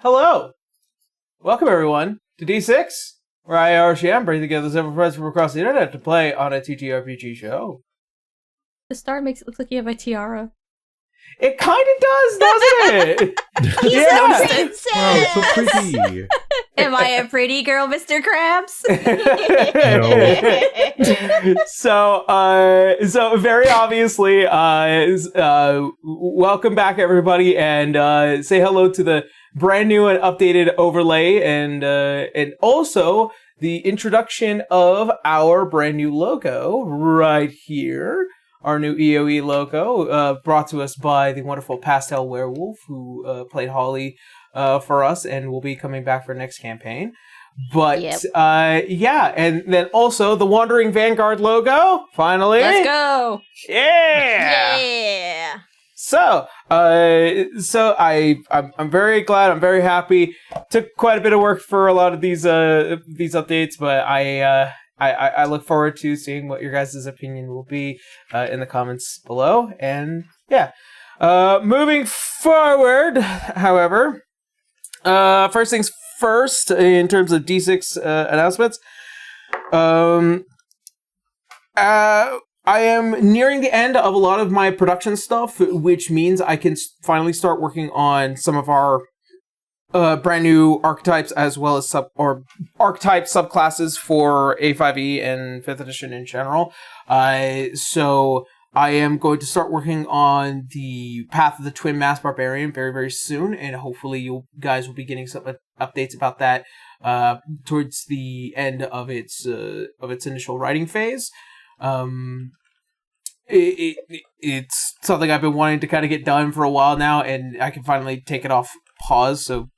Hello! Welcome everyone to D6, where I, RCM, bring together several friends from across the internet to play on a TTRPG show. The star makes it look like you have a tiara. It kind of does, doesn't it? He's a princess! Wow, so pretty! Am I a pretty girl, Mr. Krabs? So very obviously, welcome back everybody, and say hello to the brand new and updated overlay, and also the introduction of our brand new logo right here. Our new EOE logo, brought to us by the wonderful Pastel Werewolf, who played Holly for us and will be coming back for next campaign. But, yeah, and then also the Wandering Vanguard logo, finally. Let's go! Yeah! Yeah! So I'm very glad. I'm very happy. Took quite a bit of work for a lot of these updates, but I look forward to seeing what your guys' opinion will be in the comments below. And yeah, moving forward, however, first things first, in terms of D6 announcements, I am nearing the end of a lot of my production stuff, which means I can finally start working on some of our brand new archetypes, as well as archetype subclasses for A5e and 5th edition in general. So I am going to start working on the Path of the Twin Mass Barbarian very, very soon, and hopefully you guys will be getting some updates about that towards the end of its initial writing phase. It's something I've been wanting to kind of get done for a while now, and I can finally take it off pause, so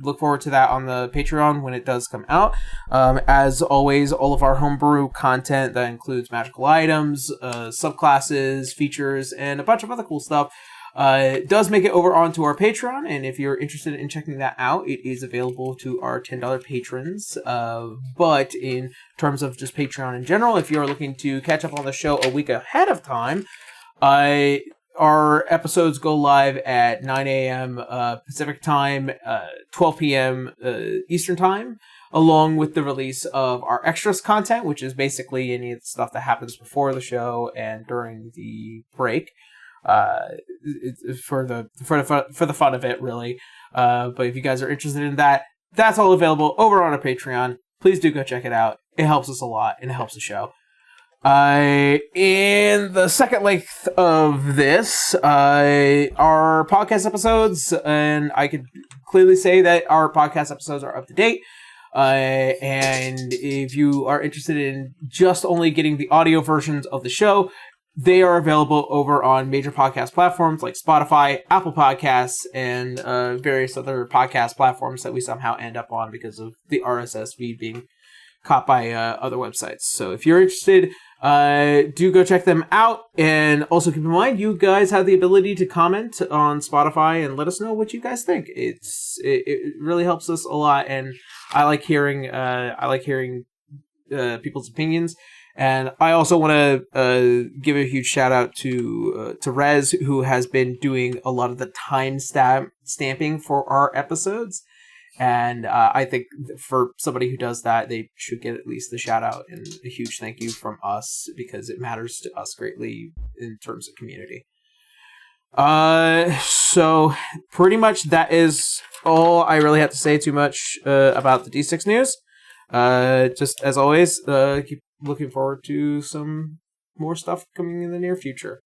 look forward to that on the Patreon when it does come out. As always, all of our homebrew content that includes magical items, subclasses, features, and a bunch of other cool stuff does make it over onto our Patreon, and if you're interested in checking that out, it is available to our $10 patrons. But in terms of just Patreon in general, if you're looking to catch up on the show a week ahead of time, our episodes go live at 9 a.m. Pacific time, 12 p.m. Eastern time, along with the release of our extras content, which is basically any of the stuff that happens before the show and during the break. For the fun of it, really. But if you guys are interested in that, that's all available over on our Patreon. Please do go check it out. It helps us a lot, and it helps the show. In the second length of this, our podcast episodes, and I could clearly say that our podcast episodes are up to date. And if you are interested in just only getting the audio versions of the show, they are available over on major podcast platforms like Spotify, Apple Podcasts, and various other podcast platforms that we somehow end up on because of the RSS feed being caught by other websites. So if you're interested, do go check them out. And also keep in mind, you guys have the ability to comment on Spotify and let us know what you guys think. It really helps us a lot, and I like hearing people's opinions. And I also want to give a huge shout out to Rez, who has been doing a lot of the time stamping for our episodes. And I think for somebody who does that, they should get at least the shout out and a huge thank you from us, because it matters to us greatly in terms of community. So pretty much that is all I really have to say too much about the D6 news. Just as always, keep looking forward to some more stuff coming in the near future.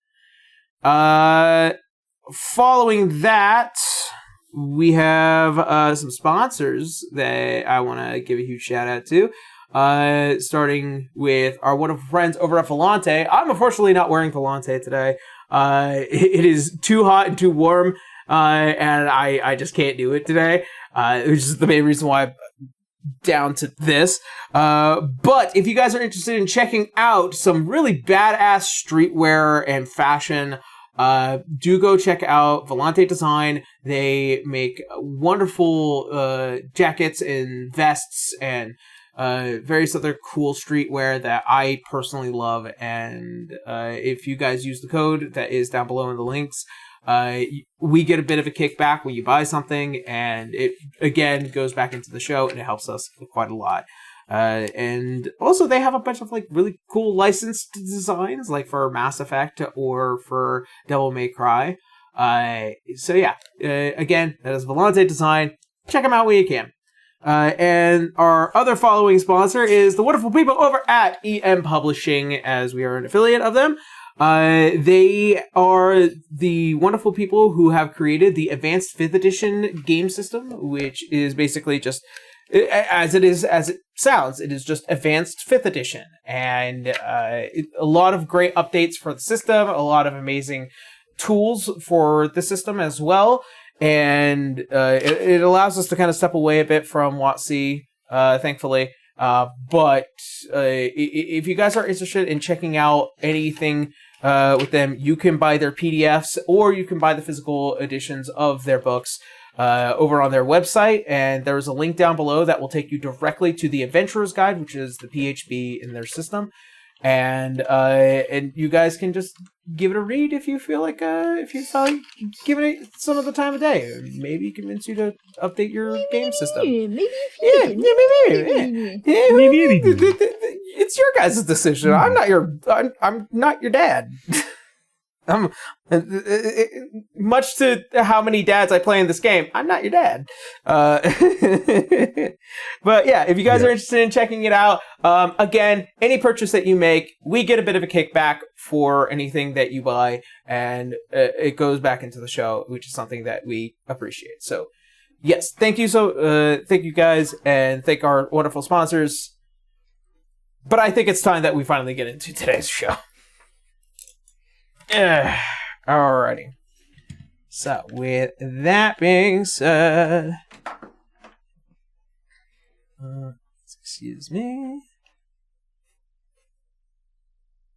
Following that, we have some sponsors that I want to give a huge shout out to. Starting with our wonderful friends over at Volante. I'm unfortunately not wearing Volante today. It is too hot and too warm, and I just can't do it today. Which is the main reason why I'm down to this. But if you guys are interested in checking out some really badass streetwear and fashion, do go check out Volante Design. They make wonderful jackets and vests and various other cool streetwear that I personally love. And if you guys use the code that is down below in the links, We get a bit of a kickback when you buy something, and it again goes back into the show, and it helps us quite a lot. And also they have a bunch of like really cool licensed designs, like for Mass Effect or for Devil May Cry. So yeah, again, that is Volante Design. Check them out when you can. And our other following sponsor is the wonderful people over at EM Publishing, as we are an affiliate of them. They are the wonderful people who have created the Advanced 5th Edition game system, which is basically just, as it sounds, it is just Advanced 5th Edition. And a lot of great updates for the system, a lot of amazing tools for the system as well. And it allows us to kind of step away a bit from WotC, thankfully. But if you guys are interested in checking out anything with them, you can buy their PDFs or you can buy the physical editions of their books over on their website. And there's a link down below that will take you directly to the Adventurer's Guide, which is the PHB in their system. And you guys can just give it a read if you feel like giving it some of the time of day. Maybe convince you to update your game system. Maybe. It's your guys' decision. I'm not your dad. Much to how many dads I play in this game, I'm not your dad. But yeah, if you guys are interested in checking it out, again, any purchase that you make, we get a bit of a kickback for anything that you buy, and it goes back into the show, which is something that we appreciate. So yes, thank you guys, and thank our wonderful sponsors. But I think it's time that we finally get into today's show. Alrighty. So, with that being said, excuse me.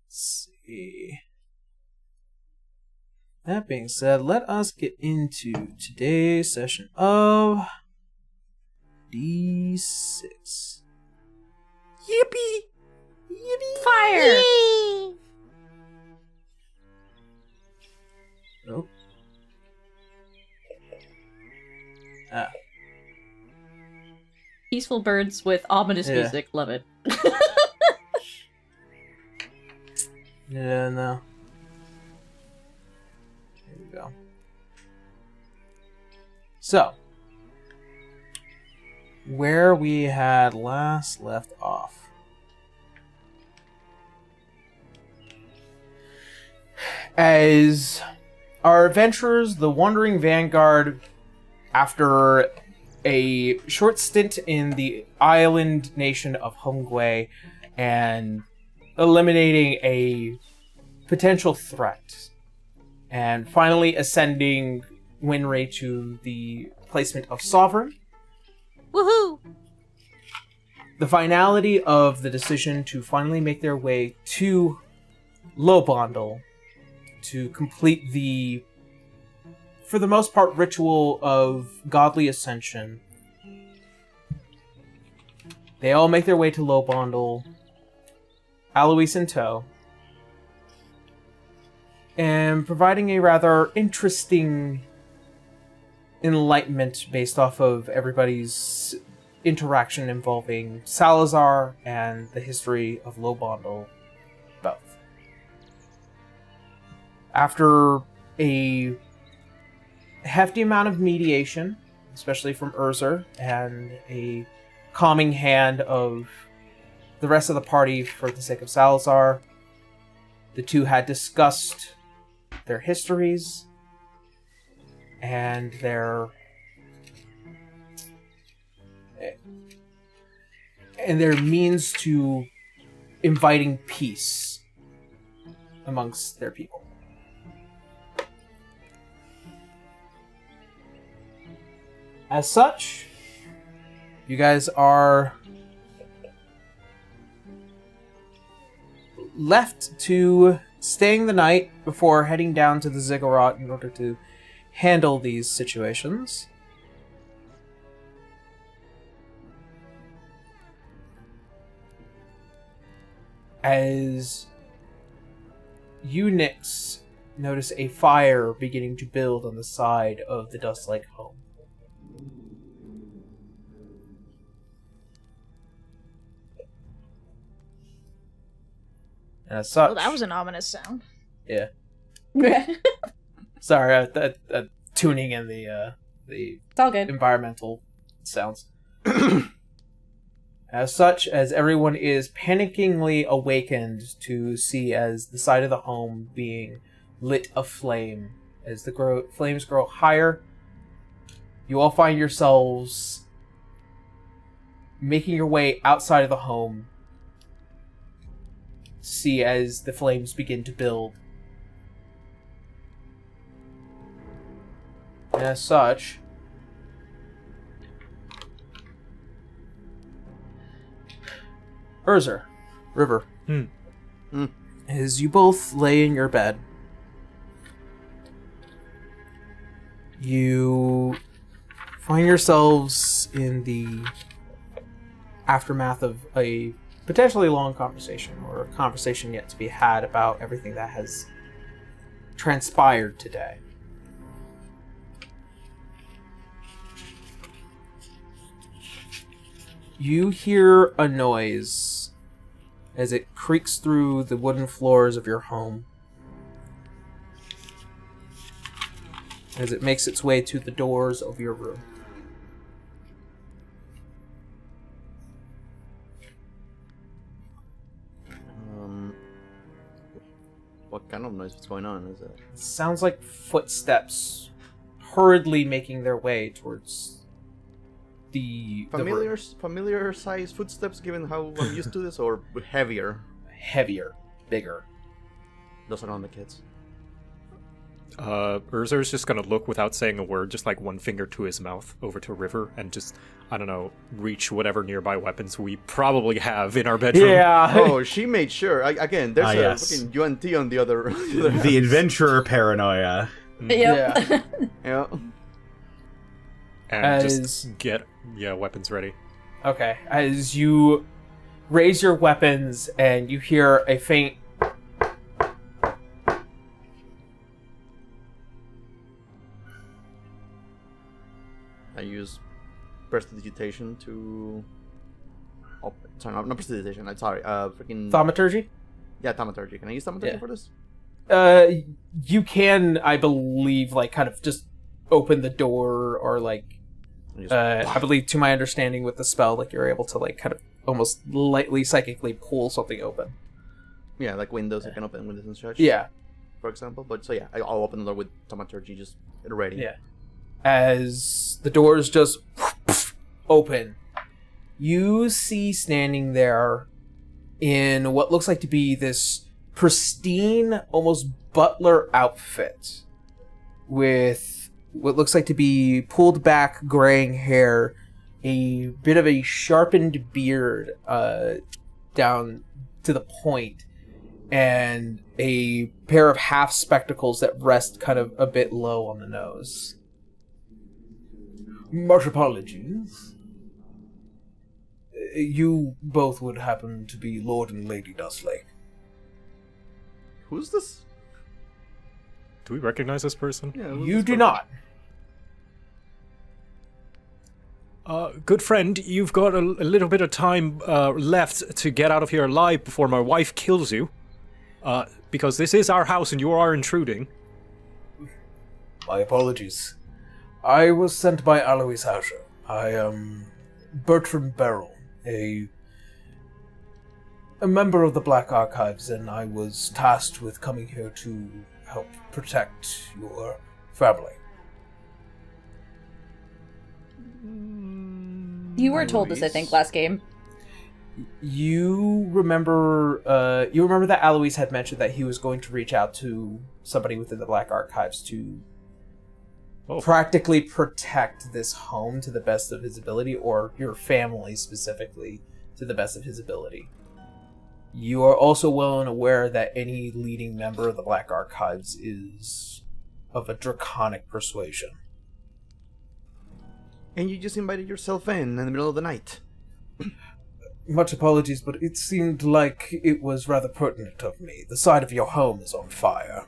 Let's see. That being said, let us get into today's session of D6. Yippee! Yippee! Fire! Yay! Nope. Peaceful birds with ominous music. Love it. Yeah, no. Here we go. So, where we had last left off. As our adventurers, the Wandering Vanguard, after a short stint in the island nation of Hongwei and eliminating a potential threat, and finally ascending Winray to the placement of Sovereign. Woohoo! The finality of the decision to finally make their way to Lobondel to complete the, for the most part, ritual of godly ascension. They all make their way to Lobondel, Alois in tow, and providing a rather interesting enlightenment based off of everybody's interaction involving Salazar and the history of Lobondel both. After a hefty amount of mediation, especially from Urzer, and a calming hand of the rest of the party for the sake of Salazar, the two had discussed their histories and their means to inviting peace amongst their people. As such, you guys are left to staying the night before heading down to the Ziggurat in order to handle these situations. As you, Nyx, notice a fire beginning to build on the side of the Dusklake home. And as such, Well, that was an ominous sound. yeah. Sorry, tuning in the It's all good. environmental sounds. As such, as everyone is panickingly awakened to see as the side of the home being lit aflame, as the flames grow higher, you all find yourselves making your way outside of the home to see as the flames begin to build. And as such, Urzer, River, as you both lay in your bed, you find yourselves in the aftermath of a potentially long conversation, or a conversation yet to be had about everything that has transpired today. You hear a noise as it creaks through the wooden floors of your home, as it makes its way to the doors of your room. What kind of noise? What's going on? Is it? It sounds like footsteps hurriedly making their way towards the Familiar size footsteps, given how I'm used to this, or heavier? Heavier, bigger. Those are not the kids. Urzer's just gonna look without saying a word, just like one finger to his mouth, over to River, and just, I don't know, reach whatever nearby weapons we probably have in our bedroom. Yeah. Oh, she made sure. Again, there's a yes. fucking UNT on the other. The adventurer paranoia. Yep. Yeah. Yeah. And just get, weapons ready. Okay. As you raise your weapons and you hear a faint I use prestidigitation to. Oh, sorry, not prestidigitation. I'm sorry. Freaking. thaumaturgy? Yeah, thaumaturgy. Can I use thaumaturgy for this? You can, I believe, like, kind of just open the door, or, like, I believe, to my understanding with the spell, like, you're able to, like, kind of almost lightly psychically pull something open. Yeah, like windows. I can open windows and such. Yeah. For example. But, so yeah, I'll open the door with thaumaturgy just ready. Yeah. As the doors just open, you see standing there in what looks like to be this pristine, almost butler outfit, with what looks like to be pulled back graying hair, a bit of a sharpened beard down to the point, and a pair of half spectacles that rest kind of a bit low on the nose. Much apologies. You both would happen to be Lord and Lady Dusklake. Who's this? Do we recognize this person? Yeah, who's You this do person? not. Good friend, you've got a little bit of time left to get out of here alive before my wife kills you. Because this is our house and you are intruding. My apologies. I was sent by Alois Hauscher. I am Bertrand Beryl, a member of the Black Archives, and I was tasked with coming here to help protect your family. You were told this, I think, last game. You remember that Alois had mentioned that he was going to reach out to somebody within the Black Archives to practically protect this home to the best of his ability, or your family specifically to the best of his ability. You are also well and aware that any leading member of the Black Archives is of a draconic persuasion. And you just invited yourself in the middle of the night. Much apologies, but it seemed like it was rather pertinent of me. The side of your home is on fire.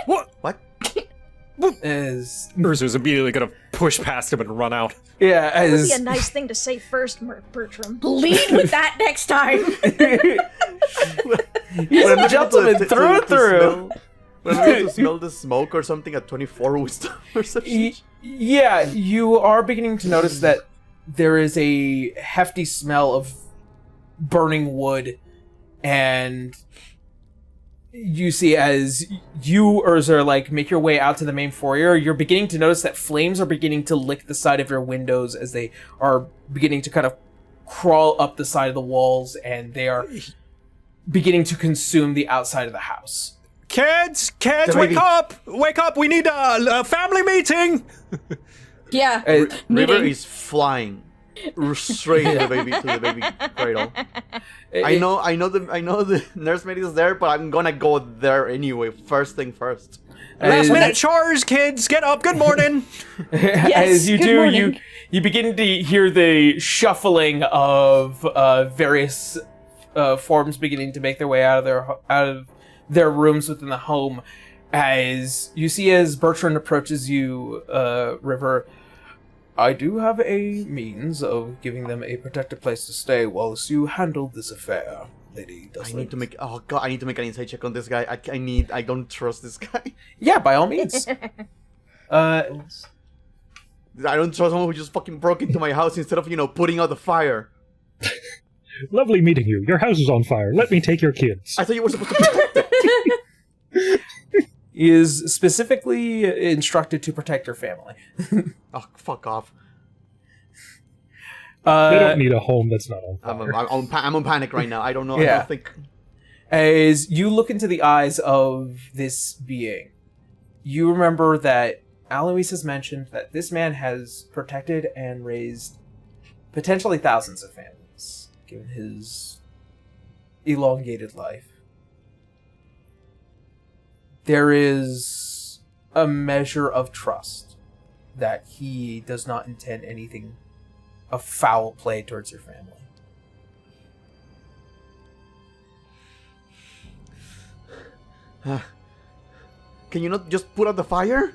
What? What? As Urza's immediately gonna push past him and run out. yeah, That would as be a nice thing to say first, Bertram. Lead with that next time. he's a gentleman through and through. When we to smell the smoke or something at 24 wisdom or something. Yeah, you are beginning to notice that there is a hefty smell of burning wood, and you see as you, Urza, like make your way out to the main foyer, you're beginning to notice that flames are beginning to lick the side of your windows as they are beginning to kind of crawl up the side of the walls, and they are beginning to consume the outside of the house. Kids, wake up! Wake up! We need a family meeting. Yeah. River meeting. is flying straight to the baby cradle. I know the nursemaid is there, but I'm gonna go there anyway. First thing first. Last minute chores, kids. Get up. Good morning. As you good do, morning. you begin to hear the shuffling of various forms beginning to make their way out of their rooms within the home. As you see, as Bertrand approaches you, River, I do have a means of giving them a protected place to stay whilst you handle this affair, Lady Dusklake. I need to make an insight check on this guy. I don't trust this guy. Yeah, by all means. I don't trust someone who just fucking broke into my house instead of, putting out the fire. Lovely meeting you. Your house is on fire. Let me take your kids. I thought you were supposed to protect it. He is specifically instructed to protect your family. Oh, fuck off. They don't need a home that's not on fire. I'm on panic right now. I don't know. Yeah. I don't think... As you look into the eyes of this being, you remember that Alois has mentioned that this man has protected and raised potentially thousands of families, given his elongated life. There is a measure of trust that he does not intend anything of foul play towards your family. Can you not just put out the fire?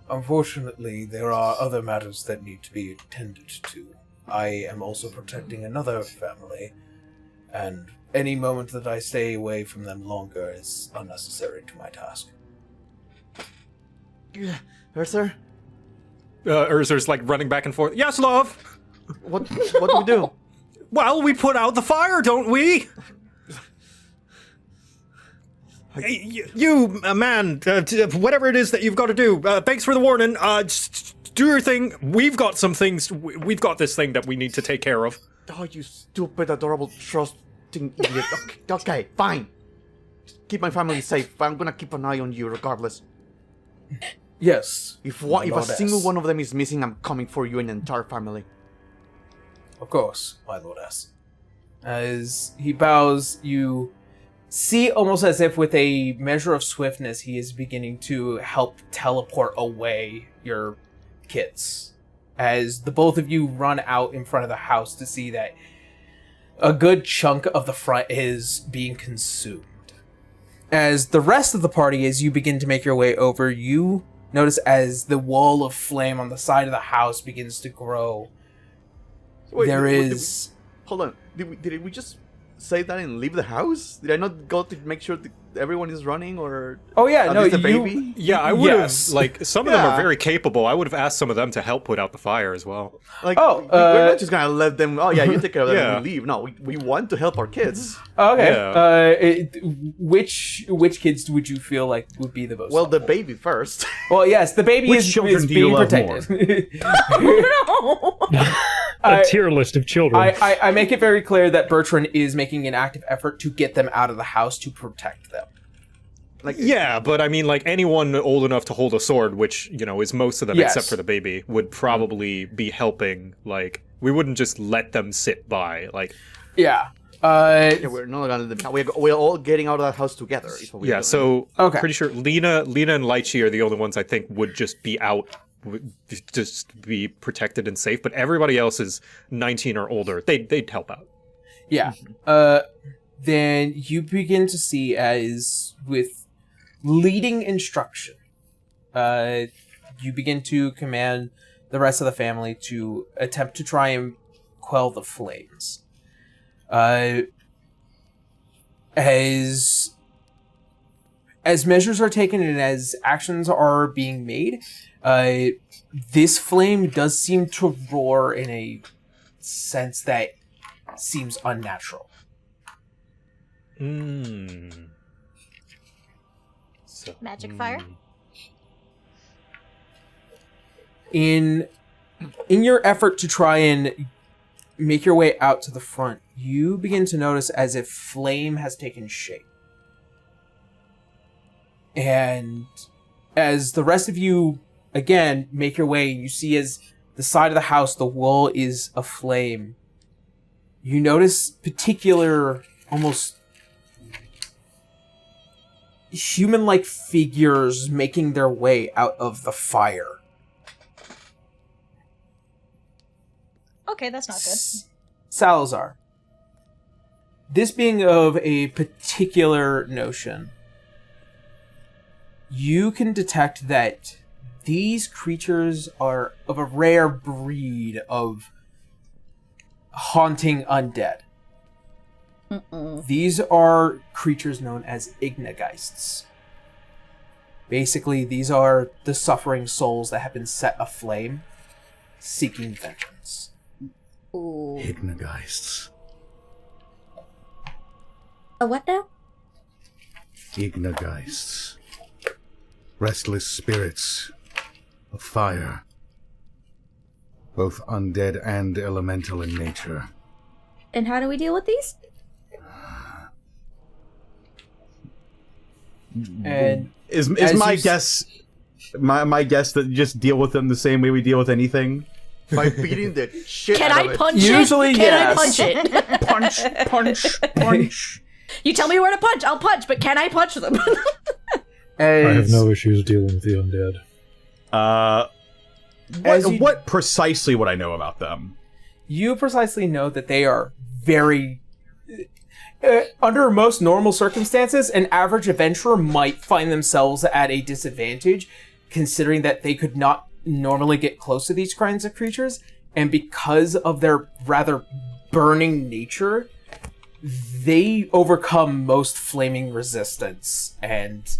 Unfortunately, there are other matters that need to be attended to. I am also protecting another family, and any moment that I stay away from them longer is unnecessary to my task. Ursa? Urza's like running back and forth. Yes, love. What do we do? Well, we put out the fire, don't we? Hey, you, man, whatever it is that you've got to do, thanks for the warning. Just do your thing. We've got some things. We've got this thing that we need to take care of. Oh, you stupid, adorable, trusting idiot. Okay, fine. Keep my family safe. I'm gonna keep an eye on you regardless. Yes. If my a Lord single S. one of them is missing, I'm coming for you and the entire family. Of course, my Lord S. As he bows, you see almost as if with a measure of swiftness, he is beginning to help teleport away your kids. As the both of you run out in front of the house to see that a good chunk of the front is being consumed. As the rest of the party, as you begin to make your way over, you notice as the wall of flame on the side of the house begins to grow. Wait, There did- is... Hold on. Did we just say that and leave the house? Did I not go to make sure that everyone is running or... Oh yeah, at no, least the you... baby? Yeah, I would have, Yes. like, some of them Yeah. are very capable. I would have asked some of them to help put out the fire as well. Like, Oh, we're not just gonna let them... Oh yeah, you take care of them Yeah. and we leave. No, we want to help our kids. Okay. Yeah. Which kids would you feel like would be the most? Well, the helpful? baby first. Well, yes, the baby Which is children do you being love protected. A I- tier list of children. I make it very clear that Bertrand is making an active effort to get them out of the house to protect them. Like, Yeah, but I mean, like, anyone old enough to hold a sword, which, you know, is most of them Yes. except for the baby, would probably be helping. Like, we wouldn't just let them sit by. Like, Yeah. yeah, we're not gonna... We're all getting out of that house together. is what we're yeah, doing. so Okay. pretty sure Lena and Lychee are the only ones I think would just be out, just be protected and safe. But everybody else is 19 or older. They'd help out. Yeah. Then you begin to see as with leading instruction, you begin to command the rest of the family to attempt to try and quell the flames. As measures are taken and as actions are being made, this flame does seem to roar in a sense that seems unnatural. So, Magic fire? In your effort to try and make your way out to the front, you begin to notice as if flame has taken shape. And as the rest of you, again, make your way, you see as the side of the house, the wall is aflame. You notice particular, almost human-like figures making their way out of the fire. Okay, that's not good. Salazar. This being of a particular notion, you can detect that these creatures are of a rare breed of haunting undead. These are creatures known as Ignageists. Basically, these are the suffering souls that have been set aflame, seeking vengeance. Ignageists. A what now? Ignageists. Restless spirits of fire. Both undead and elemental in nature. And how do we deal with these? And Is as my you guess my guess that you just deal with them the same way we deal with anything? By beating the shit Can out of I it. punch Usually, it? Can I yes. punch it? Punch. You tell me where to punch, I'll punch, but can I punch them? I have no issues dealing with the undead. What precisely would I know about them? You precisely know that they are very... under most normal circumstances, an average adventurer might find themselves at a disadvantage, considering that they could not normally get close to these kinds of creatures, and because of their rather burning nature, they overcome most flaming resistance and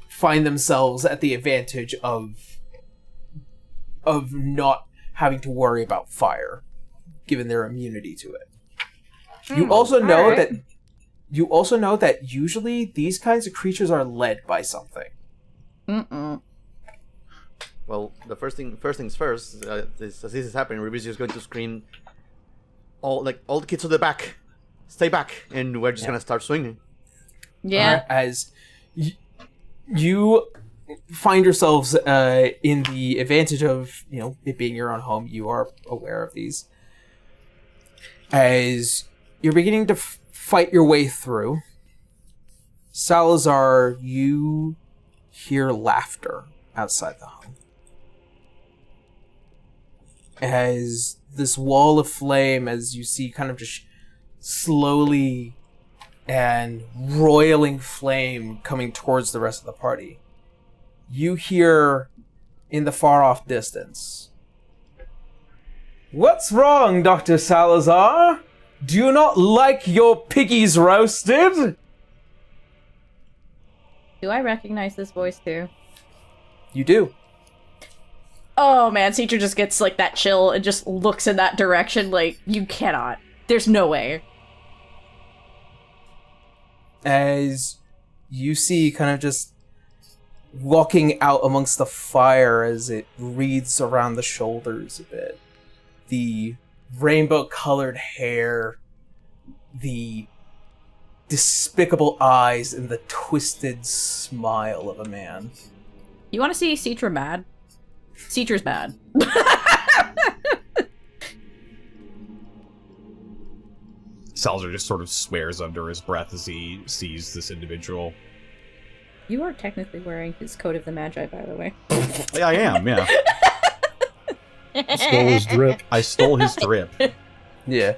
find themselves at the advantage of not having to worry about fire, given their immunity to it. You also know that usually these kinds of creatures are led by something. Well, the first things first. As this is happening, Ruby's just going to scream, all the kids to the back, stay back, and we're just gonna start swinging. Yeah. As you find yourselves in the advantage of it being your own home, you are aware of these. As you're beginning to fight your way through, Salazar, you hear laughter outside the home. As this wall of flame, as you see kind of just slowly and roiling flame coming towards the rest of the party, you hear in the far-off distance, "What's wrong, Dr. Salazar? Do you not like your piggies roasted?" Do I recognize this voice too? You do. Oh man, Seacher just gets like that chill and just looks in that direction like, you cannot. There's no way. As you see kind of just walking out amongst the fire as it wreathes around the shoulders a bit. The rainbow-colored hair, the despicable eyes, and the twisted smile of a man. You want to see Seacher mad? Seacher's mad. Salazar just sort of swears under his breath as he sees this individual. You are technically wearing his coat of the Magi, by the way. Yeah, I am, yeah. Stole his drip. I stole his drip. Yeah.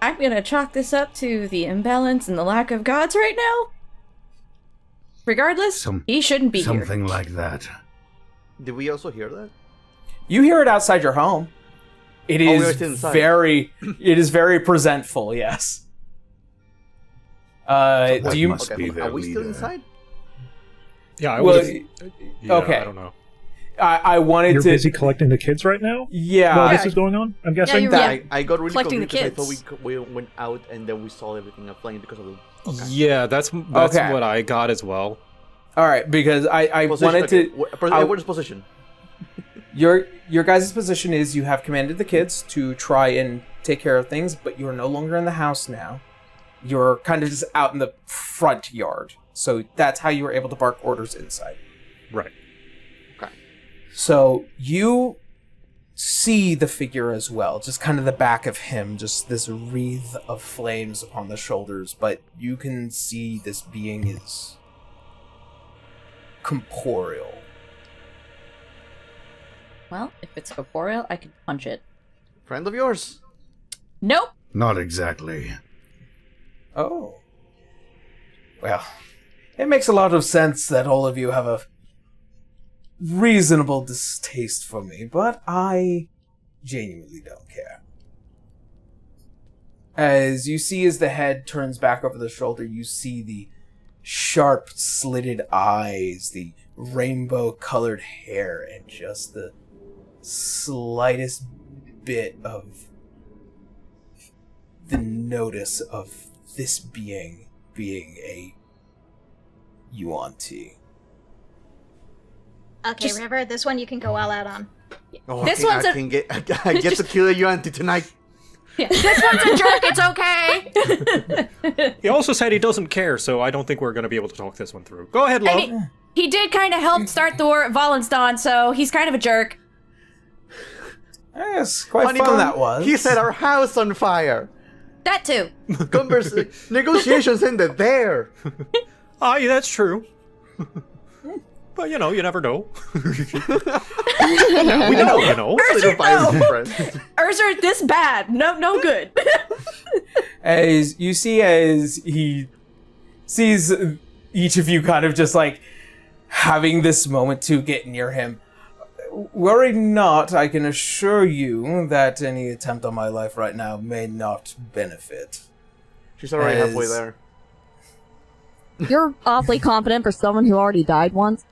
I'm I'm gonna chalk this up to the imbalance and the lack of gods right now. Regardless, he shouldn't be here. Something like that. Did we also hear that? You hear it outside your home. It we is are inside. very presentful, yes. What Do you must be their Are we still leader? inside? Yeah, I Well, would. Yeah, okay. I don't know. I wanted You're to busy collecting the kids right now? Yeah. While this is going on? I'm guessing? you're that- right. I got really Collecting the confused because I kids. thought we went out and then we saw everything flying because of the... Okay. Yeah, that's Okay. what I got as well. All right, because I Position, wanted okay. to. What is position? Your guys' position is you have commanded the kids to try and take care of things, but you are no longer in the house now. You're kind of just out in the front yard. So that's how you were able to bark orders inside. Right. Okay. So you see the figure as well, just kind of the back of him, just this wreath of flames upon the shoulders, but you can see this being is corporeal. Well, if it's corporeal, I can punch it. Friend of yours? Nope. Not exactly. Oh. Well, it makes a lot of sense that all of you have a reasonable distaste for me, but I genuinely don't care. As you see as the head turns back over the shoulder, you see the sharp slitted eyes, the rainbow-colored hair, and just the slightest bit of the notice of this being a Yuan-Ti. Okay, River, this one you can go all out on. Oh, This I one's a- can get to kill you auntie tonight. Yeah. This one's a jerk, it's okay! He also said he doesn't care, so I don't think we're going to be able to talk this one through. Go ahead, love. He did kind of help start the war at Wallenstein, so he's kind of a jerk. Yes, quite Honey fun bun, that was. He set our house on fire. That too. Negotiations ended there. Aye, that's true. But, you know, you never know. We know, you know. Little friends. Urzer, this bad. No good. As you see, as he sees each of you kind of just like having this moment to get near him. Worry not, I can assure you that any attempt on my life right now may not benefit. She's already halfway there. You're awfully confident for someone who already died once.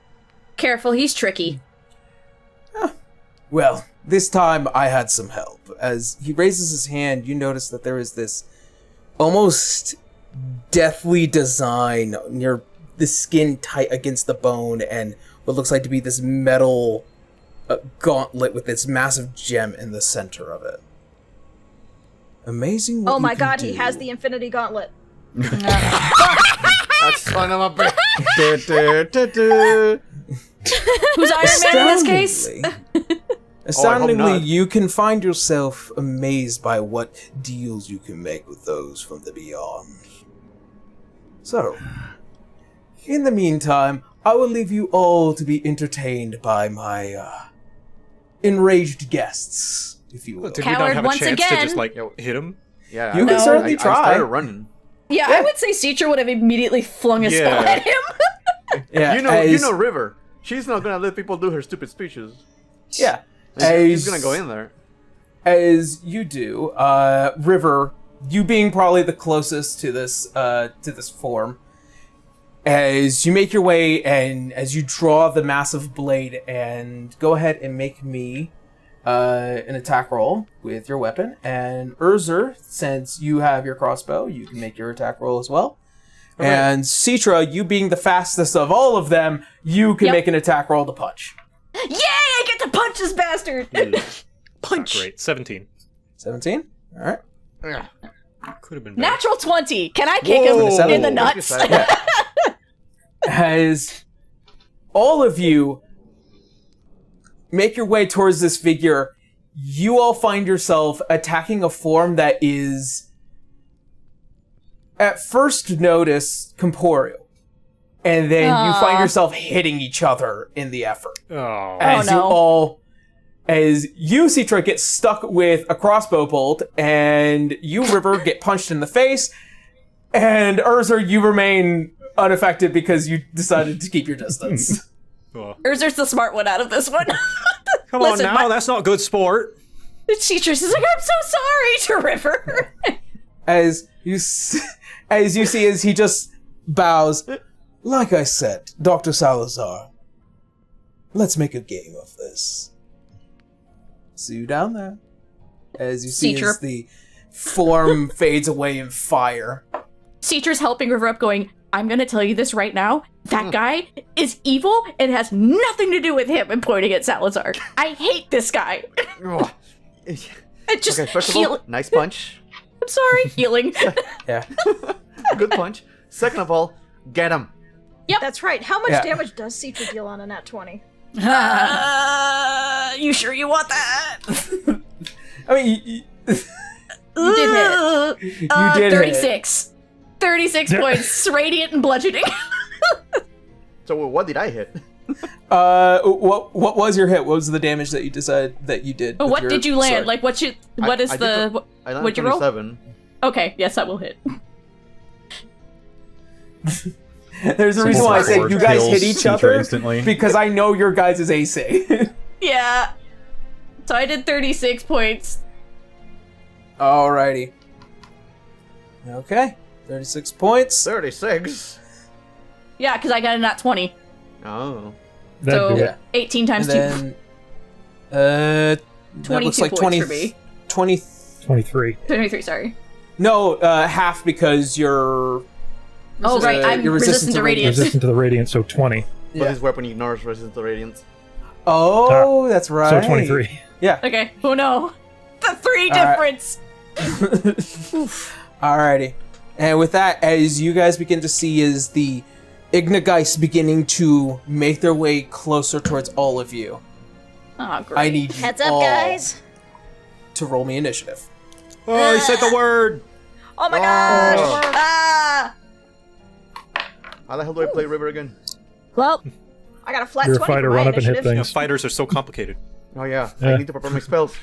Careful, he's tricky. Well, this time I had some help. As he raises his hand, you notice that there is this almost deathly design near the skin tight against the bone and what looks like to be this metal gauntlet with this massive gem in the center of it. Amazing what Oh you my can god, do. he has the Infinity Gauntlet. That's son of a bitch. Who's Iron Man in this case? Astoundingly, not. you can find yourself amazed by what deals you can make with those from the beyond. So, in the meantime, I will leave you all to be entertained by my enraged guests, if you will. Did we Coward not have a once chance to again. just, like, hit him? Yeah, You can certainly I try. started running. Yeah, I would say Citra would have immediately flung a Yeah. spell at him. Yeah, You know River. She's not gonna let people do her stupid speeches. Yeah. She's gonna go in there. As you do, River, you being probably the closest to this form, as you make your way and as you draw the massive blade, and go ahead and make me an attack roll with your weapon. And Urzer, since you have your crossbow, you can make your attack roll as well. Okay. And Citra, you being the fastest of all of them, you can Yep. make an attack roll to punch. Yay! I get to punch this bastard. Not great. 17. 17? All right. Yeah. Could have been better. Natural 20. Can I kick Whoa. him in the nuts? As all of you make your way towards this figure, you all find yourself attacking a form that is, at first notice, corporeal. And then you find yourself hitting each other in the effort. Oh. As Oh, no. you all as you, Citra, get stuck with a crossbow bolt, and you, River, get punched in the face, and Urzer, you remain unaffected because you decided to keep your distance. Urzer's the smart one out of this one. Come on now, that's not good sport. Citrus is like, I'm so sorry to River. As you see as he just bows, like I said, Dr. Salazar, let's make a game of this. See you down there. As you see as the form fades away in fire. Citra's helping River up going, I'm gonna tell you this right now. That guy is evil and has nothing to do with him, and pointing at Salazar. I hate this guy. Just okay, first of all, nice punch. I'm sorry. Healing. Yeah. Good punch. Second of all, get him. Yep. That's right. How much damage does Citra deal on a nat 20? You sure you want that? I mean, you did hit. You did 36. Hit. 36 points, radiant and bludgeoning. So what did I hit? What was your hit? What was the damage that you decided that you did? What did you land? Sword? Like, what'd you roll? 27. Okay, yes, that will hit. There's a reason why I say you guys hit each other instantly. because I know your guys' AC. Yeah. So I did 36 points. Alrighty. Okay. 36 points. 36? Yeah, because I got a nat 20. Oh. So 18 times 2. And then, 22 like points 20, for me. 23. 23, sorry. No, half because you're... Oh, right, I'm you're resistant to radiance. Resistant to the radiant, so 20. But his weapon ignores resistance to radiance. Oh, that's right. So 23. Yeah. Okay. Oh no. The 3 difference. Alrighty. And with that, as you guys begin to see is the Ignigeist beginning to make their way closer towards all of you. Oh, great. I need you Heads up, all guys. to roll me initiative. Oh, he said the word. Oh my gosh. Ah! How the hell do I play River again? Well, I got a flat You're a 20 fighter, for my run up and hit initiative. things. Fighters are so complicated. Oh yeah, Yeah. I need to prepare my spells.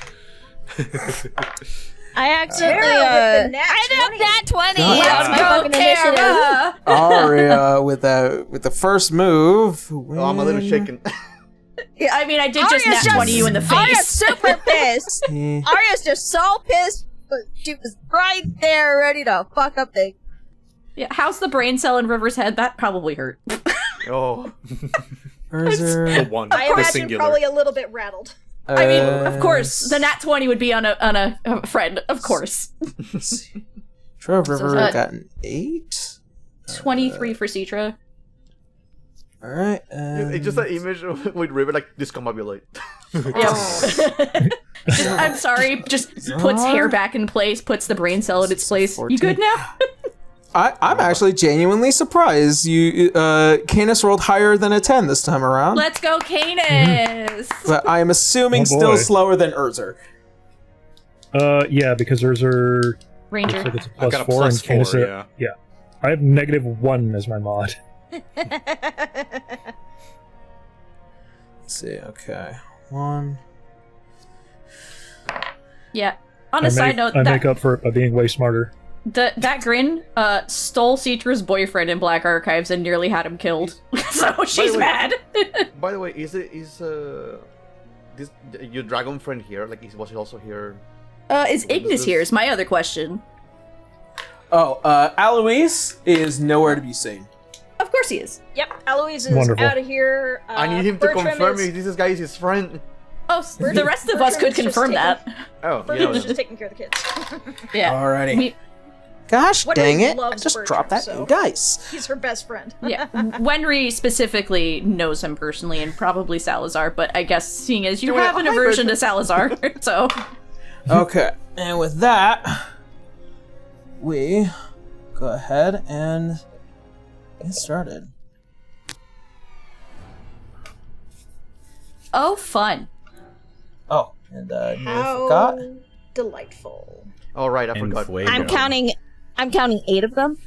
I accidentally, Tara with the nat I did that 20 God. on my fucking initiative. Aria with the first move. Oh, I'm a little shaken. Yeah, I mean, I did just Arya's nat 20 you in the Arya's face. super pissed. Arya's just so pissed, but she was right there ready to fuck up things. Yeah, how's the brain cell in River's head? That probably hurt. Oh. The one. I The imagine singular. probably a little bit rattled. I mean, of course, the nat 20 would be on a friend, of course. Trevor So, got an 8. 23 for Citra. Alright. It's just that image with River like discombobulate. Yep. I'm sorry, just puts hair back in place, puts the brain cell in its place. 14. You good now? I'm actually genuinely surprised. Canis rolled higher than a 10 this time around. Let's go, Canis! But I am assuming Oh, still boy. slower than Urzer. Yeah, because Urzer Ranger. looks like it's a I've plus got a 4 plus and Canis 4, yeah. I have -1 as my mod. Let's see, okay. 1. Yeah. On a side note, I make up for it by being way smarter. that grin stole Citra's boyfriend in Black Archives and nearly had him killed. So she's mad. By the way, is this your dragon friend here? Like, was he also here? Is Ignis here? Is my other question. Oh, Alois is nowhere to be seen. Of course he is. Yep, Eloise is Wonderful. out of here. I need him to Bertram confirm is, if this guy is his friend. Oh, the rest of us Bertram could is just confirm that. Oh, Bertram's just taking care of the kids. Yeah. Alrighty. Gosh Wenry dang it. I loves just Bertram, dropped that so- new dice. He's her best friend. Yeah. Wenry specifically knows him personally and probably Salazar, but I guess seeing as you have an aversion to Salazar, so. Okay, and with that, we go ahead and get started. Oh, fun. Oh, and I How forgot. delightful. All right, I forgot. I'm counting 8 of them.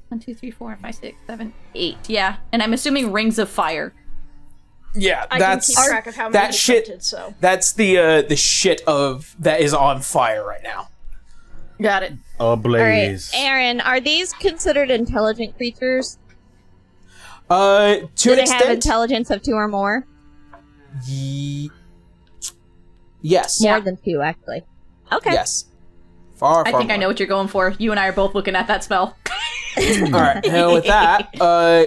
1, 2, 3, 4, 5, 6, 7, 8. Yeah, and I'm assuming rings of fire. Yeah, I that's can keep track of how many that shit. printed, so. That's the shit of that is on fire right now. Got it. Alright, Ablaze. Aaron, are these considered intelligent creatures? To Do an they have extent, intelligence of 2 or more? yes. More than 2, actually. Okay. Yes. Far. I think I know what you're going for. You and I are both looking at that spell. All right. And with that,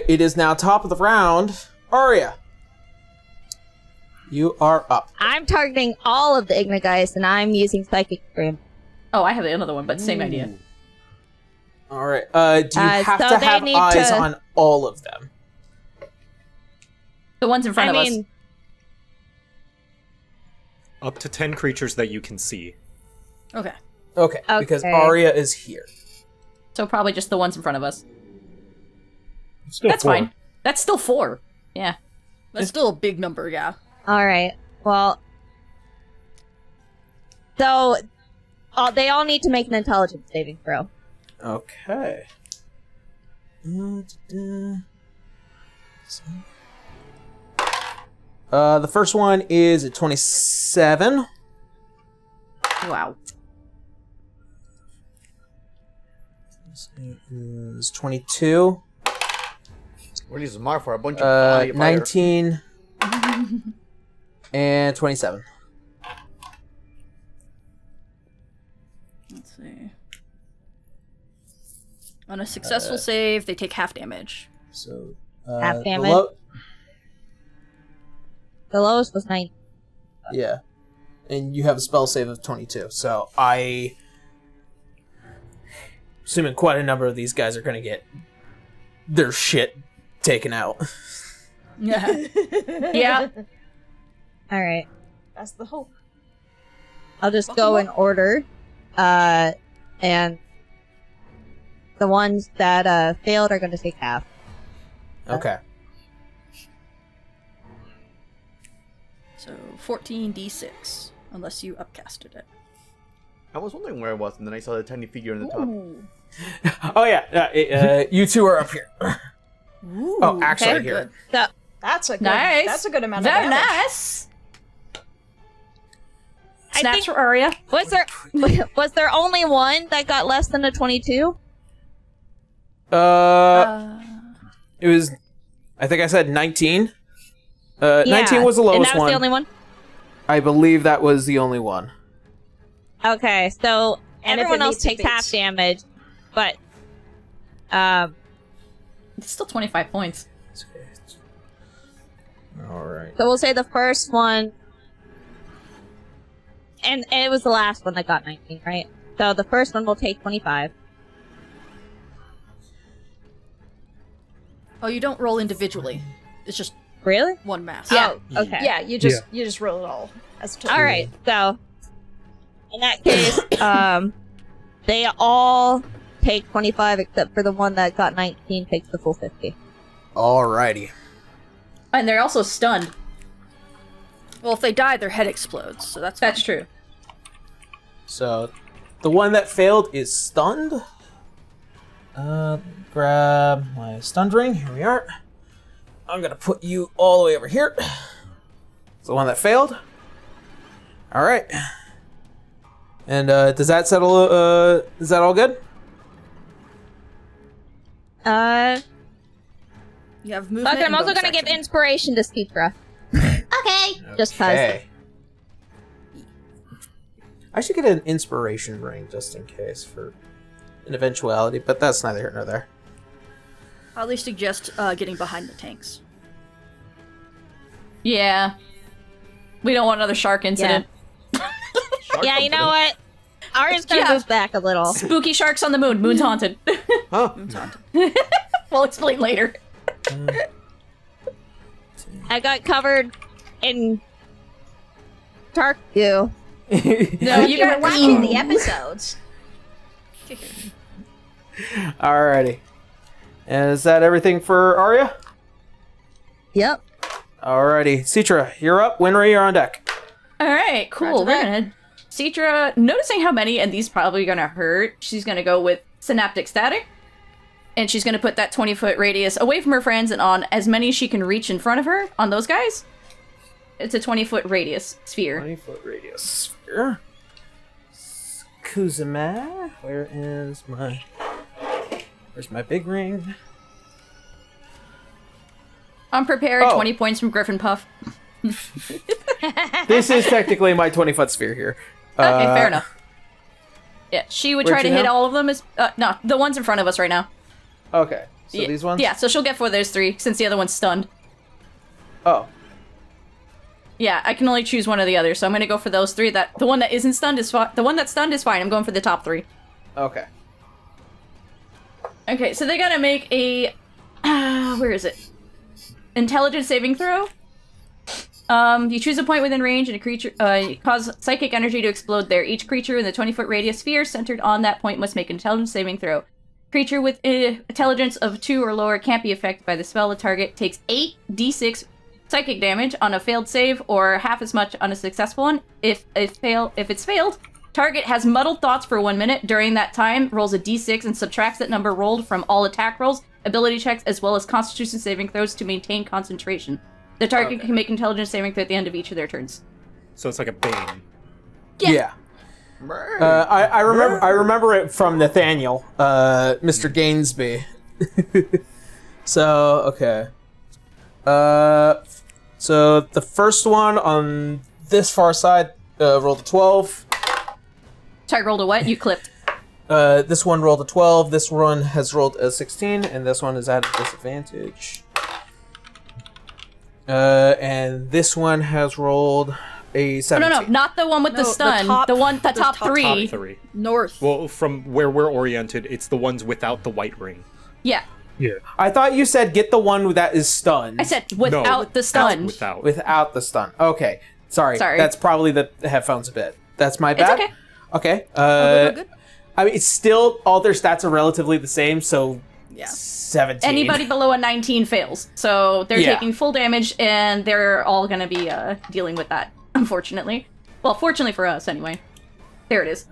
it is now top of the round. Arya, you are up. I'm targeting all of the Ignigeist, and I'm using Psychic Scream. Oh, I have another one, but same idea. All right. Do you have so to they have need eyes to- on all of them? The ones in front of us. Up to 10 creatures that you can see. Okay. Okay. Because Okay. Arya is here. So probably just the ones in front of us. Still That's 4. fine. That's still 4. Yeah. That's still a big number, yeah. Alright, well... So, they all need to make an intelligence saving throw. Okay. The first one is a 27. Wow. This is 22. Really smart for a bunch of fire. 19. And 27. Let's see. On a successful save, they take half damage. So, Half the damage? The lowest was 9. yeah. And you have a spell save of 22. So I assuming quite a number of these guys are going to get their shit taken out. Yeah. Yeah. Alright. That's the hope. I'll just go in order. And the ones that failed are going to take half. Okay. So 14d6, unless you upcasted it. I was wondering where it was, and then I saw the tiny figure in the top. Ooh. Oh yeah, you two are up here. Ooh, Oh, actually very here. good. So, That's a good. Nice. That's a good amount Very of damage. nice. I Snaps think- for Arya. was there only one that got less than a 22? It was, I think I said 19. 19 was the lowest and that was one. the only one? I believe that was the only one. Okay, so And everyone if it else beats, it takes half beats. damage, but It's still 25 points. All right. so we'll say the first one, and it was the last one that got 19, right? So the first one will take 25. Oh, you don't roll individually. It's just Really? one mass. Oh, okay. Yeah, you just roll it all as a total. All right. So in that case, they all take 25 except for the one that got 19 takes the full 50. Alrighty. And they're also stunned. Well, if they die, their head explodes, so that's That's fine. true. So, the one that failed is stunned. Grab my stunned ring. Here we are. I'm gonna put you all the way over here. It's the one that failed. All right. And does that settle? Is that all good? You have movement. Okay, I'm and also bonus gonna give action. inspiration to Speedra. Okay. Just cause. Okay. I should get an inspiration ring just in case for an eventuality, but that's neither here nor there. I'll at least suggest getting behind the tanks. Yeah. We don't want another shark incident. Yeah, you know what? Arya's gonna Yeah. move back a little. Spooky sharks on the moon. Moon's haunted. Huh? We'll explain later. I got covered in dark goo. No, you You're got watching the episodes. Alrighty. And is that everything for Arya? Yep. Alrighty. Citra, you're up. Winry, you're on deck. All right, cool. Roger We're that. gonna Citra, noticing how many, and these probably gonna hurt. She's gonna go with synaptic static, and she's gonna put that 20-foot radius away from her friends and on as many as she can reach in front of her on those guys. It's a 20-foot radius sphere. 20-foot radius sphere. Kuzuma, where's my big ring? Unprepared, Oh. 20 points from Griffin Puff. This is technically my 20-foot sphere here. Okay, fair enough. Yeah, she would try Where'd to you hit know? all of them. No, the ones in front of us right now. Okay, so Yeah, these ones? Yeah, so she'll get 4 of those 3, since the other one's stunned. Oh, Yeah, I can only choose one or the other, so I'm gonna go for those 3. The one that isn't stunned is fine. The one that's stunned is fine. I'm going for the top 3. okay. Okay, so they gotta make a... where is it? Intelligence saving throw. You choose a point within range and a creature... cause psychic energy to explode there. Each creature in the 20-foot radius sphere centered on that point must make an intelligence saving throw. Creature with intelligence of 2 or lower can't be affected by the spell. The target takes 8d6 psychic damage on a failed save, or half as much on a successful one. If it's failed, target has muddled thoughts for 1 minute. During that time, rolls a d6 and subtracts that number rolled from all attack rolls, ability checks, as well as constitution saving throws to maintain concentration. The target can make intelligence saving throw at the end of each of their turns. So it's like a bane. Yeah. I remember it from Nathaniel, Mr. Gainsby. So, okay. So the first one on this far side rolled a 12. Sorry, rolled a what? You clipped. This one rolled a 12. This one has rolled a 16, and this one is at a disadvantage. And this one has rolled a 17. No, not the one with the stun. The top 3. Top 3. North. Well, from where we're oriented, it's the ones without the white ring. Yeah. Yeah. I thought you said get the one that is stunned. I said without the stun. Without the stun. Okay. Sorry. Sorry. That's probably the headphones a bit. That's my bad. It's okay. Good. I mean, it's still, all their stats are relatively the same, so Yeah. 17. Anybody below a 19 fails. So they're Yeah. taking full damage, and they're all going to be dealing with that, unfortunately. Well, fortunately for us, anyway. There it is.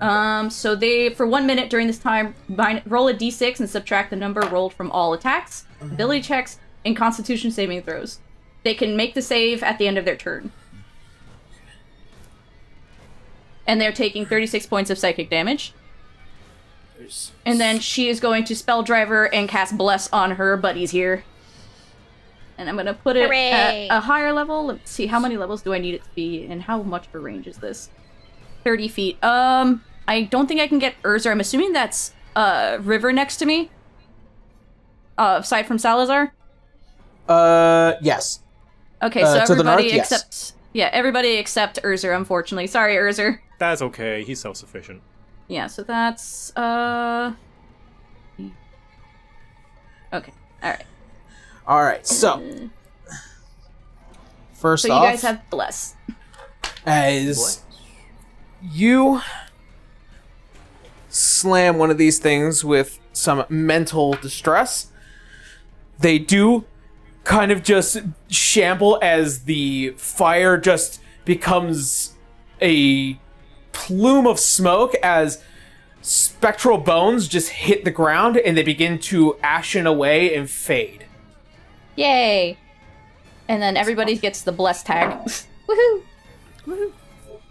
So they, for 1 minute during this time, roll a d6 and subtract the number rolled from all attacks, ability checks, and constitution saving throws. They can make the save at the end of their turn. And they're taking 36 points of psychic damage. And then she is going to spell driver and cast bless on her buddies here. And I'm gonna put it Hooray! at a higher level. Let's see, how many levels do I need it to be, and how much of a range is this? 30 feet. I don't think I can get Urza. I'm assuming that's river next to me. Aside from Salazar. Yes. Okay, so to the north, everybody yes. except everybody except Urza, unfortunately. Sorry, Urza. That's okay. He's self-sufficient. Yeah, so that's okay. All right. So first So off, you guys have bless. as you slam one of these things with some mental distress, they do kind of just shamble as the fire just becomes a plume of smoke as spectral bones just hit the ground and they begin to ashen away and fade. Yay! And then everybody gets the bless tag. Woohoo! Woohoo!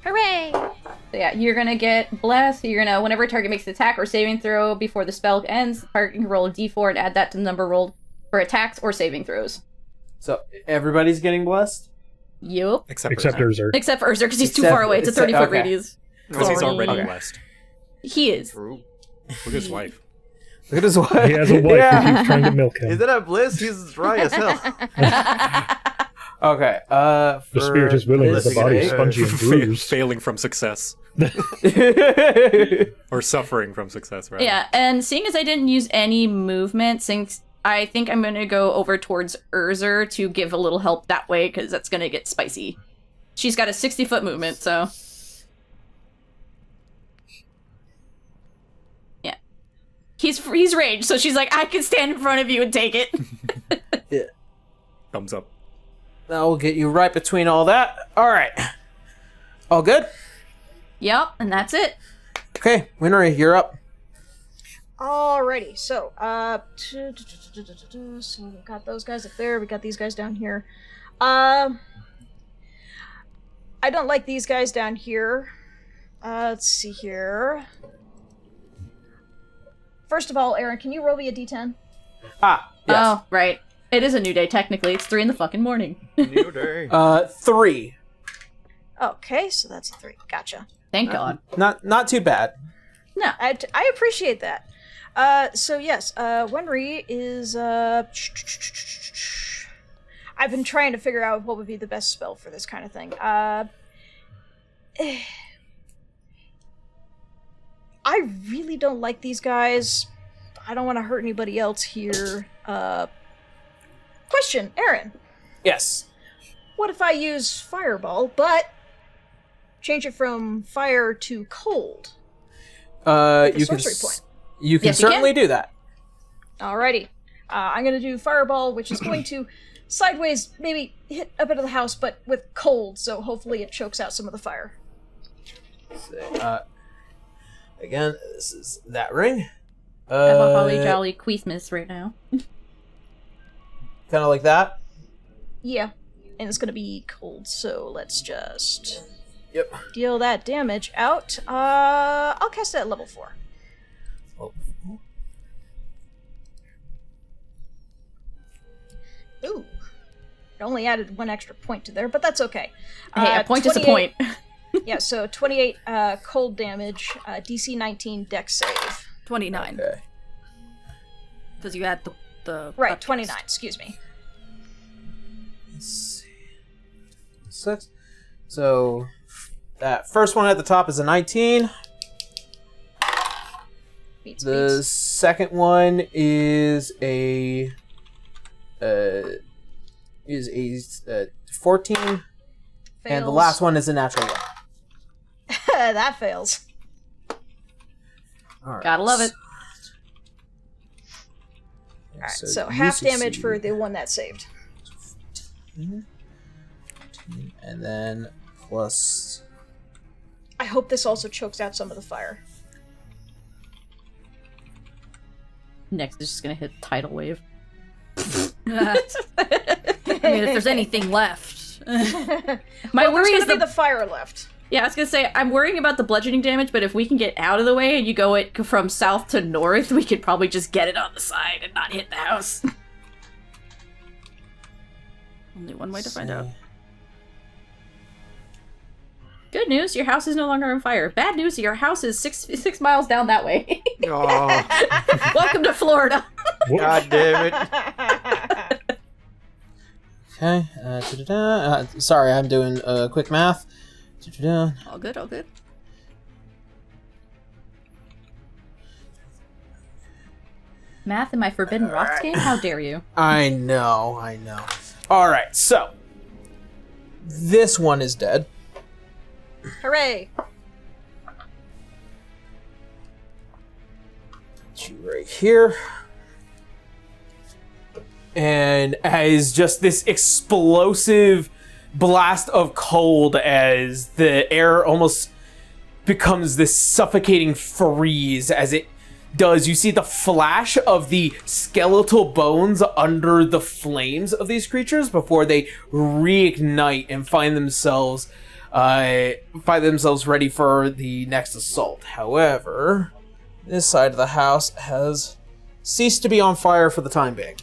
Hooray! So yeah, you're gonna get bless. You're gonna, whenever a target makes an attack or saving throw before the spell ends, the target can roll a d4 and add that to the number rolled for attacks or saving throws. So everybody's getting blessed? Yup. Except Urza. Except for Urza, because he's too Except- far away. It's a 30-foot okay. radius. Because he's Sorry. already Okay. blessed. He is. Look at his wife. Look at his wife. He has a wife who keeps trying to milk him. Is that a bliss? He's dry as hell. Okay, The spirit is willing, but the body is spongy and bruised. Failing from success. Or suffering from success, right? Yeah, and seeing as I didn't use any movement, since I think I'm gonna go over towards Urza to give a little help that way, because that's gonna get spicy. She's got a 60-foot movement, so... Yeah. He's ranged, so she's like, I can stand in front of you and take it. Yeah. Thumbs up. That will get you right between all that. Alright. All good? Yep, and that's it. Okay, Winry, you're up. Alrighty, so so we got those guys up there, we got these guys down here. I don't like these guys down here. Let's see here. First of all, Aaron, can you roll me a d10? Ah, yes. Oh, right. It is a new day, technically. It's 3 in the fucking morning. New day. 3. Okay, so that's a 3. Gotcha. Thank God. Not too bad. No. I appreciate that. So yes, Wenry is, I've been trying to figure out what would be the best spell for this kind of thing. I really don't like these guys. I don't want to hurt anybody else here. Question, Aaron. Yes. What if I use Fireball, but change it from fire to cold? You can sorcery point. You can Yes, you certainly do that. Alrighty. I'm gonna do Fireball, which is going to sideways maybe hit a bit of the house, but with cold, so hopefully it chokes out some of the fire. So, again, this is that ring. Have a holly jolly Christmas right now. Kind of like that. Yeah, and it's gonna be cold, so let's just Yep. deal that damage out. I'll cast it at level 4. Oh. Ooh. I only added 1 extra point to there, but that's okay. Hey, a point is a point. Yeah, so 28 cold damage, DC 19 dex save. 29. Okay. Because you add the Right, upcast. 29, excuse me. Let's see. 6. So that first one at the top is a 19. Beats, The beats. second one is a 14, and the Fails. last one is a natural 1. That fails. All right. Gotta love it. Alright, so half damage for the one that saved. And then plus. I hope this also chokes out some of the fire. Next is just gonna hit tidal wave. I mean, if there's anything left. My Well, worry there's is gonna be the fire left. Yeah, I was gonna say, I'm worrying about the bludgeoning damage, but if we can get out of the way and you go it from south to north, we could probably just get it on the side and not hit the house. Only one way to find out. Good news, your house is no longer on fire. Bad news, your house is six miles down that way. Oh, Welcome to Florida. God damn it. Okay. Sorry, I'm doing quick math. All good, all good. Math in my Forbidden Rocks game? How dare you? I know. Alright, so. This one is dead. Hooray! Put you right here. And as just this explosive blast of cold as the air almost becomes this suffocating freeze as it does. You see the flash of the skeletal bones under the flames of these creatures before they reignite and find themselves ready for the next assault. However, this side of the house has ceased to be on fire for the time being.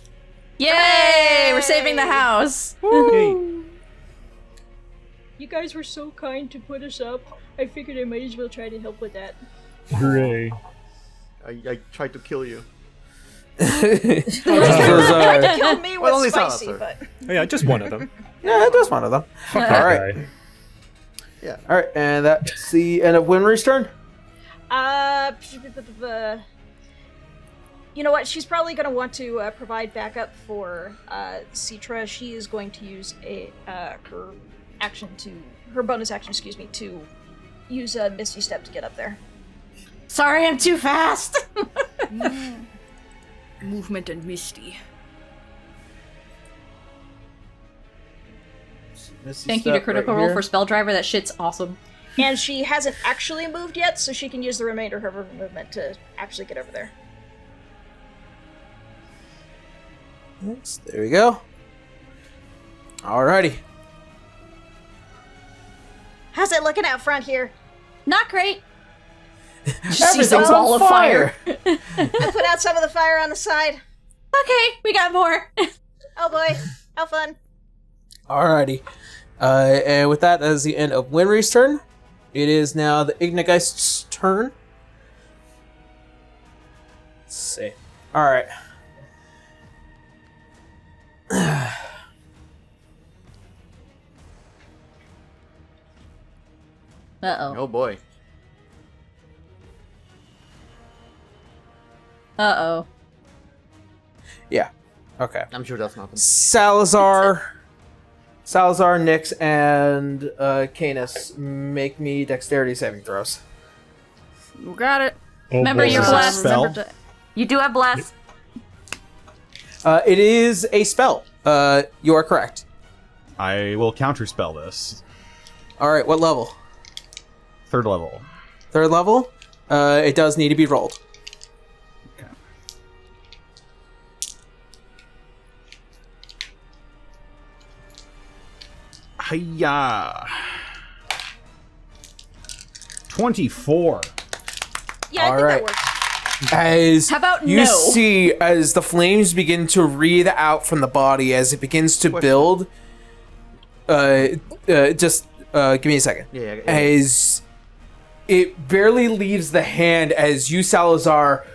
Yay! We're saving the house. You guys were so kind to put us up. I figured I might as well try to help with that. Hooray. I tried to kill you. Tried to kill me with Well, only spicy, Salazar. but... Oh, yeah, just one of them. Yeah, just one of them. Fuck All that right. guy. Yeah. All right, and that's the end of Winry's turn. You know what? She's probably going to want to provide backup for Citra. She is going to use her bonus action, to use a Misty Step to get up there. Sorry, I'm too fast. Movement and misty. Thank you to Critical Role for Spell Driver. That shit's awesome. And she hasn't actually moved yet, so she can use the remainder of her movement to actually get over there. Yes, there we go. Alrighty. How's it looking out front here? Not great. Everything's a ball on of fire. I put out some of the fire on the side. Okay, we got more. Oh boy, how fun. Alrighty. And with that, that is the end of Winry's turn. It is now the Ignigeist's turn. Let's see. Alright. Uh-oh. Oh boy. Uh-oh. Yeah. Okay. I'm sure that's nothing. Salazar, Nyx, and Canis, make me dexterity saving throws. You got it. Oh, Remember boy. your Is that a bless. spell? Remember to- You do have bless. It is a spell. You are correct. I will counterspell this. Alright, what level? 3rd level. 3rd level? It does need to be rolled. Okay. Hiya. 24. Yeah, I think Alright. that works. As How about you no? see, as the flames begin to wreathe out from the body, as it begins to build, just give me a second. Yeah. As it barely leaves the hand, as you, Salazar,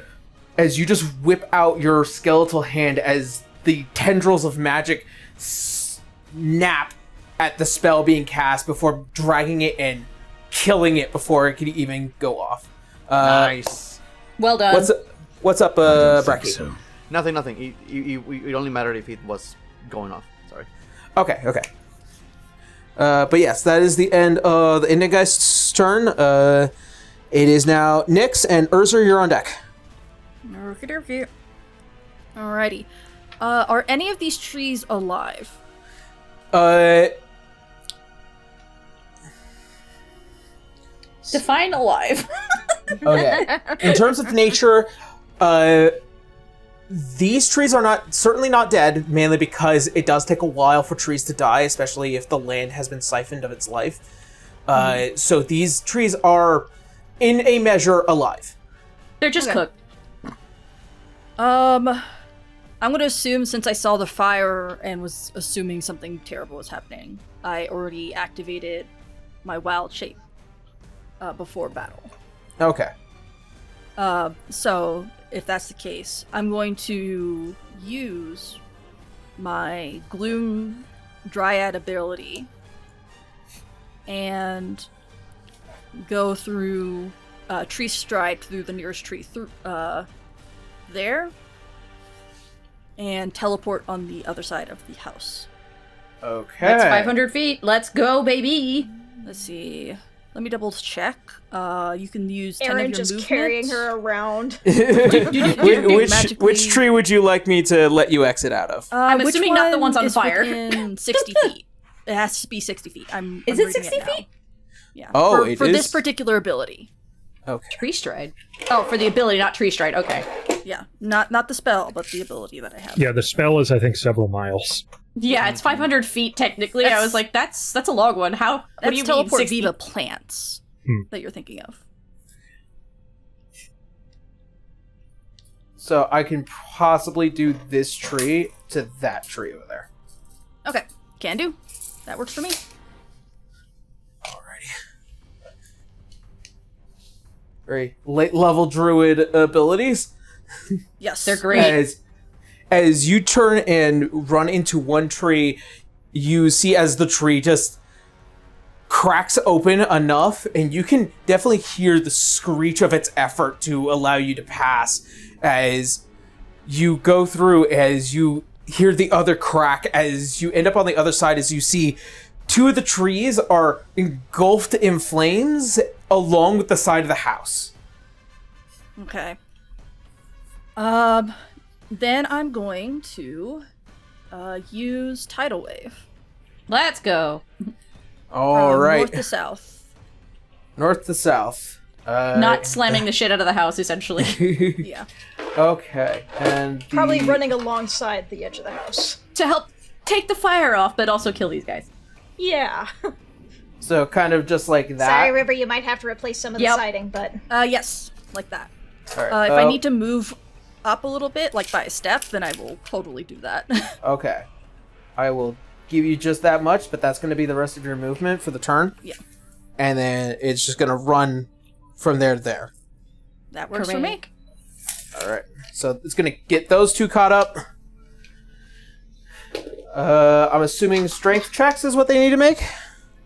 as you just whip out your skeletal hand, as the tendrils of magic snap at the spell being cast before dragging it and killing it before it could even go off. Nice. Well done. What's up, I don't think Bracky? so. Nothing. It only mattered if it was going off. Sorry. Okay. But yes, that is the end of the Ignigeist's turn. It is now Nyx and Urza, you're on deck. Okey-dokey. Alrighty. Are any of these trees alive? Define alive. Okay. In terms of nature, these trees are certainly not dead, mainly because it does take a while for trees to die, especially if the land has been siphoned of its life. So these trees are, in a measure, alive. They're just cooked. I'm gonna assume, since I saw the fire and was assuming something terrible was happening, I already activated my wild shape before battle. Okay. So if that's the case, I'm going to use my Gloom Dryad ability and go through tree stride through the nearest tree there and teleport on the other side of the house. Okay. That's 500 feet. Let's go, baby. Let's see. Let me double check. You can use 10 Aaron of your just movement. carrying her around. Which tree would you like me to let you exit out of? I'm Which assuming not the ones on is fire. Within 60 feet. It has to be 60 feet. Is I'm it reading 60 now. feet? Yeah. Oh, for it this is? particular ability. Okay. Tree stride. Oh, for the ability, not tree stride. Okay. Yeah. Not the spell, but the ability that I have. Yeah, the spell is, I think, several miles. Yeah, it's 500 feet technically. I was like, that's a long one. How? What That's do you teleport mean? 60? Viva plants that you're thinking of. So I can possibly do this tree to that tree over there. Okay. Can do. That works for me. Alrighty. Very late level druid abilities. Yes. They're great. As you turn and run into one tree, you see as the tree just cracks open enough, and you can definitely hear the screech of its effort to allow you to pass. As you go through, as you hear the other crack, as you end up on the other side, as you see two of the trees are engulfed in flames along with the side of the house. Okay. Then I'm going to use Tidal Wave. Let's go. All right. North to south. North to south. Not slamming the shit out of the house, essentially. Yeah. Okay, and Probably running alongside the edge of the house. To help take the fire off, but also kill these guys. Yeah. So kind of just like that. Sorry, River, you might have to replace some of the siding, but... Yes, like that. All right. If I need to move up a little bit, like by a step, then I will totally do that. Okay. I will give you just that much, but that's going to be the rest of your movement for the turn. Yeah. And then it's just going to run from there to there. That works for me. All right. So it's going to get those two caught up. I'm assuming strength checks is what they need to make.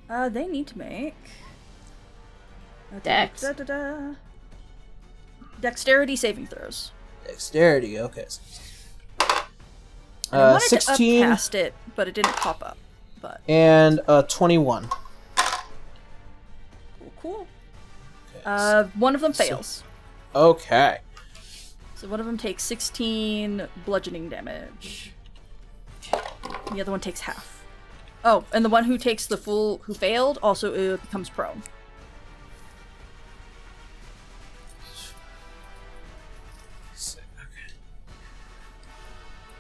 They need to make... Dex. Dexterity saving throws. Dexterity, okay. And I wanted 16 to up past it, but it didn't pop up. But and 21. Cool. One of them fails. Okay. So one of them takes 16 bludgeoning damage. The other one takes half. Oh, and the one who takes the full, who failed, also becomes prone.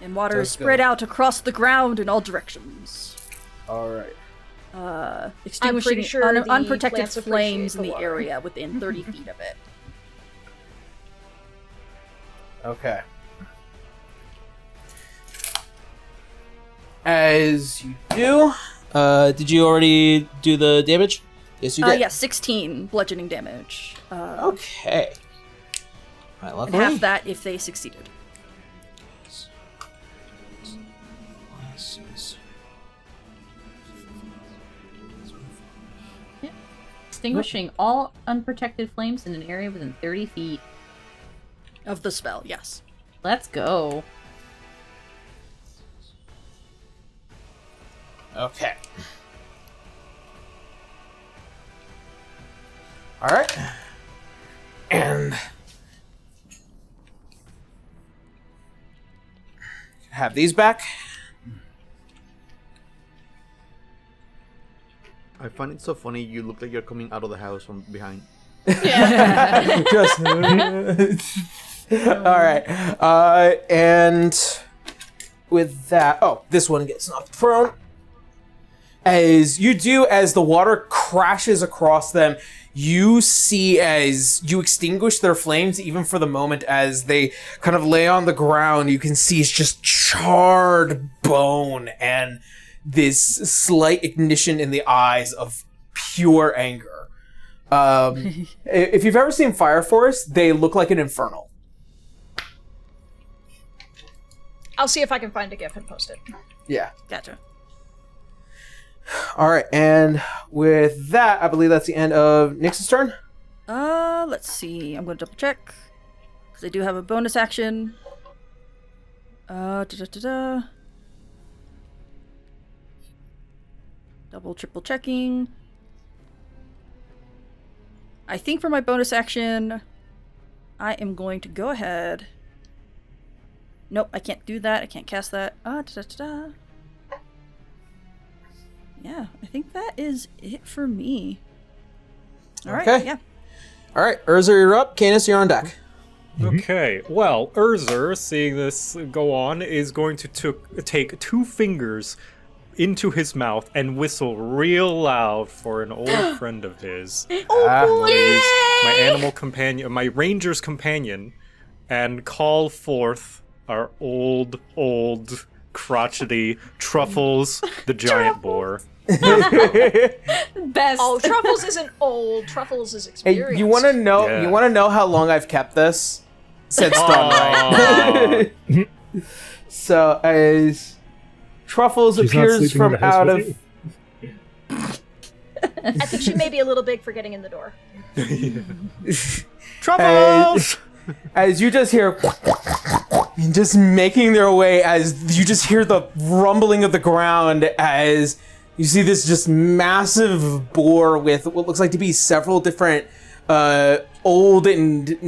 And water is spread out across the ground in all directions. All right. Extinguishing pretty sure the unprotected plants appreciate flames in the the water. area within 30 feet of it. Okay. As you do, did you already do the damage? Yes, you did. Yeah, 16 bludgeoning damage. Okay. All right, And luckily. half that if they succeeded. Extinguishing all unprotected flames in an area within 30 feet. Of the spell, yes. Let's go. Okay. All right. And have these back. I find it so funny. You look like you're coming out of the house from behind. Just all right. And with that, this one gets knocked prone. As you do, as the water crashes across them, you see as you extinguish their flames, even for the moment, as they kind of lay on the ground, you can see it's just charred bone and this slight ignition in the eyes of pure anger. If you've ever seen Fire Forest, they look like an infernal. I'll see if I can find a GIF and post it. Yeah. Gotcha. All right, and with that, I believe that's the end of Nyx's turn. Let's see. I'm going to double check. Because I do have a bonus action. Double, triple checking. I think for my bonus action, I am going to go ahead. Nope, I can't do that. I can't cast that. Yeah, I think that is it for me. All right, Okay. yeah. All right, Urza, you're up. Canis, you're on deck. Okay, well, Urzer, seeing this go on, is going to take 2 fingers into his mouth and whistle real loud for an old friend of his. Use my animal companion, my ranger's companion, and call forth our old, crotchety Truffles, the giant boar. Best. Oh, Truffles isn't old. Truffles is Hey, experienced. you want to know? Yeah. You want to know how long I've kept this? Since dawn, right? So as Truffles She's not appears sleeping in from the house out with of. you? I think she may be a little big for getting in the door. Truffles! As you just hear, just making their way, as you just hear the rumbling of the ground, as you see this just massive boar with what looks like to be several different old and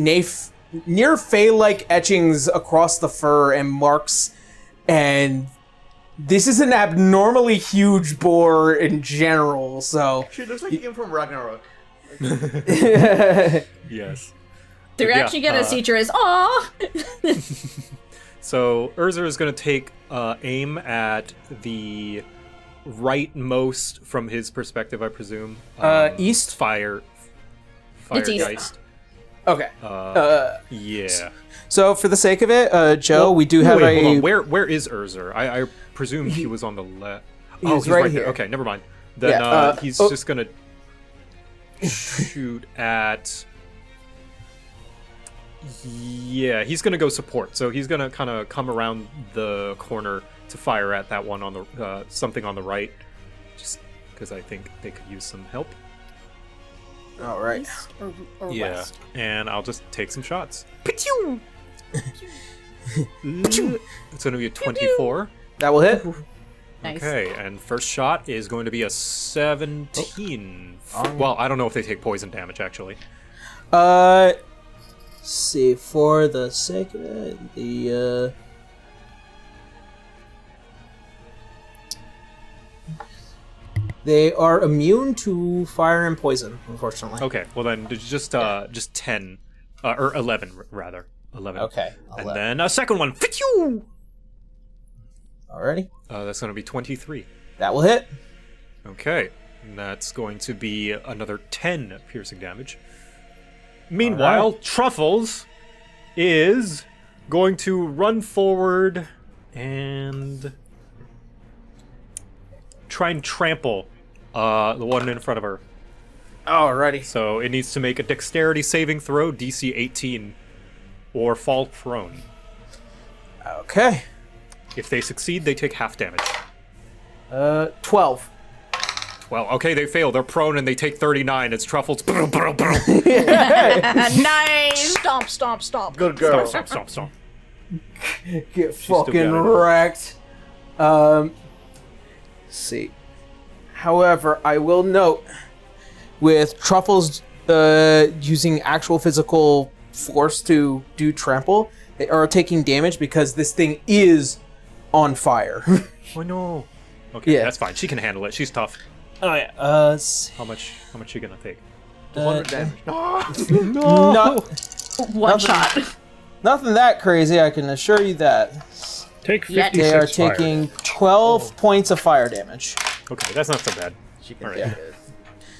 near fey-like etchings across the fur and marks, and this is an abnormally huge boar in general, so... She looks like he came from Ragnarok. Yes. The reaction you get as teacher is, "Aw!" So Urzer is going to take aim at the rightmost from his perspective, I presume. East? Fire. It's east. Geist. Okay. Yeah. So for the sake of it, Joe, we do have wait, a... hold on. Where is Urzer? I presume he was on the left. Oh, He's he's right right here. there. Okay, never mind. Then he's just gonna shoot at... Yeah, he's gonna go support. So he's gonna kind of come around the corner to fire at that one on the something on the right, just because I think they could use some help. All right. East or Yeah, west? and I'll just take some shots. Pichu! It's gonna be a 24. That will hit. Nice. Okay, and first shot is going to be a 17. Well, I don't know if they take poison damage, actually. Let's see, for the sake of it, they are immune to fire and poison, unfortunately. Okay, well then, just 10, or 11, rather. 11. Okay. And then a second one. Pichu! Alrighty. That's going to be 23. That will hit. Okay, and that's going to be another 10 piercing damage. Meanwhile, Truffles is going to run forward and try and trample the one in front of her. Alrighty. So it needs to make a dexterity saving throw, DC 18, or fall prone. Okay. If they succeed, they take half damage. 12. Well, okay, they fail. They're prone and they take 39. It's Truffles. Nice. Stomp, stomp, stomp. Good girl. Stomp. Get still fucking got it. wrecked. Let's see. However, I will note, with Truffles using actual physical force to do trample, they are taking damage because this thing is on fire. Oh no. Okay, Yeah. that's fine. She can handle it. She's tough. Oh yeah. Let's see. How much she gonna take? 200 damage. One shot. Nothing that crazy, I can assure you that. Take Yet 56 They are fire. taking 12 points of fire damage. Okay, that's not so bad. She can Alright. take it.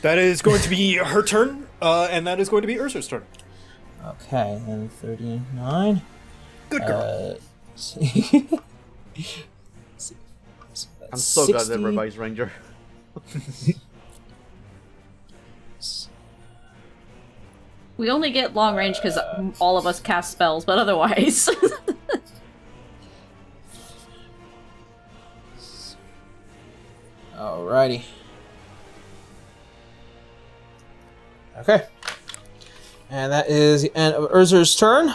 That is going to be her turn, and that is going to be Urzer's turn. Okay, and 39. Good girl. I'm so glad that everybody's Ranger. We only get long range because all of us cast spells, but otherwise. Alrighty. Okay. And that is the end of Urzer's turn.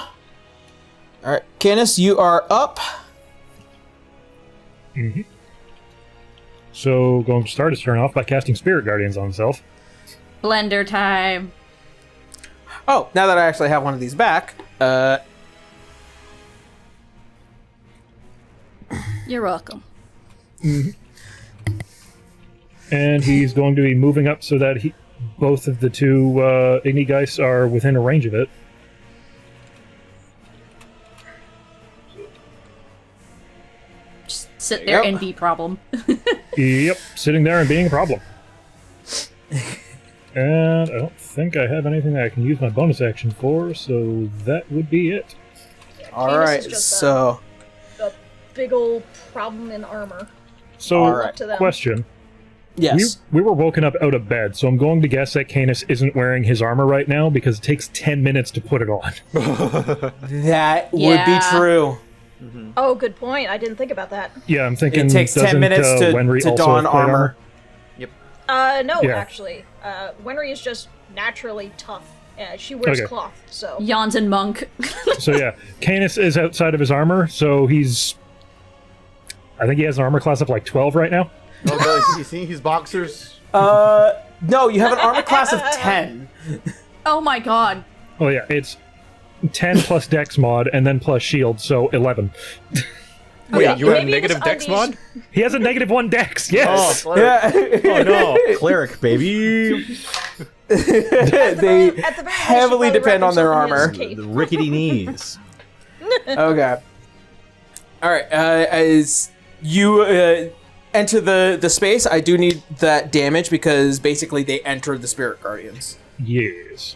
Alright, Canis, you are up. Mm-hmm. So, going to start his turn off by casting Spirit Guardians on himself. Blender time. Oh, now that I actually have one of these back, You're welcome. And he's going to be moving up so that both of the two Igni Geists are within a range of it. Just sit there and be problem. Yep, sitting there and being a problem. And I don't think I have anything that I can use my bonus action for, so that would be it. alright, is just so... A big old problem in armor. So, Alright. To them. question. Yes. We were woken up out of bed, so I'm going to guess that Canis isn't wearing his armor right now because it takes 10 minutes to put it on. That would be Yeah. true. Oh, good point. I didn't think about that. Yeah, I'm thinking It takes 10 doesn't, minutes Wenry to also don have plate armor. No, Yeah. actually. Wenry is just naturally tough. She wears Okay. cloth, so. Yawns and monk. So yeah, Canis is outside of his armor, so he's... I think he has an armor class of like 12 right now. Oh, God, you see his boxers? No, you have an armor class of 10. Oh my god. Oh yeah, it's 10 plus Dex mod, and then plus shield, so 11. Wait, you have maybe it negative was dex unleashed- mod? He has a -1 Dex, yes! Oh, Yeah. Oh no. Cleric, baby. They at the very least, heavily you probably depend wrap on their yourself in his armor. cape. The rickety knees. Okay. Alright, as you enter the space, I do need that damage because basically they enter the Spirit Guardians. Yes.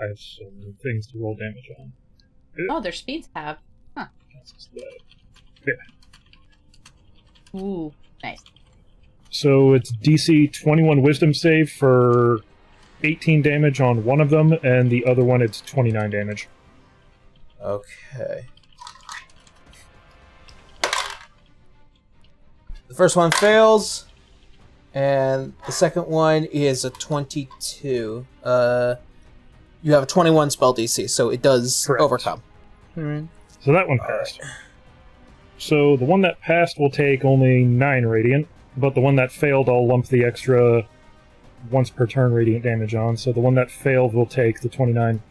I have some things to roll damage on. Oh, their speeds have. Huh. Yeah. Ooh, nice. So it's DC 21 Wisdom save for 18 damage on one of them, and the other one it's 29 damage. Okay. The first one fails, and the second one is a 22. You have a 21 spell DC, so it does Correct. overcome. So that one passed. So the one that passed will take only 9 radiant, but the one that failed I'll lump the extra once per turn radiant damage on, so the one that failed will take the 29.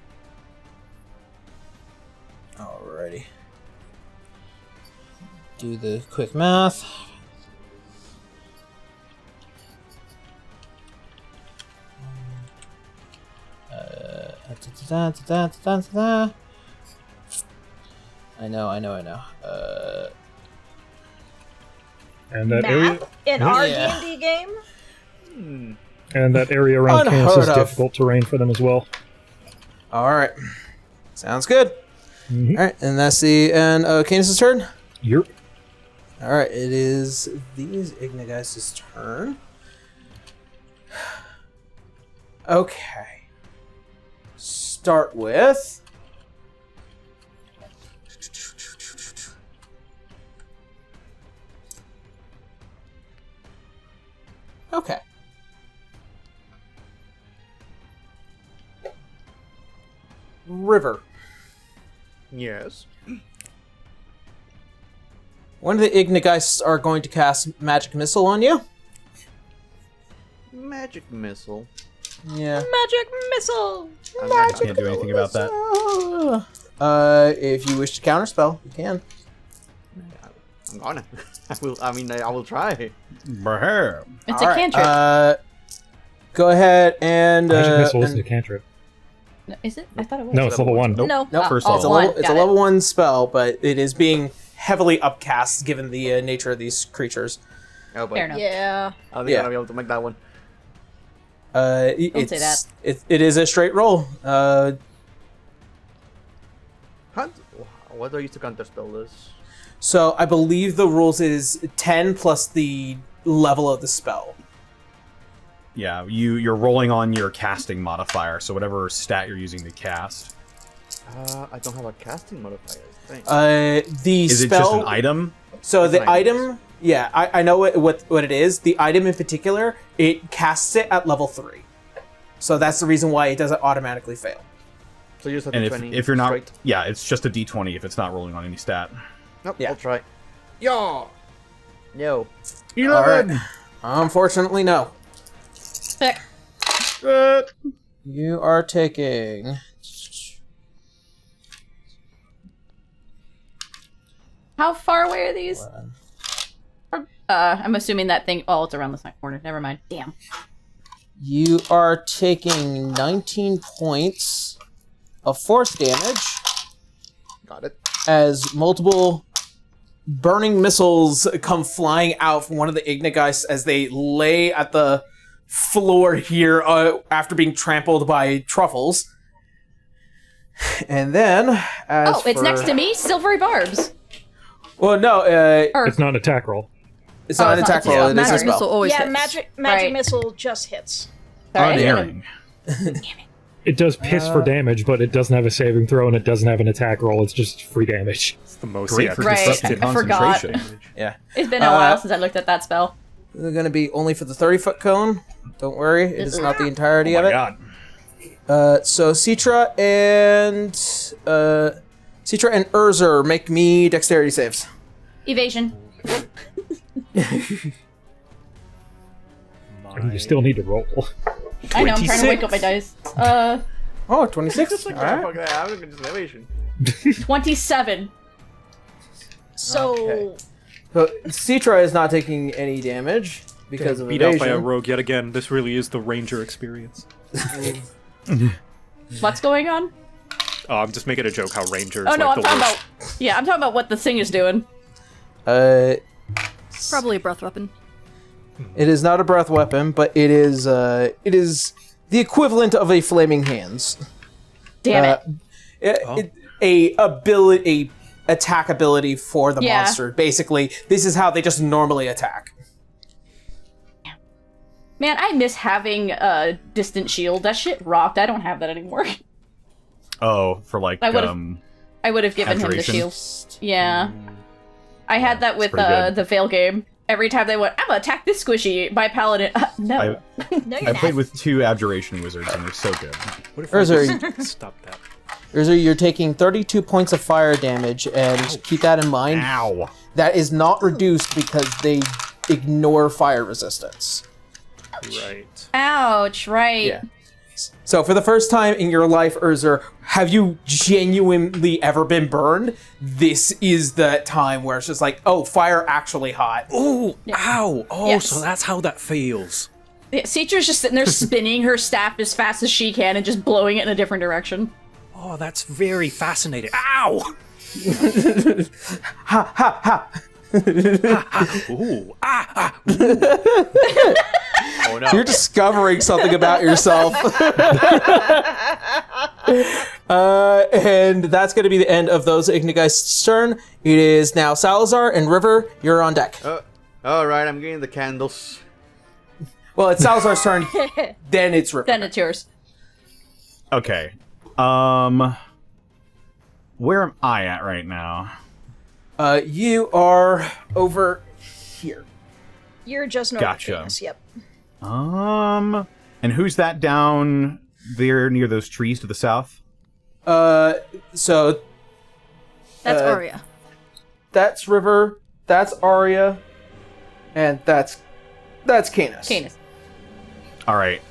Alrighty. Do the quick math. I know. And that area, Math in our Yeah. D&D game? and that area around Unheard Canis is of. difficult terrain for them as well. Alright. Sounds good. Mhm. Alright, and that's the end of Canis' turn. Yep. Alright, it is these Ignigeist's turn. Okay. Start with... Okay. River. Yes. One of the Ignigeists are going to cast Magic Missile on you. Magic missile. Yeah. Magic missile! I can't do anything about that. If you wish to counterspell, you can. I'm gonna. I will try. Brr. It's All a right, cantrip. Go ahead and Magic Missile isn't and- a cantrip. No, is it? I thought it was. No, it's level 1. Nope. No. No. First Oh, level. it's Got a it. level 1 spell, but it is being heavily upcast given the nature of these creatures. Oh, but Fair enough. Yeah. I don't think Yeah. I'm gonna be able to make that one. It's, say that. It is a straight roll. What do I use to counterspell this? So I believe the rules is 10 plus the level of the spell. Yeah, you're rolling on your casting modifier, so whatever stat you're using to cast. I don't have a casting modifier. Thanks. The Is spell. it just an item? So It's the an item. item, yeah, I know what it is. The item in particular, it casts it at level 3. So that's the reason why it doesn't automatically fail. So you just have And to 20 if you're not, straight. yeah, it's just a d20 if it's not rolling on any stat. Nope, Yeah. I'll try. Yeah. No. All right. Unfortunately, no. Pick. You are taking. How far away are these? I'm assuming that thing. Oh, it's around the side corner. Never mind. Damn. You are taking 19 points of force damage Got it. as multiple burning missiles come flying out from one of the Ignigeists as they lay at the floor here after being trampled by truffles. And then, as Oh, it's for- next to me. Silvery barbs. Well, no, Or It's not an attack roll. it's not an it's not- attack it's roll. not It is a Magic spell. missile always Yeah, hits. magic Right. missile just hits. sorry, I didn't Unerring. It does piss for damage, but it doesn't have a saving throw and it doesn't have an attack roll. It's just free damage. It's the most Great for Right, disrupted I forgot. concentration. Yeah. It's been a while since I looked at that spell. They're going to be only for the 30-foot cone. Don't worry, it is not the entirety Oh of my it. god. So Citra and Urzer make me dexterity saves. Evasion. And you still need to roll. I know. I'm trying to wake up my dice. Oh, 26. Like, All right. fuck that, I'm gonna just elevation. 27. So, Okay. So Citra is not taking any damage because of Beat out by a evasion. rogue yet again. This really is the ranger experience. What's going on? Oh, I'm just making a joke how Rangers Oh no, like I'm the talking worst. about. Yeah, I'm talking about what the thing is doing. Probably a breath weapon. It is not a breath weapon, but it is the equivalent of a flaming hands. Damn it. A attack ability for the Yeah. monster. Basically, this is how they just normally attack. Man, I miss having a distant shield. That shit rocked. I don't have that anymore. Oh, for like I would have given him the Abjuration? shield. Yeah. I had that with pretty good. the Veil game. Every time they went, I'm gonna attack this squishy, my paladin. No. No, you're I not. played with 2 Abjuration Wizards, and they're so good. What if Urza, I just stop that? Urza, you're taking 32 points of fire damage, and keep that in mind. Ow! That is not reduced because they ignore fire resistance. Right. Ouch, right. Yeah. So for the first time in your life, Urza, have you genuinely ever been burned? This is the time where it's just like, oh, fire actually hot. Oh, ow! Oh, Yes. so that's how that feels. Yeah, Cetra's just sitting there spinning her staff as fast as she can and just blowing it in a different direction. Oh, that's very fascinating. Ow! Ha ha ha! Ooh, ah, ah. Oh no. You're discovering something about yourself. And that's going to be the end of those Ignigeist's turn. It is now Salazar and River. You're on deck. All right, I'm getting the candles. Well, it's Salazar's turn. Then it's River. Then it's yours. Okay. Where am I at right now? You are over here. You're just north Gotcha. of Venus, yep. And who's that down there near those trees to the south? So That's Arya. that's River, that's Arya, and that's Canis. Canis. All right.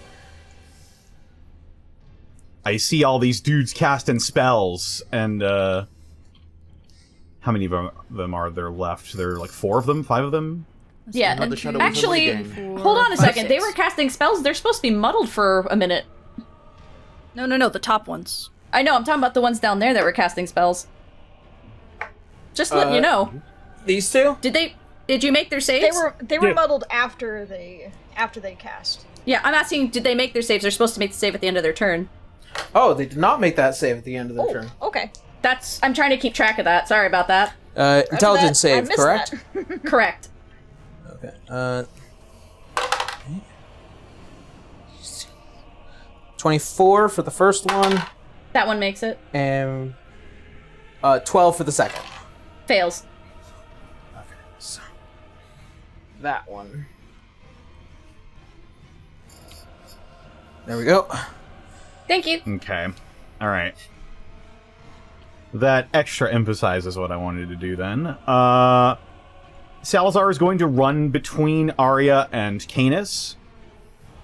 I see all these dudes casting spells, and how many of them are there left? There are like 4 of them, 5 of them. Yeah, Not the and Shadow Wizard actually, gang. hold on a second. They 6. were casting spells. They're supposed to be muddled for a minute. No, the top ones. I know, I'm talking about the ones down there that were casting spells. Just letting you know. These two? Did you make their saves? They were Yeah. muddled after they cast. Yeah, I'm asking, did they make their saves? They're supposed to make the save at the end of their turn. Oh, they did not make that save at the end of their turn. Okay. I'm trying to keep track of that. Sorry about that. Intelligence I save, missed correct? that. Correct. Okay. 24 for the first one, That one makes it. and 12 for the second. Fails. So that one. There we go. Thank you. Okay. All right. That extra emphasizes what I wanted to do then. Salazar is going to run between Arya and Canis,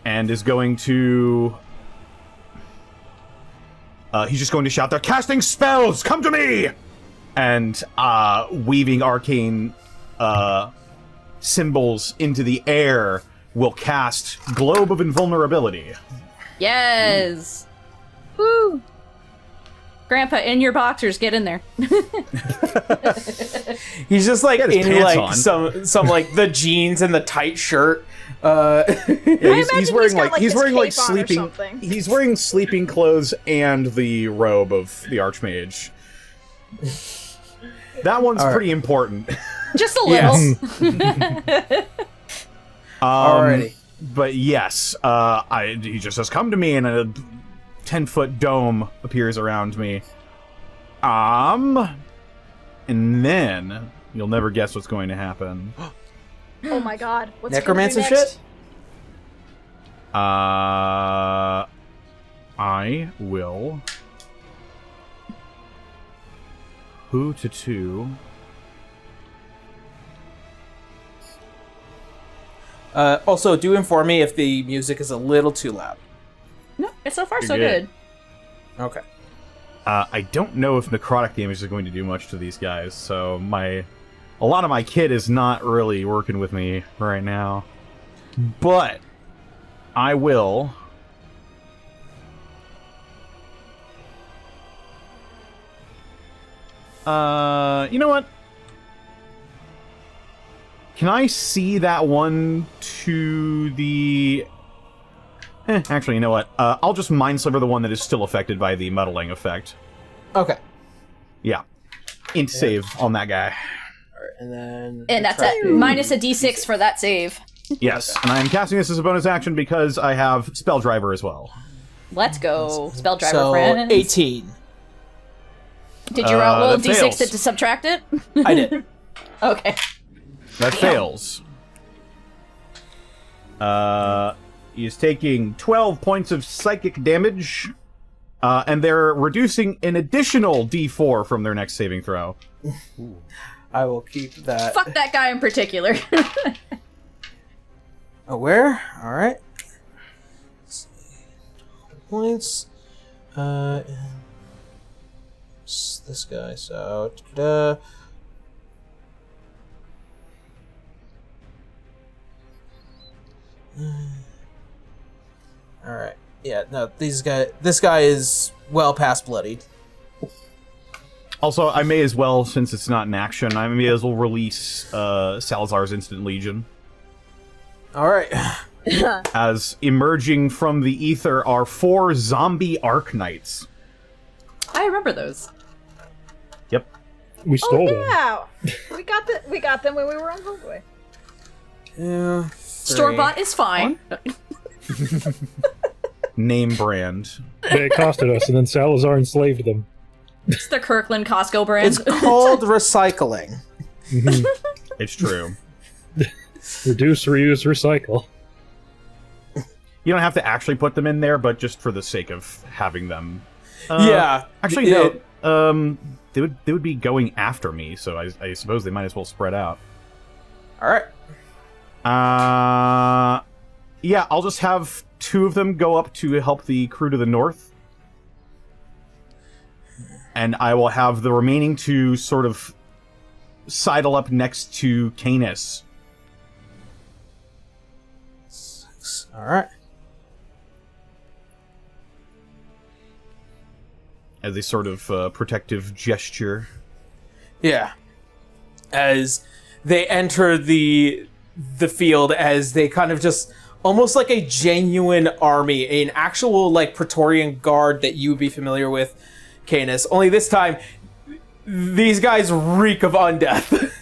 and is going to... he's just going to shout, "They're casting spells! Come to me!" And weaving arcane symbols into the air will cast Globe of Invulnerability. Yes. Woo. Grandpa, in your boxers, get in there. He's just like He had his in pants like on. some like the jeans and the tight shirt. Yeah, he's imagine wearing he's got, like, he's his wearing like cape on or sleeping something. he's wearing sleeping clothes and the robe of the Archmage. That one's All right. pretty important. Just a little. Yes. Alrighty. But yes, he just says, "Come to me," and a 10-foot dome appears around me. And then you'll never guess what's going to happen. Oh my god. What's Necromancer gonna be next? shit? I will. Who to 2? Also, do inform me if the music is a little too loud. No, it's so far You're so good. good. Okay. I don't know if necrotic damage is going to do much to these guys, so a lot of my kit is not really working with me right now. But I will You know what? Can I see that one to the... actually, you know what? I'll just Mind Sliver the one that is still affected by the muddling effect. Okay. Yeah. Int save on that guy. Alright, and then... And that's at minus a d6 for that save. Yes, and I am casting this as a bonus action because I have Spell Driver as well. Let's go, spell driver So, friends. 18. Did you roll that d6 fails. to subtract it? I did. Okay. That fails. He is taking 12 points of psychic damage, and they're reducing an additional d4 from their next saving throw. I will keep that. Fuck that guy in particular. Aware? Alright. Points. This guy, so... Alright. Yeah, no, this guy is well past bloodied. Also, I may as well, since it's not an action, I may as well release Salazar's Instant Legion. Alright. As emerging from the ether are 4 zombie Arc-Knights. I remember those. Yep. We stole them. Yeah, we got them when we were on Homeway. Yeah. Store-bought is fine. Name brand. They accosted us, and then Salazar enslaved them. It's the Kirkland Costco brand. It's called recycling. It's true. Reduce, reuse, recycle. You don't have to actually put them in there, but just for the sake of having them. Yeah. Actually, no. They would be going after me, so I suppose they might as well spread out. Alright. Yeah, I'll just have 2 of them go up to help the crew to the north. And I will have the remaining 2 sort of sidle up next to Canis. Alright. As a sort of protective gesture. Yeah. As they enter the field, as they kind of just almost like a genuine army, an actual like Praetorian guard that you would be familiar with, Canis. Only this time, these guys reek of undeath.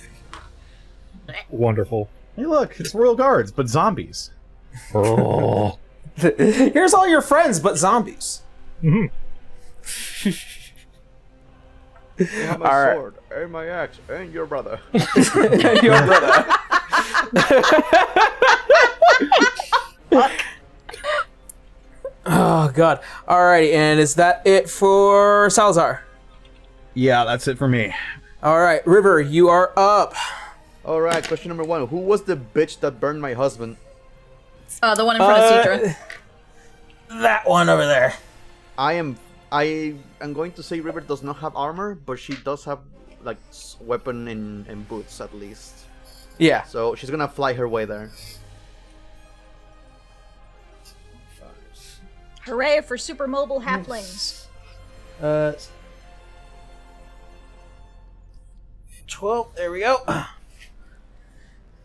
Wonderful. Hey, look, it's Royal Guards, but zombies. Oh. Here's all your friends, but zombies. Mhm. And my All right. sword, and my axe, and your brother. Your brother. Oh god. Alrighty, and is that it for Salazar? Yeah, that's it for me. Alright, River, you are up. Alright, question number 1. Who was the bitch that burned my husband? The one in front of Cedra. That one over there. I am going to say River does not have armor, but she does have like weapon and boots at least. Yeah. So she's gonna fly her way there. Hooray for super mobile halflings. 12, there we go.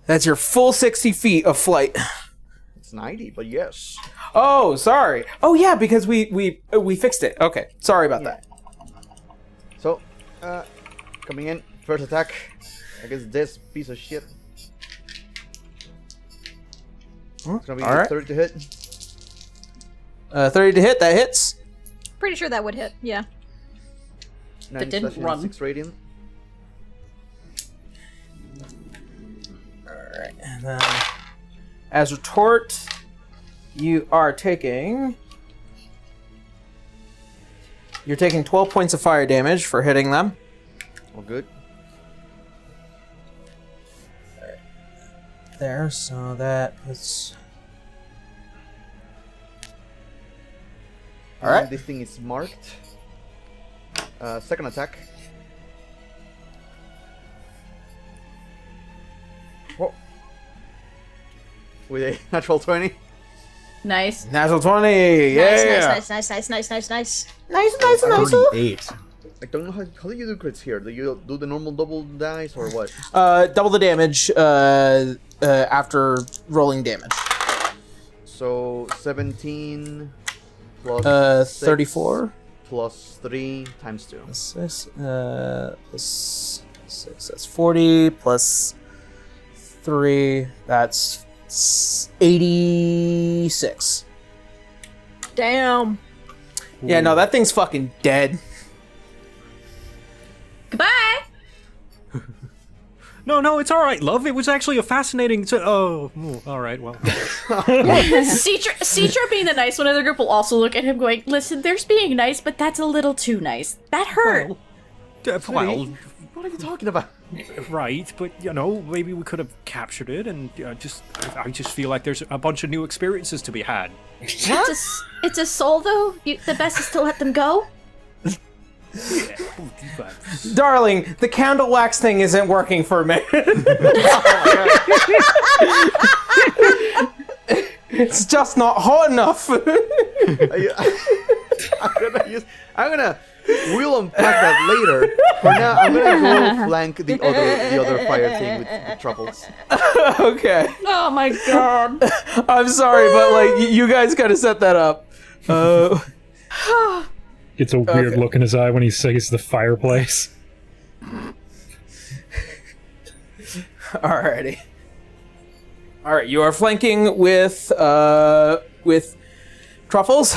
That's your full 60 feet of flight. It's 90, but yes. Oh, sorry. Oh yeah, because we fixed it. Okay, sorry about that. So, coming in, first attack against this piece of shit. It's gonna be Alright. 30 to hit. 30 to hit, that hits. Pretty sure that would hit. Yeah. 9 didn't slashing, run. 6 radiant. Alright, and then as retort, you are taking... You're taking 12 points of fire damage for hitting them. All good. There, so that puts... Alright. This thing is marked. Second attack. Oh. With a natural 20. Nice. Natural 20, yeah! Nice. Nice, nice, nice. 38. I don't know how do you do crits here? Do you do the normal double dice or what? Double the damage after rolling damage. So 17 plus 34 plus 3 times 2. 6, 6. That's 40 plus 3. That's 86. Damn. Yeah, no, that thing's fucking dead. Goodbye. No, it's all right, love. It was actually a fascinating. All right, well. Citra being the nice one of the group will also look at him going, listen, there's being nice, but that's a little too nice. That hurt. Well, What are you talking about? right, but maybe we could have captured it, and I just feel like there's a bunch of new experiences to be had. It's a soul, though. The best is to let them go. Darling, the candle wax thing isn't working for me. It's just not hot enough. I'm gonna we'll unpack that later. For now, I'm gonna go flank the other fire thing with the truffles. Okay. Oh my god. I'm sorry, but like you guys gotta set that up. Gets a weird look in his eye when he sees the fireplace. Alrighty. Alright, you are flanking with truffles.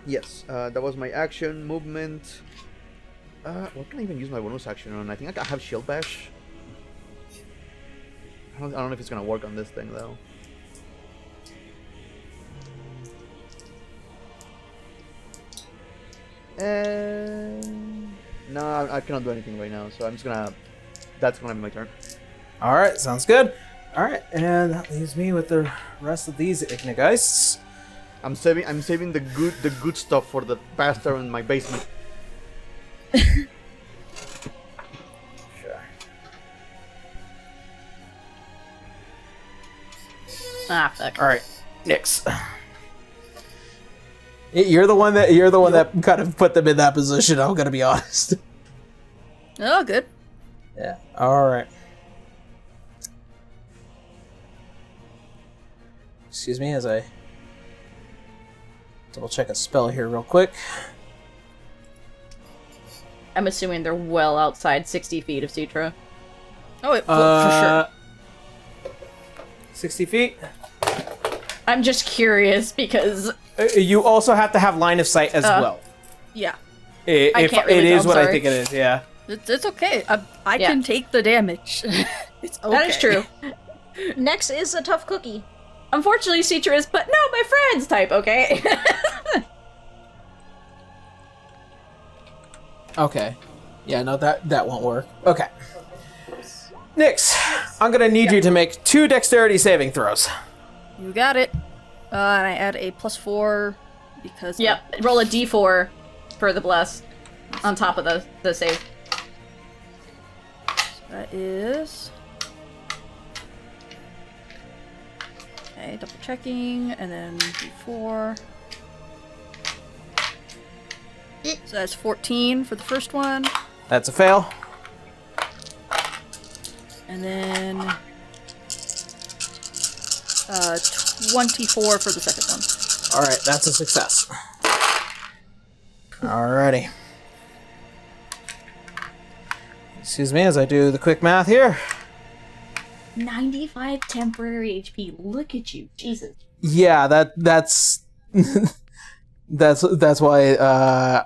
Yes, that was my action, movement. What can I even use my bonus action on? I think I have shield bash. I don't know if it's gonna work on this thing though. No, I cannot do anything right now, so I'm just gonna. That's gonna be my turn. Alright, sounds good. Alright, and that leaves me with the rest of these Ignigeists. I'm saving the good stuff for the pastor in my basement. Sure. Ah, fuck. Alright, Nyx. You're the one that kind of put them in that position, I'm gonna be honest. Oh, good. Yeah. Alright. Excuse me as I double check a spell here real quick. I'm assuming they're well outside 60 feet of Citra. Oh, for sure. 60 feet. I'm just curious because You also have to have line of sight as well. Yeah. If can't really it tell, is what sorry. I think it is, yeah. It's okay. I Yeah. can take the damage. It's okay. that is true. Next is a tough cookie. Unfortunately, Citra is, but no, my friends type, okay? Okay. Yeah, no, that won't work. Okay. Nyx, I'm gonna need you to make 2 dexterity saving throws. You got it. And I add a +4 because. Yep, roll a d4 for the bless on top of the save. That is. Okay, double checking, and then d4. So that's 14 for the first one, That's a fail. and then 24 for the second one. Alright, that's a success. Alrighty. Excuse me as I do the quick math here. 95 temporary HP. Look at you, Jesus. Yeah, that's that's why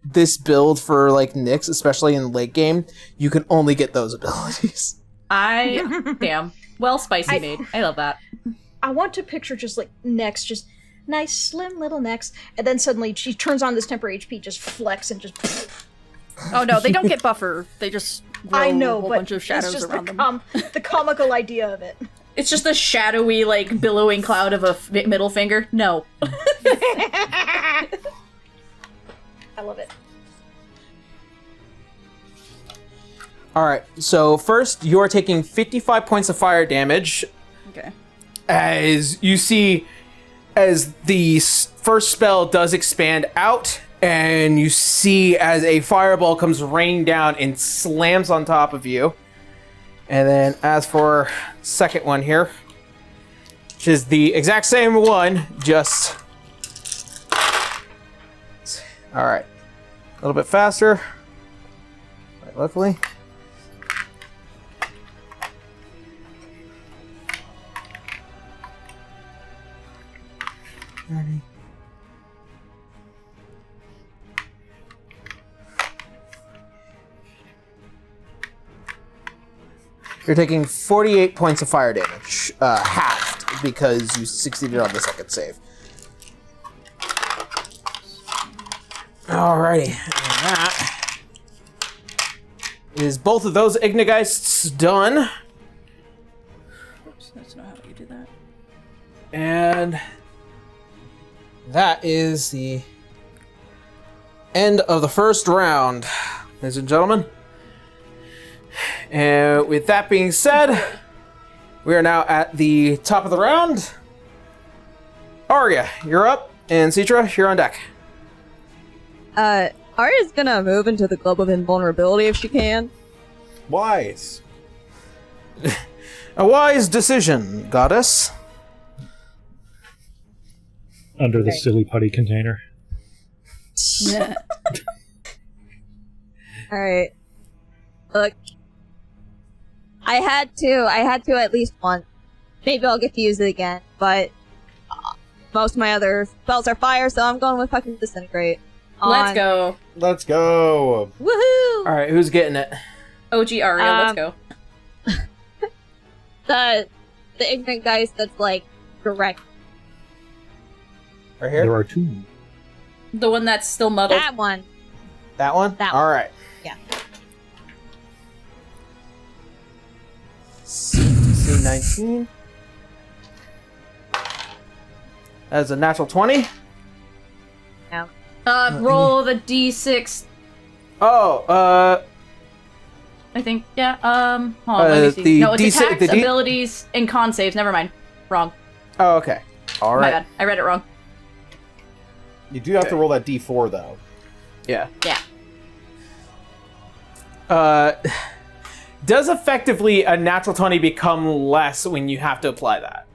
this build for like Nyx, especially in late game, you can only get those abilities. Damn. Well, spicy made. I love that. I want to picture just like Nex, just nice, slim little Nex, and then suddenly she turns on this temporary HP, just flex and just. Oh no, they don't get buffer. They just grow I know, a whole but bunch of shadows it's just around them. the comical idea of it. It's just a shadowy, like, billowing cloud of a middle finger. No. I love it. Alright, so first you are taking 55 points of fire damage Okay. as you see as the first spell does expand out and you see as a fireball comes raining down and slams on top of you. And then as for second one here, which is the exact same one, just... Alright. A little bit faster. Right, luckily. You're taking 48 points of fire damage, halved, because you succeeded on the second save. Alrighty, and that is both of those Ignigeists done. Oops, that's not how you do that. And that is the end of the first round, ladies and gentlemen. And with that being said, we are now at the top of the round. Arya, you're up, and Citra, you're on deck. Arya's gonna move into the globe of invulnerability if she can. Wise. A wise decision, goddess. Under the silly putty container. Alright. Look. I had to at least once. Maybe I'll get to use it again, but most of my other spells are fire, so I'm going with fucking disintegrate. Let's go. Let's go. Woohoo! Alright, who's getting it? OG Aria, let's go. The ignorant guys that's like direct. Right here? There are two. The one that's still muddled. That one. That one? That one. Alright. Yeah. CTC 19. That is a natural 20. No. Roll the D6. Oh, I think, yeah, hold on, let me see. the No, it's D6 attacks, the D- abilities, and con saves. Never mind. Wrong. Oh, okay. My Alright. bad. I read it wrong. You do have to roll that D4 though. Yeah. Yeah. Does effectively a natural 20 become less when you have to apply that?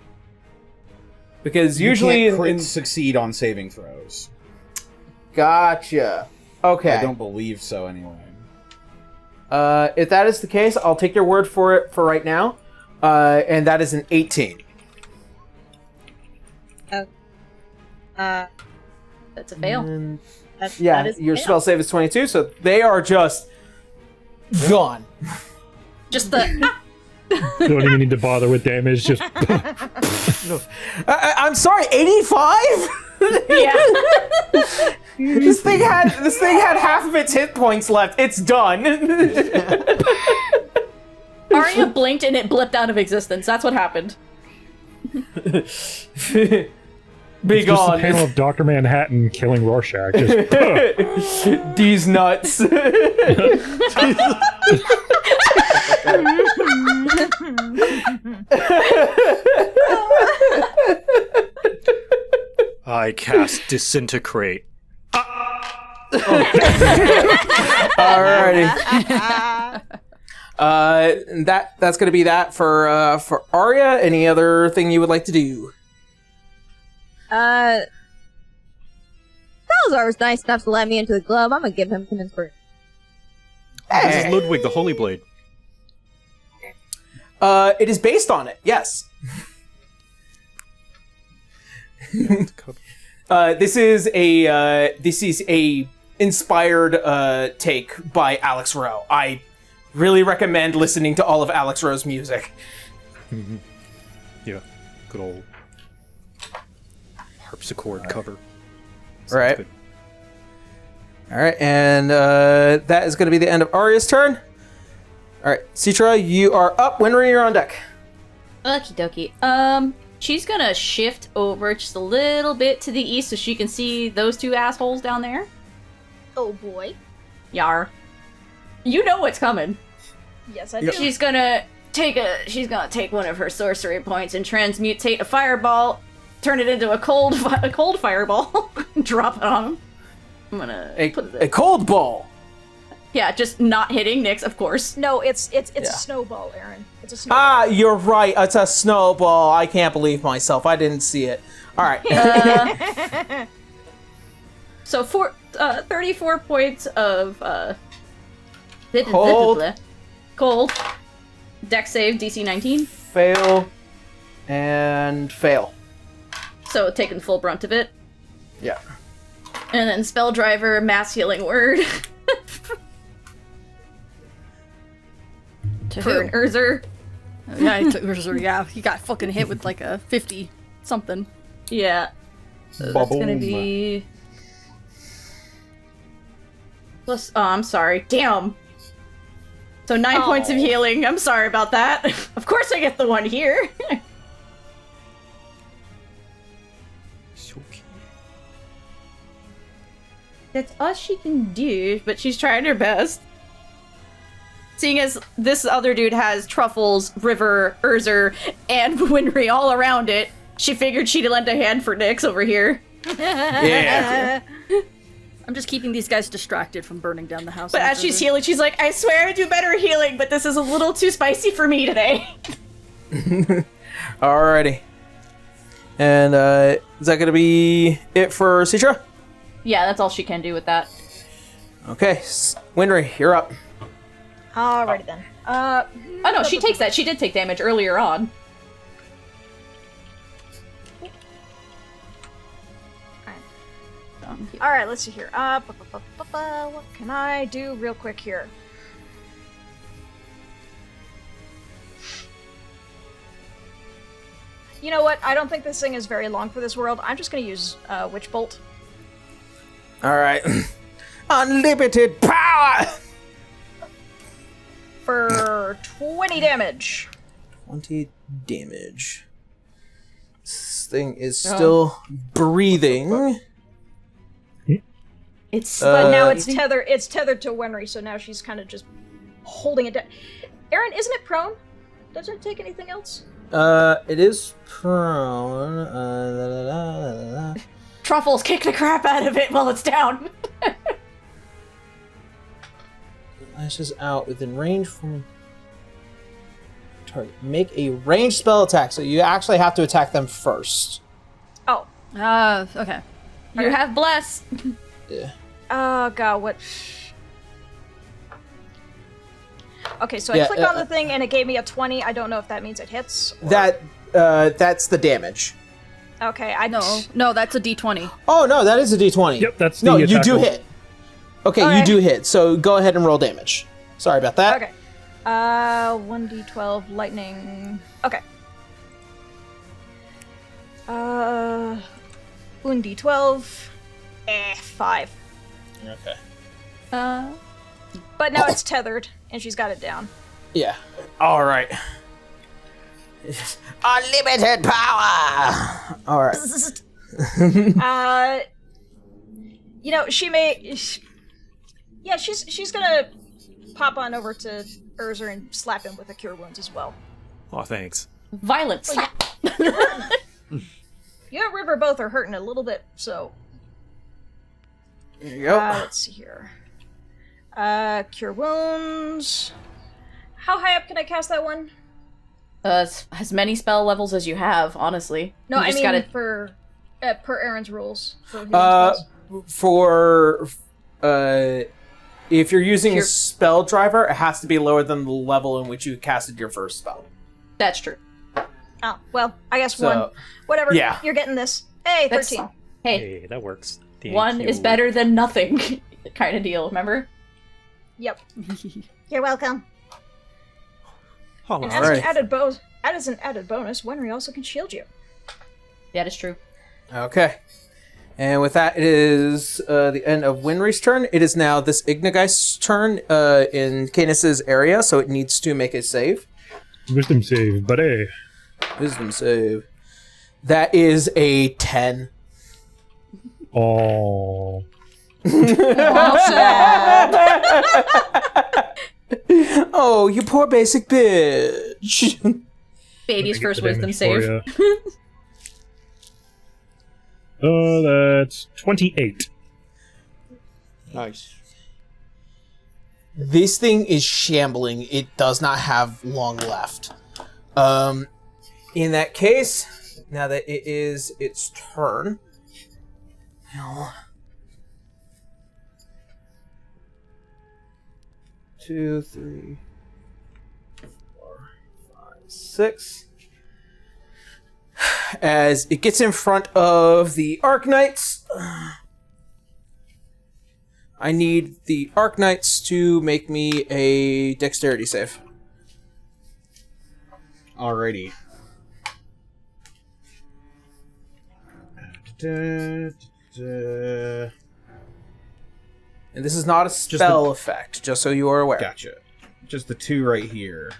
Because usually... you can't crit succeed on saving throws. Gotcha. Okay. I don't believe so anyway. If that is the case, I'll take your word for it for right now. And that is an 18. That's a fail. And That is your fail. spell save is 22, so they are just gone. Just the... Don't even need to bother with damage, just... I'm sorry, 85? yeah. This thing had half of its hit points left. It's done. Aria blinked and it blipped out of existence. That's what happened. Be It's just a gone. panel of Dr. Manhattan killing Rorschach. Just, These nuts. I cast disintegrate. Alrighty. That's gonna be that for Arya. Any other thing you would like to do? Salazar was nice enough to let me into the globe. I'm gonna give him some inspiration. This is Ludwig, the Holy Blade. It is based on it. Yes. This is a inspired take by Alex Rowe. I really recommend listening to all of Alex Rowe's music. Yeah, good old harpsichord cover. Sounds Right. good. All right, and that is going to be the end of Arya's turn. All right, Citra, you are up. Winry, you're on deck. Okie dokie. She's gonna shift over just a little bit to the east so she can see those two assholes down there. Oh boy. Yar. You know what's coming. Yes, I do. She's gonna take one of her sorcery points and transmutate a fireball, turn it into a cold fireball, drop it on him. I'm gonna A put the... cold ball. Yeah, just not hitting Nyx, of course. No, it's a snowball, Aaron. It's a snowball. Ah, you're right. It's a snowball. I can't believe myself. I didn't see it. All right. So 34 points of cold. Dex save DC 19. Fail and fail. So taking full brunt of it. Yeah. And then spell driver, mass healing word. For an Urzer. Yeah, yeah, he got fucking hit with like a 50 something. Yeah. So that's gonna be plus. Oh, I'm sorry. Damn. So 9 points of healing. I'm sorry about that. Of course I get the one here. That's all she can do, but she's trying her best. Seeing as this other dude has Truffles, River, Urzer, and Winry all around it, she figured she'd lend a hand for Nyx over here. Yeah. I'm just keeping these guys distracted from burning down the house. But as she's healing, she's like, I swear I do better healing, but this is a little too spicy for me today. Alrighty. And is that gonna be it for Citra? Yeah, that's all she can do with that. Okay, Winry, you're up. Alrighty then. Oh no, she takes that. She did take damage earlier on. Alright, let's see here. What can I do real quick here? You know what? I don't think this thing is very long for this world. I'm just gonna use Witch Bolt. Alright. Unlimited power! For 20 damage. 20 damage. This thing is still breathing. But now it's tethered. It's tethered to Wenry, so now she's kind of just holding it down. Aaron, isn't it prone? Doesn't it take anything else? It is prone. Truffles kick the crap out of it while it's down. Lashes out within range from target. Make a ranged spell attack, so you actually have to attack them first. Oh. Okay. You have bless. Yeah. Oh god, what? Okay, so I click on the thing and it gave me a 20. I don't know if that means it hits. Or... That's the damage. Okay, No, that's a D20. Oh no, that is a D20. Yep, that's the no. You attack do roll. hit. Okay, you do hit. So go ahead and roll damage. Sorry about that. Okay. 1d12 lightning. Okay. 1d12. 5. Okay. But now it's tethered and she's got it down. Yeah. All right. Unlimited power. All right. You know, she may. Yeah, she's gonna pop on over to Urzer and slap him with a Cure Wounds as well. Oh, thanks. Violence. You and River both are hurting a little bit, so. There you go. Let's see here. Cure Wounds. How high up can I cast that one? As many spell levels as you have, honestly. No, you I just mean gotta... for per Aaron's rules. For if you're using a spell driver, it has to be lower than the level in which you casted your first spell. That's true. Oh, well, I guess one. Whatever. Yeah. You're getting this. Hey, 13. Hey, that works. Thank One you. is better than nothing kind of deal, remember? Yep. You're welcome. Oh, And all as right. an added bonus, Wenry also can shield you. That is true. Okay. And with that, it is the end of Winry's turn. It is now this Ignigeist's turn in Canis's area, so it needs to make a save. Wisdom save, buddy. Wisdom save. That is a 10. Oh. Oh, you poor basic bitch. Baby's first wisdom save. That's 28. Nice. This thing is shambling. It does not have long left. In that case, now that it is its turn, 2, 3, 4, 5, 6. As it gets in front of the Arknights, I need the Arknights to make me a dexterity save. Alrighty. And this is not a spell effect, just so you are aware. Gotcha. Just the 2 right here.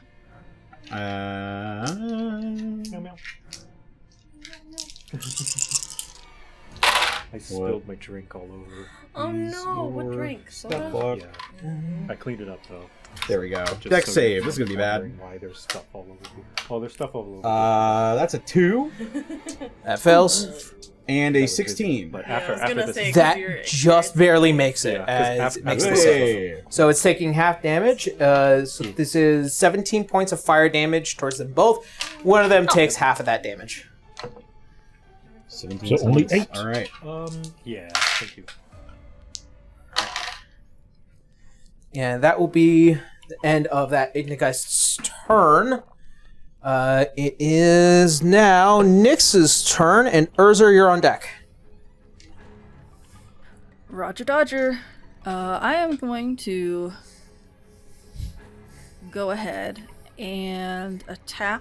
I spilled my drink all over. Oh no, what drink? Soda? Yeah. I cleaned it up though. There we go. Just Dex so save. you're This is gonna be bad. wondering why there's stuff all over here. Oh, there's stuff all over. That's a 2 That fails. and a 16. But Yeah, I after was gonna this, say- That you're just barely makes it, Yeah, 'cause as it makes after- the save. Hey. So it's taking half damage. So this is 17 points of fire damage towards them both. One of them takes half of that damage. 17 So only points. 8. All right. yeah, thank you. And that will be the end of that Ignigeist's turn. It is now Nyx's turn, and Urzer, you're on deck. Roger Dodger. I am going to go ahead and attack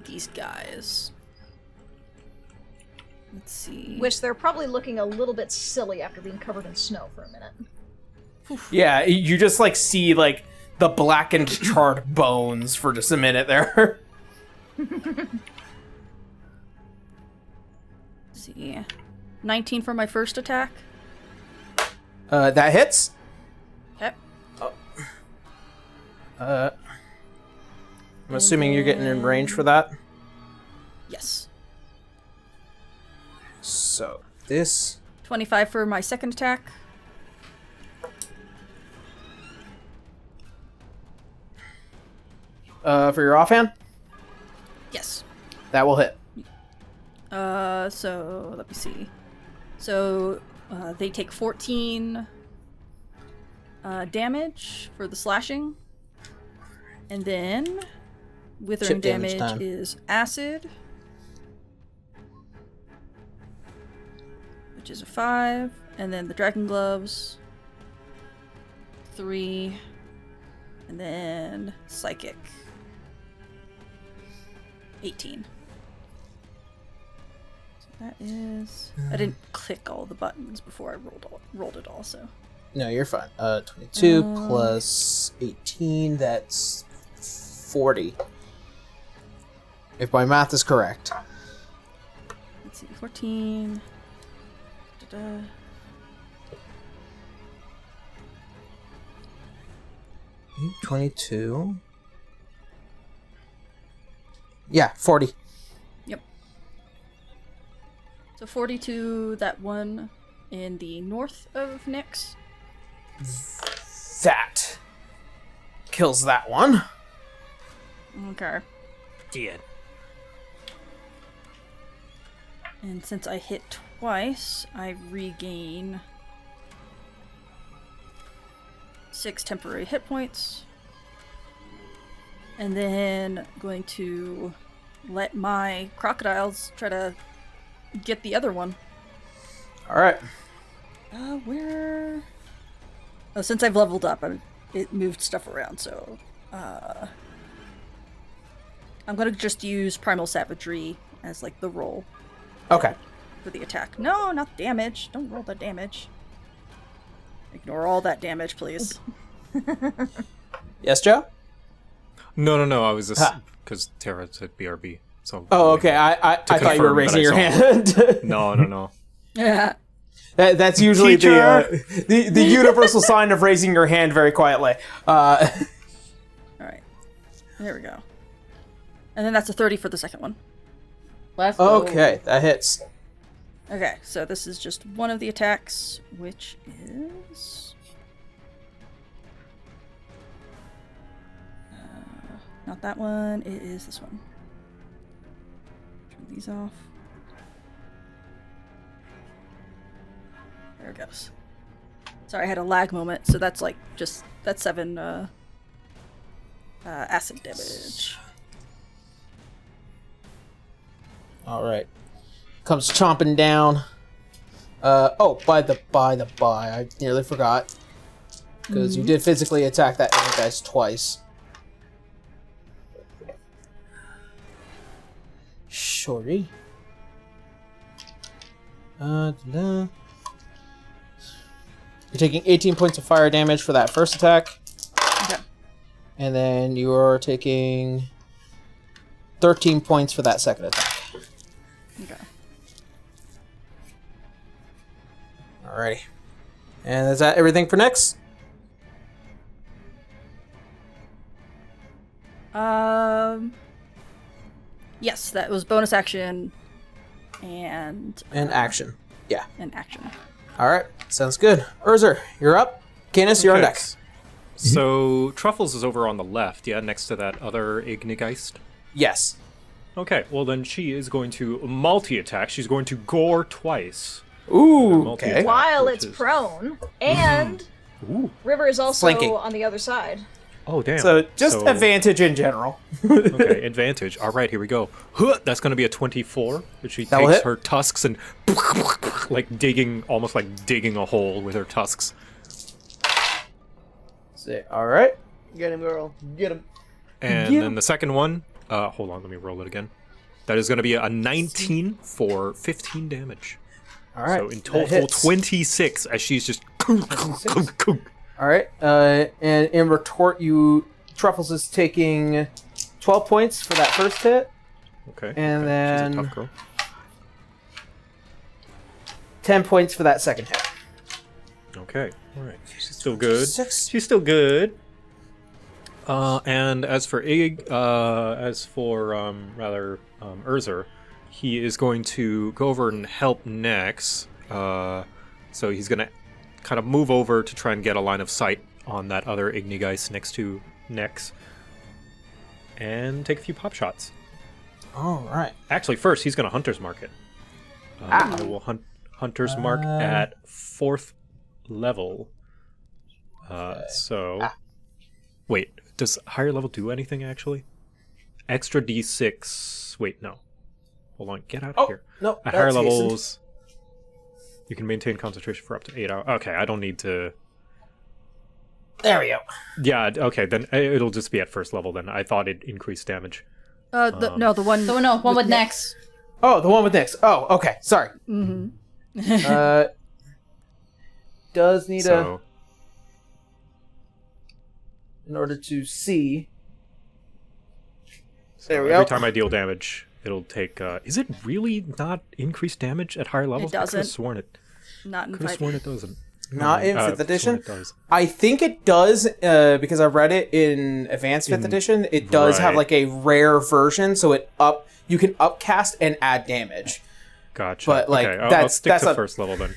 these guys. Let's see. Which they're probably looking a little bit silly after being covered in snow for a minute. Yeah, you just like see like the blackened, charred bones for just a minute there. Let's see. 19 for my first attack. That hits. Okay. I'm assuming you're getting in range for that. Yes. So this 25 for my second attack. for your offhand, Yes. that will hit. So let me see. So they take 14 damage for the slashing, and then withering Chip damage damage time. is acid, which is a 5, and then the dragon gloves 3, and then psychic 18. That is. I didn't click all the buttons before I rolled it all. So No, you're fine. 22 plus 18, that's 40. If my math is correct. let's see, 14. Da-da. Okay, 22. Yeah, 40. Yep. So 42. That one in the north of Nyx. That kills that one. Okay. Yeah. And since I hit twice, I regain 6 temporary hit points. And then going to let my crocodiles try to get the other one. All right. Where? Oh, since I've leveled up, it moved stuff around, so I'm gonna just use Primal Savagery as like the roll Okay. for the attack. No, not damage. Don't roll the damage. Ignore all that damage, please. Yes, Joe? No. I was just Ha. because Tara said BRB. So. Oh, okay. I thought you were confirm that raising I your saw hand. No. Yeah. That's usually Teacher! the universal sign of raising your hand very quietly. All right. There we go. And then that's a 30 for the second one. Let's go. Okay, that hits. Okay, so this is just one of the attacks, which is... not that one, it is this one. Turn these off. There it goes. Sorry, I had a lag moment, so that's like just... that's 7 acid damage. All right. Comes chomping down. Oh, by the by, I nearly forgot. Because you did physically attack that other guys twice. Shorty. You're taking 18 points of fire damage for that first attack. Okay. And then you're taking 13 points for that second attack. Okay. Alrighty. And is that everything for next? Yes, that was bonus action and Action. Yeah. and action. Alright. Sounds good. Urzer, you're up. Canis, you're on Okay. deck. So Truffles is over on the left, yeah, next to that other Ignigeist. Yes. Okay, well then she is going to multi-attack. She's going to gore twice. Ooh, Multi-attack, okay. While which it's is- prone, and Ooh. River is also Flanking. on the other side. Oh, damn. So, just advantage in general. Okay, advantage. All right, here we go. Huh, that's going to be a 24. But she That will takes hit. her tusks and almost like digging a hole with her tusks. Alright. Get him, girl. Get him. And then the second one, hold on, let me roll it again. That is going to be a 19 for 15 damage. Alright. So in total, 26 as she's just... Alright. And in retort, Truffles is taking 12 points for that first hit. Okay. And She's a then tough girl. 10 points for that second hit. Okay, alright. She's still good. Six. She's still good. And as for Urzer, he is going to go over and help Nex. So he's going to kind of move over to try and get a line of sight on that other Ignigeist next to Nex. And take a few pop shots. Alright. Actually, first, he's going to Hunter's Mark it. I will Hunter's Mark at 4th level. Wait, does higher level do anything, actually? Extra d6... Wait, no. Hold on, get out of here. No, At higher that's hastened. levels, you can maintain concentration for up to 8 hours. Okay, I don't need to... There we go. Yeah, okay, then it'll just be at first level then. I thought it increased damage. No, the one. One with Nex. Oh, the one with Nyx. Oh, okay. Sorry. Does need So, in order to see. so There we every go. time I deal damage, it'll take... is it really not increased damage at higher levels? I could doesn't. have sworn it. Not in Could have 5e. sworn it doesn't. Not in 5th Sworn edition. it does. I think it does, because I read it in advanced 5th edition. It does have right. like a rare version, so you can upcast and add damage. Gotcha. But, like, okay, I'll that's- stick that's to a- first level then.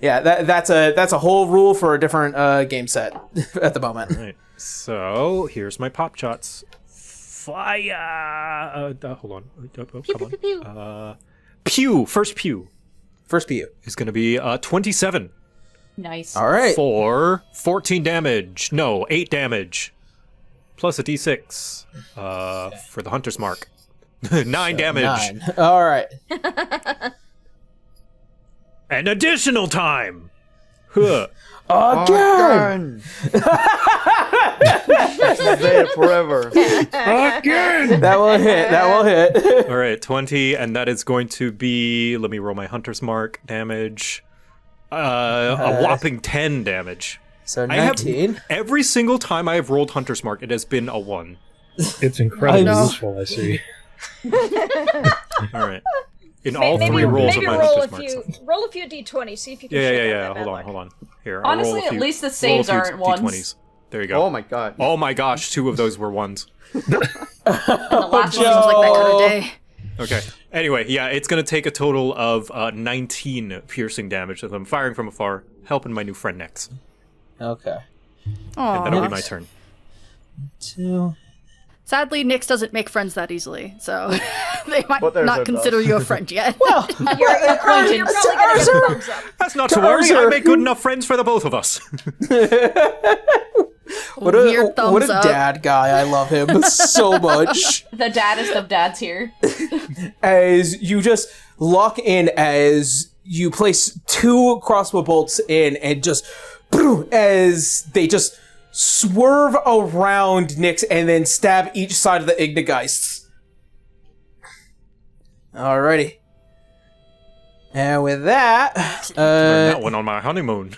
Yeah, that's a whole rule for a different game set at the moment. Right. So here's my pop shots. Fire! Hold on. Come on. Pew. First pew First PU. is going to be 27 Nice. All right. for 14 damage. No, 8 damage. Plus a d6 for the Hunter's Mark. 9 damage. 9. All right. An additional time. Huh. Again. Stay forever. That will hit. That will hit. All right, 20, and that is going to be. Let me roll my Hunter's Mark damage. A whopping 10 damage. So I have 19. every single time I have rolled Hunter's Mark, it has been a 1. It's incredibly I know. useful, I see. All right. In all maybe, 3 rolls maybe of my roll Hunter's a Mark. few, roll a few d20, see if you can. Yeah. shake out that bad Hold luck. on. Here, I'll roll Honestly, a few, at least the roll a saves few aren't ones. D20s. There you go. Oh my god. Oh my gosh, 2 of those were 1s. And the last Seems one was like that kind of day. Okay. Anyway, yeah, it's gonna take a total of 19 piercing damage as I'm firing from afar, helping my new friend Nex. Okay. And that'll be Aww. my turn. 2. Sadly, Nyx doesn't make friends that easily, so they might But there's not a consider you a friend yet. Well, You're probably gonna get a thumbs up. That's not to worry. I make good enough friends for the both of us. what Weird a thumbs up. dad guy. I love him so much. The daddest of dads here. As you just lock in, as you place 2 crossbow bolts in, and just as they just swerve around Nyx and then stab each side of the Ignigeists. Alrighty. And with that, Learned that one on my honeymoon.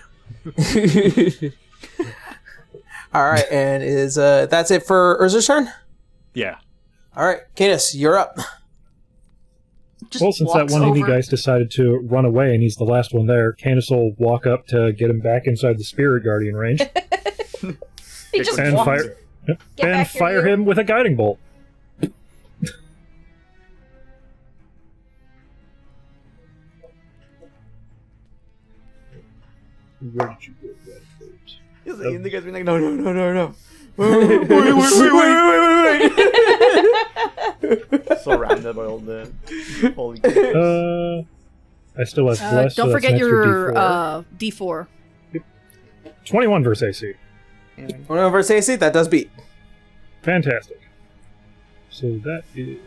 alright, and is that's it for Urza's turn? Yeah. Alright, Canis, you're up. Just Well, since that walks one over. indie guy's decided to run away and he's the last one there, Canis will walk up to get him back inside the Spirit Guardian range He just and walks. fire Get and back here, fire you. him with a guiding bolt. Where did you go, He's like, the guy's being like, no. Surrounded by all the holy. I still have bless. so Don't that's forget an extra your D4. D4. 21 versus AC. One over AC, that does beat. Fantastic. So that is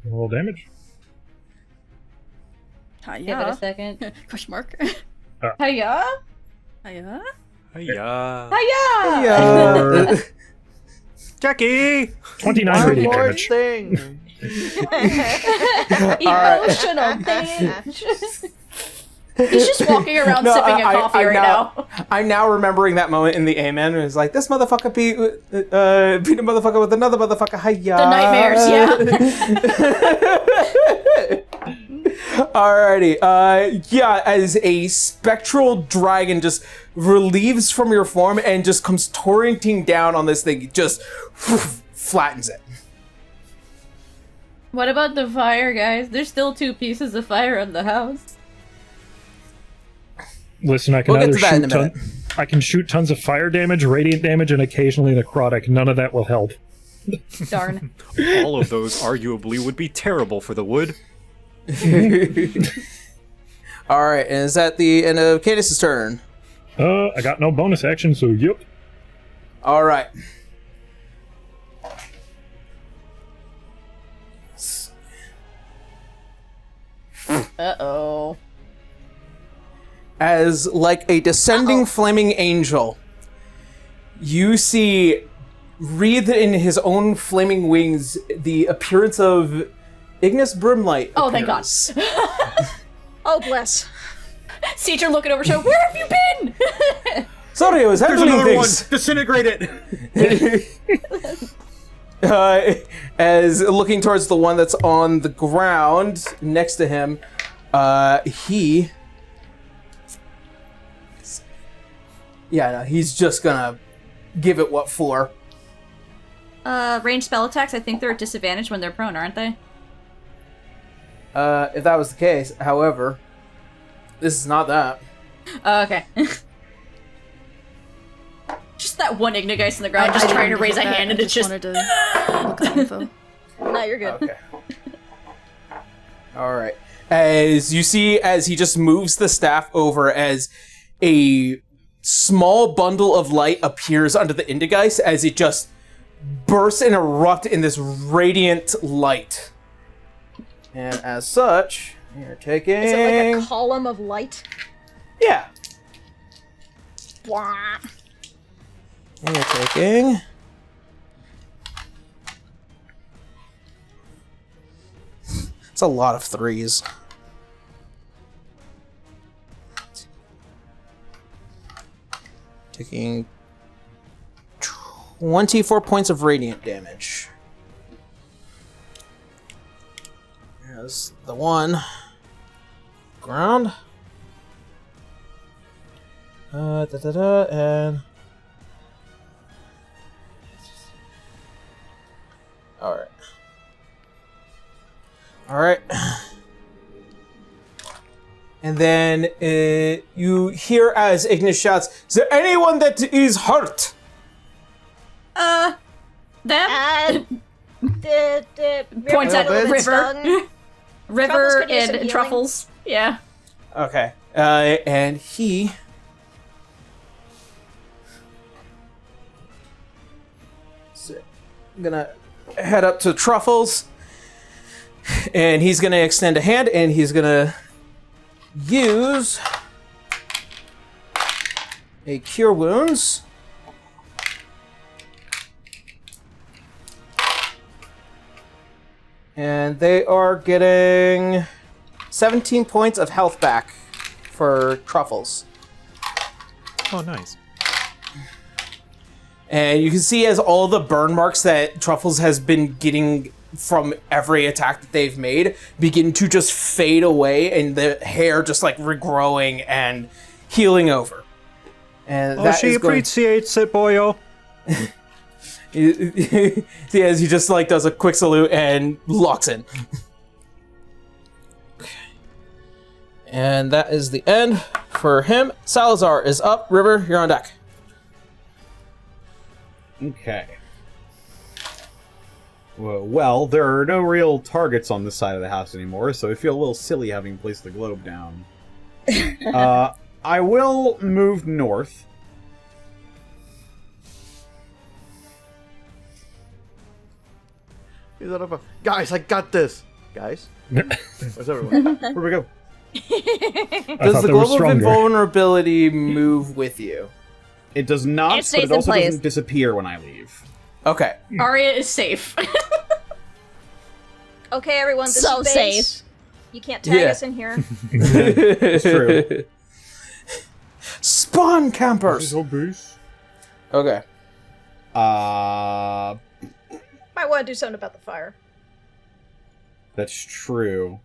roll damage. Give it a Hiya. second. Question mark. Hiya! Hiya. Hiya. Hiya! Jackie! 29 One radiant more damage. thing. Emotional bitch. He's just walking around No, sipping a coffee I'm right now. I'm now remembering that moment in the Amen. It was like, this motherfucker beat a motherfucker with another motherfucker. Hiya. The nightmares, yeah. Alrighty. Yeah, as a spectral dragon just relieves from your form and just comes torrenting down on this thing, it just flattens it. What about the fire, guys? There's still 2 pieces of fire on the house. Listen, I can We'll get either to that in a shoot I can shoot tons of fire damage, radiant damage, and occasionally necrotic. None of that will help. Darn. All of those arguably would be terrible for the wood. Alright, and is that the end of Cadis's turn? I got no bonus action, so yep. Alright. Uh-oh. As like a descending flaming angel, you see wreathed in his own flaming wings the appearance of Ignis Brimlight. Oh, thank God. appears. Oh, bless. Caesar looking over show, where have you been? Sorry, I was There's handling another one. things. Disintegrate it. As looking towards the one that's on the ground next to him, he's just gonna give it what for. Ranged spell attacks, I think they're at disadvantage when they're prone, aren't they? If that was the case, however, this is not that. Okay. Just that one Ignigeist in the ground, just trying to raise a hand, and it's just... wanted to look at the info. No, you're good. Okay. All right. As you see, as he just moves the staff over, as a small bundle of light appears under the Indigeist, as it just bursts and erupts in this radiant light. And as such, you're taking... Is it like a column of light? Yeah. Blah. And you're taking... It's a lot of 3s. Taking 24 points of radiant damage. There's the one. Ground. And... All right. And then you hear as Ignis shouts, "Is there anyone that is hurt?" Them? Points at River. River. River Truffles could use some and healing. Truffles. Yeah. Okay. And he... So, I'm gonna head up to Truffles. And he's gonna extend a hand, and he's gonna use a Cure Wounds. And they are getting 17 points of health back for Truffles. Oh, nice. And you can see as all the burn marks that Truffles has been getting from every attack that they've made begin to just fade away, and the hair just like regrowing and healing over. And Oh, that she is going... appreciates it, boyo. Yes, he just like does a quick salute and locks in. And that is the end for him. Salazar is up. River, you're on deck. Okay. Well, there are no real targets on this side of the house anymore, so I feel a little silly having placed the globe down. I will move north. Guys, I got this. Guys, where's everyone? Where we go? Does the Globe of Invulnerability move with you? It does not, It stays but it in also place. doesn't disappear when I leave. Okay. Arya is safe. Okay, everyone, this So is base. safe. You can't tag Yeah. us in here. It's true. Spawn campers! Okay. Uh, Might want to do something about the fire. that's true.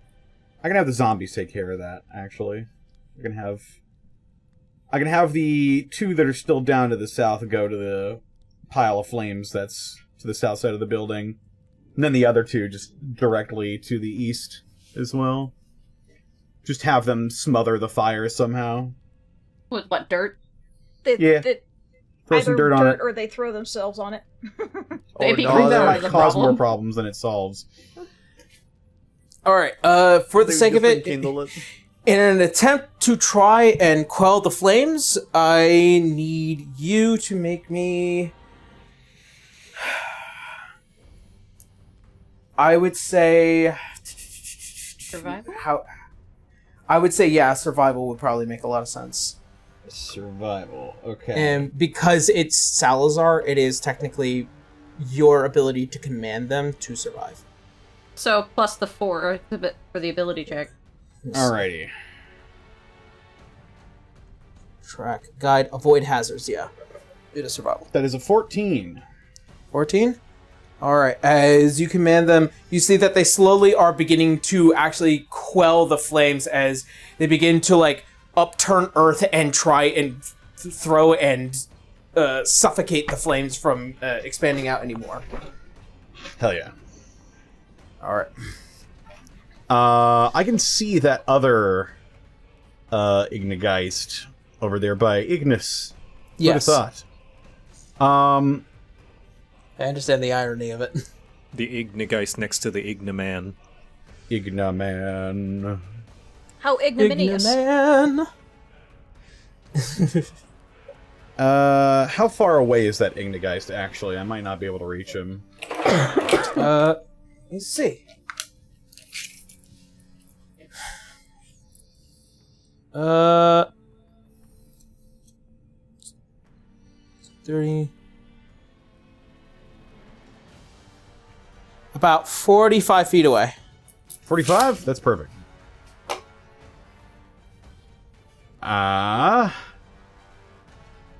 I can have the zombies take care of that, actually. I can have the two that are still down to the south go to the pile of flames that's to the south side of the building. And then the other two just directly to the east as well. Just have them smother the fire somehow. With what, dirt? Yeah. Throw some Either dirt on it. or they throw themselves on it. Maybe no, I think that they're- might the cause problem. more problems than it solves. Alright, for the They sake of just it, rekindle it. in an attempt to try and quell the flames, I need you to make me... I would say... Survival? I would say, yeah, survival would probably make a lot of sense. Survival. Okay. And because it's Salazar, it is technically your ability to command them to survive. So, plus the 4 for the ability check. Alrighty. Track, guide, avoid hazards, yeah. Due to survival. That is a 14. 14? Alright, as you command them, you see that they slowly are beginning to actually quell the flames as they begin to, like, upturn earth and try and throw and suffocate the flames from expanding out anymore. Hell yeah. Alright. I can see that other Ignigeist over there by Ignis. Yes. Who'd have thought? I understand the irony of it. The Ignigeist next to the Igniman. Ignaman. How ignominious. Man. How far away is that Ignigeist actually? I might not be able to reach him. Let's see. 30. About 45 feet away. 45? That's perfect.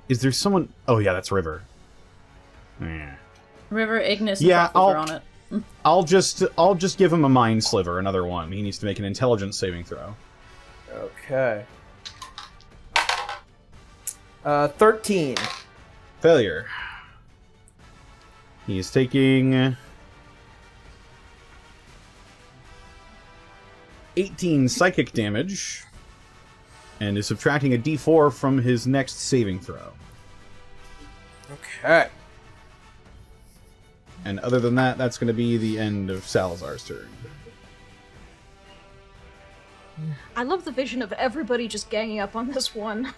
Is there someone... Oh, yeah, that's River. Yeah. River, Ignis, Yeah, and Truffles are on it. I'll just give him a Mind Sliver, another one. He needs to make an intelligence saving throw. Okay. 13. Failure. He is taking 18 psychic damage and is subtracting a d4 from his next saving throw. Okay. And other than that, that's going to be the end of Salazar's turn. I love the vision of everybody just ganging up on this one.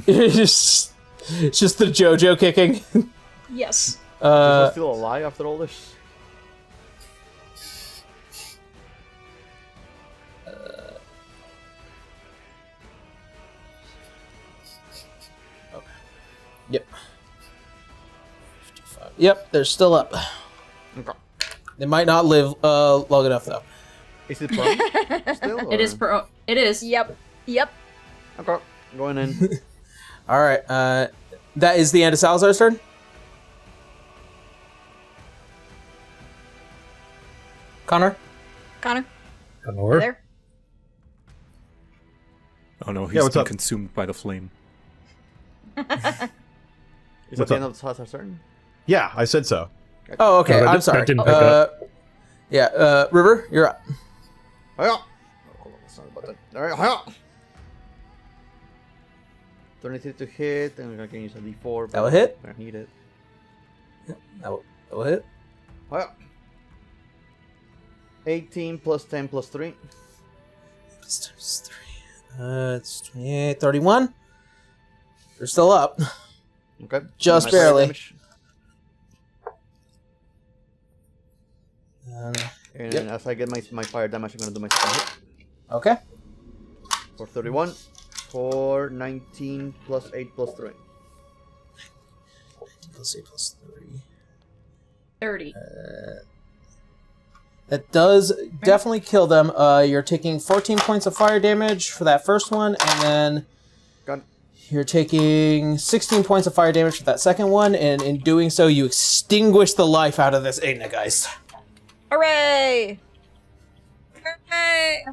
It's just the JoJo kicking. Yes. Is he still alive after all this? Yep. 55. Yep, they're still up. Okay. They might not live long enough though. Is it prone still? It is or- It is. Yep. Yep. Okay, going in. All right. That is the end of Salazar's turn. Connor. Connor, Connor. there. Oh no, he's Yeah, what's been up? consumed by the flame. Is What's that the up? end of Salazar's turn? Yeah, I said so. Oh, okay. No, that I'm that sorry. didn't pick up. Yeah. River, you're up. Hiya! Oh, hold on, that's not a button. Alright, hiya! 23 to hit, and I can use a d4. That will hit. I need it. That will hit. Hiya! 18 plus 10 plus 3. Plus times 3. It's 28, 31. They're still up. Okay. Just My fire barely. damage. And Yep. as I get my fire damage, I'm gonna do my second hit. Okay. For 31. For 19 plus 8 plus 3. Plus 8 plus 3. 30. That does definitely kill them. You're taking 14 points of fire damage for that first one, and then Got it. you're taking 16 points of fire damage for that second one, and in doing so, you extinguish the life out of this Ignegeist. Hooray! Hey.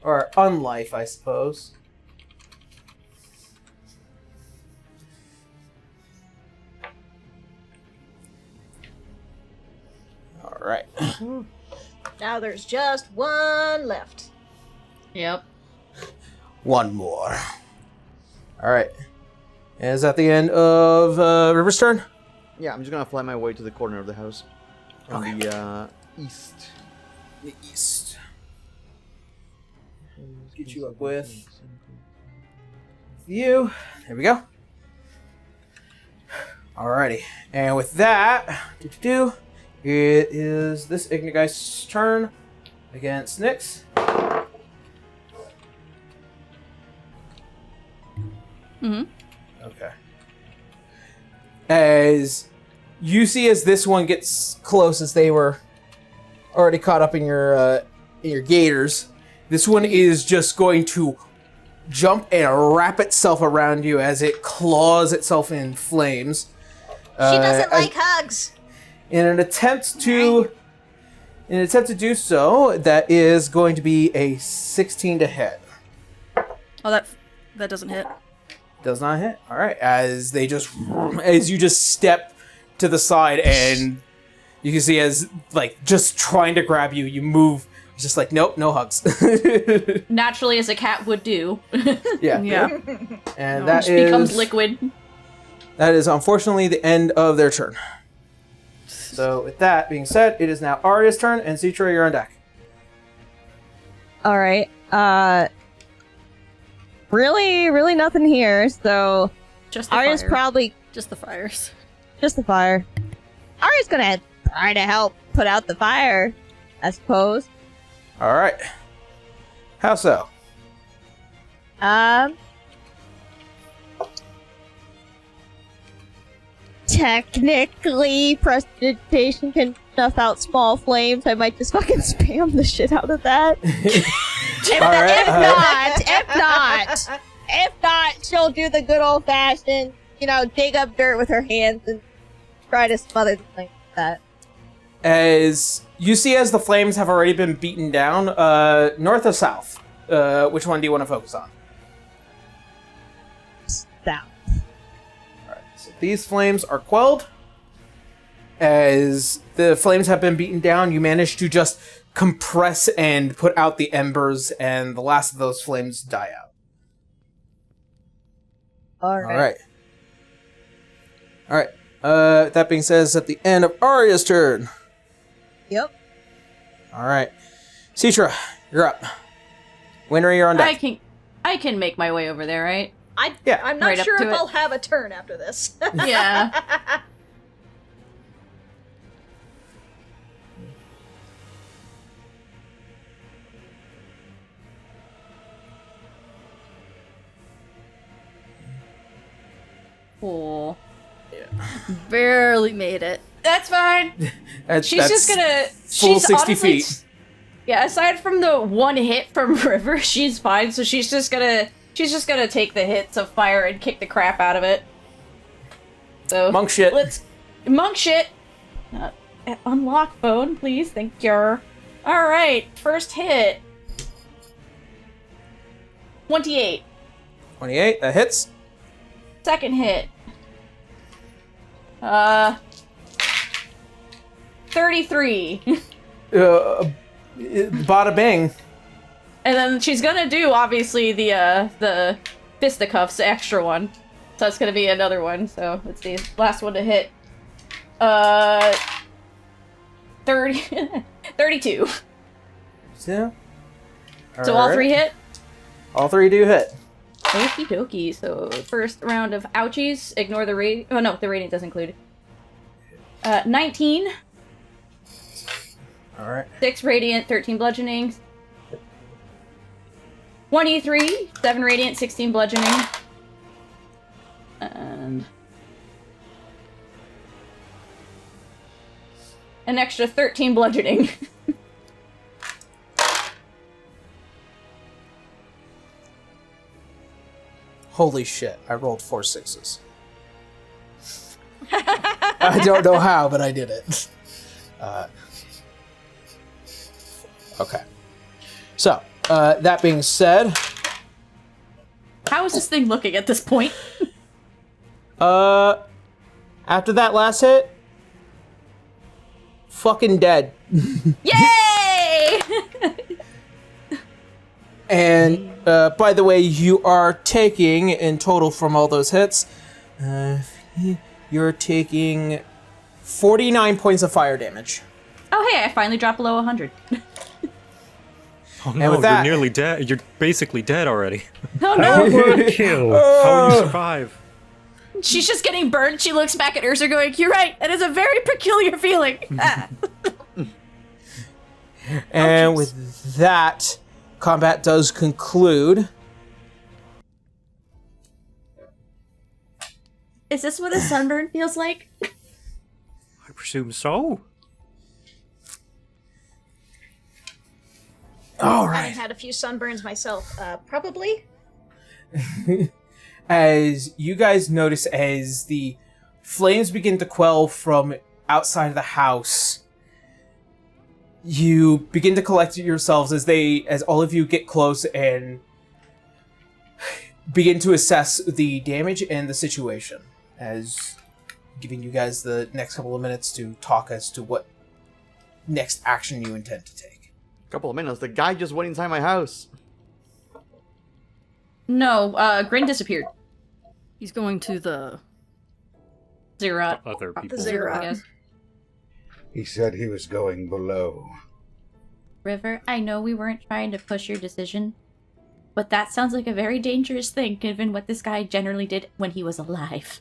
Or unlife, I suppose. Alright. Now there's just one left. Yep. One more. Alright. And is that the end of River's turn? Yeah, I'm just gonna fly my way to the corner of the house. On Okay. the east. The east. Get you up with you. There we go. Alrighty. And with that, it is this Ignegeist's turn against Nyx. Mm-hmm. Okay. As you see, as this one gets close, as they were already caught up in your gators, this one is just going to jump and wrap itself around you as it claws itself in flames. She doesn't like hugs. In an attempt to do so, that is going to be a 16 to hit. Oh, that doesn't hit. Does not hit. All right. As you just step to the side, and you can see as like just trying to grab you, you move. It's just like nope, no hugs. Naturally, as a cat would do. Yeah. Yeah. And Which becomes liquid. That is unfortunately the end of their turn. So with that being said, it is now Arya's turn, and Citra, you're on deck. All right. Really nothing here. So Just the Arya's fire. probably Just the fires. just the fire. Arya's gonna try to help put out the fire, I suppose. All right. How so? Technically, prestidigitation can snuff out small flames. I might just fucking spam the shit out of that. If not, she'll do the good old fashioned, dig up dirt with her hands and try to smother the thing like that. As you see, as the flames have already been beaten down, north or south? Which one do you want to focus on? South. So these flames are quelled. As the flames have been beaten down, you manage to just compress and put out the embers, and the last of those flames die out. All right. All right. That being said, it's at the end of Arya's turn. Yep. All right. Citra, you're up. Winter, you're on deck. I can make my way over there, right? I'm not Right up sure to if it. I'll have a turn after this. Yeah. Cool. Barely made it. That's fine. She's just gonna full she's 60 honestly, feet. Yeah, aside from the one hit from River, she's fine. So she's just gonna take the hits of fire and kick the crap out of it. So Monk shit. Monk shit. Unlock phone, please. Thank you. All right, first hit. 28. 28, that hits. Second hit. 33. Bada bing. And then she's gonna do, obviously, the fisticuffs, the extra one. So that's gonna be another one. So, let's see. Last one to hit. 32. Yeah. So all three hit? All three do hit. Okie dokie. So, first round of ouchies. Ignore the radiant. Oh, no, the radiant doesn't include. 19. Alright. 6 radiant, 13 bludgeoning. 23. 7 radiant, 16 bludgeoning. And an extra 13 bludgeoning. Holy shit, I rolled 4 6s. I don't know how, but I did it. Okay. So, that being said... How is this thing looking at this point? After that last hit... Fucking dead. Yay! And, by the way, you are taking, in total from all those hits, you're taking 49 points of fire damage. Oh, hey, I finally dropped below 100. Oh no, with that- you're nearly dead. You're basically dead already. Oh no! Kill. How will you survive? She's just getting burned. She looks back at Ursa going, "You're right, that is a very peculiar feeling." And with that, combat does conclude. Is this what a sunburn feels like? I presume so. All I've right. had a few sunburns myself. Probably. As you guys notice, as the flames begin to quell from outside of the house, you begin to collect yourselves as all of you get close and begin to assess the damage and the situation, as giving you guys the next couple of minutes to talk as to what next action you intend to take. Couple of minutes. The guy just went inside my house. No, Grin disappeared. He's going to the... Zerat. Other people. Zero. I guess. He said he was going below. River, I know we weren't trying to push your decision, but that sounds like a very dangerous thing given what this guy generally did when he was alive.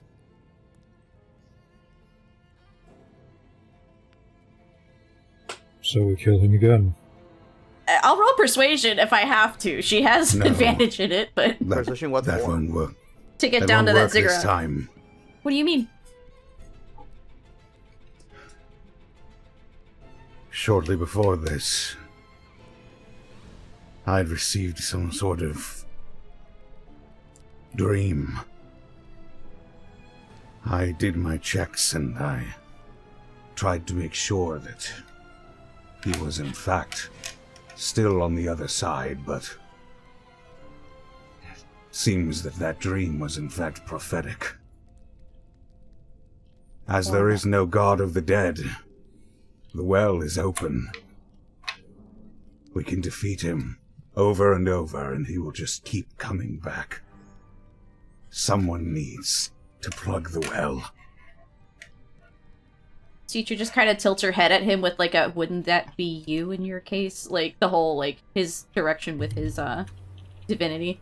So we kill him again. I'll roll persuasion if I have to. She has No. advantage in it, but Persuasion, what That for? won't work. to get That down to won't that work this ziggurat. time. What do you mean? Shortly before this, I'd received some sort of dream. I did my checks and I tried to make sure that he was in fact still on the other side, but it seems that that dream was in fact prophetic. As there is no god of the dead, the well is open. We can defeat him over and over, and he will just keep coming back. Someone needs to plug the well. Teacher just kind of tilts her head at him with like a "wouldn't that be you in your case?" Like the whole like his direction with his divinity.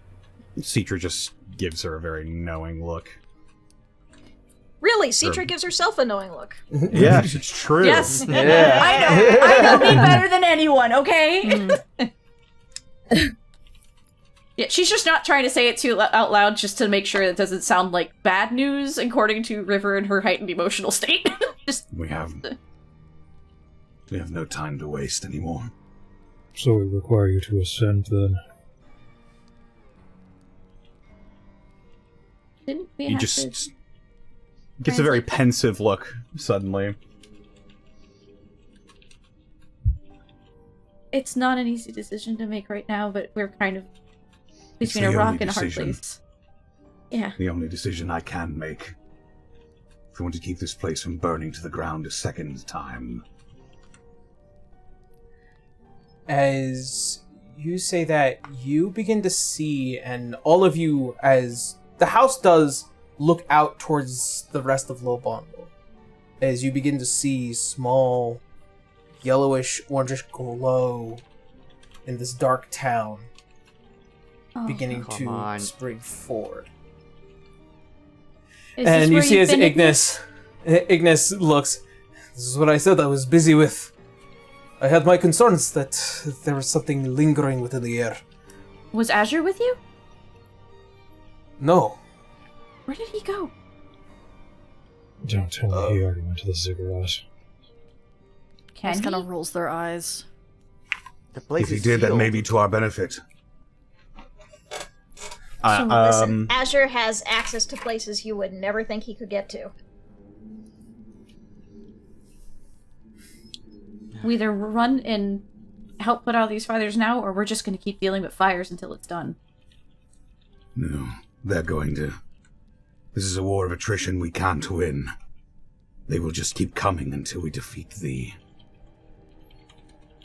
Citra just gives her a very knowing look. Really, Citra gives herself a knowing look. Yeah, it's true. Yes, Yeah. I know me better than anyone. Okay. Yeah, she's just not trying to say it too out loud, just to make sure it doesn't sound like bad news, according to River and her heightened emotional state. We have no time to waste anymore. So we require you to ascend then. Didn't we He have just to... gets a very pensive look suddenly. It's not an easy decision to make right now, but we're kind of between It's a the rock only and a hard decision. place. Yeah. The only decision I can make. If we want to keep this place from burning to the ground a second time. As you say that, you begin to see, and all of you, as the house does, look out towards the rest of Lobondo. As you begin to see small, yellowish, orangish glow in this dark town, beginning come to on. spring forward. Is this And you where see you've as been, Ignis looks, this is what I said I was busy with. I had my concerns that there was something lingering within the air. Was Azure with you? No. Where did he go? Don't tell me he already went to the ziggurat. Can Just kind he? of rolls their eyes. The place If he is did, that sealed. may be to our benefit. Listen, Azure has access to places you would never think he could get to. We either run and help put out these fires now, or we're just going to keep dealing with fires until it's done. No, they're going to. This is a war of attrition we can't win. They will just keep coming until we defeat the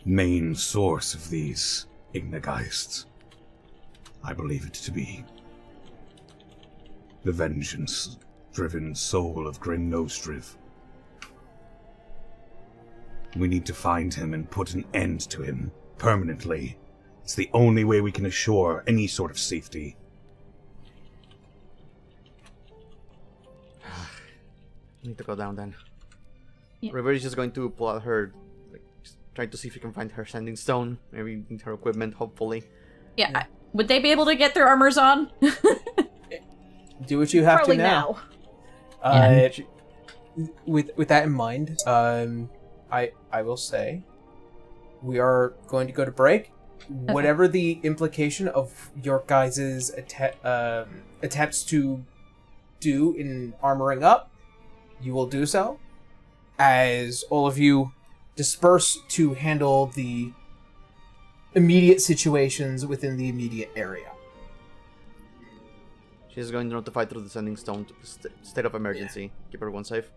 main source of these Ignageists. I believe it to be the vengeance-driven soul of Grim Nostriv. We need to find him and put an end to him permanently. It's the only way we can assure any sort of safety. Need to go down then. Yeah. River is just going to pull out her, just trying to see if he can find her sending stone, maybe her equipment, hopefully. Yeah. Would they be able to get their armors on? Do what you have Probably to now. With that in mind, I will say we are going to go to break. Whatever the implication of your guys' attempts to do in armoring up, you will do so. As all of you disperse to handle the immediate situations within the immediate area. She's going to notify through the sending stone to state of emergency. Keep everyone safe.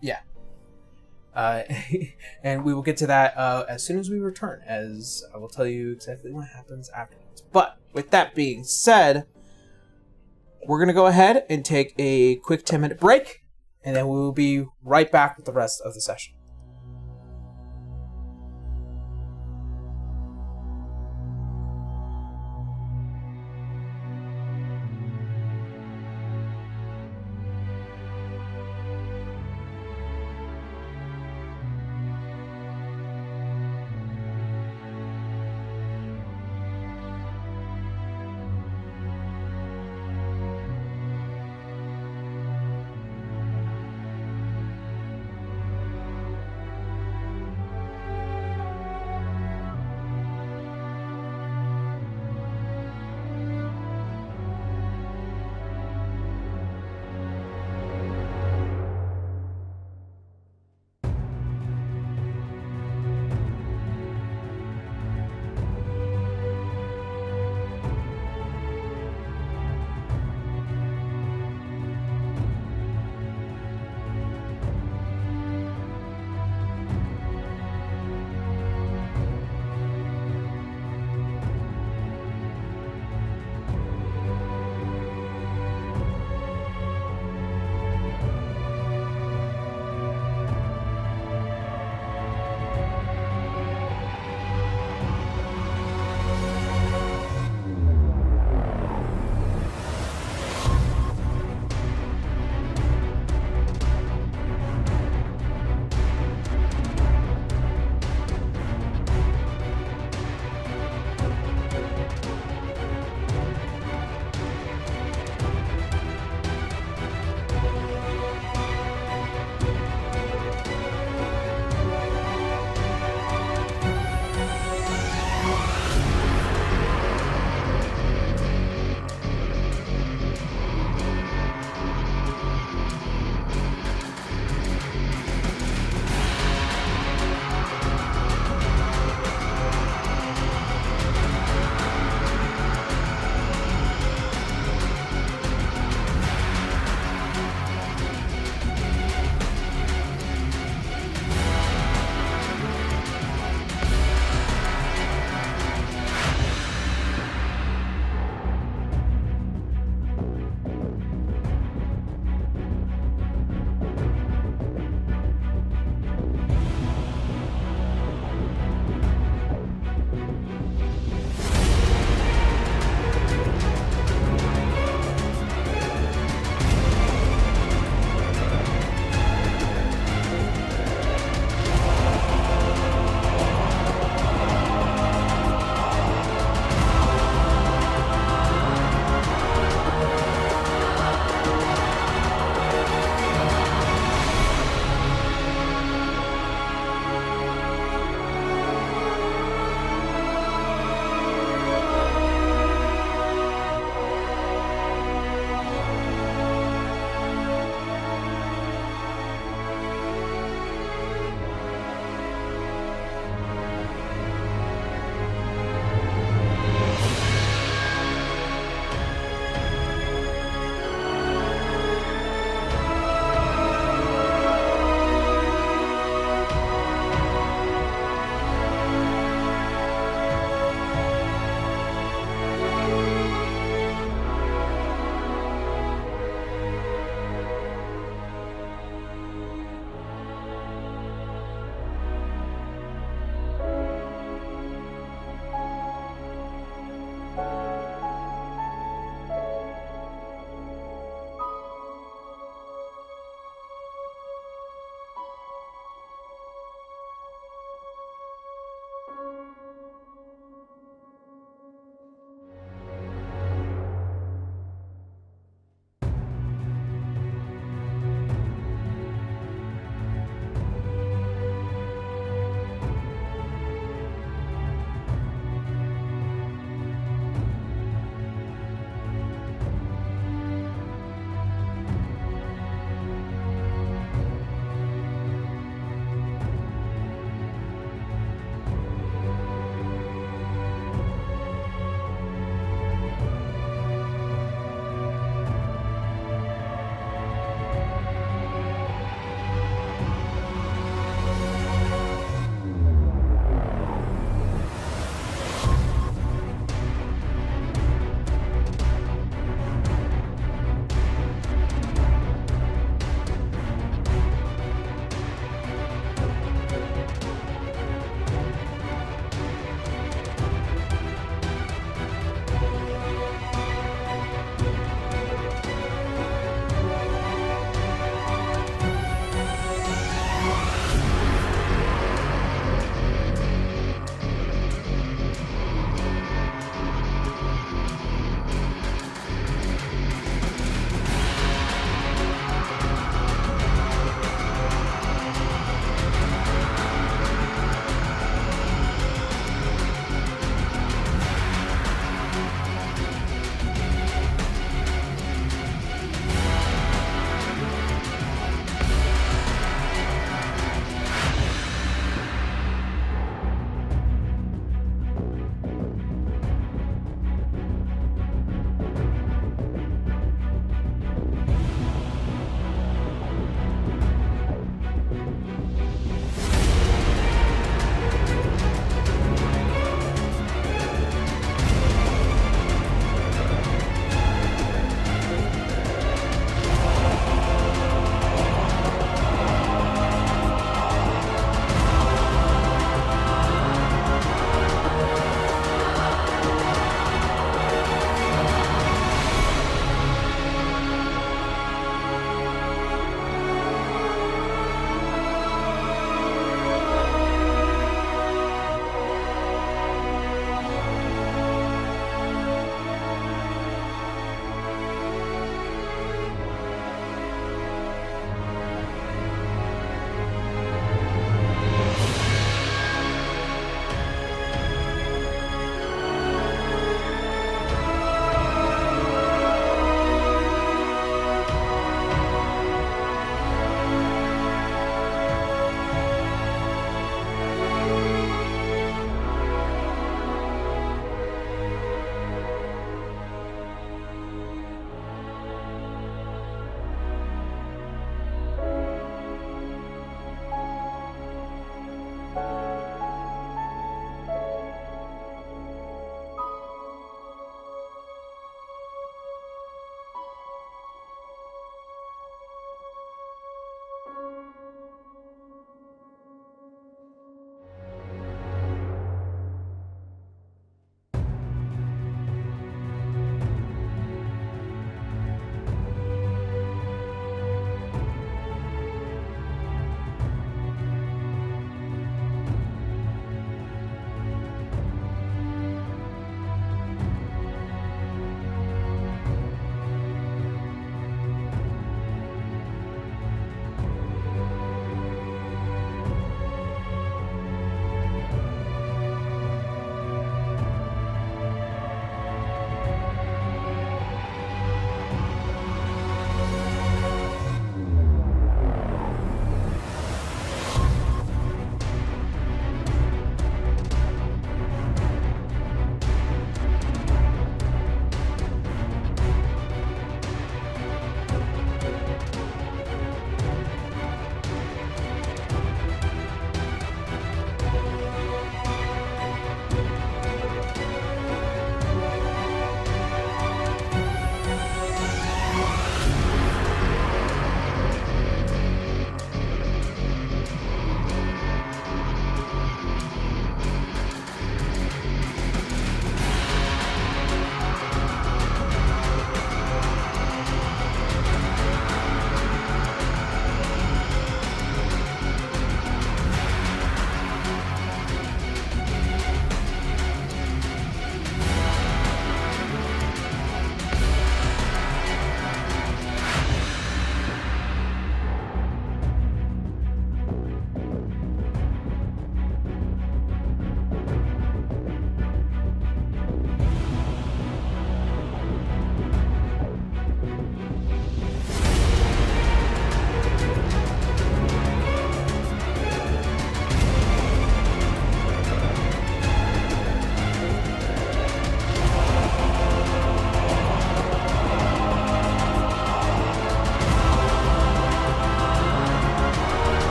Yeah. And we will get to that as soon as we return, as I will tell you exactly what happens afterwards. But with that being said, we're going to go ahead and take a quick 10-minute break, and then we will be right back with the rest of the session.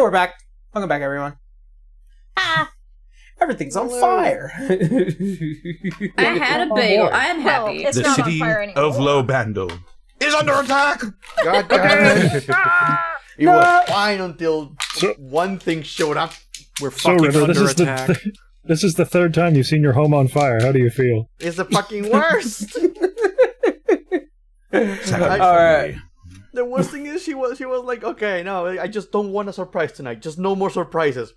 we're back. Welcome back, everyone. Everything's on fire. I had a bagel. I am Well, happy. it's The not on city fire anymore. of Lobando is under attack! God damn it. It was fine until one thing showed up. We're So, fucking River, under attack. this is the third time you've seen your home on fire. How do you feel? It's the fucking worst. Second All right. The worst thing is she was like, okay, no, I just don't want a surprise tonight. Just no more surprises.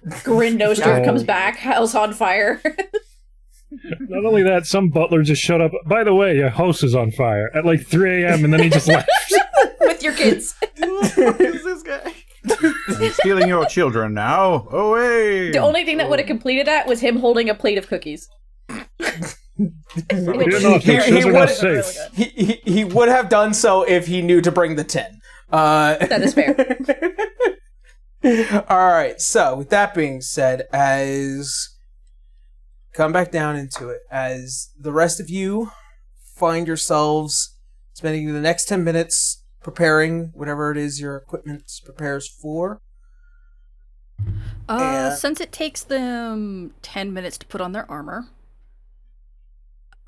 Grindoster comes back. House on fire. Not only that, some butler just showed up. By the way, your house is on fire at like 3 a.m. and then he just left. With your kids. Who the fuck is this guy? I'm stealing your children now. Away! The only thing that would have completed that was him holding a plate of cookies. Fear not, the children are safe. He would have done so if he knew to bring the tin. That is fair. All right. So with that being said, as come back down into it, as the rest of you find yourselves spending the next 10 minutes preparing whatever it is your equipment prepares for. Since it takes them 10 minutes to put on their armor,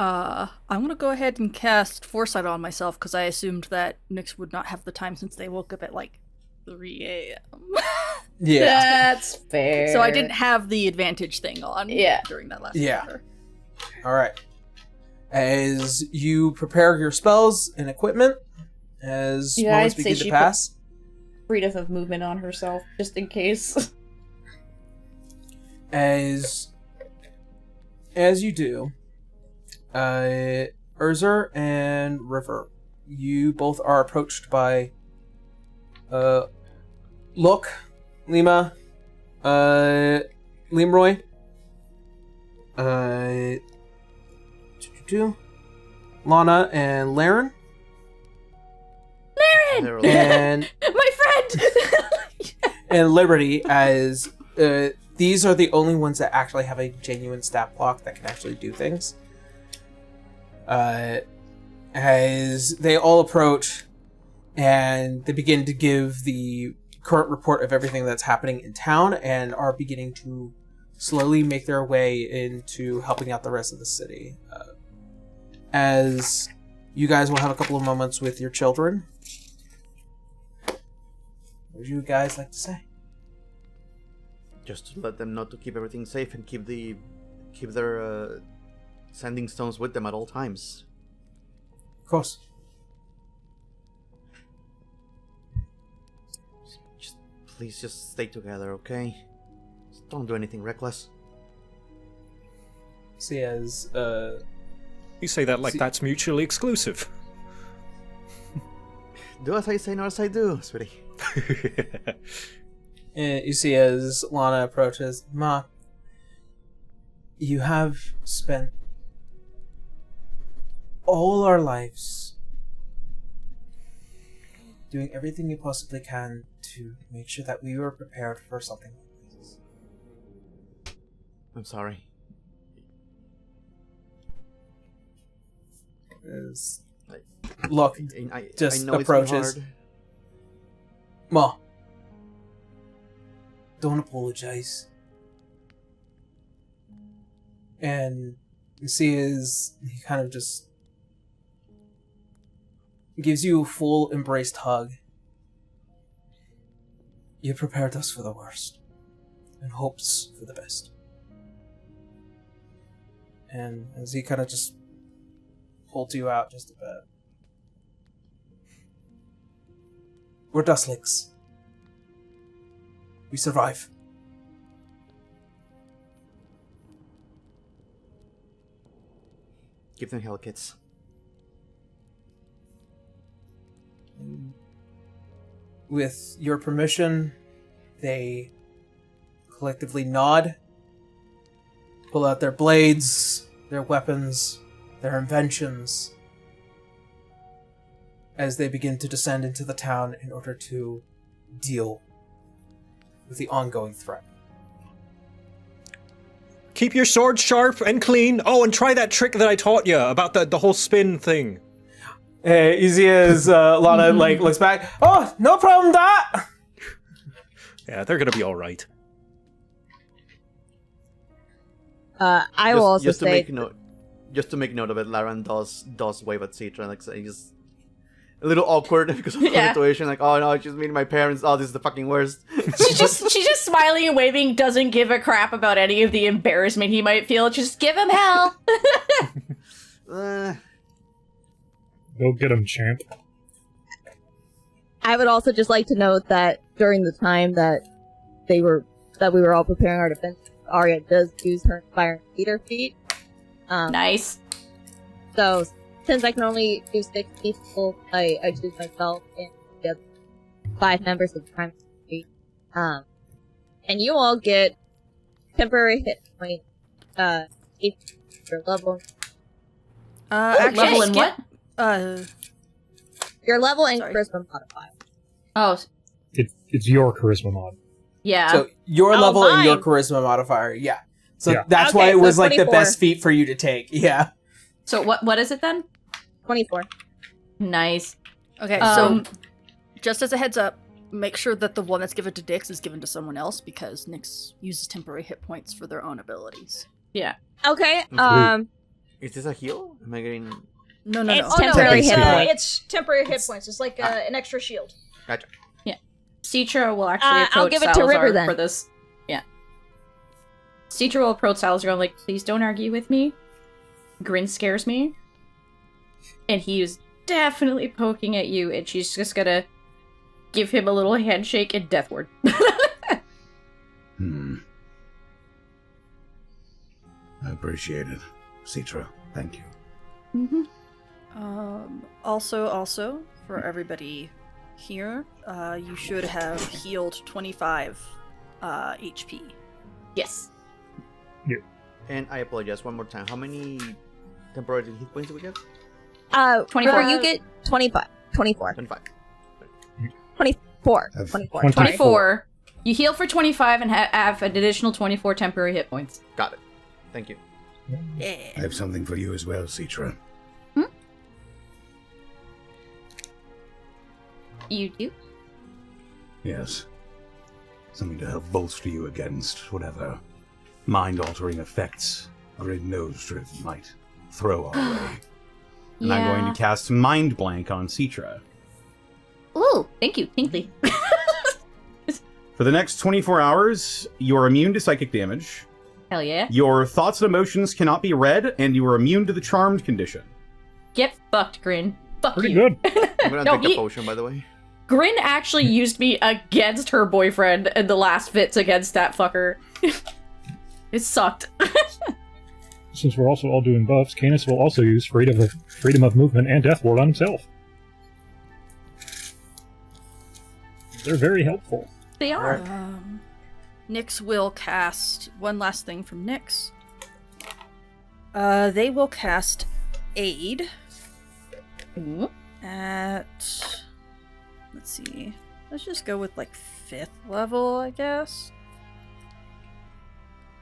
I'm gonna go ahead and cast Foresight on myself because I assumed that Nyx would not have the time since they woke up at like 3 a.m. Yeah. That's fair. So I didn't have the advantage thing on during that last chapter. All right. As you prepare your spells and equipment, as moments begin to pass. Freedom of movement on herself, just in case. As you do, Urzer and River, you both are approached by Look, Lima, Limroy, Lana, and Laren. Laren! And My friend! and Liberty, as these are the only ones that actually have a genuine stat block that can actually do things. As they all approach and they begin to give the current report of everything that's happening in town and are beginning to slowly make their way into helping out the rest of the city. As you guys will have a couple of moments with your children. What would you guys like to say? Just to let them know to keep everything safe and keep their sending stones with them at all times. Of course. Please just stay together, okay? Just don't do anything reckless. See, as You say that like that's mutually exclusive. Do as I say, not as I do, sweetie. you see as Lana approaches, Ma, you have spent all our lives doing everything you possibly can to make sure that we were prepared for something like this. I'm sorry. As Look, just I know approaches. it's hard. Ma, don't apologize. And you see he kind of just gives you a full embraced hug. You prepared us for the worst and hopes for the best. And as he kind of just holds you out just a bit. We're Dusklakes. We survive. Give them hell, kids. With your permission, they collectively nod, pull out their blades, their weapons, their inventions, as they begin to descend into the town in order to deal with the ongoing threat. Keep your sword sharp and clean. Oh, and try that trick that I taught you about the whole spin thing. Easy as Lana looks back. Oh, no problem, that. Yeah, they're gonna be all right. I will also just to say make note, just to make note of it, Laren does wave at Citra, like he's a little awkward because of the Yeah. situation. Like, oh no, it's just meeting my parents. Oh, this is the fucking worst. She's just smiling and waving, doesn't give a crap about any of the embarrassment he might feel. Just give him hell. Go get him, champ. I would also just like to note that during the time that we were all preparing our defense, Arya does use her Fire and Theater feat. Nice. So since I can only do 6 people, I choose myself and the other 5 members of the Prime Street. And you all get temporary hit point, if your level. Level Actually, in what? Your level and Sorry. charisma modifier. Oh, It's your charisma mod. yeah. So your Oh, level and your mine. charisma modifier, yeah. So Yeah. that's Okay, why it so was like the 24. best feat for you to take. Yeah. So what is it then? 24. Nice. Okay, Um, so just as a heads up, make sure that the one that's given to Nyx is given to someone else because Nyx uses temporary hit points for their own abilities. Yeah. Okay, Is this a heal? Am I getting? No, no, It's no. temporary it's, hit points. it's temporary hit points. It's like an extra shield. Gotcha. Citra will actually approach I'll give it to Salazar River, then. for this. Yeah. Citra will approach Salazar and like, please don't argue with me. Grin scares me. And he is definitely poking at you, and she's just gonna give him a little handshake and death ward. I appreciate it. Citra, thank you. Mm-hmm. Also, for everybody here, you should have healed 25 HP. Yes. And I apologize one more time. How many temporary hit points do we get? 24. River, you get 25. 24. 25. 24. Have- 24. 24. You heal for 25 and have an additional 24 temporary hit points. Got it. Thank you. Yeah. I have something for you as well, Citra. You do? Yes. Something to help bolster you against whatever mind-altering effects Grid Nose-driven might throw our way. And I'm going to cast Mind Blank on Citra. Ooh, thank you, Tinkley. For the next 24 hours, you are immune to psychic damage. Hell yeah. Your thoughts and emotions cannot be read, and you are immune to the Charmed condition. Get fucked, Grin. Fuck Pretty you. good. I'm gonna No, drink he- a potion, by the way. Grin actually used me against her boyfriend in the last fits against that fucker. It sucked. Since we're also all doing buffs, Canis will also use freedom of movement and death ward on himself. They're very helpful. They are. Nyx will cast one last thing from Nyx. They will cast Aid Ooh. at, let's see, let's just go with like 5th level, I guess.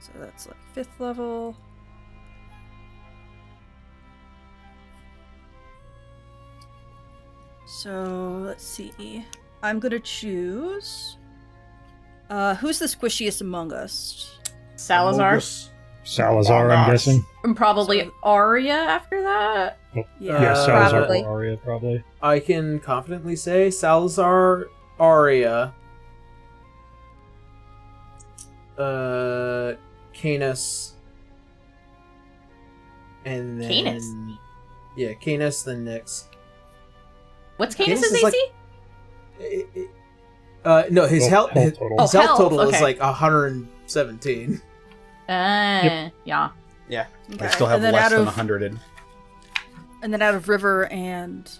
So that's like 5th level. So let's see. I'm gonna choose. Who's the squishiest among us? Salazar. Salazar, I'm guessing. And probably So- Arya after that. Yeah, Salazar Probably. or Arya, probably. I can confidently say Salazar, Arya, Canis, and then Canis? Yeah, Canis, then Nyx. What's Canis Canis' is AC? No, his Oh, health, health his, total. his Oh, health health, total is okay. like 117. Yeah. Yeah. I still have And then less out than of- 100. And then out of River and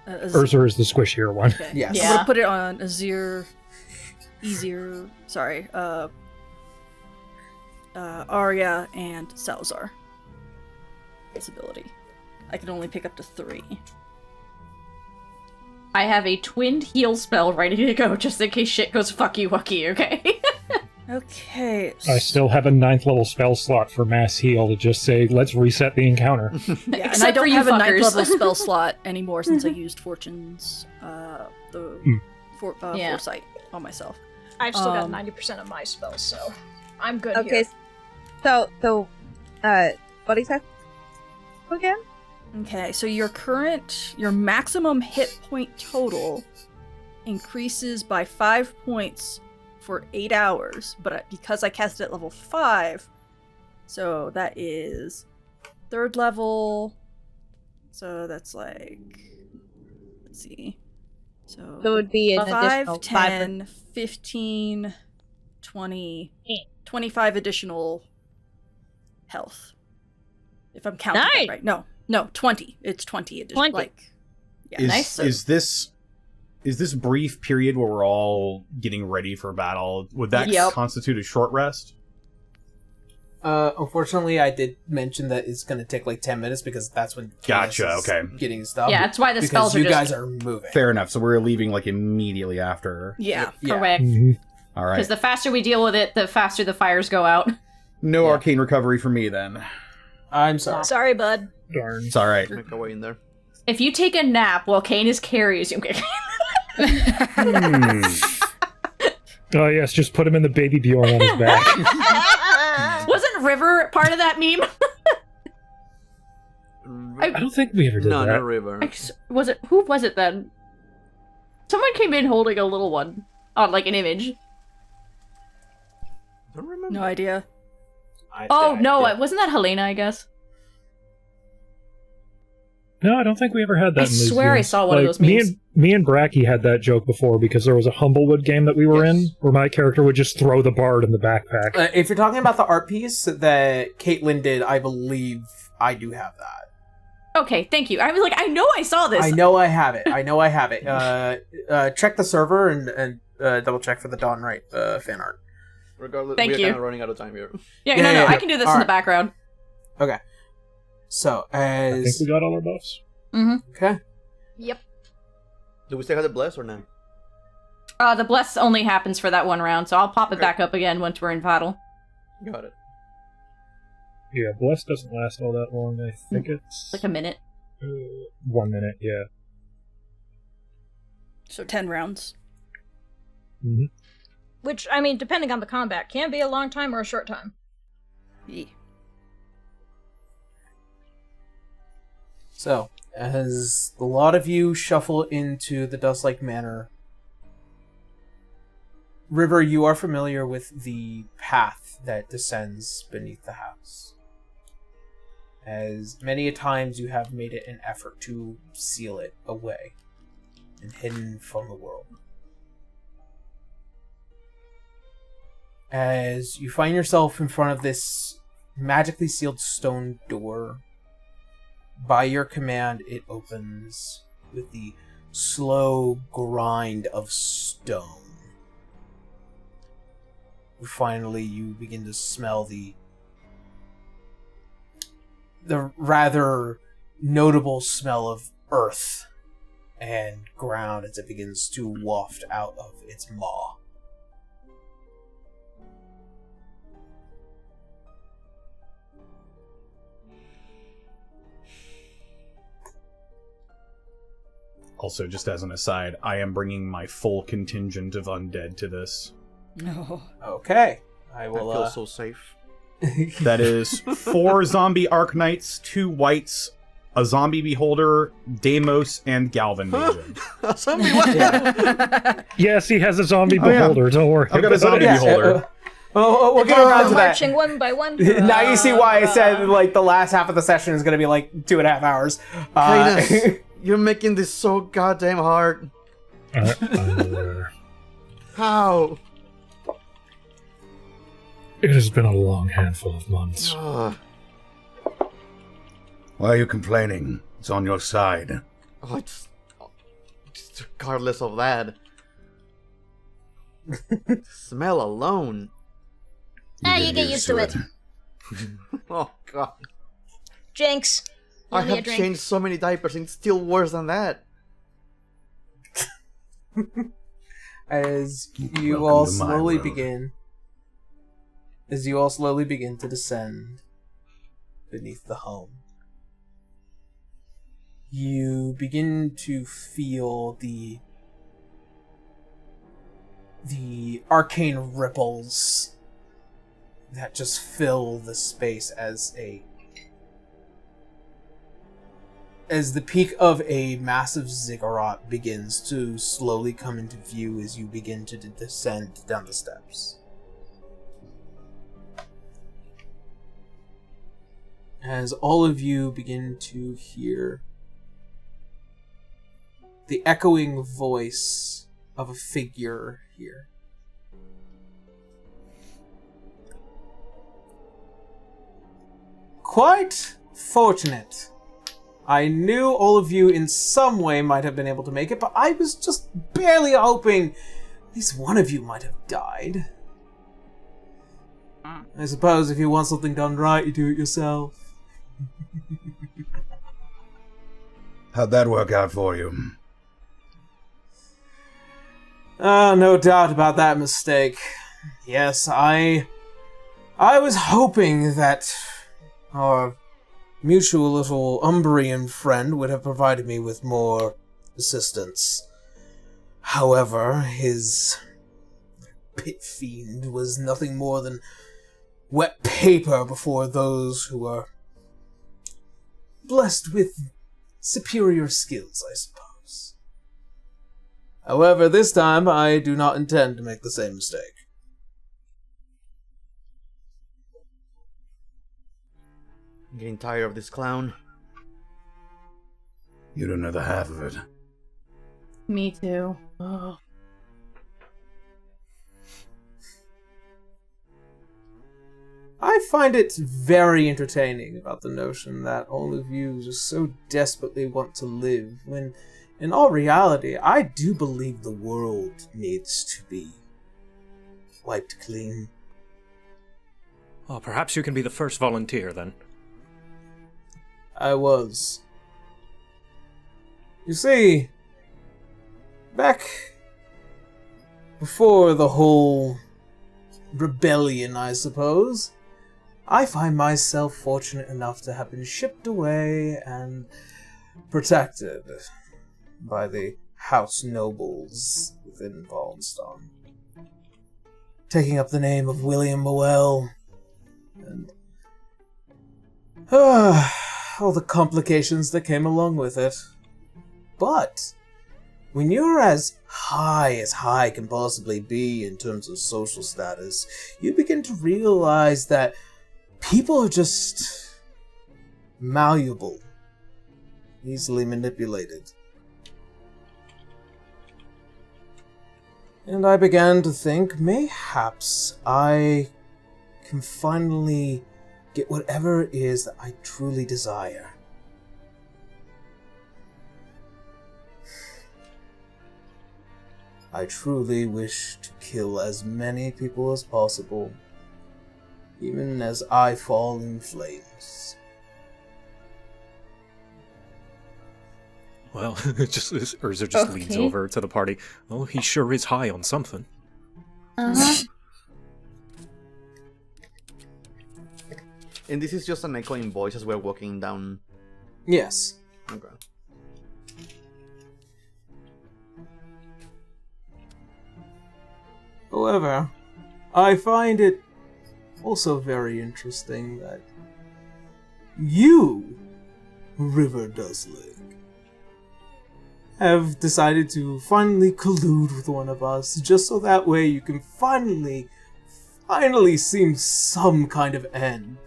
Urza is the squishier one. Okay. Yes. I'm Yeah. gonna put it on Azir, Arya and Salazar. This ability. I can only pick up to 3. I have a twinned heal spell ready to go just in case shit goes fucky wucky, okay? Okay. I still have a 9th level spell slot for mass heal to just say, let's reset the encounter. Yeah, and I Except for don't you have a 9th fuckers. level spell slot anymore since I used Fortune's Yeah. foresight on myself. I've still got 90% of my spells, so I'm good Okay, here. so, what exactly again? Okay, so your maximum hit point total increases by 5 points for 8 hours, but because I cast it at level 5, so that is 3rd level, so that's like, let's see, so So it would be an 5, additional 10, 15, 20, 25 additional health. If I'm counting that Nice. right. No, 20. It's 20 additional. 20. Like, yeah, nice. Is this brief period where we're all getting ready for battle, would that Yep. constitute a short rest? Unfortunately, I did mention that it's going to take like 10 minutes because that's when Gotcha, Candace is okay. getting stuff. Yeah, that's why the because spells are you just guys are moving. Fair enough. So we're leaving like immediately after. Yeah. Yeah. correct. Mhm. All right. Because the faster we deal with it, the faster the fires go out. No Yeah. arcane recovery for me then. I'm sorry. Sorry, bud. Darn. It's all right. Make a way in there. If you take a nap while Canis carries you... Hmm. Oh yes, just put him in the baby Bjorn on his back. Wasn't River part of that meme? I don't think we ever did No, that. not river. Was it? Who was it then? Someone came in holding a little one on like an image. Don't remember. No idea. Oh no, wasn't that Helena? I guess. No, I don't think we ever had that. I in these swear I games. saw one of those Me memes. and Bracky had that joke before because there was a Humblewood game that we were in where my character would just throw the bard in the backpack. If you're talking about the art piece that Caitlin did, I believe I do have that. Okay, thank you. I was like, I know I saw this. I know I have it. Check the server and double check for the Dawn Right fan art. Regardless, Thank we're you. kind of running out of time here. Yeah, Yeah, no, yeah, I yeah. can do this All in the right. background. Okay. So, I think as... we got all our buffs. Okay. Yep. Do we still have the bless or no? The bless only happens for that one round, so I'll pop it Okay. back up again once we're in battle. Got it. Yeah, Bless doesn't last all that long. I think it's Like a minute. 1 minute. Yeah. So 10 rounds. hmm Which, I mean, depending on the combat, can be a long time or a short time. Yeah. So, as a lot of you shuffle into the Dusklake Manor, River, you are familiar with the path that descends beneath the house. As many a times you have made it an effort to seal it away and hidden from the world. As you find yourself in front of this magically sealed stone door, by your command, it opens with the slow grind of stone. Finally, you begin to smell the rather notable smell of earth and ground as it begins to waft out of its maw. Also, just as an aside, I am bringing my full contingent of undead to this. No. Okay. I I will, feel so safe. That is 4 zombie Arc-Knights, 2 Whites, a zombie Beholder, Deimos, and Galvin Maiden. Zombie what? Yes, he has a zombie Oh, yeah. beholder. Don't worry. I've got a zombie Yeah, Beholder. we'll get around to that. Marching one by one. Now you see why I said like the last half of the session is going to be like 2.5 hours. Cadence, you're making this so goddamn hard. I'm aware. How? It has been a long handful of months. Ugh. Why are you complaining? It's on your side. Oh, it's regardless of that. Smell alone. You get used to it. Oh god. Jinx. I Give me a have drink. changed so many diapers and it's still worse than that. As you Welcome all to my slowly world. begin, as you all slowly begin to descend beneath the home, you begin to feel the the arcane ripples that just fill the space as the peak of a massive ziggurat begins to slowly come into view as you begin to descend down the steps. As all of you begin to hear the echoing voice of a figure here. Quite fortunate. I knew all of you in some way might have been able to make it, but I was just barely hoping at least one of you might have died. I suppose if you want something done right, you do it yourself. How'd that work out for you? No doubt about that mistake. Yes, I was hoping that our mutual little Umbrian friend would have provided me with more assistance. However, his pit fiend was nothing more than wet paper before those who are blessed with superior skills, I suppose. However, this time I do not intend to make the same mistake. I'm getting tired of this clown. You don't know the half of it. Me too. Ugh. I find it very entertaining about the notion that all of you just so desperately want to live, when in all reality, I do believe the world needs to be wiped clean. Well, perhaps you can be the first volunteer, then. I was. You see, back before the whole rebellion, I suppose, I find myself fortunate enough to have been shipped away and protected by the house nobles within Valenston, taking up the name of William Moel, and all the complications that came along with it. But when you're as high can possibly be in terms of social status, you begin to realize that people are just malleable, easily manipulated. And I began to think, mayhaps I can finally get whatever it is that I truly desire. I truly wish to kill as many people as possible, even as I fall in flames. Well, Urza just leans over to the party. Oh, he sure is high on something. Uh-huh. And this is just an echoing voice as we're walking down. Yes. Okay. However, I find it also very interesting that you, River Dusklake, have decided to finally collude with one of us, just so that way you can finally see some kind of end.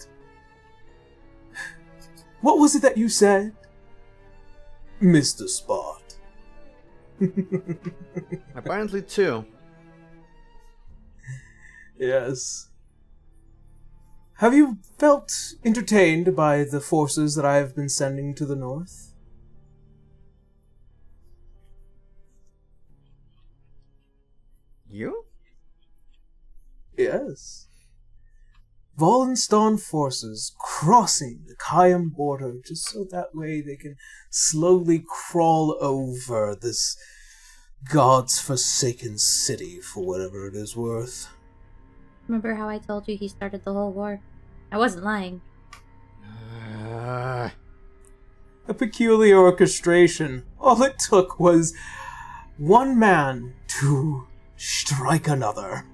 What was it that you said? Mr. Spot. Apparently two. Yes. Have you felt entertained by the forces that I have been sending to the north? You? Yes. Valenston forces crossing the Kayam border just so that way they can slowly crawl over this God's forsaken city for whatever it is worth. Remember how I told you he started the whole war? I wasn't lying. A peculiar orchestration. All it took was one man to strike another.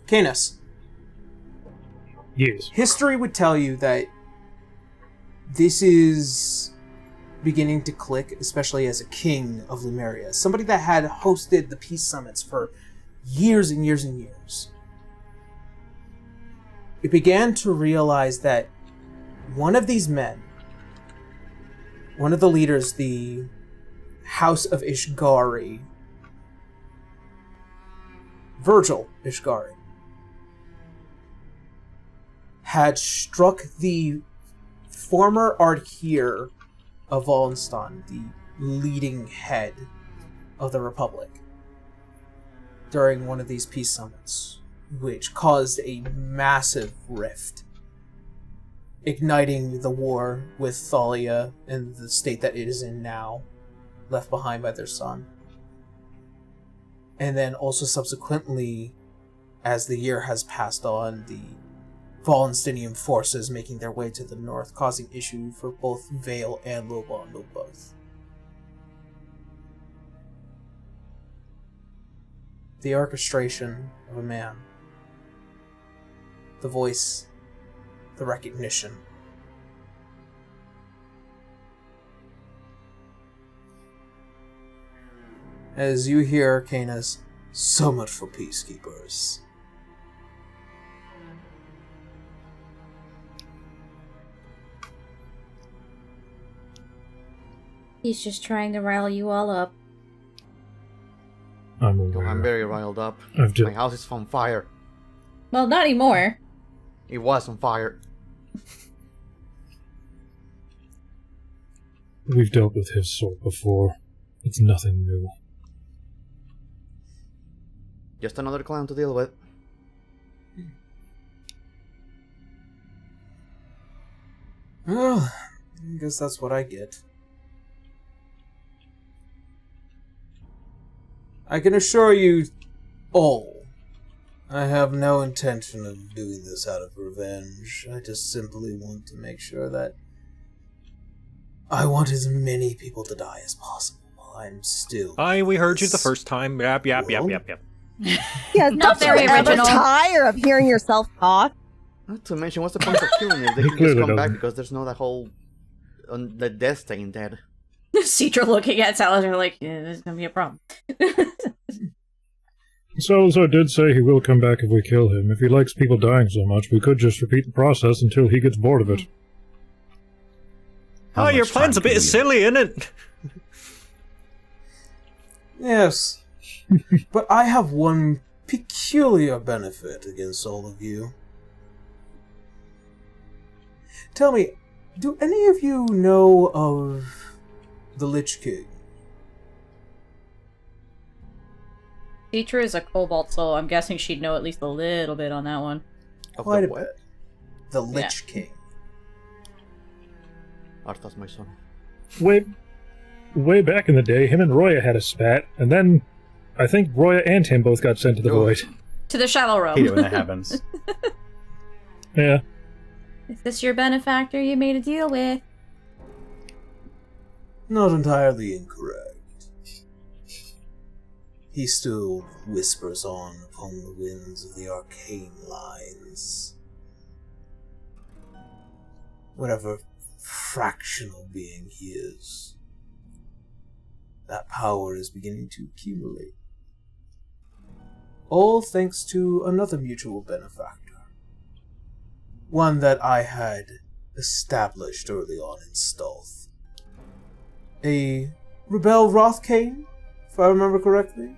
Canis, Yes. history would tell you that this is beginning to click, especially as a king of Lemuria, somebody that had hosted the peace summits for years and years and years. It began to realize that one of these men, one of the leaders, the House of Ishgari, Virgil Ishgari, had struck the former Ardhir of Wallenstein, the leading head of the Republic, during one of these peace summits, which caused a massive rift, igniting the war with Thalia and the state that it is in now, left behind by their son. And then also subsequently, as the year has passed on, the Wallensteinian forces making their way to the north, causing issue for both Vale and Lobondo both. The orchestration of a man. The voice. The recognition. As you hear Canis, so much for peacekeepers. He's just trying to rile you all up. I'm Oh, aware. I'm very riled up. I've just- My house is on fire. Well, not anymore. It was on fire. We've dealt with his sort before. It's nothing new. Just another clown to deal with. Well, I guess that's what I get. I can assure you all, I have no intention of doing this out of revenge. I just simply want to make sure that I want as many people to die as possible while I'm still... We heard you the first time. Yep. Yeah, Not don't very you ever original. tire of hearing yourself talk? Not to mention, what's the point of killing if they He can just clearly come back doesn't. because there's no that whole... the death stain dead. Citra looking at Salazar like, yeah, this is gonna be a problem. Salazar did say he will come back if we kill him. If he likes people dying so much, we could just repeat the process until he gets bored of it. How Your much plan's a time can bit we- silly, isn't it? Yes, but I have one peculiar benefit against all of you. Tell me, do any of you know of the Lich King? Citra is a cobalt soul. I'm guessing she'd know at least a little bit on that one. Of Quite the a what? bit. The Lich King. Arthas, my son. Way back in the day, him and Roya had a spat, and then I think Roya and him both got sent to the Oh. void. To the shallow Hate it realm. when that happens. Yeah. Is this your benefactor you made a deal with? Not entirely incorrect. He still whispers on upon the winds of the arcane lines. Whatever fractional being he is, that power is beginning to accumulate. All thanks to another mutual benefactor. One that I had established early on in stealth. A Rebel Rothkane, if I remember correctly.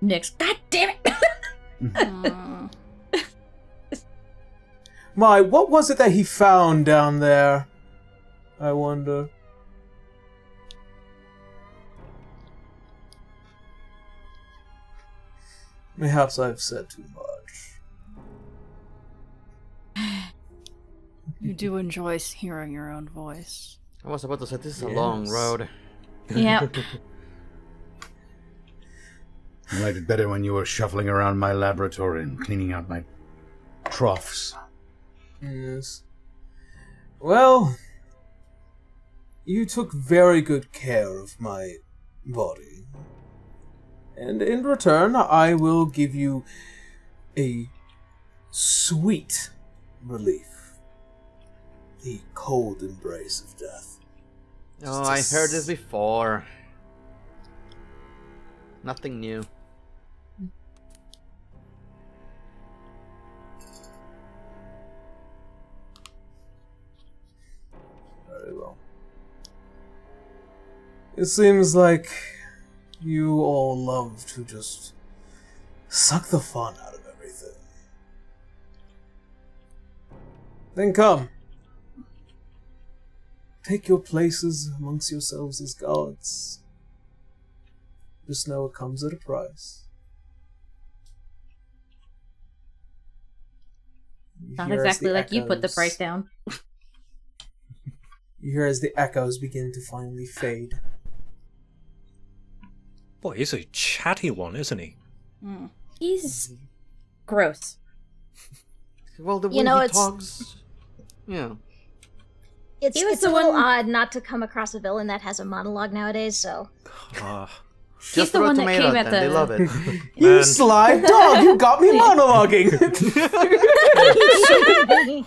Nyx. God damn it! My, what was it that he found down there? I wonder. Perhaps I've said too much. You do enjoy hearing your own voice. I was about to say, this is a long Yes. road. Yep. I liked it better when you were shuffling around my laboratory and cleaning out my troughs. Yes. Well, You took very good care of my body. And in return, I will give you a sweet relief. The cold embrace of death. Oh, I heard this before. Nothing new. Very well. It seems like you all love to just suck the fun out of everything. Then come. Take your places amongst yourselves as gods. Just know it comes at a price. Not exactly like you put the price down. You hear as the echoes begin to finally fade. Boy, he's a chatty one, isn't he? He's gross. Well, the way You know, he it's- talks... Yeah. It's He was a the little one- odd not to come across a villain that has a monologue nowadays, so... He's Just the throw one that tomato came at at them. They the... love it. You Man. sly dog! You got me monologuing!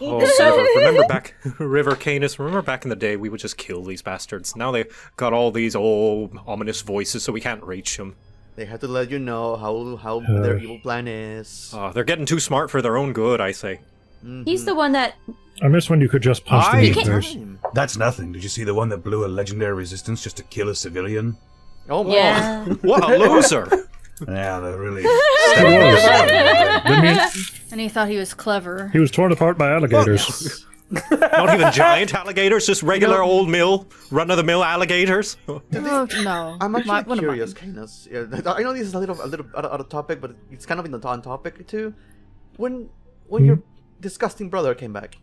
Oh, River Canis, remember back in the day we would just kill these bastards. Now they got all these old ominous voices so we can't reach them. They have to let you know how their evil plan is. They're getting too smart for their own good, I say. He's the one that... I miss when you could just punch them in the face. That's nothing. Did you see the one that blew a legendary resistance just to kill a civilian? Oh my Yeah. What a loser! Yeah, they're really... He was. Didn't he? And he thought he was clever. He was torn apart by alligators. Not even giant alligators, just regular old run-of-the-mill alligators. Oh, no. I'm actually One of curious, mine. Canis. Yeah, I know this is a little out of topic, but it's kind of on topic too. When your disgusting brother came back,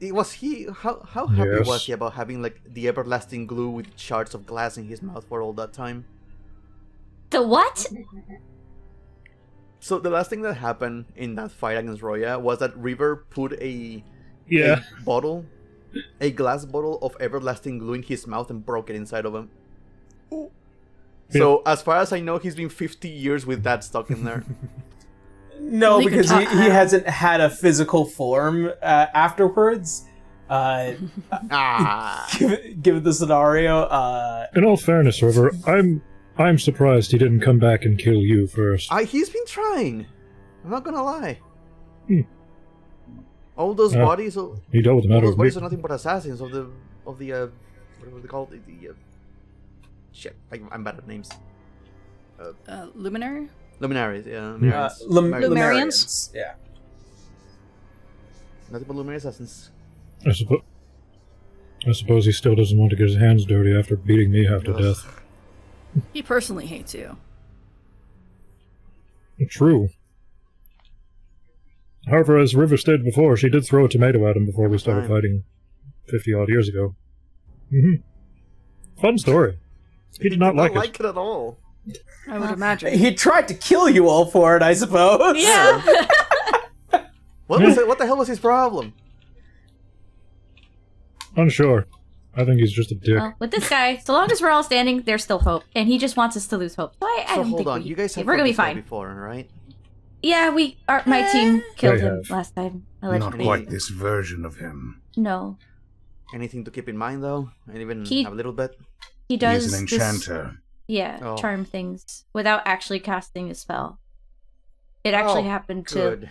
was he how happy Yes. was he about having like the everlasting glue with shards of glass in his mouth for all that time? The what? So the last thing that happened in that fight against Roya was that River put a bottle, a glass bottle of everlasting glue in his mouth and broke it inside of him. So as far as I know, he's been 50 years with that stuck in there. No, We can because he talk- hasn't had a physical form afterwards. Given the scenario, In all fairness, River, I'm surprised he didn't come back and kill you first. He's been trying. I'm not gonna lie. Hmm. All those Yeah. bodies, He dealt with the all matter those of bodies me. are nothing but assassins of the what were they called? Shit, I'm bad at names. Luminary? Luminaries, yeah. Luminaries. Lumerians? Yeah. Nothing but luminary assassins. I suppose he still doesn't want to get his hands dirty after beating me half to Ugh. death. He personally hates you. True. However, as River stated before, she did throw a tomato at him before we started fighting 50-odd years ago. Fun story. He did not like it. it at all. I would imagine. He tried to kill you all for it, I suppose. Yeah. What was it? What the hell was his problem? Unsure. I think he's just a dick. Well, with this guy, so long as we're all standing, there's still hope, and he just wants us to lose hope. So I So don't hold think on, you guys have we're gonna be fought this guy fine. before, right? Yeah, my team killed They him have. last time. Not Allegedly. quite this version of him. No, Anything to keep in mind though, and even He- have a little bit. he He does is an this- enchanter. yeah, Oh. charm things without actually casting a spell. It actually happened to. Good.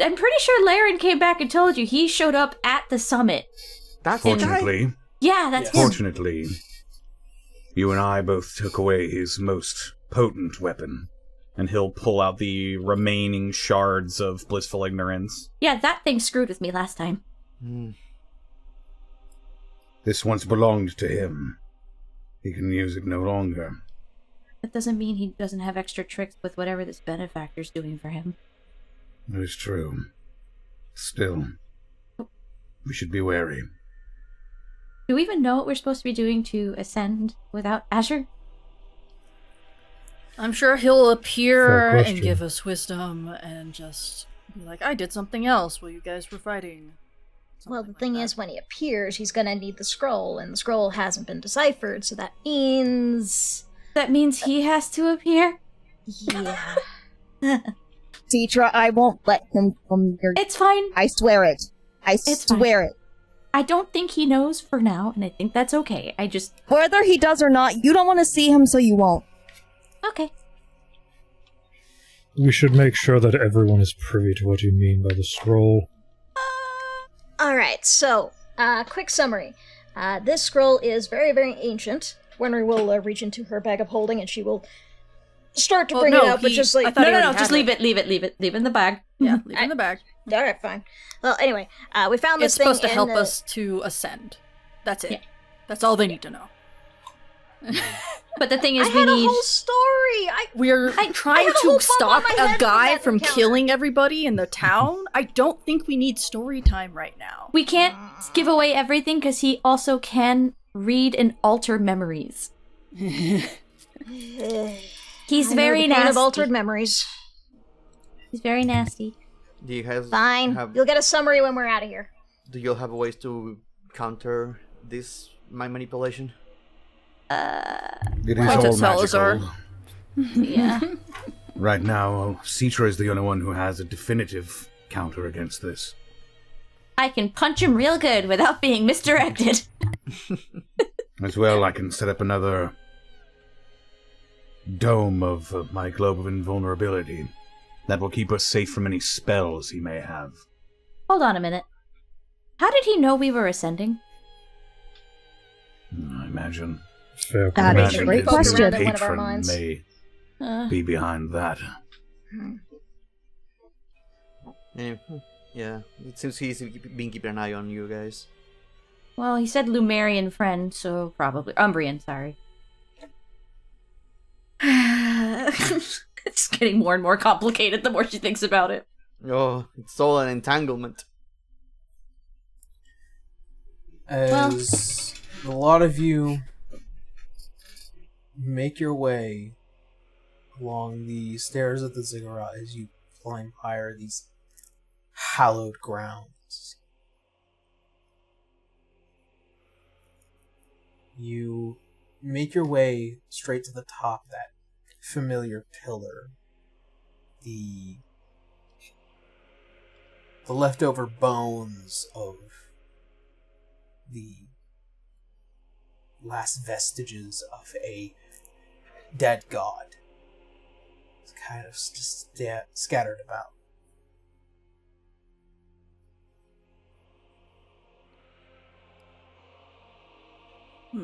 I'm pretty sure Laren came back and told you he showed up at the summit. That's the guy. Fortunately, Yeah, that's him. fortunately, you and I both took away his most potent weapon. And he'll pull out the remaining shards of blissful ignorance. Yeah, that thing screwed with me last time. This once belonged to him. He can use it no longer. That doesn't mean he doesn't have extra tricks with whatever this benefactor's doing for him. That is true. Still, we should be wary. Do we even know what we're supposed to be doing to ascend without Azure? I'm sure he'll Fair appear question. and give us wisdom and just be like, I did something else while you guys were fighting. Well, the thing is, when he appears, he's gonna need the scroll, and the scroll hasn't been deciphered, so that means... That means he has to appear? Yeah. Citra, I won't let him come here. It's fine. I swear it. Swear it. I don't think he knows for now, and I think that's okay. Whether he does or not, you don't want to see him, so you won't. Okay. We should make sure that everyone is privy to what you mean by the scroll. Alright, so, quick summary. This scroll is very, very ancient. Wenry will reach into her bag of holding and she will start to bring it out, but just like... No, just leave it. Leave it in the bag. Yeah, leave it in the bag. Alright, fine. Well, anyway, we found this It's thing supposed to help us to ascend. That's it. Yeah. That's all they need to know. But the thing is, I had a whole story! We're trying to stop a guy from killing everybody in the town. I don't think we need story time right now. We can't give away everything because he also can read and alter memories. He's very the pain nasty. of altered memories. He's very nasty. Do you guys Fine. You'll get a summary when we're out of here. Do you have ways to counter my manipulation? It is Point all at Salazar. magical. Yeah. Right now, Citra is the only one who has a definitive counter against this. I can punch him real good without being misdirected. As well, I can set up another dome of my globe of invulnerability that will keep us safe from any spells he may have. Hold on a minute. How did he know we were ascending? I imagine. Fair That is question. a great his question. One of our patron minds. may be behind that. Yeah, it seems he's been keeping an eye on you guys. Well, he said Lumerian friend, so probably Umbrian. Sorry. It's getting more and more complicated the more she thinks about it. Oh, it's all an entanglement. As a lot of you make your way along the stairs of the ziggurat as you climb higher these hallowed grounds, you make your way straight to the top of that familiar pillar. The leftover bones of the last vestiges of a dead god. It's kind of just scattered about.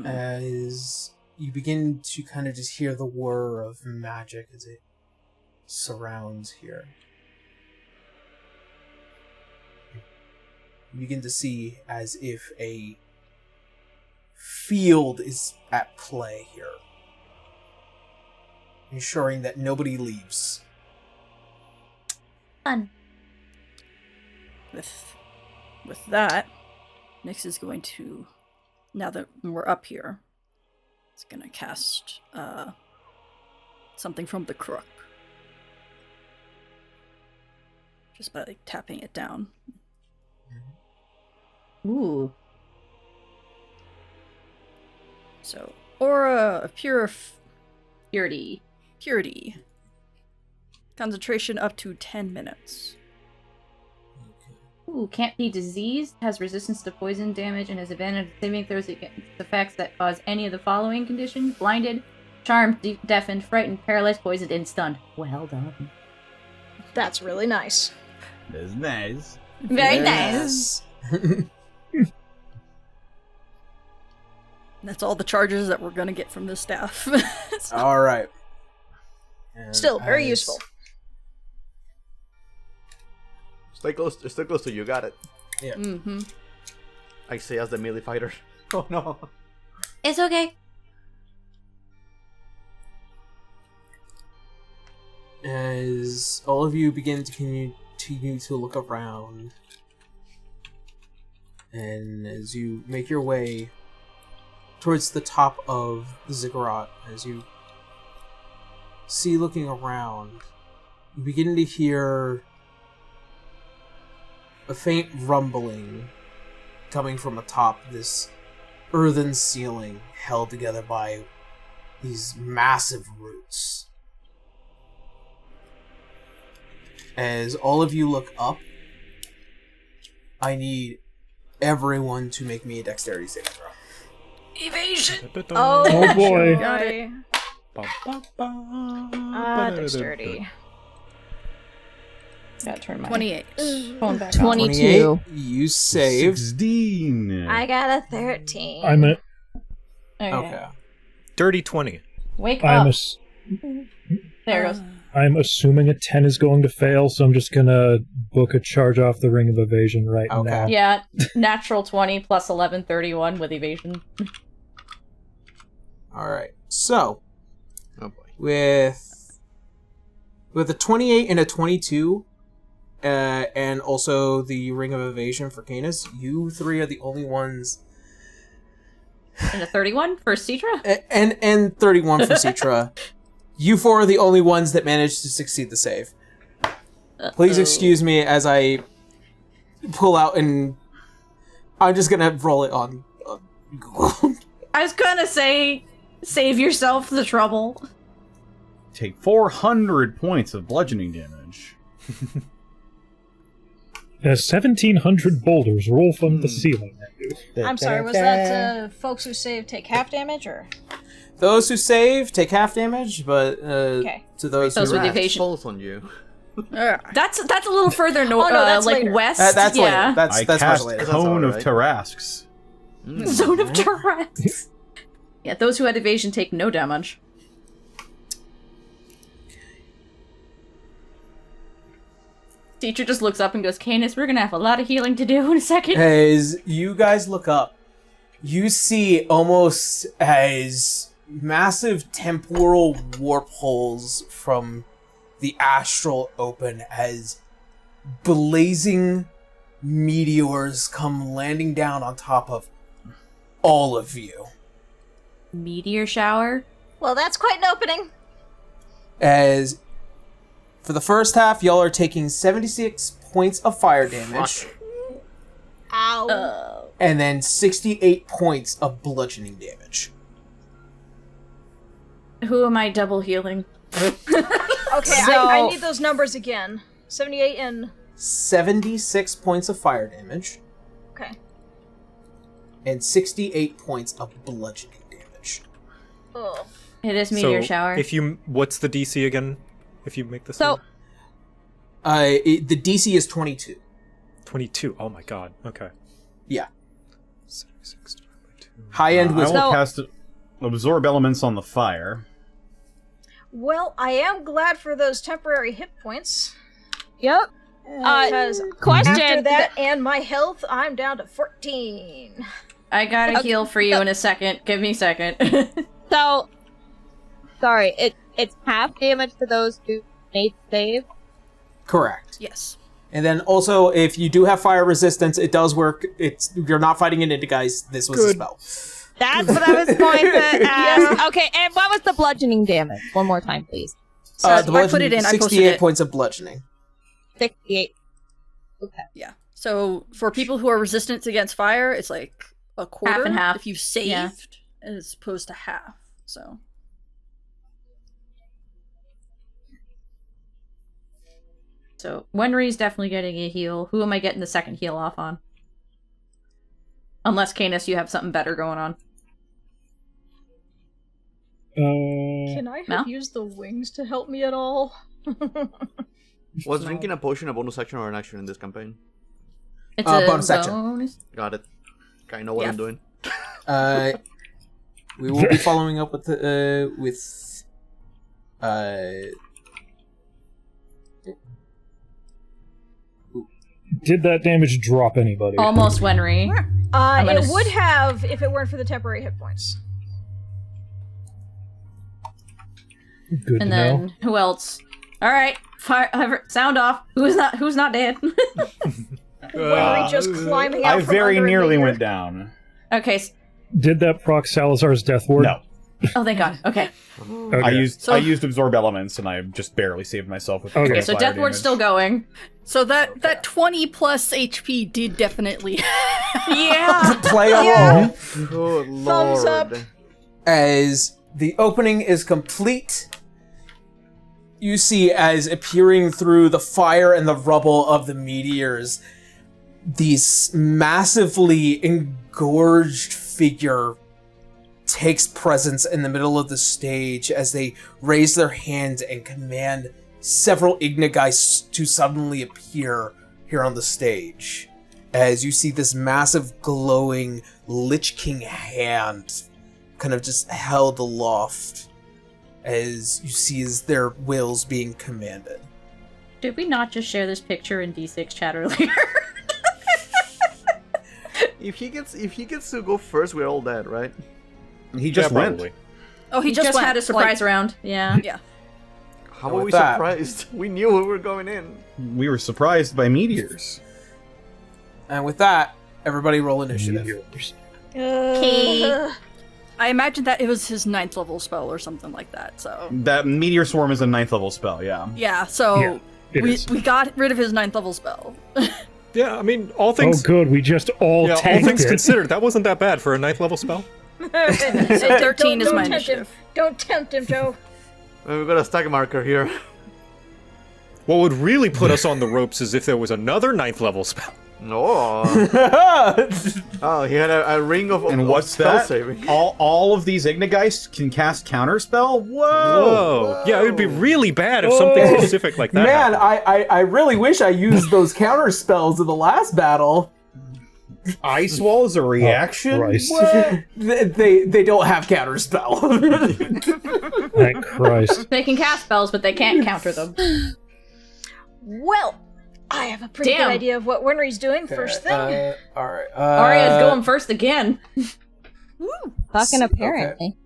As you begin to kind of just hear the whir of magic as it surrounds here, you begin to see as if a field is at play here, ensuring that nobody leaves. Fun. With that, Nyx is going to, now that we're up here, it's gonna cast something from the crook. Just by like tapping it down. Ooh. So, aura of Purity. purity. Concentration up to 10 minutes. Ooh, can't be diseased, has resistance to poison damage, and has advantage of saving throws against effects that cause any of the following conditions: blinded, charmed, deafened, frightened, paralyzed, poisoned, and stunned. Well done. That's really nice. That's nice. Very nice. That's all the charges that we're gonna get from this staff. All right. Still, very useful. Stay close to you, got it. Yeah. Mm-hmm. I say as the melee fighter. Oh no. It's okay. As all of you begin to continue to look around, and as you make your way towards the top of the ziggurat, as you see looking around, you begin to hear a faint rumbling coming from atop this earthen ceiling held together by these massive roots. As all of you look up, I need everyone to make me a dexterity saving throw. Evasion. Oh boy. Got it. Dexterity. Gotta turn my 28. phone back 22. 28, you saved. 16. I got a 13. I'm a, on. Okay. Dirty 20. Wake I'm up. ass- There it goes. I'm assuming a 10 is going to fail, so I'm just gonna book a charge off the Ring of Evasion right Okay. now. Yeah, natural 20 plus 11, 31 with evasion. Alright. So, Oh boy. with a 28 and a 22, and also the Ring of Evasion for Canis, you three are the only ones... And a 31 for Citra? And 31 for Citra. You four are the only ones that managed to succeed the save. Please excuse me as I pull out and... I'm just gonna roll it on Google. I was gonna say, save yourself the trouble. Take 400 points of bludgeoning damage. As 1,700 boulders roll from the ceiling at you. I'm sorry, was that folks who save take half damage, or? Those who save take half damage, but Okay. to those Those who with rest. evasion. Falls on you. That's a little further north, Oh, no, that's like later. west. That's yeah. later. That's I much cast later. Cone of alright. Tarrasques. Zone of Tourette's. Yeah, those who had evasion take no damage. Teacher just looks up and goes, Canis, we're gonna have a lot of healing to do in a second. As you guys look up, you see almost as massive temporal warp holes from the astral open as blazing meteors come landing down on top of all of you. Meteor shower? Well, that's quite an opening. As for the first half, y'all are taking 76 points of fire damage. Ow. And then 68 points of bludgeoning damage. Who am I double healing? Okay, So- I need those numbers again. 78 and... 76 points of fire damage. Okay. And 68 points of bludgeoning damage. Oh. It is meteor So, shower. if you... What's the DC again? If you make this So- The DC is 22. 22. Oh my god. Okay. Yeah. 76 divided by 2. High end I was will cast Absorb Elements on the fire. Well, I am glad for those temporary hit points. Yep. Because question. after that and my health, I'm down to 14. I gotta Okay, heal for you in a second. Give me a second. So, sorry, it's half damage to those who made save. correct. Yes. And then also, if you do have fire resistance, it does work. You're not fighting it into, guys. This was a spell. That's what I was going to ask. Okay, and what was the bludgeoning damage? One more time, please. So The I put bludgeoning- it in. I posted 68 it. points of bludgeoning. 68. Okay. Yeah. So for people who are resistant against fire, it's like a quarter Half and half. if you've saved, Yeah. as opposed to half. So So, Wenry's definitely getting a heal. Who am I getting the second heal off on? Unless, Canis, you have something better going on. Can I Mel? have used the wings to help me at all? Was drinking a potion a bonus action or an action in this campaign? It's a a bonus action. bonus. Got it. I know what Yeah. I'm doing. We will be following up with Did that damage drop anybody? Almost Wenry. I'm gonna It would have if it weren't for the temporary hit points. Good to And know. then, who else? Alright, sound off. Who's not dead? Wenry just climbing out I from very under a nearly meteor. went down. Okay, Did that proc Salazar's death ward? No. Oh, thank God. Okay. I Okay. used absorb elements, and I just barely saved myself with. Okay. Okay, so Death Ward's still going. So that 20 plus HP did definitely. Yeah. Play a Yeah. roll. Good Thumbs lord. up. As the opening is complete, you see as appearing through the fire and the rubble of the meteors, this massively engorged figure takes presence in the middle of the stage as they raise their hands and command several Ignigeist to suddenly appear here on the stage. As you see this massive glowing Lich King hand kind of just held aloft as you see as their wills being commanded. Did we not just share this picture in D6 chat earlier? If he gets to go first, we're all dead, right? He just went. probably. Oh, he just went, had a surprise like, round. Yeah. Yeah. How And were with we that- surprised? We knew we were going in. We were surprised by meteors. And with that, everybody roll initiative. Meteors. I imagine that it was his 9th level spell or something like that. So That meteor swarm is a 9th level spell. Yeah. yeah, so Yeah, it we is. we got rid of his 9th level spell. Yeah, I mean, all Oh, things. good. We just all Yeah, all tanked things it. considered, that wasn't that bad for a 9th level spell. So 13 is my tempt him. initiative. Don't tempt him, Joe. We've got a stack marker here. What would really put us on the ropes is if there was another 9th level spell. Oh. Oh, he had a ring of And what's spell that? saving. All of these Ignigeist can cast counterspell? Whoa! Whoa. Yeah, it would be really bad if something specific like that Man, happened. I really wish I used those counter spells in the last battle. Ice wall is a reaction? Christ. What? They don't have counter spell. Thank Christ. They can cast spells, but they can't counter them. Well, I have a pretty Damn. good idea of what Winry's doing first thing. All right. Arya's going first again. Fucking apparently.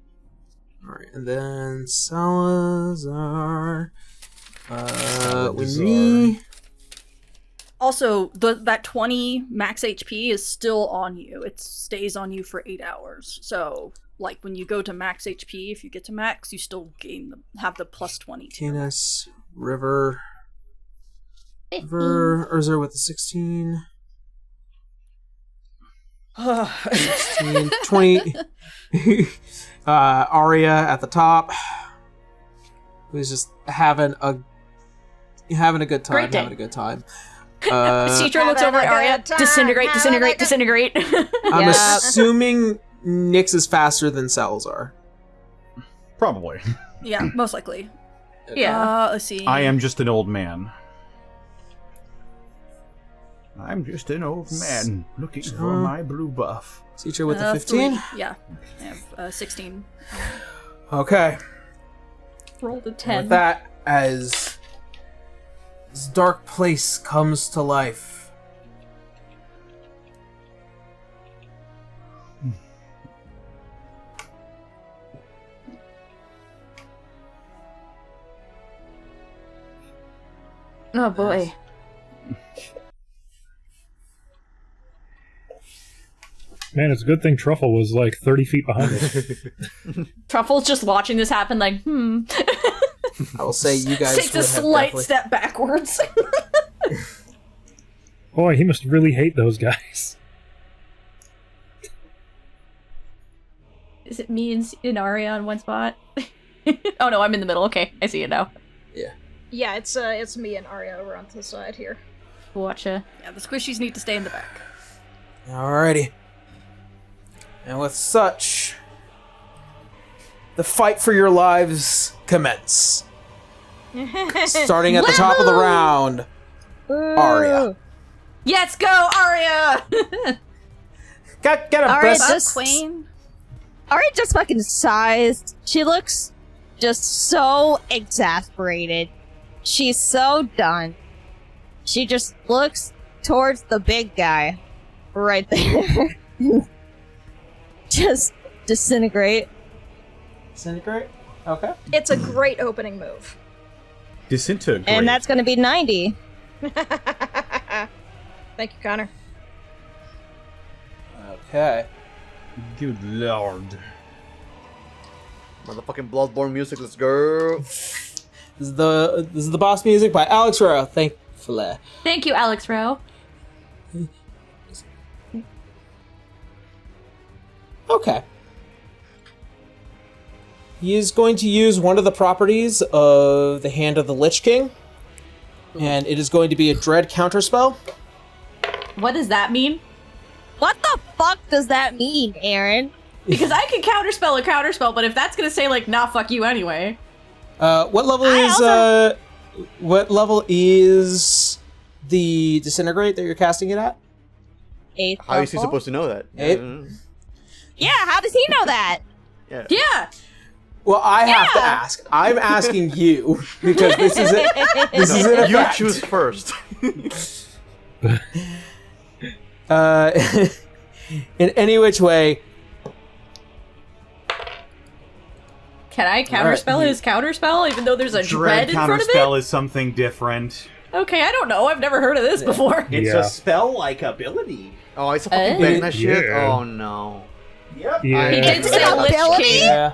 All right, and then Salazar. With me. Also, that 20 max HP is still on you. It stays on you for 8 hours. So, like, when you go to max HP, if you get to max, you still have the plus 20. to your max. Canis, River, Urza with the 16. 16, 20. Arya at the top, who's just having a good time. Great day. Having a good time. Teacher looks over at Arya. Disintegrate, disintegrate, disintegrate. I'm Yeah. assuming Nyx is faster than Salazar. Probably. Yeah, most likely. Yeah. Let's see. I am just an old man. I'm just an old man looking for my blue buff. Teacher with the 15. 3. Yeah. I have 16. Okay. Rolled a And 10. with that, as this dark place comes to life, Oh boy. Man, it's a good thing Truffle was like 30 feet behind us. Truffle's just watching this happen like, I will say you guys takes a would have slight definitely- step backwards. Boy, he must really hate those guys. Is it me and Arya on one spot? Oh no, I'm in the middle. Okay, I see it now. Yeah, it's me and Arya over on the side here. Watcha. Yeah, the squishies need to stay in the back. Alrighty. And with such, the fight for your lives commence. Starting at the top of the round, Arya. Let's go, Arya! Get a Arya best. just Queen. Arya just fucking sighs. She looks just so exasperated. She's so done. She just looks towards the big guy right there. Just disintegrate. Disintegrate? Okay. It's a great opening move. Disintegrate. And that's gonna be 90. Thank you, Connor. Okay. Good lord. Motherfucking Bloodborne music, let's go. This is the boss music by Alex Rowe. Thankfully. Thank you, Alex Rowe. Okay. He is going to use one of the properties of the Hand of the Lich King, and it is going to be a Dread counterspell. What does that mean? What the fuck does that mean, Aaron? Because I can counterspell a counterspell, but if that's gonna say like, nah, fuck you anyway. What level is the Disintegrate that you're casting it at? 8th How is he level? supposed to know that? Yeah, how does he know that? Yeah. Well, I have to ask. I'm asking you because this is it. This is it. You choose first. In any which way. Can I counterspell his counterspell, even though there's a dread in front of it? counterspell is something different. Okay, I don't know. I've never heard of this before. It's Yeah. a spell-like ability. Oh, it's a fucking bang that shit? Yeah. Oh, no. Yep. Yeah. He did say Lich Ability? King. Yeah.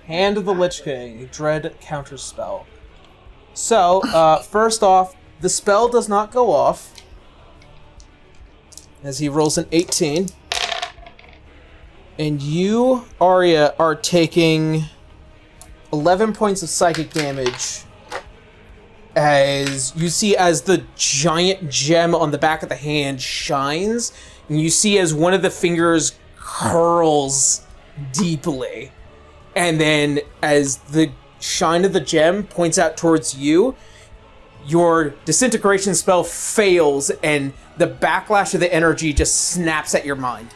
Hand of the Lich King, Dread counterspell. So, first off, the spell does not go off as he rolls an 18. And you, Arya, are taking 11 points of psychic damage as you see as the giant gem on the back of the hand shines, and you see as one of the fingers curls deeply. And then as the shine of the gem points out towards you, your disintegration spell fails and the backlash of the energy just snaps at your mind.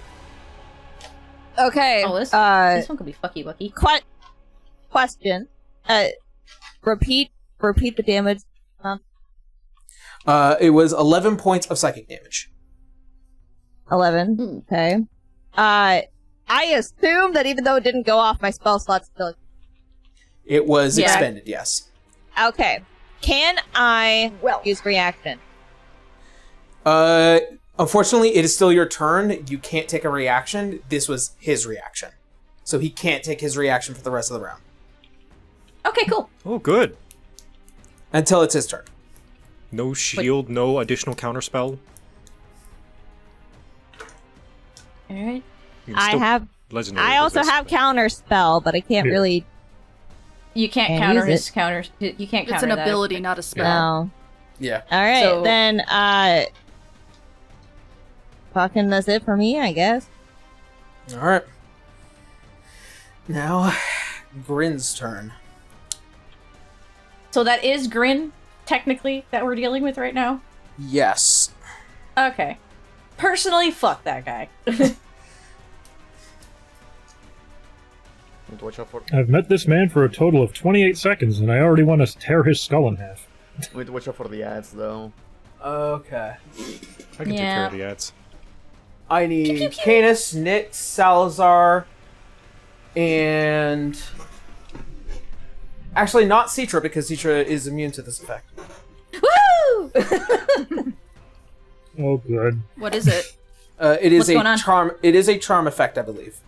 Okay. Oh, this one could be fucky wucky. Question. Repeat the damage. It was 11 points of psychic damage. 11. Okay. I assume that even though it didn't go off, my spell slot's still. It was expended, yes. Okay. Can I use reaction? Unfortunately, it is still your turn. You can't take a reaction. This was his reaction. So he can't take his reaction for the rest of the round. Okay, cool. Oh, good. Until it's his turn. No shield, no additional counterspell. Alright. You can still legendary I also resist, have but- counter spell, but I can't Yeah. really. You can't Can't counter use his counter. You can't It's counter an that. ability, not a spell. No. Yeah. All right, So- then. Fucking that's it for me, I guess. All right. Now, Grin's turn. So that is Grin, technically, that we're dealing with right now? Yes. Okay. Personally, fuck that guy. Watch out for. I've met this man for a total of 28 seconds, and I already want to tear his skull in half. We have to watch out for the ads, though. Okay. I can take care of the ads. I need Canis, Nix, Salazar, and... Actually, not Citra, because Citra is immune to this effect. Woo! Oh, good. What is it? It is What's going a on? charm. It is a charm effect, I believe.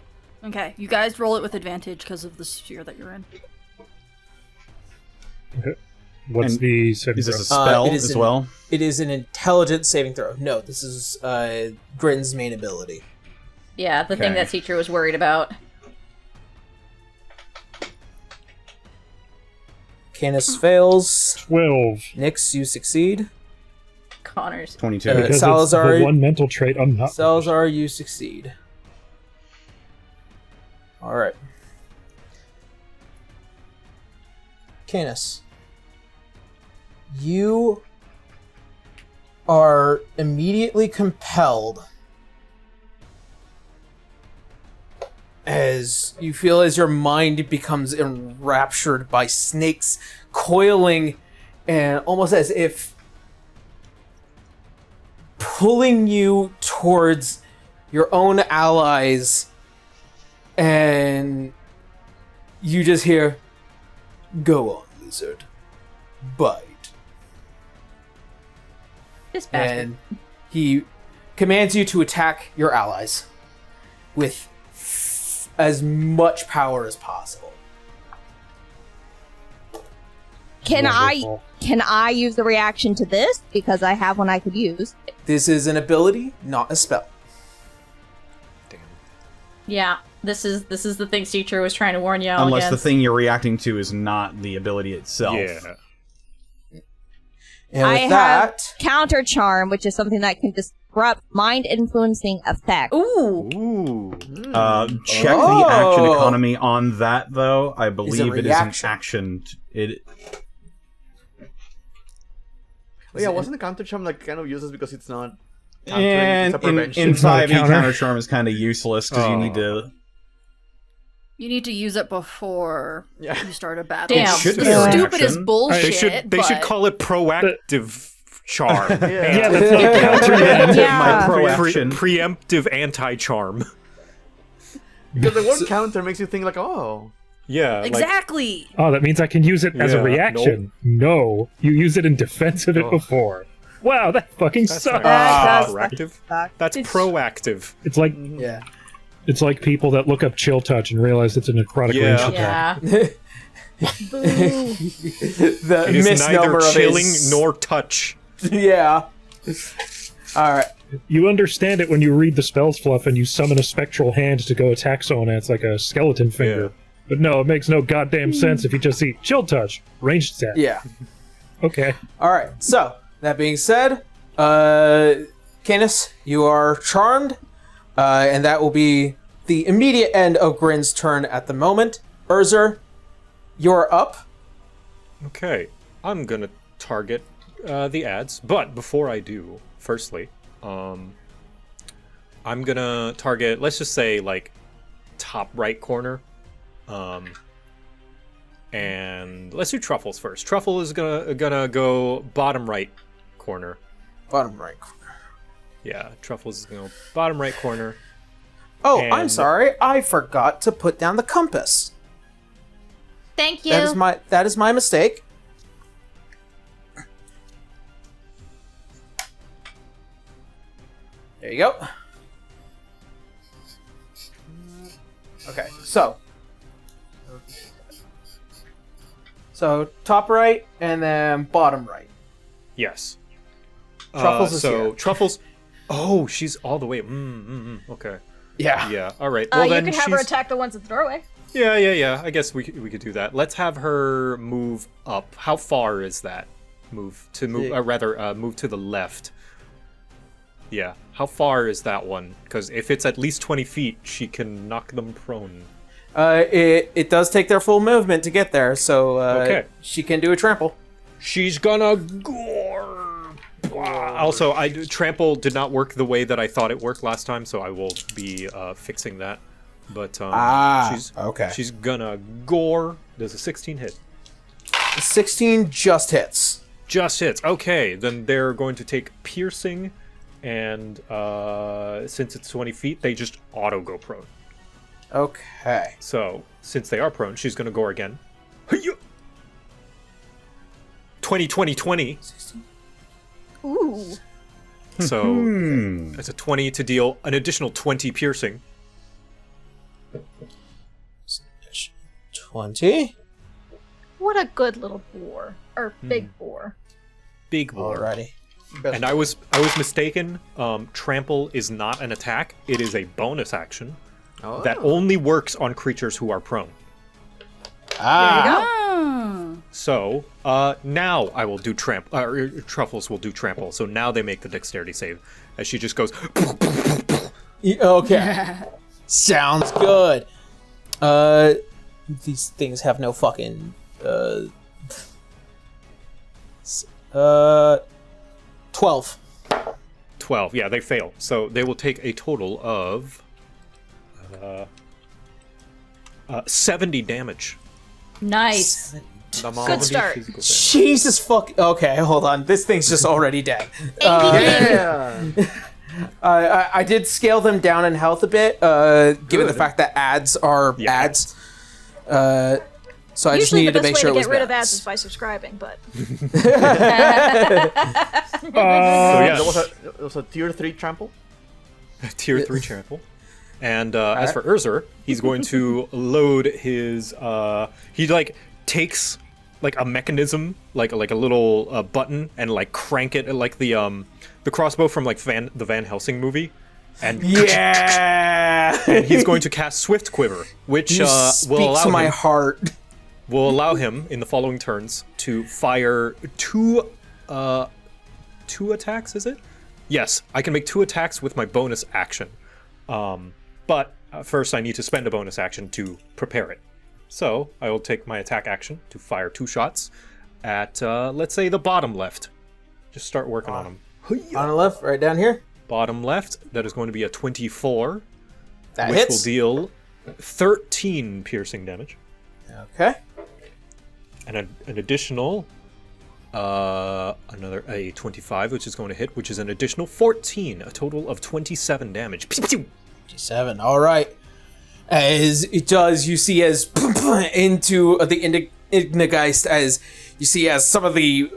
Okay, you guys roll it with advantage because of the sphere that you're in. Okay. What's And the saving Is this a throw? spell it is as an- well? It is an intelligence saving throw. No, this is Grin's main ability. Yeah, the thing Okay. that teacher was worried about. Canis fails. 12. Nix, you succeed. Connor's. 22. Uh, Because Salazar- it's the one mental trait I'm not. Salazar, you succeed. Alright. Canis. You are immediately compelled as you feel as your mind becomes enraptured by snakes coiling and almost as if pulling you towards your own allies, and you just hear, "Go on, lizard. Bite." This bastard. And he commands you to attack your allies with as much power as possible. Can Wonderful. I use the reaction to this? Because I have one I could use. This is an ability, not a spell. Yeah, this is the things teacher was trying to warn you all Unless against. the thing you're reacting to is not the ability itself. Yeah. And I with have that, counter charm, which is something that can disrupt mind influencing effect. Ooh. Ooh. Check the action economy on that, though. I believe it is an reaction. action. It. Oh, yeah, wasn't the counter charm like kind of useless because it's not countering, And it's a prevention? in It's not a 5e, counter. counter charm is kind of useless because you need to. You need to use it before you start a battle. Damn. It should It's be an stupid as action. bullshit. They should but- call it proactive charm. Yeah, that's not a counter yet. Yeah. My pro Pre- action. preemptive anti-charm. Because the word counter makes you think like, oh. Yeah. Exactly. Oh, that means I can use it as a Yeah, reaction. No, you use it in defense of it before. Wow, that fucking That's sucks. That does proactive. suck. That's proactive. It's like yeah. it's like people that look up chill touch and realize it's a necrotic Yeah. range attack. Yeah. The It is misnomer neither of chilling his... nor touch. Yeah. All right. You understand it when you read the spells fluff and you summon a spectral hand to go attack someone and it's like a skeleton finger. Yeah. But no, it makes no goddamn sense if you just see chill touch, ranged attack. Yeah. Okay. All right. So that being said, Canis, you are charmed, and that will be the immediate end of Grin's turn at the moment. Urzer, you're up. Okay, I'm gonna target the ads, but before I do, firstly, I'm gonna target, let's just say, like, top right corner, and let's do Truffles first. Truffle is gonna go bottom right corner. Bottom right corner. Yeah, Truffles is gonna go bottom right corner. Oh, And- I'm sorry. I forgot to put down the compass. Thank you. That is my mistake. There you go. Okay, so top right and then bottom right. Yes. Truffles is so here. Truffles. Oh, she's all the way. Okay. Yeah. Yeah. All right. Well, You then can have her she's- attack the ones at the doorway. Yeah. I guess we could do that. Let's have her move up. How far is that? Move to the left. Yeah. How far is that one? Because if it's at least 20 feet, she can knock them prone. It does take their full movement to get there, so Okay. she can do a trample. She's gonna gore. Also, trample did not work the way that I thought it worked last time, so I will be fixing that. But okay. She's gonna gore. Does a 16 hit? 16 just hits. Just hits. Okay, then they're going to take piercing, and since it's 20 feet, they just auto go prone. Okay. So since they are prone, she's gonna gore again. Hi-ya! 20. Ooh. So it's a 20 to deal an additional 20 piercing. 20. What a good little boar. Or big boar. Big boy. Alrighty. And I was mistaken. Trample is not an attack. It is a bonus action that only works on creatures who are prone. So now I will do Truffles will do trample. So now they make the dexterity save as she just goes. Okay. Sounds good. These things have no fucking 12. 12. Yeah, they fail. So they will take a total of 70 damage. Nice. Good start. Jesus fuck. Okay, hold on. This thing's just already dead. Yeah. I did scale them down in health a bit, given the fact that ads are ads. So I just Usually needed the to best make way sure to it was get rid of ads balanced. is by subscribing, but So yeah, There was a tier 3 trample. tier 3 trample. And as for Urzer, he's going to load his. He like takes like a mechanism, like a little button, and like crank it like the crossbow from like the Van Helsing movie. And and he's going to cast Swift Quiver, which will allow my heart. Will allow him in the following turns to fire two attacks. Is it? Yes, I can make 2 attacks with my bonus action. But first, I need to spend a bonus action to prepare it. So I will take my attack action to fire 2 shots at let's say the bottom left. Just start working on them. On the left, right down here. Bottom left, that is going to be a 24. That which hits. Will deal 13 piercing damage. Okay. And an additional, another 25, which is going to hit, which is an additional 14, a total of 27 damage. 27, all right. As it does, you see as into the Ignigeist, as you see as some of the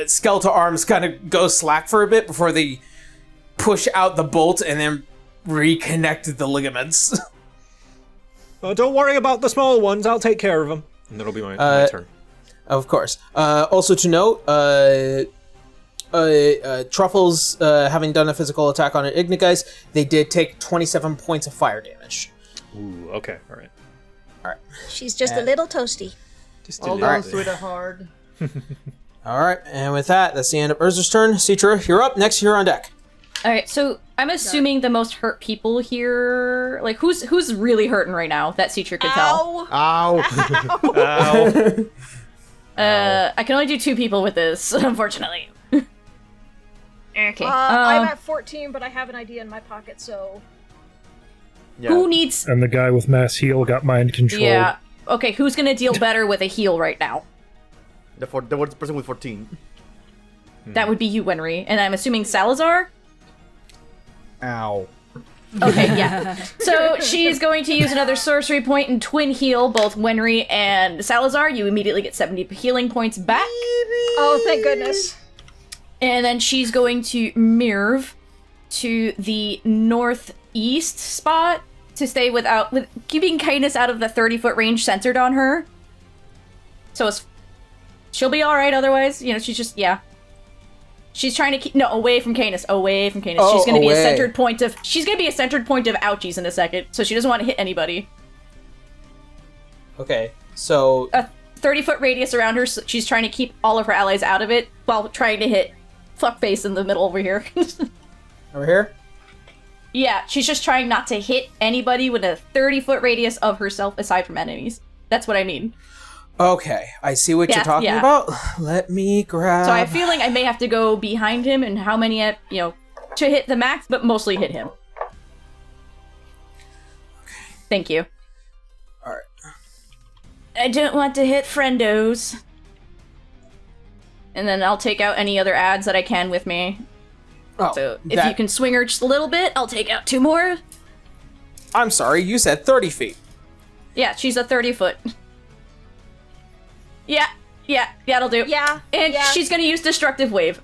skeletal arms kind of go slack for a bit before they push out the bolt and then reconnect the ligaments. Don't worry about the small ones, I'll take care of them. And that'll be my turn. Of course. Also to note, Truffles, having done a physical attack on an Ignigeist, they did take 27 points of fire damage. Ooh, okay, alright. Alright. She's just a little toasty. Just Hold on, sweetheart. Alright, and with that, that's the end of Urzer's turn. Citra, you're up. Next, you're on deck. Alright, so I'm assuming the most hurt people here, like, who's really hurting right now that Citra could tell? Ow. Ow. I can only do 2 people with this, unfortunately. Okay. I'm at 14, but I have an idea in my pocket, so... Yeah. Who needs... And the guy with mass heal got mind control. Yeah. Okay, who's gonna deal better with a heal right now? The person with 14. That would be you, Wenry. And I'm assuming Salazar? Ow. Okay, yeah. So she's going to use another sorcery point and twin heal both Wenry and Salazar. You immediately get 70 healing points back. Oh, thank goodness. And then she's going to move to the northeast spot to stay with keeping Canis out of the 30-foot range centered on her. So she'll be alright otherwise. You know, she's just, yeah. She's trying to keep away from Canis. Away from Canis. She's gonna be a centered point of ouchies in a second, so she doesn't want to hit anybody. Okay, so A 30-foot radius around her, so she's trying to keep all of her allies out of it while trying to hit fuckface in the middle over here. over here? Yeah, she's just trying not to hit anybody with a 30-foot radius of herself aside from enemies. That's what I mean. Okay, I see what you're talking about. Let me grab... So I have a feeling I may have to go behind him and how many, to hit the max, but mostly hit him. Okay. Thank you. Alright. I don't want to hit friendos. And then I'll take out any other ads that I can with me. Oh, So if you can swing her just a little bit, I'll take out 2 more. I'm sorry, you said 30 feet. Yeah, she's a 30-foot. Yeah, that'll do. Yeah. And she's gonna use Destructive Wave.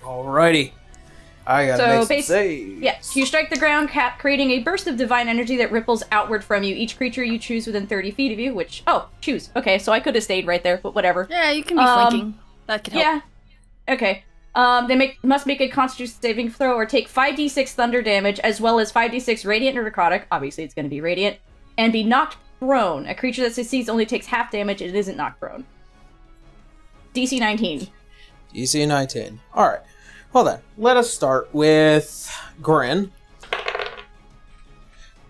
Alrighty. I gotta make some saves. Yeah, you strike the ground, creating a burst of divine energy that ripples outward from you. Each creature you choose within 30 feet of you, choose. Okay, so I could have stayed right there, but whatever. Yeah, you can be flanking. That could help. Yeah. Okay. They must make a Constitution saving throw or take 5d6 thunder damage, as well as 5d6 radiant or necrotic. Obviously, it's going to be radiant, and be knocked prone. A creature that succeeds only takes half damage. It isn't knocked prone. DC 19. DC 19. Alright. Hold on. Let us start with Grin.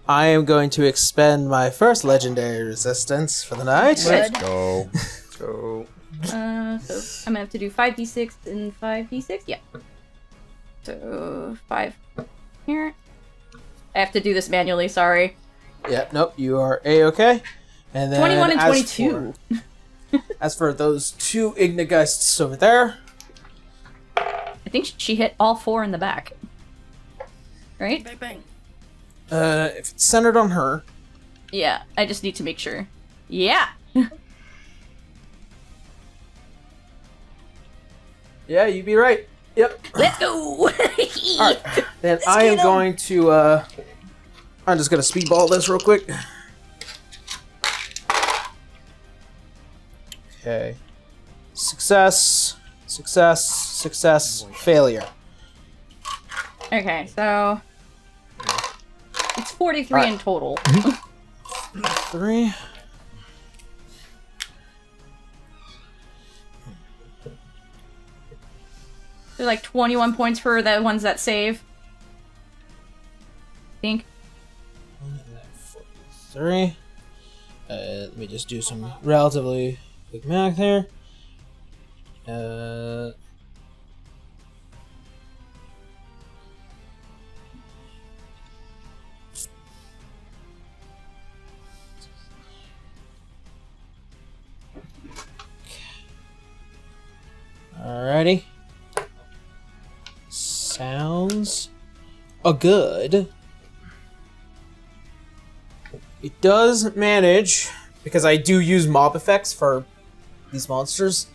I am going to expend my first legendary resistance for the night. Good. Go. So... So I'm gonna have to do 5d6 and 5d6. Yeah. So 5 here. I have to do this manually. Sorry. Yep. Nope. You are a-okay. And then 21 and 22. As for those 2 Ignigeists over there, I think she hit all 4 in the back. Right? Bang, bang. if it's centered on her, Yeah. I just need to make sure. Yeah. yeah, you'd be right. Yep. Let's go. Alright. Then I am going to, I'm just going to speedball this real quick. Okay. Success, failure. Okay, so it's 43 in total. 3. There's like 21 points for the ones that save. I think. 3. Let me just do some relatively quick math here. Alrighty. Sounds good. It does manage, because I do use mob effects for these monsters,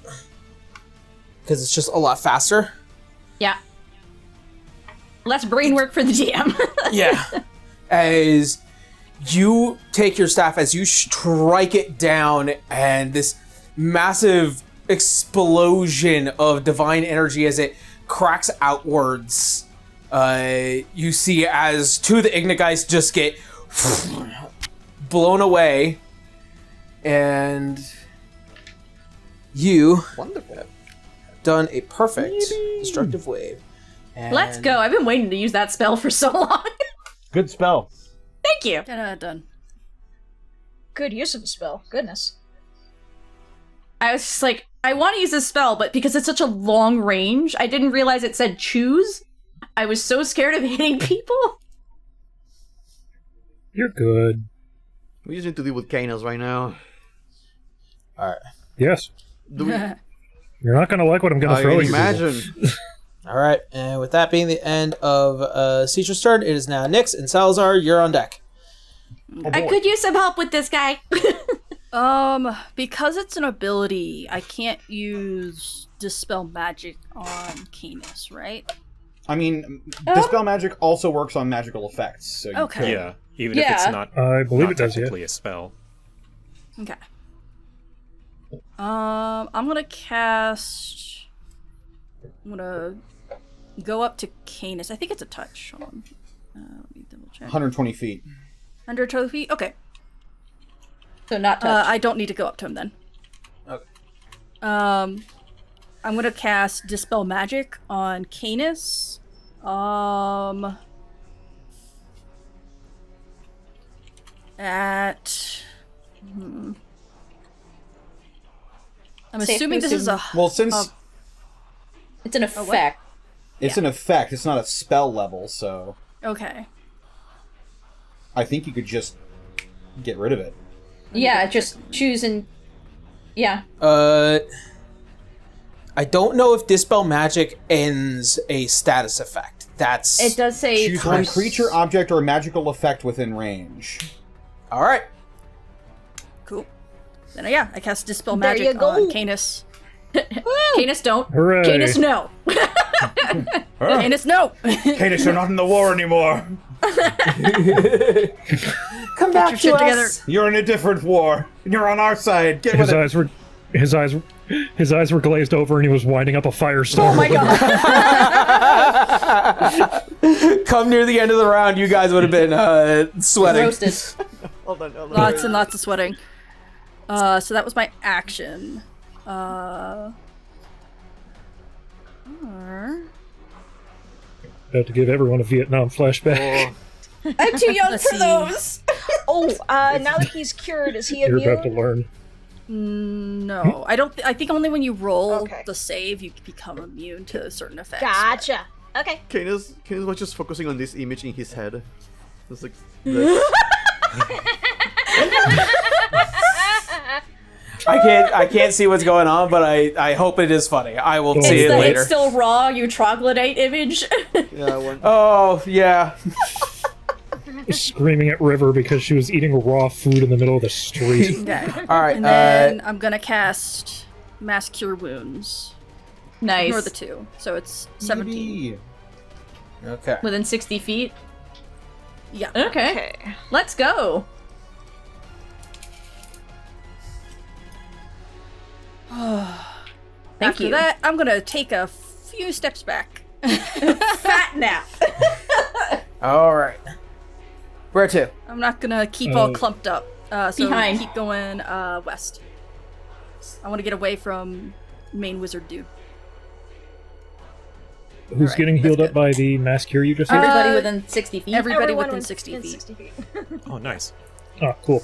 because it's just a lot faster. Yeah. Less brain work for the DM. Yeah. As you take your staff, as you strike it down, and this massive explosion of divine energy as it cracks outwards, you see as two of the Ignigeist just get blown away, and you have done a perfect destructive wave. And Let's go. I've been waiting to use that spell for so long. Good spell. Thank you. Done. Good use of a spell. Goodness. I was just like, I want to use this spell, but because it's such a long range, I didn't realize it said choose. I was so scared of hitting people. You're good. We just need to deal with Canis right now. Alright. Yes. Do we... You're not gonna like what I'm gonna I throw can at you. imagine. Alright, and with that being the end of Cietra's turn, it is now Nyx and Salazar, you're on deck. I could use some help with this guy. Because it's an ability, I can't use Dispel Magic on Canis, right? I mean, Dispel Magic also works on magical effects, so you Okay. could. Yeah, even if it's not. I believe not it does, yeah. technically a spell. Okay. I'm gonna cast... I'm gonna go up to Canis. I think it's a touch. Hold on. Let me double check. 120 feet. 120 feet? Okay. So not touch. I don't need to go up to him then. Okay. I'm gonna cast Dispel Magic on Canis. I'm Safe assuming to this is a... Well, since It's an effect. it's an effect, it's not a spell level, so Okay. I think you could just get rid of it. Yeah, just choose and... Yeah. I don't know if Dispel Magic ends a status effect. That's... It does say... Choose one creature, object, or magical effect within range. Alright. Cool. Then yeah, I cast Dispel There Magic you go. on Canis. Canis, don't. Hooray. Canis, no. Canis, no! Canis, you're not in the war anymore. Come back your shit together. You're in a different war. You're on our side. Get with it. His eyes were glazed over, and he was winding up a firestorm. Oh my god. Come near the end of the round, you guys would have been sweating. Roasted. Hold on. Lots and lots of sweating. So that was my action. About to give everyone a Vietnam flashback. I'm too young Let's for see. those. Oh, now that he's cured, is he You're about to immune? learn. No, I don't. I think only when you roll Okay. the save, you become immune to certain effects. Gotcha. Okay. Canis was just focusing on this image in his head. It's like this. I can't see what's going on, but I hope it is funny. I will see it later. It's still raw, you troglodyte image. Yeah, one. Oh, yeah. Screaming at River because she was eating raw food in the middle of the street. Okay. Alright, And then I'm gonna cast Mass Cure Wounds. Nice. Ignore the 2. So it's 17. Okay. Within 60 feet? Yeah. Okay. Let's go. Thank After you. that, I'm gonna take a few steps back. Fat nap. All right. Where to? I'm not gonna keep all clumped up. So Behind. keep going west. I want to get away from main wizard dude. Who's Alright, getting healed that's up by the mass cure you just did? Everybody within 60 feet. Everybody Everyone within was 60 feet. Oh, nice. Oh, cool.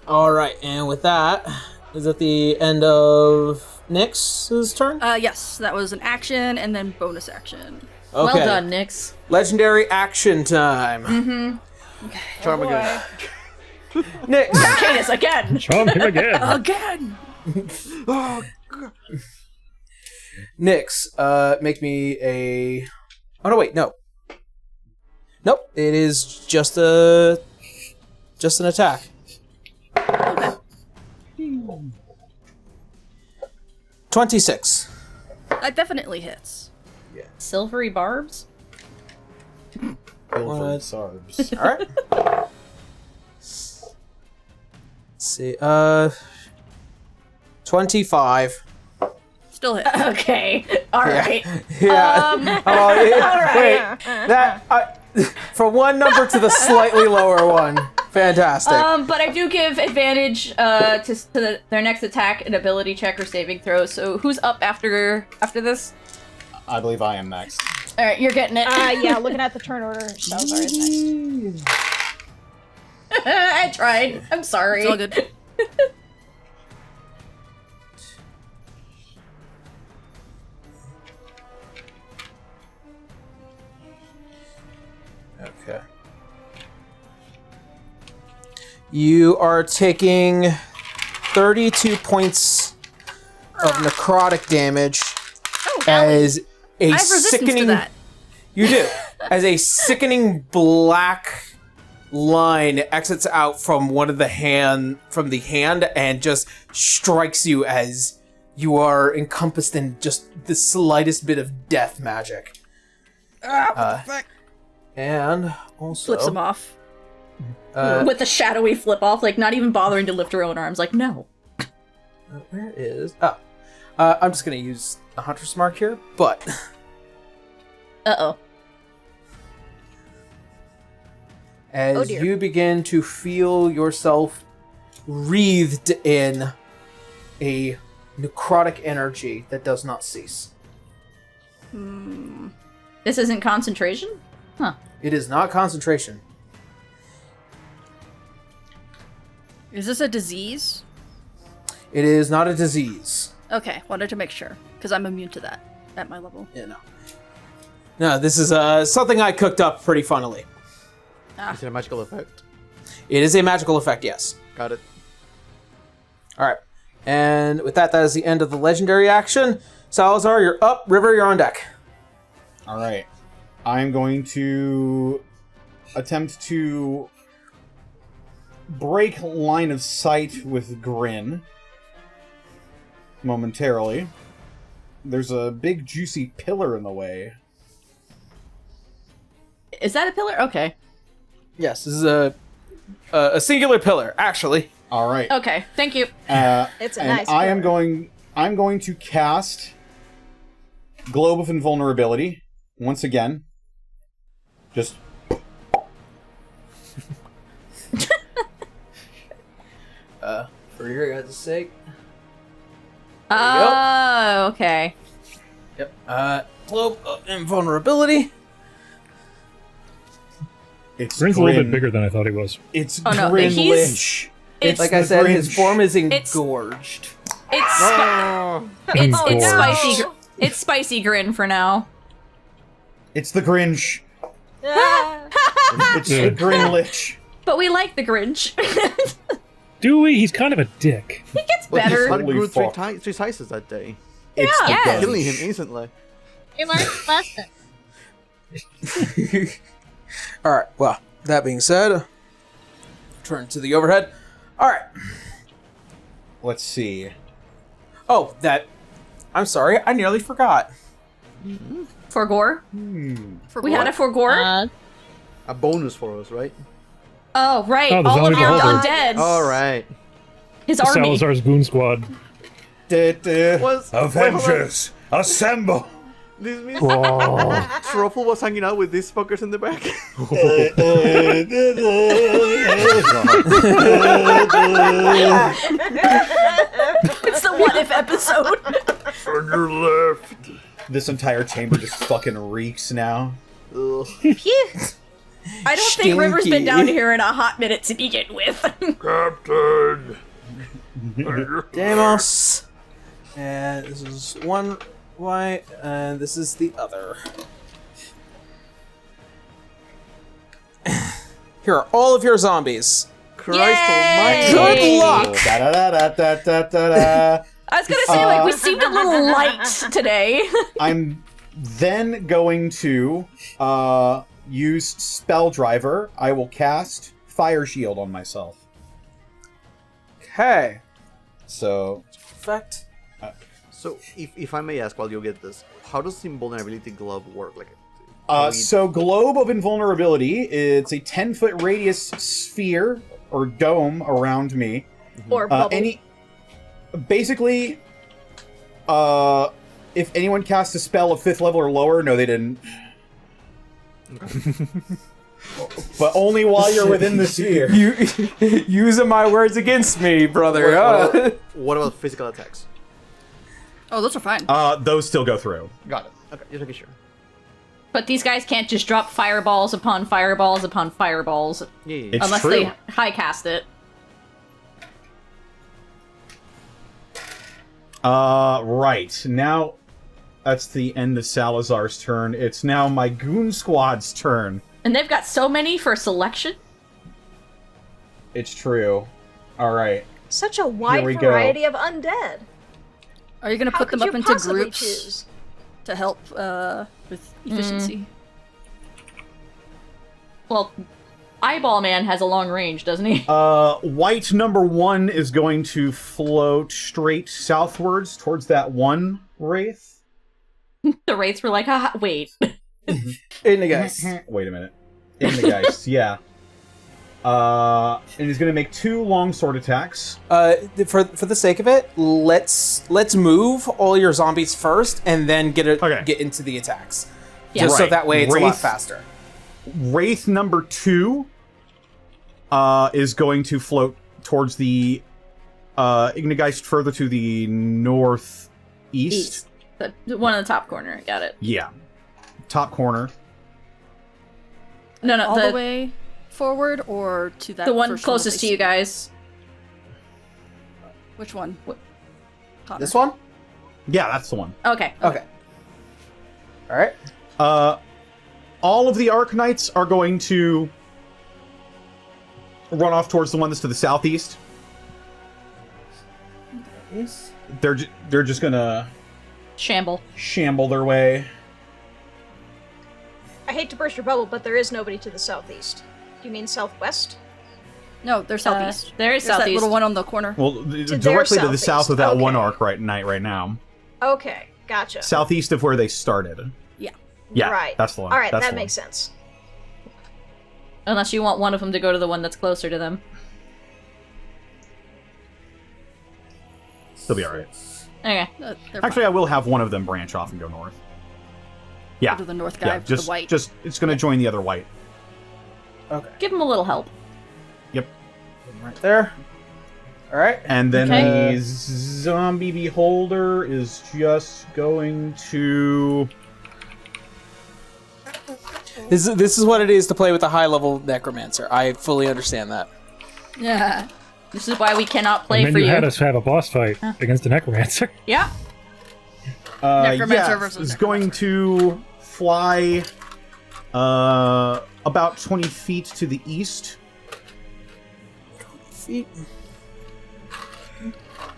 All right, and with that, is it the end of Nyx's turn? Yes, that was an action and then bonus action. Okay. Well done, Nyx. Legendary action time. Mm-hmm. Charm again. Nyx. Cadus again. Charm him again. Again! Oh, God. Nyx, make me a... Oh, no, wait, no. Nope, it is just an attack. Okay. 26. That definitely hits. Silvery barbs? Pilfered Sarbs. All right. Let's see, 25. Still hit. Okay. Alright. Yeah. Wait, that from one number to the slightly lower one. Fantastic. But I do give advantage to their next attack, an ability check or saving throw. So who's up after this? I believe I am next. All right, you're getting it. Yeah, looking at the turn order, Salazar is next. I tried. I'm sorry. It's all good. Okay. You are taking 32 points of necrotic damage as a I have resistance sickening. to that. You do. As a sickening black line exits out from the hand and just strikes you as you are encompassed in just the slightest bit of death magic. And also Flips him off. With the shadowy flip off, like not even bothering to lift her own arms. Like, no. Where is... Oh. I'm just going to use a Hunter's Mark here, but... Uh-oh. As you begin to feel yourself wreathed in a necrotic energy that does not cease. This isn't concentration? Huh. It is not concentration. Is this a disease? It is not a disease. Okay, wanted to make sure, because I'm immune to that at my level. Yeah, no. No, this is something I cooked up pretty funnily. Is it a magical effect? It is a magical effect, yes. Got it. Alright. And with that, that is the end of the legendary action. Salazar, you're up. River, you're on deck. All right. I'm going to attempt to break line of sight with Grin momentarily. There's a big juicy pillar in the way. Is that a pillar? Okay. Yes, this is a singular pillar, actually. All right. Okay, thank you. It's a and nice I'm pillar. going to cast Globe of Invulnerability once again. Just For your guys' sake. Oh, okay. Yep. Globe of Invulnerability. it's Grin's a little bit Grin. bigger than I thought he was. It's Oh, no, Grin he's- Lich. It's Like I said, his Grinch. form is It's- engorged. Oh, It's Engorged. spicy. It's spicy grin for now. It's the Grinch. Ah. It's the Grin Lich. But we like the Grinch. Do we? He's kind of a dick. He gets but his better. heart Holy grew three fuck. sizes that day. It's the Yes. Grinch. Killing him instantly. You learned a lesson. Alright, well, that being said, turn to the overhead. Alright. Let's see. Oh, that I'm sorry, I nearly forgot. For gore? For We had it for gore? A bonus for us, right? Oh, right. Oh, the All of zombie your beholder. undead. All right. His army. Salazar's Goon Squad. Avengers, assemble! This means Oh. Truffle was hanging out with these fuckers in the back. It's the what if episode. On your left. This entire chamber just fucking reeks now. Ugh. I don't think River's been down here in a hot minute to begin with. Captain! Damos. And this is one white, and this is the other. Here are all of your zombies. Christ Yay! almighty. Good luck! Da-da-da-da-da-da-da. I was gonna say, like, we seemed a little light today. I'm then going to use Spell Driver. I will cast Fire Shield on myself. Okay. So, Effect. So, if I may ask while you get this, how does the invulnerability glove work? Like, so Globe of Invulnerability, it's a 10-foot radius sphere or dome around me. Or bubble. Basically, if anyone casts a spell of 5th level or lower, no, they didn't. But only while you're within the sphere. You using my words against me, brother. what about physical attacks? Oh, those are fine. Those still go through. Got it. Okay, just making sure. But these guys can't just drop fireballs upon fireballs upon fireballs Yeah. It's unless true. they high cast it. Right. Now, that's the end of Salazar's turn. It's now my Goon Squad's turn. And they've got so many for selection. It's true. Alright. Such a wide we go. variety of undead. Are you going to How put them could up you into possibly groups choose? to help with efficiency? Well, Eyeball Man has a long range, doesn't he? White number 1 is going to float straight southwards towards that one wraith. The wraiths were like, haha, wait. In the guys. Wait a minute. In the geist, yeah. And he's going to make 2 longsword attacks. For the sake of it, let's move all your zombies first, and then get into the attacks. Yeah. Just so Right. that way it's a lot Wraith- faster. Wraith number 2 is going to float towards the Ignigeist further to the northeast. East. The one in the top corner. Got it. Yeah. Top corner. No, All the way forward or to that the one first closest to that you guys. Which one? Connor. This one? Yeah, that's the one. Okay. Okay. All right. All of the Arc-Knights are going to run off towards the one that's to the southeast. Yes. They're just gonna Shamble their way. I hate to burst your bubble, but there is nobody to the southeast. Do you mean southwest? No, they're southeast. There is There's that southeast. little one on the corner. Well, their directly to the southeast. south of that one Okay. Arc-Knight right now. Okay, gotcha. Southeast of where they started. Yeah. Yeah, Right. that's the one. All right, That's that the makes sense. Unless you want one of them to go to the one that's closer to them. They'll be alright. Okay. They're Actually, fine. I will have one of them branch off and go north. Yeah. Go to the north guy Yeah, with just, the white. just it's going to join the other white. Okay. Give him a little help. Yep. Right there. All right. And then Okay. the zombie beholder is just going to. This is what it is to play with a high level necromancer. I fully understand that. Yeah. This is why we cannot play And then for you you. had us have a boss fight against a necromancer. Yeah. Necromancer versus is going to fly about 20 feet to the east. Feet.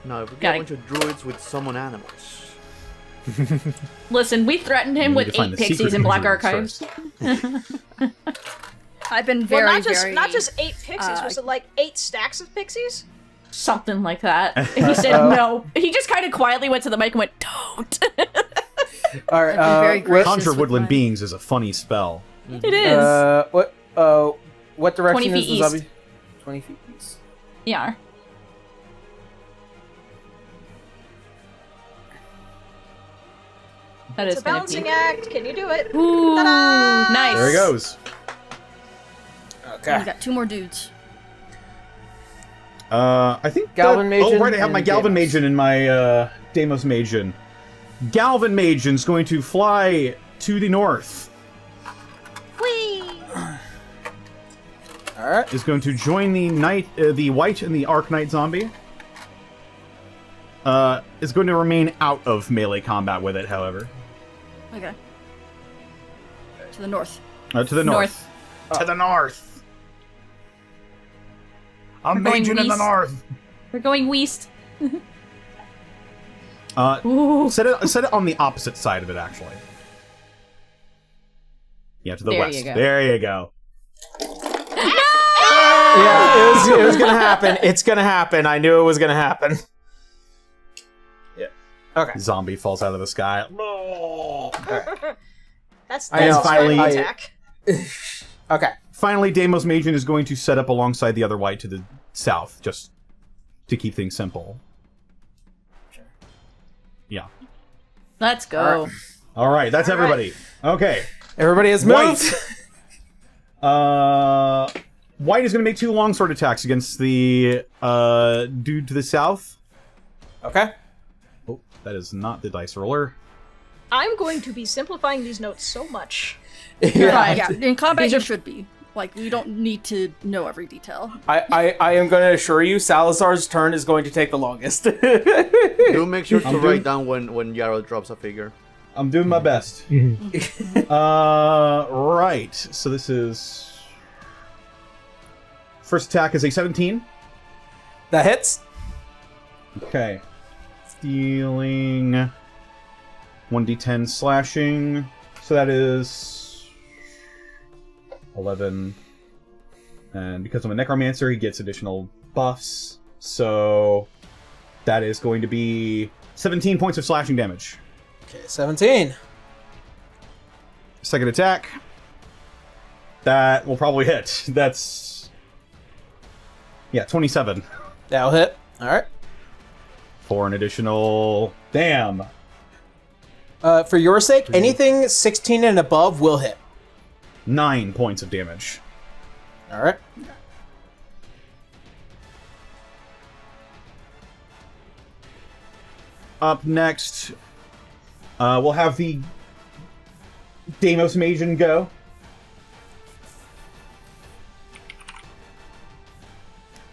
Now, if we Got get a it. bunch of druids with summon animals. Listen, we threatened him We need with to find 8 the secret pixies in Black ingredients Archives. I've been Well, very, not just 8 pixies. Was it like 8 stacks of pixies? Something like that. And he said no. He just kind of quietly went to the mic and went, "Don't." don't. All right. very gracious Conjure with woodland my- beings is a funny spell. It is. What direction 20 is feet the east. zombie? 20 feet east. Yeah. That It's is a gonna balancing be. act. Can you do it? Ooh, Ta-da! nice. There he goes. Okay. We got 2 more dudes. I think Galvan Magen Oh, right, I have my and Galvan Deimos. Magen and my Deimos Magen. Galvan Magen's going to fly to the north. Whee! All right. Is going to join the white and the Arc Knight zombie. Is going to remain out of melee combat with it, however. Okay. To the north. To the north. To the north. I'm We're going Magen in the west. north. We're going west. Set it on the opposite side of it, actually. Yeah, to the There west. you go. There you go. Yeah, it was gonna happen. It's gonna happen. I knew it was gonna happen. Yeah. Okay. Zombie falls out of the sky. That's I know, finally- an attack. Okay. Finally, Deimos Magen is going to set up alongside the other white to the south, just to keep things simple. Yeah. Let's go. All right, that's everybody. Okay. Everybody has moved. White is going to make 2 longsword attacks against the dude to the south. Okay. Oh, that is not the dice roller. I'm going to be simplifying these notes so much. Yeah, in combat you should be. Like, we don't need to know every detail. I am going to assure you, Salazar's turn is going to take the longest. Do make sure to I'm write doing- down when Yarrow drops a figure. I'm doing my best. Right. So this is... First attack is a 17. That hits. Okay. Dealing 1d10 slashing. So that is 11. And because I'm a necromancer, he gets additional buffs. So that is going to be 17 points of slashing damage. Okay, 17. Second attack. That will probably hit. That's... Yeah, 27. That'll hit. All right. For an additional... Damn. For your sake, anything 16 and above will hit. 9 points of damage. All right. Up next, we'll have the Deimos Magen go.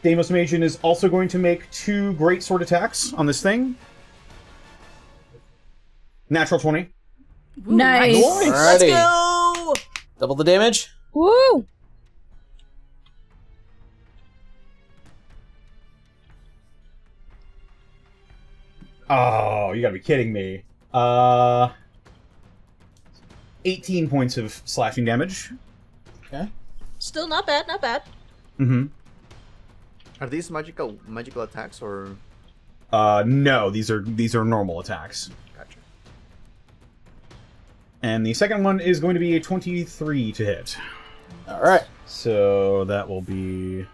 Deimos Magen is also going to make 2 great sword attacks on this thing. Natural 20. Nice. Let's Alrighty. go! Double the damage. Woo! Oh, you gotta be kidding me. 18 points of slashing damage. Okay. Still not bad, not bad. Mm-hmm. Are these magical attacks or? No, these are normal attacks. Gotcha. And the second one is going to be a 23 to hit. All right. So that will be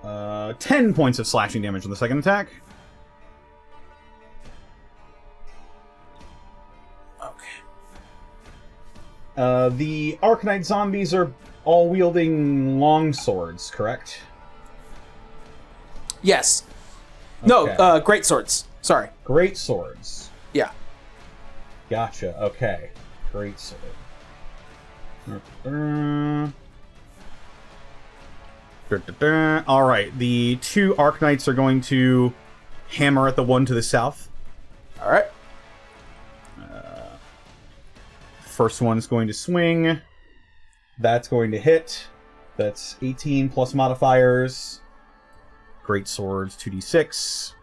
10 points of slashing damage on the second attack. Okay. The Arc Knight zombies are all wielding long swords, correct? Yes. No, Okay. great swords. Sorry. Great swords. Yeah. Gotcha. Okay. Great sword. All right. The 2 Arc Knights are going to hammer at the one to the south. All right. First one is going to swing. That's going to hit. That's 18 plus modifiers. Great swords, 2d6.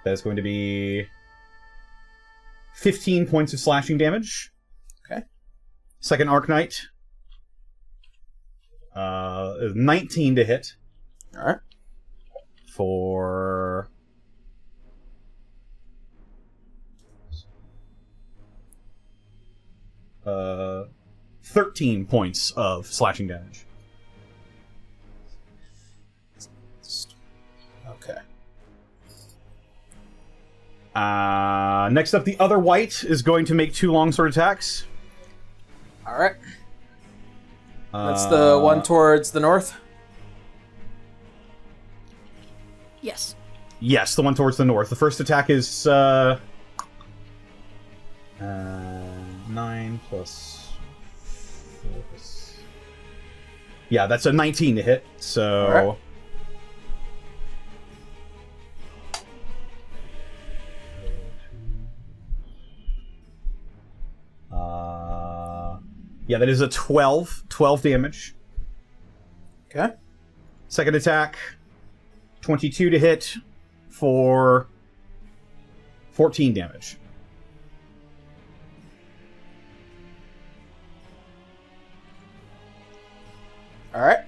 That is going to be 15 points of slashing damage. Okay. Second Arc Knight. 19 to hit All right. for 13 points of slashing damage. Okay. Next up, the other white is going to make 2 longsword attacks. All right. That's the one towards the north? Yes. Yes, the one towards the north. The first attack is 9 plus 4 plus... Yeah, that's a 19 to hit, so... Yeah, that is a 12 damage. Okay. Second attack, 22 to hit for 14 damage. All right.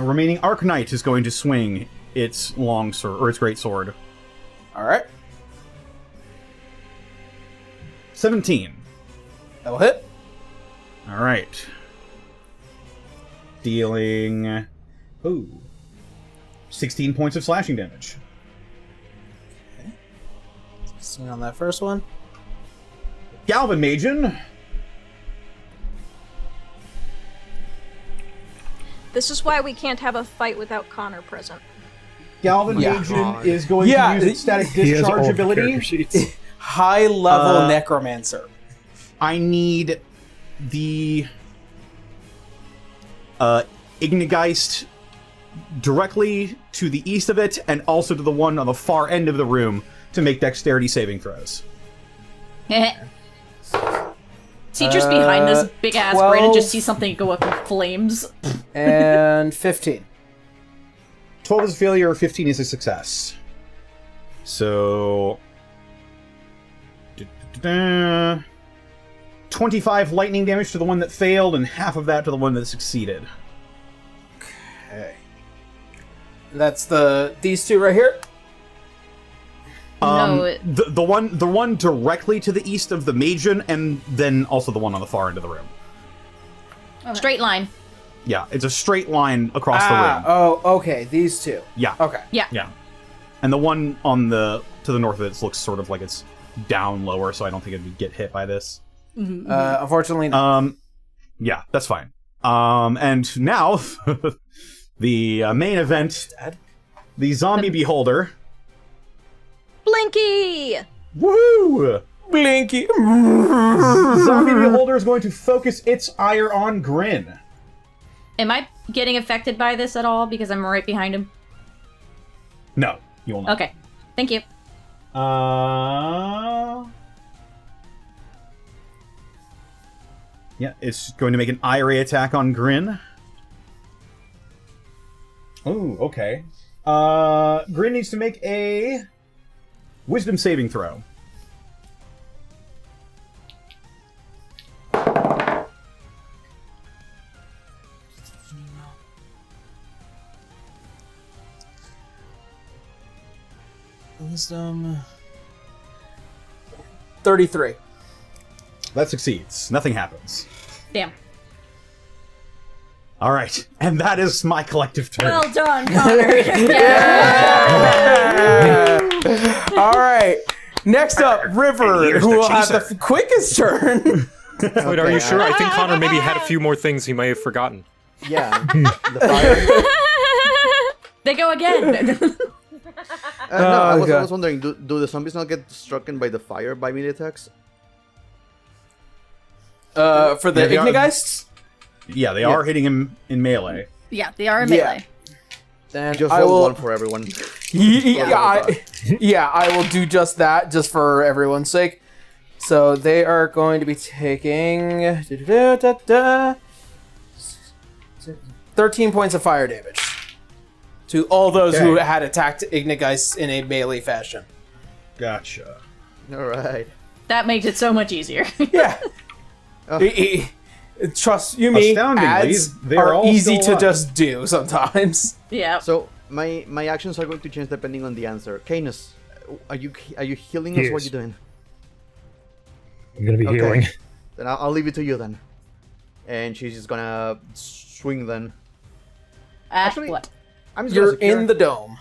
Remaining Arc Knight is going to swing its longsword, or its great sword. All right. 17. That'll hit. All right. Dealing 16 points of slashing damage. Okay. Swing on that first one. Galvin Magian. This is why we can't have a fight without Connor present. Galvin Magian is going to use its static discharge ability. High level necromancer. I need the Ignigeist directly to the east of it, and also to the one on the far end of the room to make dexterity saving throws. See just behind this big ass 12. brain and just see something go up in flames. And 15. 12 is a failure, 15 is a success. So... 25 lightning damage to the one that failed, and half of that to the one that succeeded. Okay. That's these two right here? The one directly to the east of the Magian, and then also the one on the far end of the room. Straight line. Yeah, it's a straight line across the room. Oh, okay. These two. Yeah. Okay. Yeah. And the one on to the north of it looks sort of like it's down lower, so I don't think it would get hit by this. Unfortunately, not. Yeah, that's fine. And now, the main event, the Zombie Beholder. Blinky! Woohoo! Blinky! Zombie Beholder is going to focus its ire on Grin. Am I getting affected by this at all because I'm right behind him? No, you will not. Okay. Thank you. Yeah, it's going to make an ire attack on Grin. Oh, okay. Grin needs to make a Wisdom saving throw. Wisdom 33. That succeeds. Nothing happens. Damn. All right, and that is my collective turn. Well done, Connor. All right. Next up, River, who will have the quickest turn. Wait, are you sure? I think Connor maybe had a few more things he may have forgotten. Yeah. The fire. They go again. No, I was wondering, do the zombies not get struck by the fire by melee attacks? For the Yeah, Ignigeists? Yeah, they are hitting him in melee. Yeah, they are in melee. Then Just I roll will. one for everyone. I will do just that, just for everyone's sake. So they are going to be taking 13 points of fire damage to all those who had attacked Ignigeists in a melee fashion. Gotcha. All right. That makes it so much easier. Yeah. Trust you me, Astoundingly, ads they are are all easy still to just do sometimes. Yeah. So my actions are going to change depending on the answer. Canis, are you healing us? Yes. What are you doing? I'm gonna be Okay. healing. Then I'll leave it to you then. And she's just gonna swing then. Actually, What? I'm just You're gonna secure. in the dome.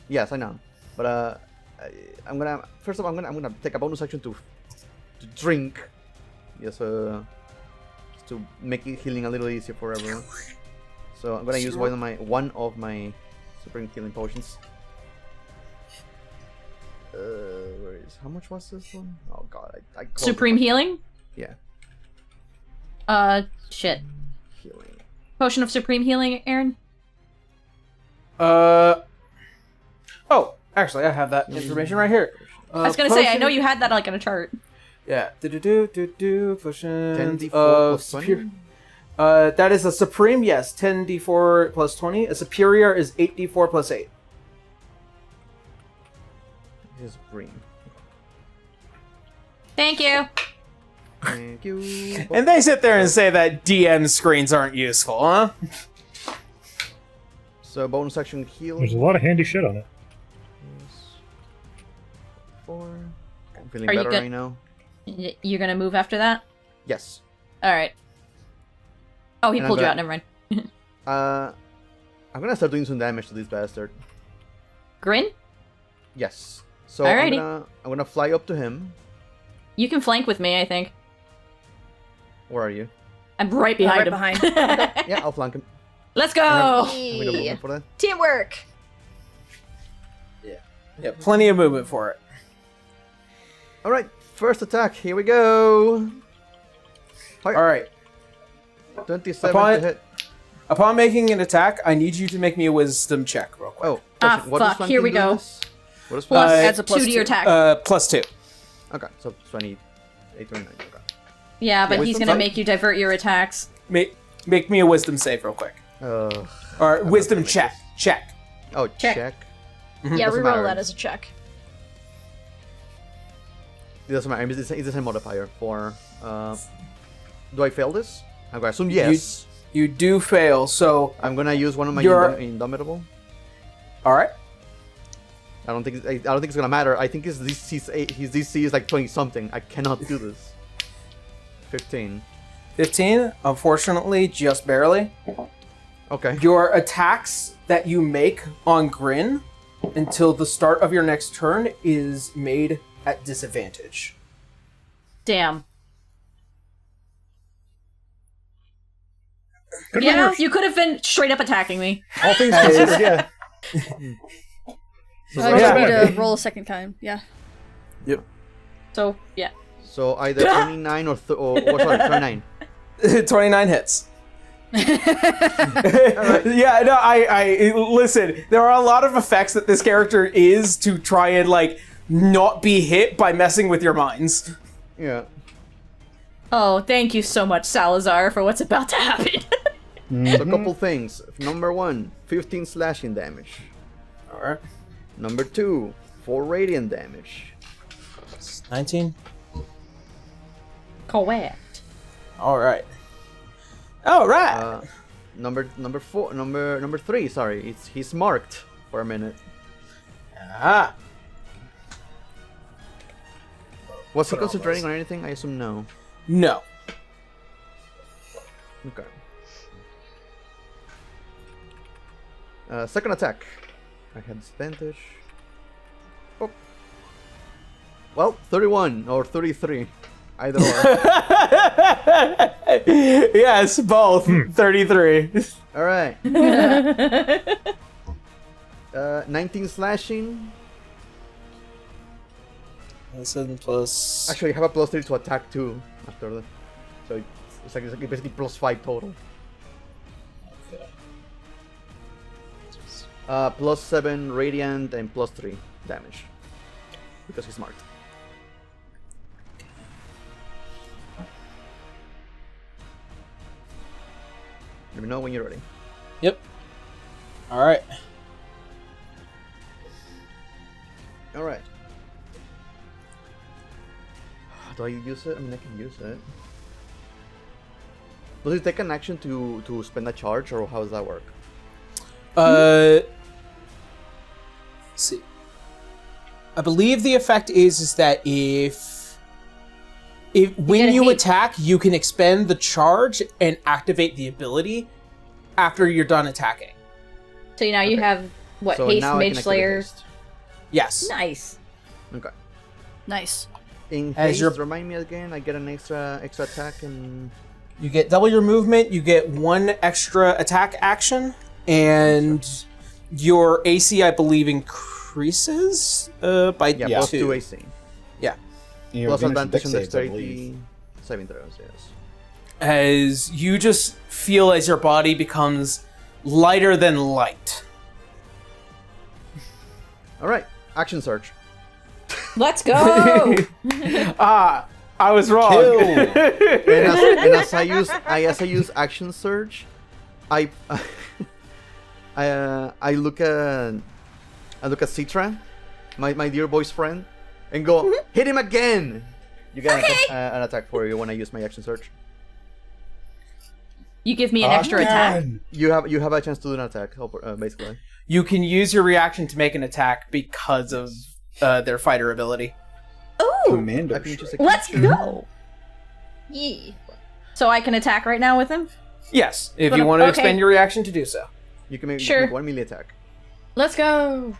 Yes, I know. But I'm gonna first of all I'm gonna take a bonus action to drink. Yes, just to make it healing a little easier for everyone. So I'm gonna use one of my supreme healing potions. Where is? How much was this one? Oh god, I called Supreme it. healing? Yeah, Shit. healing. Potion of supreme healing, Aaron? Oh, actually, I have that information right here. I was gonna say, I know you had that like on a chart. Yeah. Potions 10d4 of plus 20? superior. That is a supreme. Yes, 10d4 plus 20. A superior is 8d4 plus 8. This is green. Thank you. Thank you. And they sit there and say that DM screens aren't useful, huh? So bonus action healing. There's a lot of handy shit on it. 4. I'm feeling Are you better good? right now. You're gonna move after that? Yes. Alright. Oh, he And pulled I'm you gonna- out, never mind. I'm gonna start doing some damage to this bastard. Grin? Yes. So Alrighty. I'm gonna fly up to him. You can flank with me, I think. Where are you? I'm right behind right him. behind. Yeah, I'll flank him. Let's go! Have we got movement for that? Teamwork. Yeah, plenty of movement for it. All right, first attack. Here we go. All right. 27 Upon- to hit. Upon making an attack, I need you to make me a wisdom check real quick. Oh, Ah, question. What does fuck, here we flanking do go. this? What is Plus, flanking? adds a plus 2 to your two. attack. Plus 2. Okay, so 28, 29. Okay. Yeah, but he's Wisdom gonna check? make you divert your attacks. Make me a wisdom save real quick. Or wisdom make check. this. Check. Oh, Check. check. Yeah, Doesn't reroll matter. that as a check. It doesn't matter. It's the same modifier for. Do I fail this? I'm gonna assume yes. You do fail, so I'm gonna use one of my You're- indomitable. all right. I don't think it's gonna matter. I think his DC is like 20 something. I cannot do this. 15. 15, unfortunately, just barely. Okay. Your attacks that you make on Grin until the start of your next turn is made at disadvantage. Damn. Yeah, you could have been straight up attacking me. All things considered, yeah. So I just Yeah. need to roll a second time. Yeah. Yep. So, yeah. So either 29 or 39. 29 hits. Yeah, no, I listen, there are a lot of effects that this character is to try and like not be hit by messing with your minds. Yeah. Oh, thank you so much, Salazar, for what's about to happen. So a couple things. Number 1, 15 slashing damage. Alright. Number 2, 4 radiant damage. 19. Correct. Alright. Alright. Number 3, sorry, he's marked for a minute. Ah. Was he Put it on concentrating this. on anything? I assume no. No. Okay. Second attack. I had disadvantage. Oh. Well, 31 or 33. Either or. Yes, both. 33. Alright. 19 slashing. Listen, plus. Actually, I have a plus 3 to attack too after that. So it's like basically plus 5 total. Plus 7 radiant and plus 3 damage. Because he's marked. Let me know when you're ready. Yep. Alright. Alright. Do I use it? I mean, I can use it. Does it take an action to spend a charge, or how does that work? Let's see. I believe the effect is that if when get a you haste. attack, you can expend the charge and activate the ability after you're done attacking. So now you have what? So Haste, now I Mage can activate Slayer. haste. Yes. Nice. Okay. Nice. In As haste, your- remind me again. I get an extra attack and You get double your movement, you get 1 extra attack action, and your AC, I believe, increases by plus 2. 2 AC. Yeah. You Plus have advantage on dex saves, I dexterity believe. saving throws. Yes. As you just feel as your body becomes lighter than light. All right. Action search. Let's go. I was wrong. And as I use action surge, I look at Citra, my dear boy's friend, and go hit him again. You get an attack for you when I use my action surge. You give me an extra attack. You have a chance to do an attack, basically. You can use your reaction to make an attack because of their fighter ability. Ooh. Commander. I can choose a Let's creature. go. Yeah. So I can attack right now with him. Yes, if But you want to okay. expend your reaction to do so. You can make, Sure. 1 melee attack. Let's go.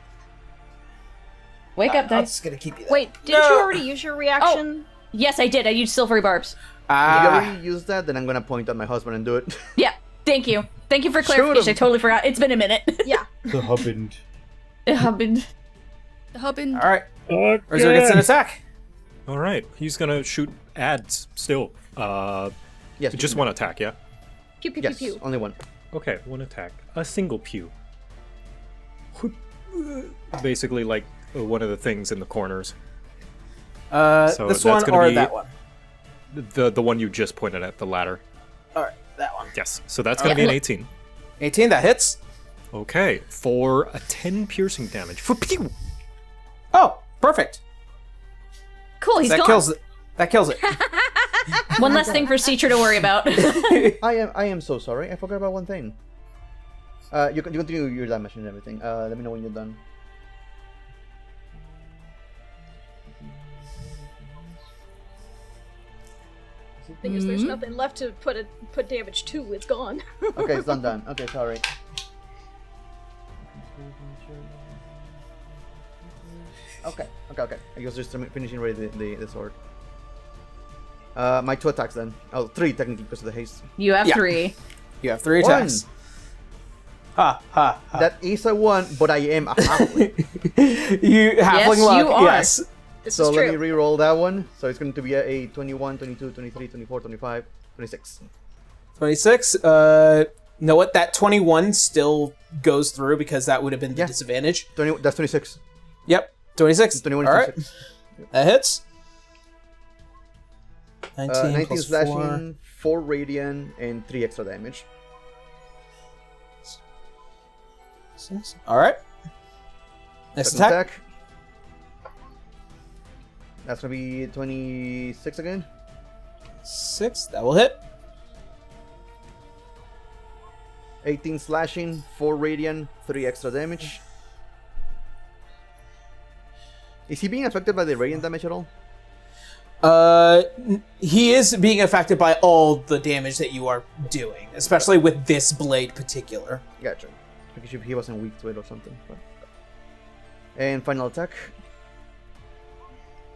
Wake up, I'm dice. just gonna keep you there. Wait, didn't you already use your reaction? Yes, I did. I used silvery barbs. If you already used that, then I'm gonna point at my husband and do it. Yeah. Thank you. Thank you for Shoot clarification. I him. totally forgot. It's been a minute. Yeah. The husband. It happened. The hubbin. All right, Razor gets an attack. All right, he's gonna shoot ads still. Yes. Just one attack, yeah. Pew pew Yes. pew pew. Only one. Okay, one attack. A single pew. Basically, like one of the things in the corners. So This that's one gonna or be- that one? The one you just pointed at, the ladder. All right, that one. Yes. So that's gonna be an 18. 18, that hits. Okay, for a 10 piercing damage. For pew. Oh, perfect. Cool. He's that gone. kills it. That kills it. One less thing for Citra to worry about. I am so sorry. I forgot about one thing. You continue your damage and everything. Let me know when you're done. Thing is, there's nothing left to put damage to. It's gone. Okay, it's done. Okay, sorry. Okay. I was just finishing ready the sword. My 2 attacks then. Oh, 3 technically because of the haste. You have Yeah. 3. You have 3 attacks. Ha ha ha. That is a 1, but I am a halfling. You halfling luck. you are. Yes. This So is let true. me re-roll that one. So it's going to be a 21, 22, 23, 24, 25, 26. 26. Know what? That 21 still goes through because that would have been the Yeah. disadvantage. 20, that's 26. Yep. 26. 21 All is right. 26. That hits. 19, 19 plus slashing, 4 radiant, and 3 extra damage. 4. All right. Next Second attack. That's gonna be 26 again. 6. That will hit. 18 slashing, 4 radiant, 3 extra damage. Is he being affected by the radiant damage at all? He is being affected by all the damage that you are doing, especially with this blade particular. Gotcha. Because if he wasn't weak to it or something. But... And final attack.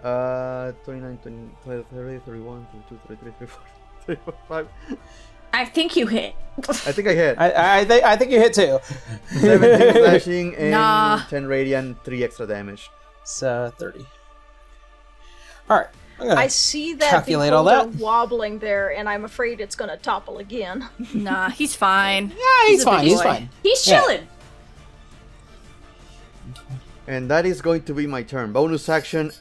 29, 20, 30, 31, 32, 33, 34, 35. I think you hit. I think I hit. I think you hit too. 17 slashing and Nah. 10 radiant, 3 extra damage. It's 30. All right. I'm gonna I see that calculate all beholder that. wobbling there, and I'm afraid it's gonna topple again. Nah, he's fine. Yeah, he's a fine. big He's boy. fine. He's Yeah. chilling. And that is going to be my turn. Bonus action,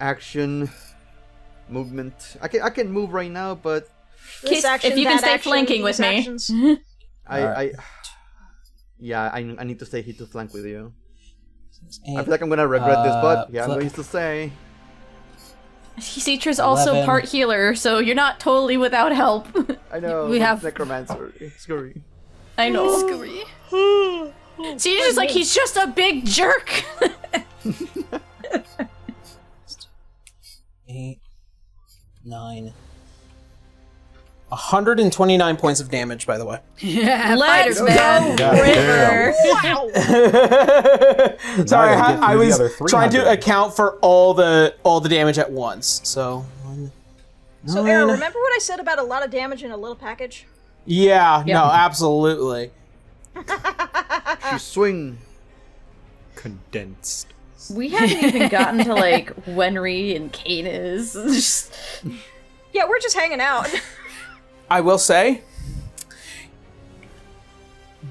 movement. I can move right now, but This Kiss, action, if you can that stay action, flanking these with me. actions. I need to stay here to flank with you. I feel like I'm gonna regret this, but yeah, I'm going to say. Citra's also 11. part healer, so you're not totally without help. I know We but have- necromancer. Scurry. I know. Scurry. Citra's like, he's just a big jerk. 8, 9, 129 points of damage, by the way. Yeah, Let's fighters, man. go, River. Sorry, Gotta get I through the was other trying to 300. account for all the damage at once. So, So, Aaron, remember what I said about a lot of damage in a little package? yeah, no, absolutely. You swing. Condensed. We haven't even gotten to like Wenry and Canis. Just Yeah, we're just hanging out. I will say,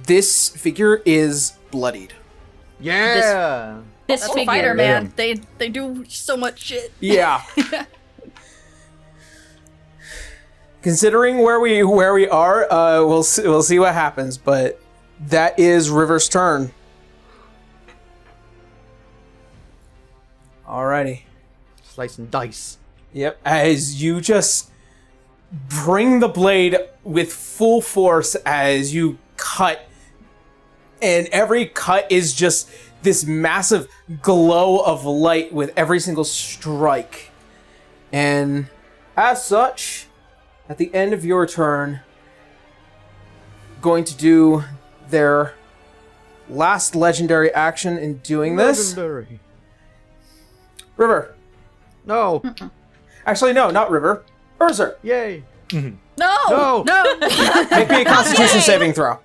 this figure is bloodied. Yeah. this That's a figure. fighter, man. They do so much shit. Yeah. Considering where we are, we'll see what happens. But that is River's turn. Alrighty. Slice and dice. Yep. As you just bring the blade with full force as you cut, and every cut is just this massive glow of light with every single strike. And as such, at the end of your turn, going to do their last legendary action in doing this. Legendary. River. No. Actually, no, not River. Urzer. Yay. No! No. No! Make me a Constitution saving throw.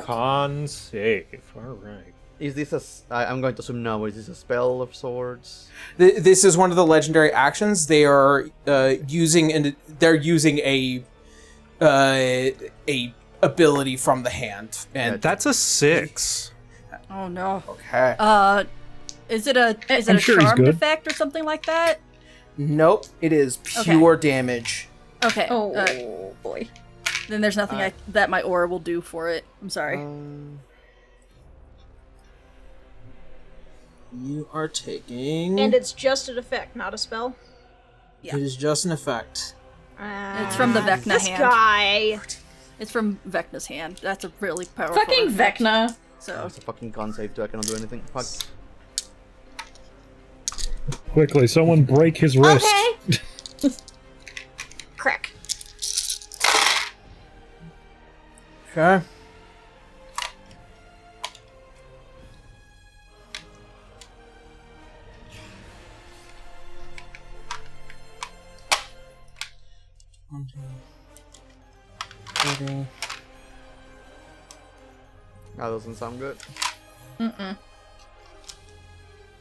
Con save. Alright. Is this I'm going to assume no. Is this a spell of sorts? This is one of the legendary actions. They are using a ability from the hand, and That's a 6. Oh no. okay. Is it a I'm sure he's charmed good. effect or something like that? Nope, it is pure damage. Okay. Oh boy. Then there's nothing that my aura will do for it. I'm sorry. You are taking. And it's just an effect, not a spell. It is just an effect. It's from the Vecna This hand. guy. It's from Vecna's hand. That's a really powerful Fucking effect. Vecna. So It's a fucking con save too. I cannot do anything. Fuck. Quickly, someone break his wrist. Okay. Crack. Okay. That doesn't sound good.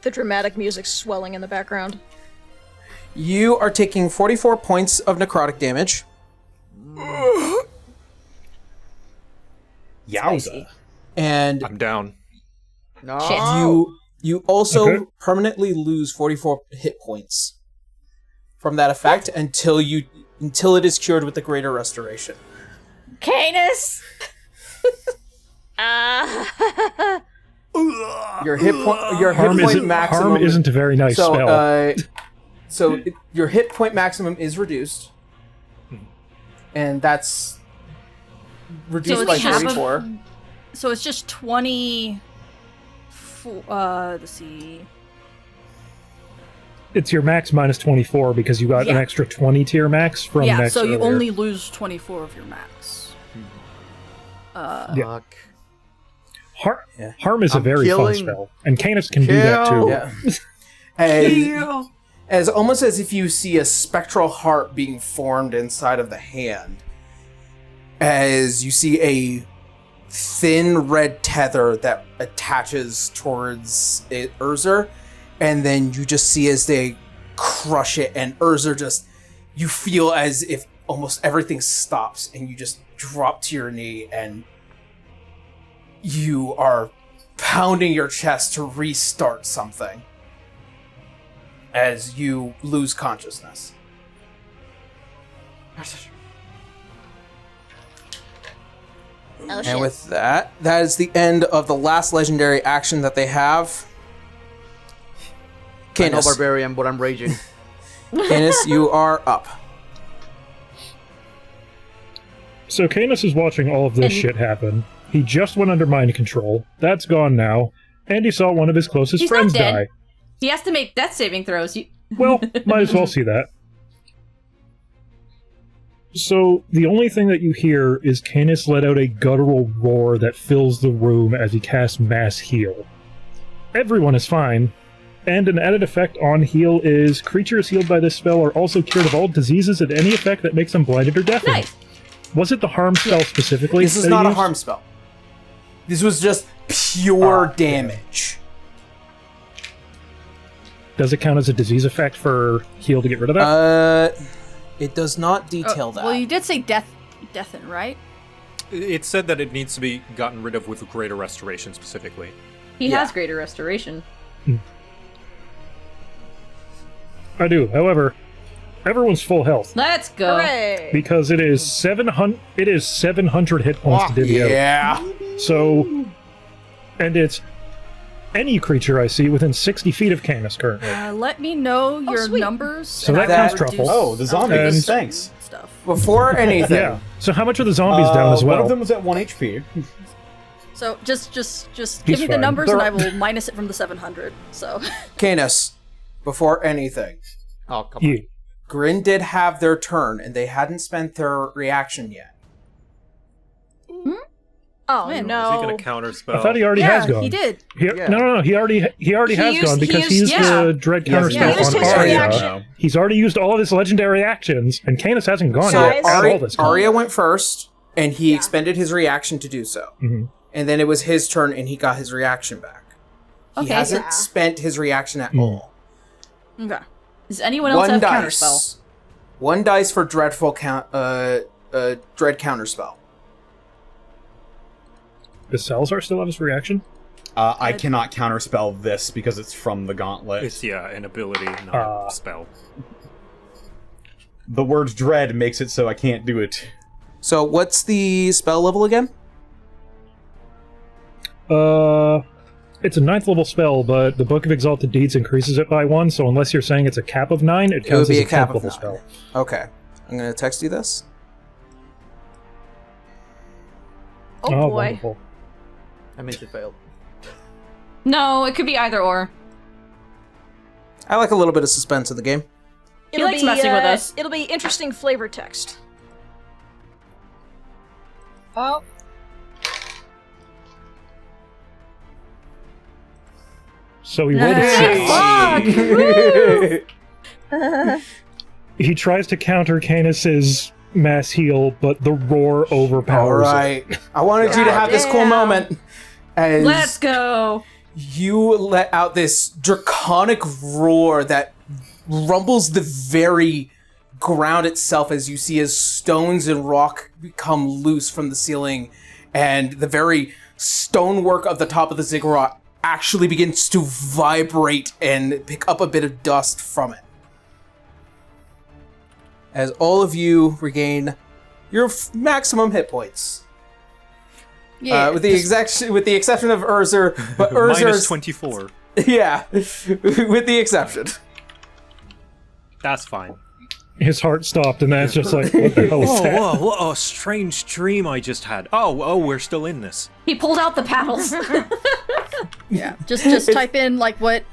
The dramatic music swelling in the background. You are taking 44 points of necrotic damage. Yowza. And I'm down. No. you also Okay. permanently lose 44 hit points from that effect until it is cured with the greater restoration. Canis. Your hit point Harm maximum isn't a very nice spell. So your hit point maximum is reduced, and that's reduced it's by half of- 34. So it's just 20. Let's see. It's your max minus 24 because you got an Yeah. extra 20 to your max from Yeah, next so you earlier. only lose 24 of your max. Fuck. Harm is a I'm very fun killing. spell, and Canis can do that too. Yeah. As almost as if you see a spectral heart being formed inside of the hand, as you see a thin red tether that attaches towards Urzer, and then you just see as they crush it, and Urzer just, you feel as if almost everything stops, and you just drop to your knee, and you are pounding your chest to restart something as you lose consciousness. Oh, shit. And with that, that is the end of the last legendary action that they have. I'm no Canis, barbarian, but I'm raging. Canis, you are up. So Canis is watching all of this shit happen. He just went under mind control. That's gone now. And he saw one of his closest He's friends not dead. die. He has to make death saving throws. Well, might as well see that. So, the only thing that you hear is Canis let out a guttural roar that fills the room as he casts Mass Heal. Everyone is fine, and an added effect on heal is creatures healed by this spell are also cured of all diseases and any effect that makes them blinded or deafened. Nice. Was it the harm spell specifically? This is that not you a used? harm spell. This was just pure damage. Does it count as a disease effect for heal to get rid of that? It does not detail that. Well, you did say deafen, right? It said that it needs to be gotten rid of with greater restoration specifically. He has greater restoration. I do. However, everyone's full health Let's go. Hooray! because it is 700. It is 700 hit points to divvy out. Yeah. So, and it's any creature I see within 60 feet of Canis currently. Let me know your sweet. numbers. So and that I counts will truffle. reduce Oh, the zombies. And- Thanks. stuff. Before anything. Yeah. So how much are the zombies down as well? One of them was at 1 HP. So just He's give me the fine. numbers They're- and I will minus it from the 700. So Canis, before anything, Oh, come on. Yeah. Grin did have their turn, and they hadn't spent their reaction yet. Oh Man, no. Is he going to counterspell? I thought he already yeah, has gone. he did. Yeah. No. He already has used- gone he because used- he used yeah. the dread He hasn't counterspell used on his Arya. reaction. He's already used all of his legendary actions, and Canis hasn't gone So yet. at all this time. Arya went first, and he expended his reaction to do so. Mhm. And then it was his turn, and he got his reaction back. He Okay. hasn't Yeah. spent his reaction at all. Okay. Does anyone else One have counterspell? dice. One dice for dreadful dread counterspell. Does Salazar still have his reaction? I cannot counterspell this because it's from the gauntlet. It's, an ability, not a spell. The word dread makes it so I can't do it. So what's the spell level again? It's a 9th level spell, but the Book of Exalted Deeds increases it by 1, so unless you're saying it's a cap of 9, it It would counts be as a a cap 10th of level 9. spell. Okay. I'm going to text you this. Oh boy. Wonderful. I meant it failed. No, it could be either or. I like a little bit of suspense in the game. He likes messing with us. It'll be interesting flavor text. Oh, So he rolled a 6. He tries to counter Canis's mass heal, but the roar All overpowers it. right. I wanted you to have this cool Damn. moment as Let's go. you let out this draconic roar that rumbles the very ground itself as you see as stones and rock become loose from the ceiling, and the very stonework of the top of the ziggurat actually begins to vibrate and pick up a bit of dust from it. As all of you regain your maximum hit points. Yeah. With the exception of Urzer, but Minus Urzer's 24. yeah, with the exception. That's fine. His heart stopped, and then it's just like, what the hell is that? Whoa, what a strange dream I just had. Oh, we're still in this. He pulled out the paddles. Yeah. Just type in like what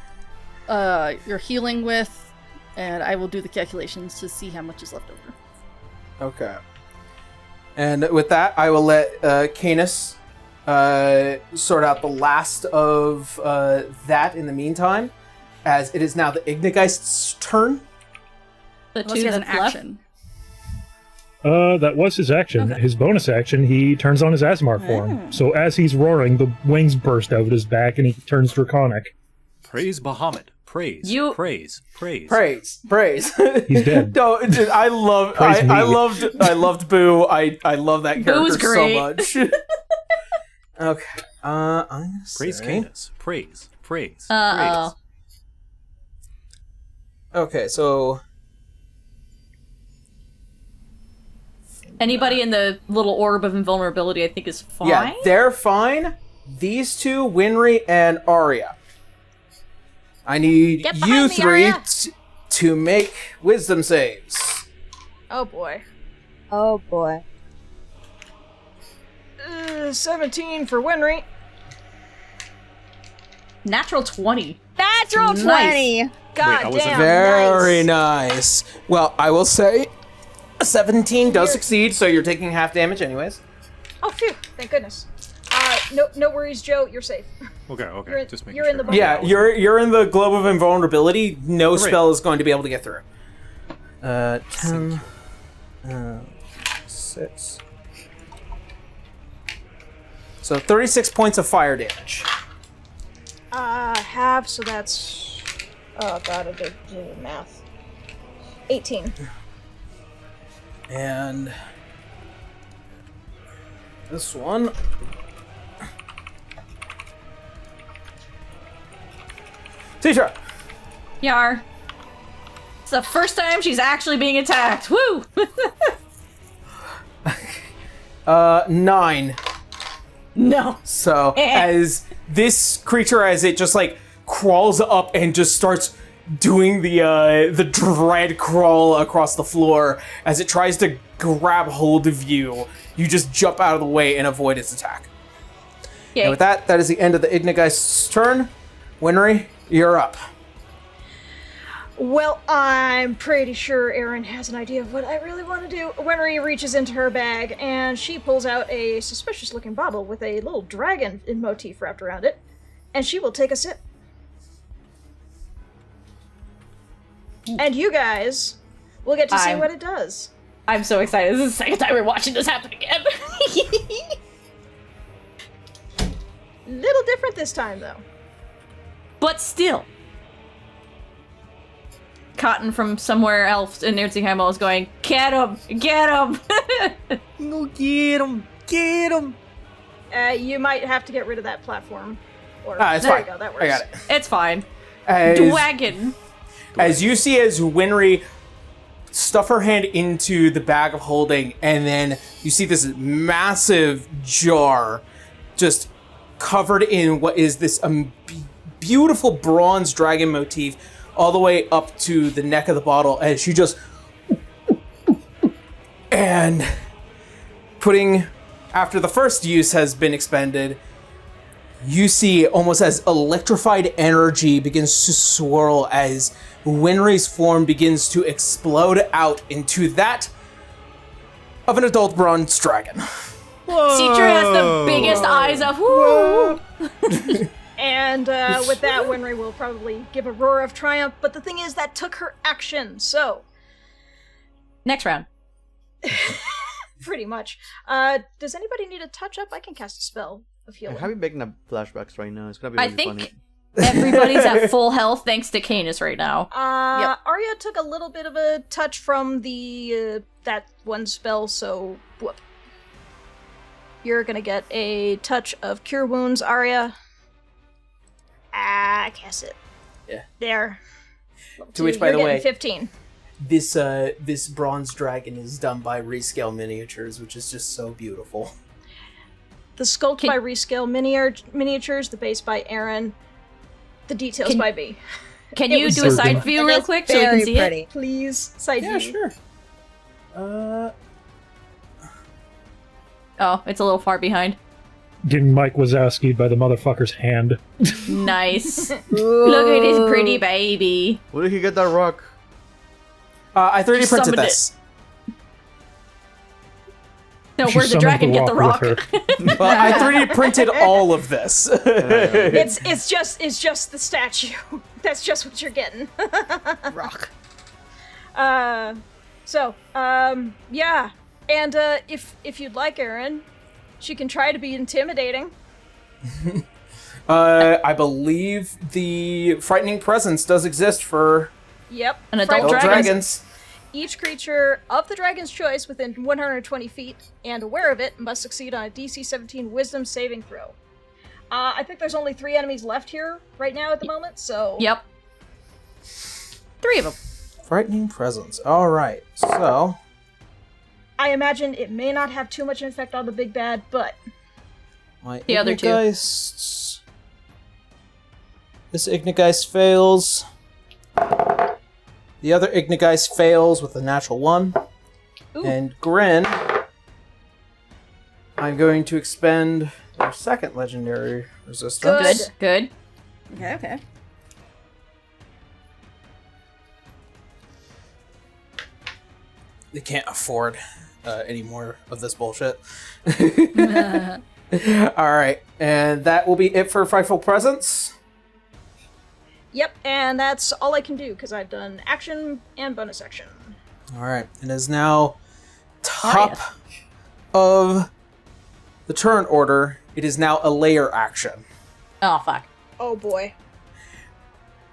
you're healing with, and I will do the calculations to see how much is left over. Okay. And with that, I will let Canis sort out the last of that in the meantime, as it is now the Ignigeist's turn. The Unless two he has an that's left. action. That was his action. Okay. His bonus action, he turns on his Asmar form. So as he's roaring, the wings burst out of his back, and he turns draconic. Praise Bahamut. Praise. You- Praise. Praise. Praise. He's dead. No, dude, I loved Boo. I love that character Boo's great. so much. Okay. I'm gonna Praise say- Canis. Praise. Praise. Uh-oh. Praise. Okay, so Anybody in the little orb of invulnerability, I think, is fine. yeah, they're fine. These two, Winry and Arya. I need Get you behind me, three Arya. to make wisdom saves. Oh boy. oh boy. 17 for Winry. Natural 20. Natural Nice. 20! God I was damn. Very nice. nice. Well, I will say 17 does succeed, so you're taking half damage anyways. Oh, phew! Thank goodness. No worries, Joe. You're safe. Okay. Just making you're sure. in the bubble. Yeah, you're in the globe of invulnerability. No spell is going to be able to get through. 10, 6. So 36 points of fire damage. Half, so that's... Oh god, I did do math. 18. And this one. Tisha. Yar. It's the first time she's actually being attacked. Woo! 9. No. So as this creature, as it just like crawls up and just starts doing the dread crawl across the floor, as it tries to grab hold of you, you just jump out of the way and avoid its attack. Yay. And with that is the end of the Ignigeist's turn. Winry, you're up. Well, I'm pretty sure Erin has an idea of what I really want to do. Winry reaches into her bag, and she pulls out a suspicious-looking bottle with a little dragon motif wrapped around it, and she will take a sip. And you guys will get to see what it does. I'm so excited. This is the second time we're watching this happen again. Little different this time, though. But still. Cotton from somewhere else in Nerdzingheimer is going, get him! Get him! No, get him! You might have to get rid of that platform. Or, It's there fine. you go, that works. I got it. It's fine. As, Dwagon. as you see as Winry stuff her hand into the bag of holding, and then you see this massive jar just covered in what is this beautiful bronze dragon motif all the way up to the neck of the bottle, as she just and putting, after the first use has been expended, you see almost as electrified energy begins to swirl as Winry's form begins to explode out into that of an adult bronze dragon. Citra has the biggest eyes of woo! And with that, Winry will probably give a roar of triumph, but the thing is, that took her action, so... Next round. Pretty much. Does anybody need a touch-up? I can cast a spell of healing. I'm having big flashbacks right now. It's gonna be I really think funny. everybody's at full health thanks to Canis right now. Arya took a little bit of a touch from the that one spell, so whoop. You're gonna get a touch of Cure Wounds, Arya. Cast it. Yeah. There. To which, by You're the way, getting 15. this bronze dragon is done by Rescale Miniatures, which is just so beautiful. The sculpt by Rescale Miniatures, the base by Erin, the details by B. Can you do a side view real quick so we can see it? Please, side view. Yeah, sure. Oh, it's a little far behind. Getting Mike Wazowski by the motherfucker's hand. Nice. Look at his pretty baby. Where did he get that rock? I 3D printed summoned this. No, She where'd the summoned dragon get the rock? with her. Well, I 3D printed all of this. It's just the statue. That's just what you're getting. Rock. Yeah. And if you'd like, Erin, she can try to be intimidating. I believe the frightening presence does exist for Yep. An adult adult dragon. dragons. Each creature of the dragon's choice within 120 feet and aware of it must succeed on a DC 17 Wisdom saving throw. I think there's only 3 enemies left here right now at the moment, so... Yep. 3 of them. Frightening presence. All right. So I imagine it may not have too much effect on the big bad, but... my The other two. Ignigeist. This Ignigeist fails. The other Ignigeist fails with a natural 1. Ooh. And Grin, I'm going to expend their second legendary resistance. Good. Okay. they can't afford any more of this bullshit. All right, and that will be it for Frightful Presence. Yep, and that's all I can do because I've done action and bonus action. All right, it is now top of the turn order. It is now a layer action. Oh, fuck. Oh boy.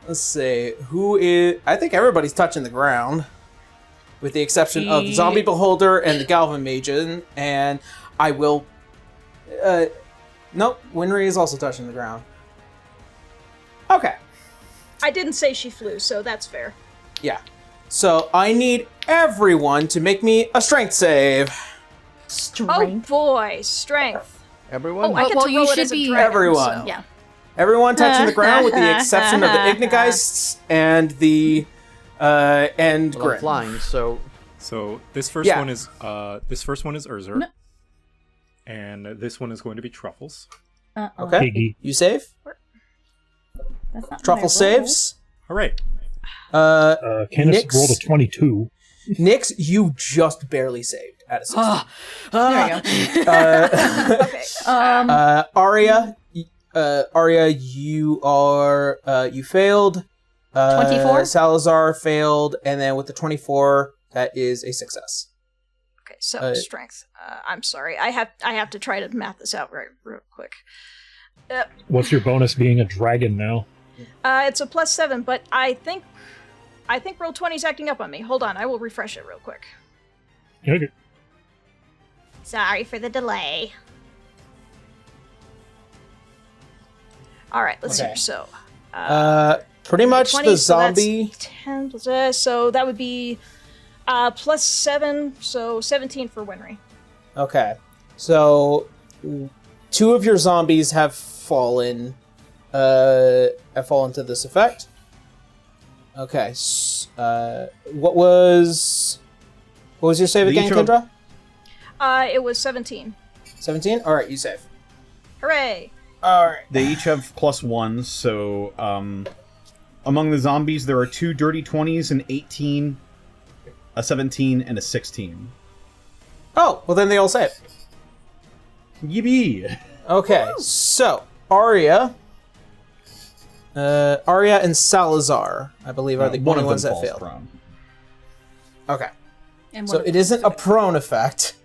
Let's see, who is... I think everybody's touching the ground, with the exception of the Zombie Beholder and the Galvan Magen, and I will... nope, Winry is also touching the ground. Okay. I didn't say she flew, so that's fair. Yeah. So I need everyone to make me a strength save. Strength. Oh boy, strength. Everyone? Oh, I get to roll it as a dragon, everyone. so- Yeah. Everyone touching the ground with the exception of the Ignigeists and the and Well, I'm Grin. flying, so So this first one is Urzer, and this one is going to be Truffles. Okay. Piggy. You save? That's not Truffle my roll. saves. All right. Candace Nyx. rolled a 22. Nyx, you just barely saved at a 16. There you go. Okay. Arya, you are you failed. 24? Salazar failed, and then with the 24, that is a success. Okay, so strength. I'm sorry. I have to try to math this out real quick. What's your bonus being a dragon now? It's a +7, but I think roll 20's acting up on me. Hold on, I will refresh it real quick. Okay. Sorry for the delay. All right, let's see. Okay. So, pretty much 20, the so that's zombie. 10 plus, so that would be +7, so 17 for Winry. Okay, so 2 of your zombies have fallen. To this effect. Okay. What was your save The again, each of- Kendra? It was 17. 17. All right, you save. Hooray! All right. They each have +1, so among the zombies there are 2 dirty 20s, an 18, a 17, and a 16. Oh, well then they all save. Yippee! Okay, so Arya and Salazar, I believe, are the One only of ones them that falls failed. prone. Okay, And so one of it them isn't is a prone effect,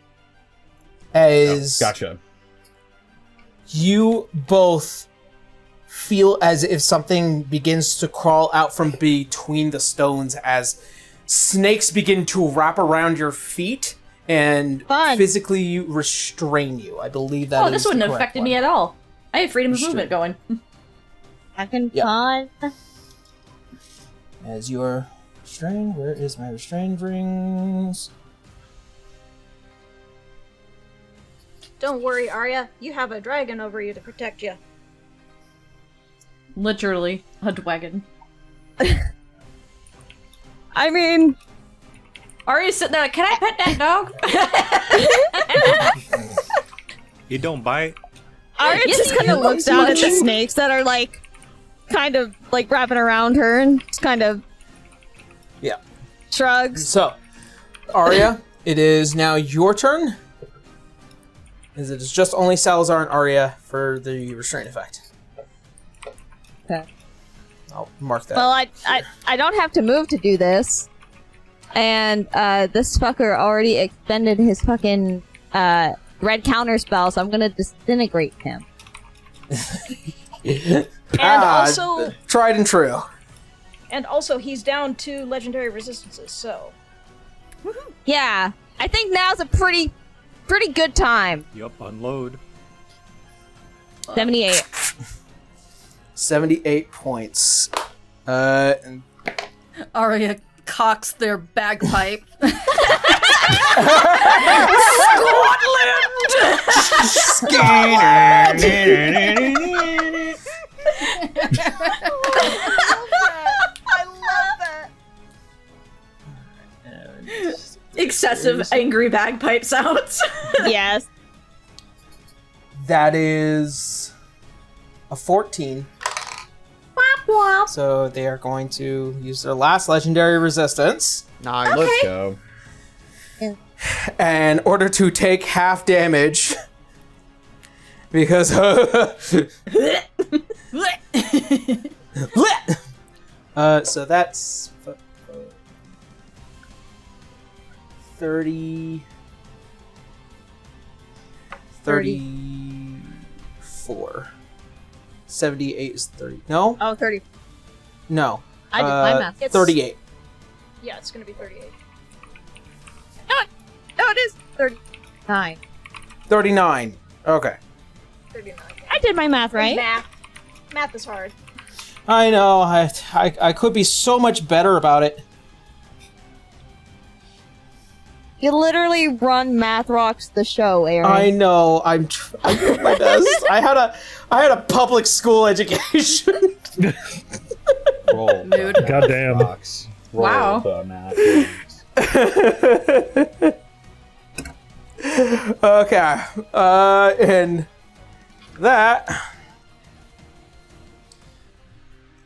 as Gotcha. you both feel as if something begins to crawl out from between the stones as snakes begin to wrap around your feet and Fun. physically restrain you. I believe that Oh, is this the wouldn't have correct affected one. me at all. I have freedom of Sure. movement going. Having Yep. fun. As you are restrained, where is my restrained rings? Don't worry, Arya. You have a dragon over you to protect you. Literally, a dragon. I mean, Arya's sitting there like, can I pet that dog? You don't bite. Arya Yes, just you kind of do. looks down at the Munching. snakes that are like, kind of like wrapping around her and just kind of Yeah. shrugs. So, Arya, it is now your turn. As it is just only Salazar and Arya for the restraint effect. Okay. I'll mark that. Well, I don't have to move to do this, and this fucker already expended his fucking red counter spell, so I'm gonna disintegrate him. And also, tried and true. he's down 2 legendary resistances. So, Yeah, I think now's a pretty good time. Yup, unload. 78. 78 points. And Arya cocks their bagpipe. I love that. Excessive angry bagpipe sounds. Yes. that is a 14. So they are going to use their last legendary resistance. nice. Let's go. And in order to take half damage, because so that's 34. 78 is 30. No? Oh, 30. No. I did my math. It's- 38. Yeah, it's gonna be 38. No, it is 39. 39. Okay. 39. I did my math right. Math is hard. I know. I could be so much better about it. You literally run Math Rocks the show, Aaron. I know. I did my best. I had a public school education. Roll. Mood. Goddamn. Box. Roll Wow. the math. Okay. And that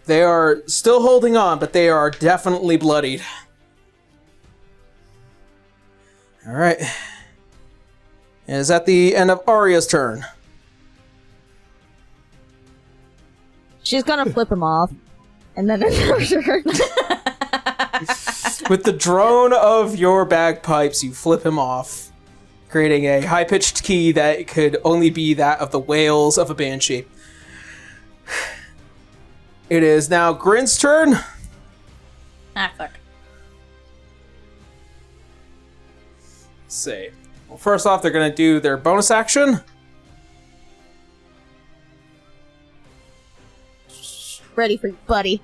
they are still holding on, but they are definitely bloodied. All right. And is that the end of Arya's turn? She's gonna flip him off. And then it's her turn. With the drone of your bagpipes, you flip him off, creating a high-pitched key that could only be that of the wails of a banshee. It is now Grin's turn. Ah, fuck. Let's see. Well, first off, they're going to do their bonus action. Ready for you, buddy.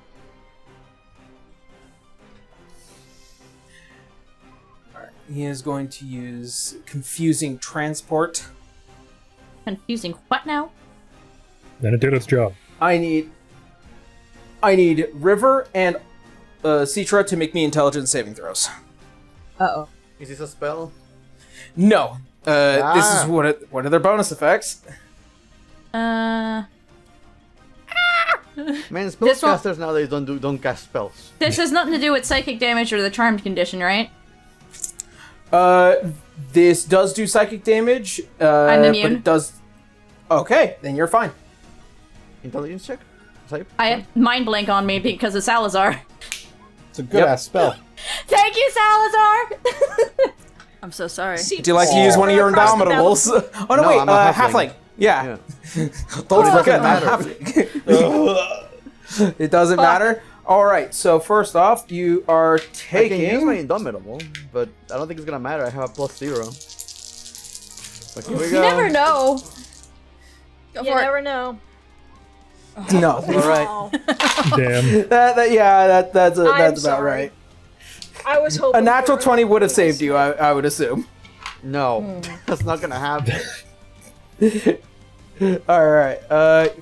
He is going to use Confusing Transport. Confusing what now? Then it did its job. I need River and Citra to make me intelligence saving throws. Uh-oh. Is this a spell? No. This is one of their bonus effects. Man, This one- spellcasters nowadays don't cast spells. This has nothing to do with psychic damage or the charmed condition, right? This does do psychic damage. I'm immune. But it does. Okay, then you're fine. Intelligence check? Type? I have mind blank on me because of Salazar. It's a good ass spell. Thank you, Salazar! I'm so sorry. Would you like to use one of your indomitables? Oh no, No, wait, I'm a halfling. Yeah. Yeah. Don't It forget, doesn't I'm halfling. It doesn't matter. All right. So first off, you are I can use taking. my indomitable, but I don't think it's gonna matter. I have a +0. But here we You go. never know. Go You for it. never know. No. All right. Oh, Damn. That's about sorry. right. I was hoping A natural for 20 would have saved you, I would assume. No, that's not gonna happen. All right.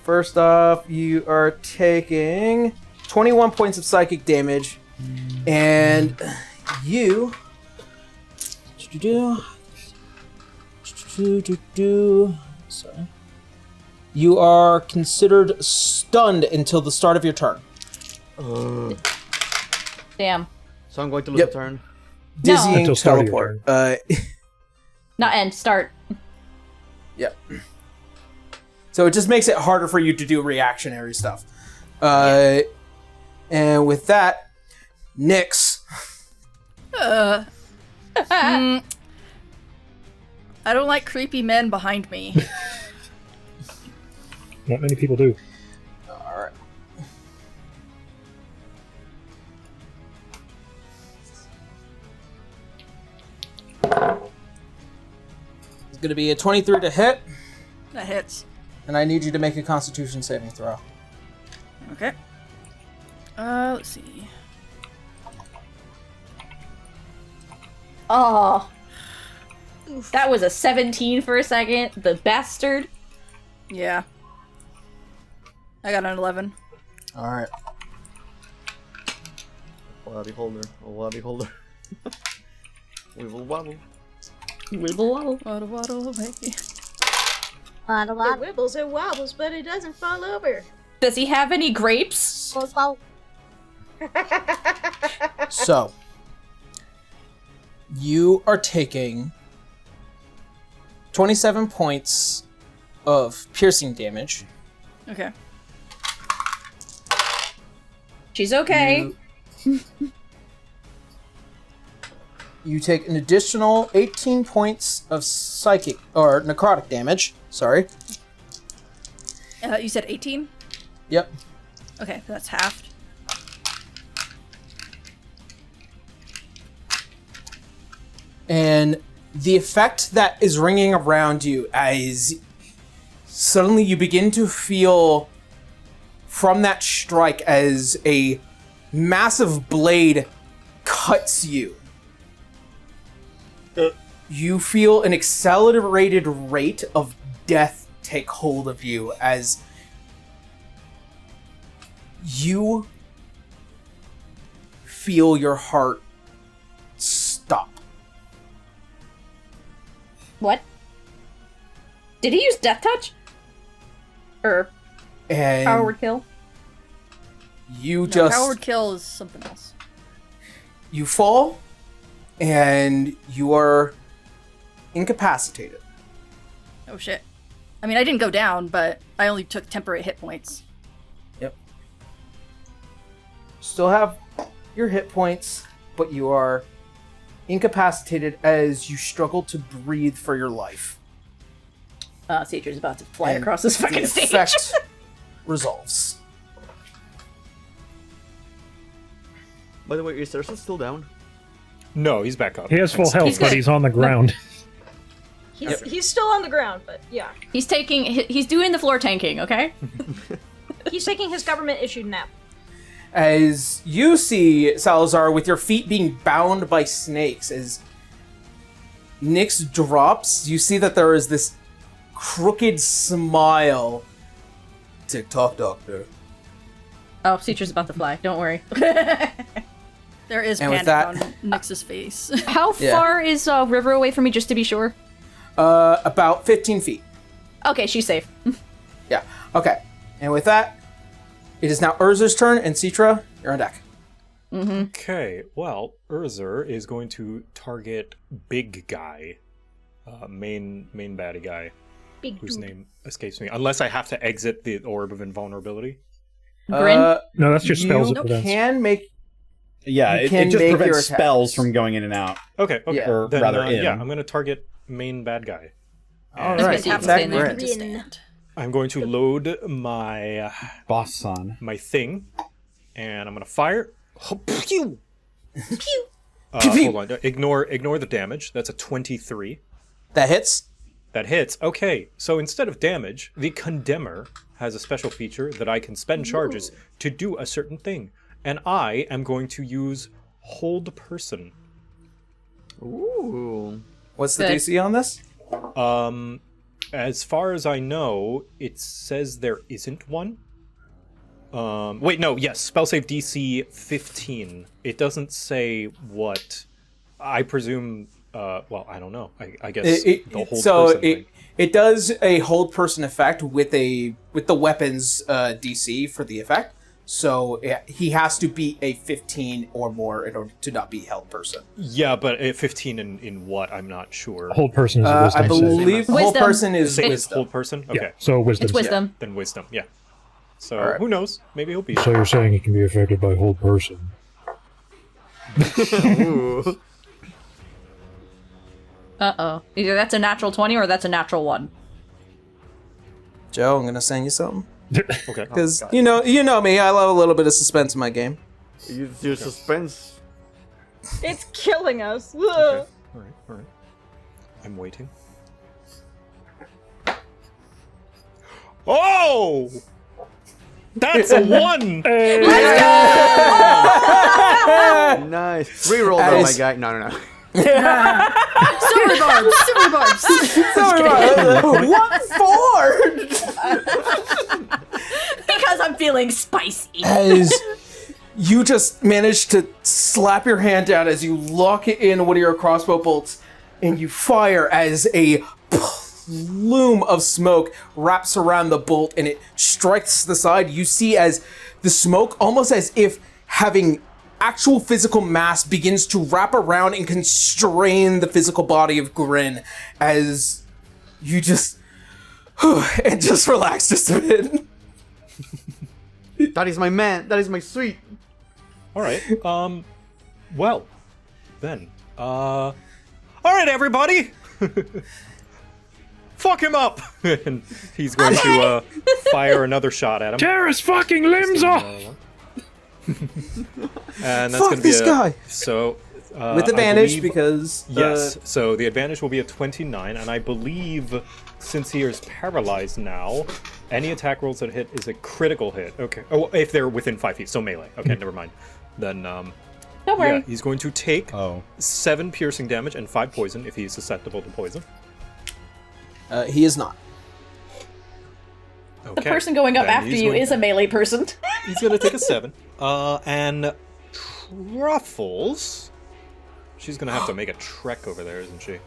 First off, you are taking 21 points of psychic damage, and you. Sorry. You are considered stunned until the start of your turn. Damn. So I'm going to lose Yep. a turn. Dizzying Until start of your teleport. Not end, start. Yep. So it just makes it harder for you to do reactionary stuff. And with that, Nyx. I don't like creepy men behind me. Not many people do. Alright. It's going to be a 23 to hit, That hits. and I need you to make a Constitution saving throw. Okay. Let's see. Oh. That was a 17 for a second. The bastard. Yeah. I got an 11. Alright. Oh, beholder. Oh, beholder. We will wobble. Wibble. Waddle, waddle away. Waddle, It waddle, wibbles and wobbles, but it doesn't fall over. Does he have any grapes? waddle. So, You are taking 27 points of piercing damage. Okay. She's okay. You take an additional 18 points of psychic or necrotic damage. Sorry. You said 18? Yep. Okay, that's halved. And the effect that is ringing around you as suddenly you begin to feel from that strike as a massive blade cuts you. You feel an accelerated rate of death take hold of you as you feel your heart stop. What? Did he use Death Touch? Or And Power Word Kill? you No, just Power Word Kill is something else. you fall and you are incapacitated. Oh shit. I mean, I didn't go down, but I only took temporary hit points. Yep. Still have your hit points, but you are incapacitated as you struggle to breathe for your life. Cedra's about to fly And across this fucking the stage. effect resolves. By the way, is Ursa still down? No, he's back up. He has full health, He's but good. he's on the ground. He's still on the ground, but yeah. He's doing the floor tanking, okay? He's taking his government-issued nap. As you see, Salazar, with your feet being bound by snakes, as Nyx drops, you see that there is this crooked smile. Tick-tock, doctor. Oh, Cedra's about to fly. Don't worry. There is And with panic that- on Nyx's face. How Yeah. far is River away from me, just to be sure? About 15 feet. Okay, she's safe. Yeah. Okay. And with that, it is now Urzer's turn, and Citra, you're on deck. Okay, well, Urzer is going to target Big Guy, main baddie guy, Big whose dude. name escapes me. Unless I have to exit the Orb of Invulnerability. Grin? No, that's just spells it You prevents. can make... Yeah, You it can just make your prevents spells attacks. from going in and out. Okay, okay. Yeah. Or Then, rather in. yeah, I'm going to target main bad guy. All And right. Just happens Attack to stay in there. Grin. To stand. I'm going to load my Boss son. my thing, and I'm going to fire. Pew! Pew! Hold on. Ignore the damage. That's a 23. That hits. That hits. Okay, so instead of damage, the Condemner has a special feature that I can spend charges to do a certain thing. And I am going to use Hold Person. Ooh. What's the Good. DC on this? As far as I know, it says there isn't one. Wait, no, yes, spell save DC 15. It doesn't say what. I presume, well, I don't know. I guess the Hold Person thing. It does a hold person effect with the weapons DC for the effect. So he has to beat a 15 or more in order to not be held person. Yeah, but 15 in what? I'm not sure. Hold person is a wisdom I save. believe hold Wisdom. person is Same as wisdom. Hold Person? Okay. Yeah, so wisdom. It's wisdom. Then Wisdom, yeah. So, Alright. who knows? Maybe he'll beat So it. you're saying it can be affected by hold person? Ooh. Uh-oh. Either that's a natural 20 or that's a natural 1. Joe, I'm gonna send you something Okay. because you know me. I love a little bit of suspense in my game. Your suspense. It's killing us. Okay. Alright. I'm waiting. Oh! That's a 1! Nice. Reroll that, my As- guy. No. Silver barbs! Silver barbs! What for? Because I'm feeling spicy. As you just manage to slap your hand down as you lock it in one of your crossbow bolts, and you fire as a plume of smoke wraps around the bolt and it strikes the side. You see as the smoke, almost as if having actual physical mass begins to wrap around and constrain the physical body of Grin as you just and just relax just a bit. That is my man. That is my sweet. All right. Well, then. All right, everybody. Fuck him up. And he's going to fire another shot at him. Tear his fucking limbs off! And that's Fuck gonna be this guy. So With advantage because yes. So the advantage will be a 29, and I believe since he is paralyzed now, any attack rolls that hit is a critical hit. Okay. Oh, if they're within 5 feet, so melee. Okay, never mind. Then Don't worry. yeah, he's going to take 7 piercing damage and 5 poison if he's susceptible to poison. he is not. Okay. The person going up Then after he's you going- is a melee person. He's gonna take a 7. And Truffles. She's gonna have to make a trek over there, isn't she?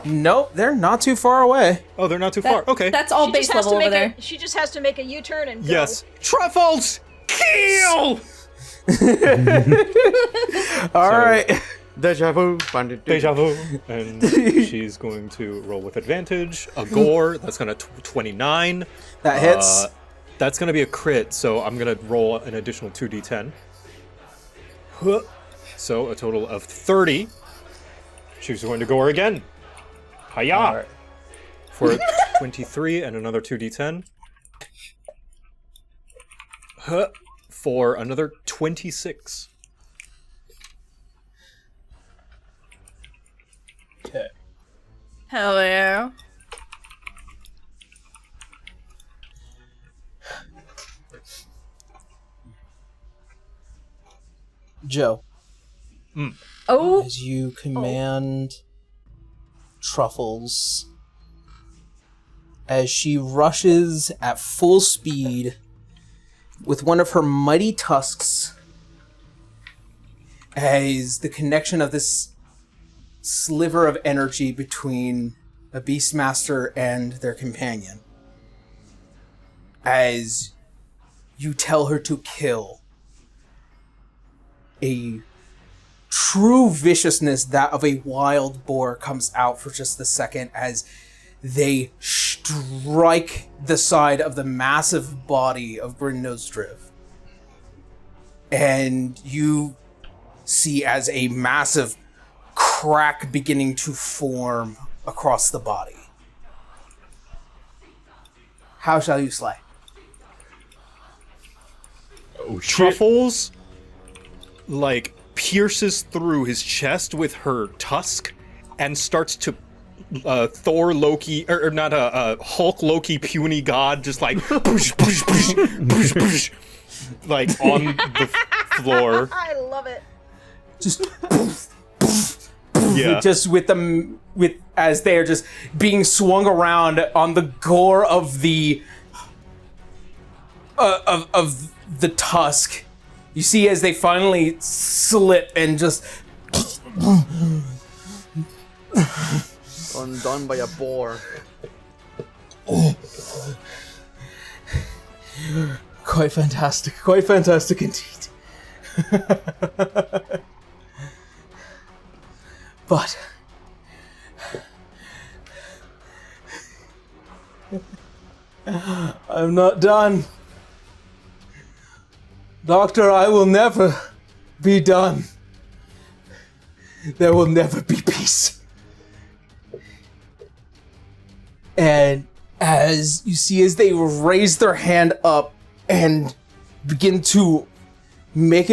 Nope, they're not too far away. Oh, they're not too far. Okay. That's all base level over there. She just has to make a U-turn and go. Yes. Truffles! Kill! All right. Deja vu. Deja vu. And she's going to roll with advantage. A gore. That's gonna 29. That hits. That's gonna be a crit, so I'm gonna roll an additional 2d10. So a total of 30. She's going to gore again. Hiya! Alright. For 23 and another 2d10. For another 26. Okay. Hell yeah. Joe, Oh, as you command Truffles, as she rushes at full speed with one of her mighty tusks, as the connection of this sliver of energy between a Beastmaster and their companion, as you tell her to kill, a true viciousness, that of a wild boar, comes out for just a second as they strike the side of the massive body of Bryn Nosedriv. And you see as a massive crack beginning to form across the body. How shall you slay? Oh, shit. Truffles, like, pierces through his chest with her tusk and starts to Thor Loki, or not Hulk Loki puny god, just like push, push, push, push, push, like on the floor. I love it. Just Yeah. just with them, with as they're just being swung around on the gore of the the tusk. You see as they finally slip and just Undone by a boar. quite fantastic indeed. But I'm not done. Doctor, I will never be done. There will never be peace. And as you see, as they raise their hand up and begin to make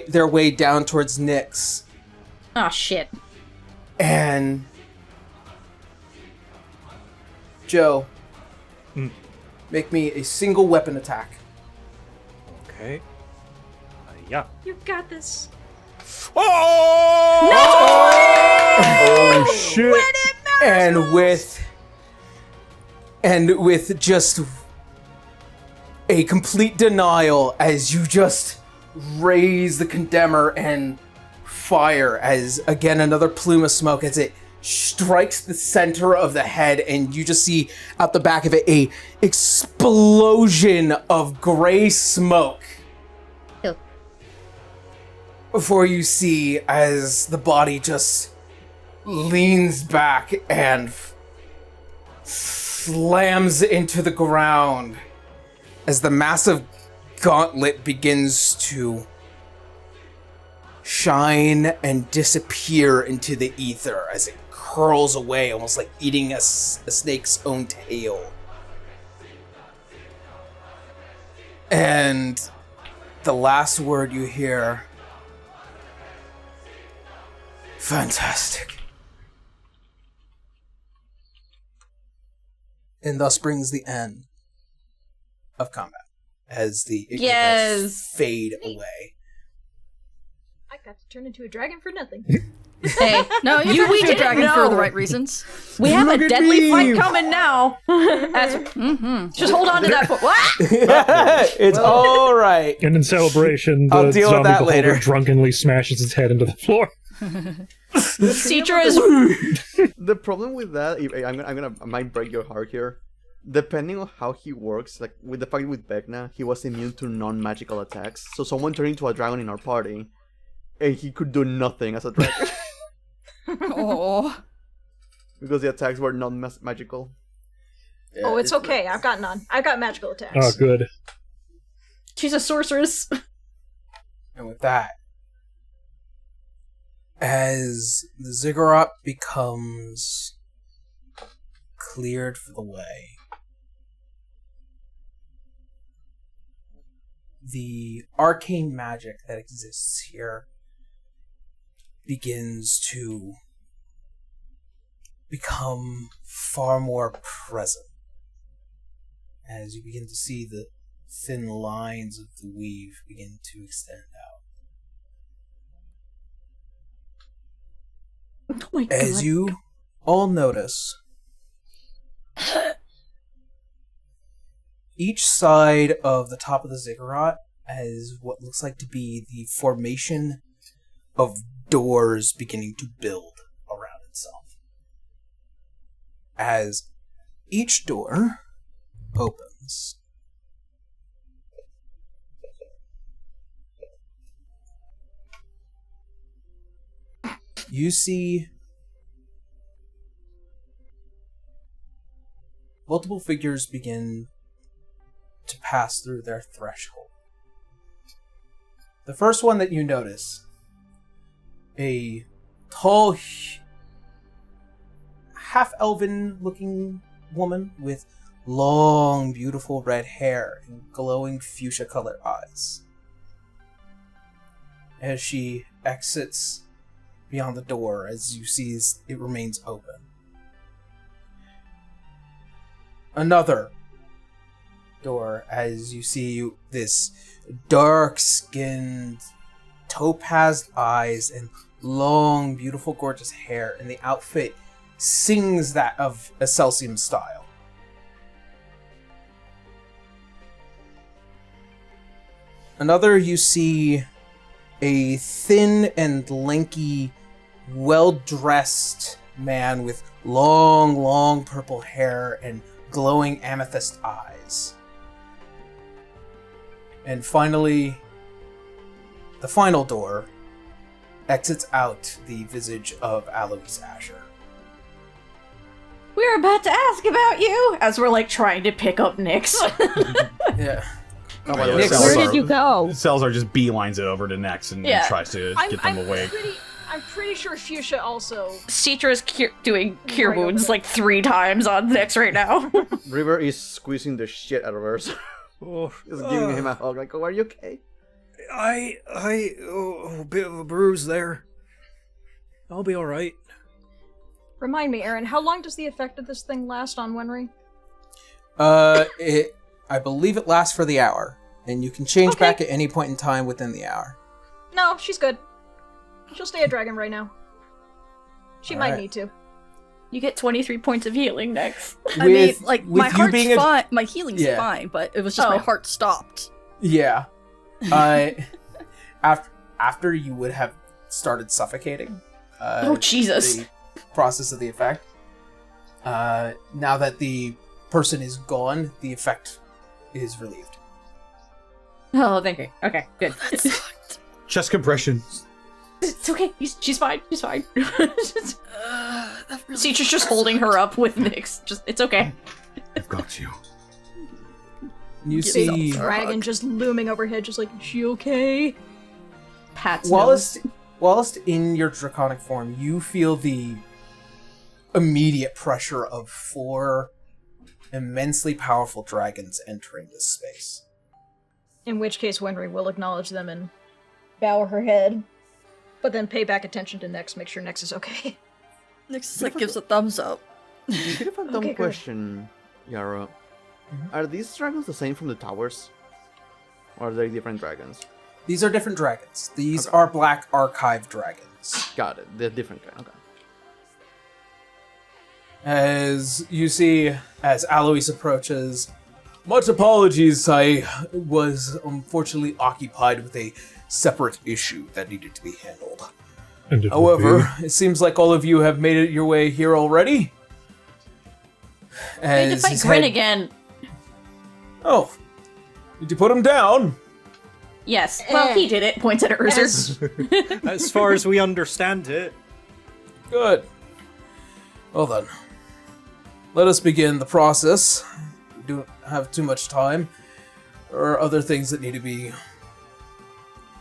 their way down towards Nyx, oh shit. and Joe, make me a single weapon attack. Okay. Yeah. You got this. Oh! Oh, shit. And with just a complete denial as you just raise the condemner and fire as again another plume of smoke as it strikes the center of the head, and you just see out the back of it a explosion of gray smoke. Ew. before you see as the body just leans back and slams into the ground as the massive gauntlet begins to shine and disappear into the ether as it curls away, almost like eating a snake's own tail. And the last word you hear, fantastic. And thus brings the end of combat as the ignites fade away. I got to turn into a dragon for nothing. Hey, no, we did a dragon for the right reasons. We have a deadly fight coming now. Just hold on to that. It's all right. And in celebration, I'll the deal with zombie that beholder later. drunkenly smashes its head into the floor. Citra is. The problem with that, I might break your heart here. Depending on how he works, like with the fight with Vecna, he was immune to non-magical attacks. So someone turned into a dragon in our party, and he could do nothing as a dragon. Oh. Because the attacks were non-magical. Yeah, Oh, it's okay. I've got none. I've got magical attacks. Oh, good. She's a sorceress. And with that, as the ziggurat becomes cleared for the way, the arcane magic that exists here begins to become far more present as you begin to see the thin lines of the weave begin to extend out. Oh my god. As you all notice, each side of the top of the ziggurat has what looks like to be the formation of doors beginning to build around itself. As each door opens, you see multiple figures begin to pass through their threshold. The first one that you notice, a tall, half-elven looking woman with long, beautiful red hair and glowing fuchsia-colored eyes. As she exits beyond the door, as you see it remains open. Another door, as you see this dark-skinned, topazed eyes and long, beautiful, gorgeous hair, and the outfit sings that of Excelsium style. Another, you see a thin and lanky, well-dressed man with long, long purple hair and glowing amethyst eyes. And finally, the final door exits out the visage of Alois Asher. We're about to ask about you as we're like trying to pick up Nyx. Yeah. Oh, by the way, Nick, Where did you go? Salazar just beelines it over to Nex and Yeah. tries to get them awake. I'm pretty sure Fuchsia also. Citra's doing cure Right over wounds there. like 3 times on Nyx right now. River is squeezing the shit out of her. So just giving him a hug, like, "Oh, are you okay?" A bit of a bruise there. I'll be alright. Remind me, Aaron, how long does the effect of this thing last on Wenry? I believe it lasts for the hour, and you can change Okay. back at any point in time within the hour. No, she's good. She'll stay a dragon right now. She might Alright. need to. You get 23 points of healing next. I mean, like, with my you heart's being a- fine. My healing's Yeah. fine, but it was just my Oh. heart stopped. Yeah. After you would have started suffocating. Oh, Jesus. The process of the effect. Now that the person is gone, the effect is relieved. Oh, thank you. Okay, good. Chest compression. It's okay. She's fine. She's fine. Teacher's just holding her up with Nyx. It's okay. I've got you. You see, Dragon just looming overhead, just like, is she okay? Pat's whilst in your draconic form, you feel the immediate pressure of 4 immensely powerful dragons entering this space. In which case, Wenry will acknowledge them and bow her head, but then pay back attention to Nyx, make sure Nyx is okay. Nyx like gives a thumbs up. Bit of a dumb question, Yara. Are these dragons the same from the towers? Or are they different dragons? These are different dragons. These are Black Archive dragons. Got it. They're different. Okay. As you see, as Alois approaches, much apologies, I was unfortunately occupied with a separate issue that needed to be handled. However, it seems like all of you have made it your way here already. I need to fight Grin again. Oh, did you put him down? Yes. Well, he did it. Points at Urzer. As far as we understand it. Good. Well then, let us begin the process. We don't have too much time. There are other things that need to be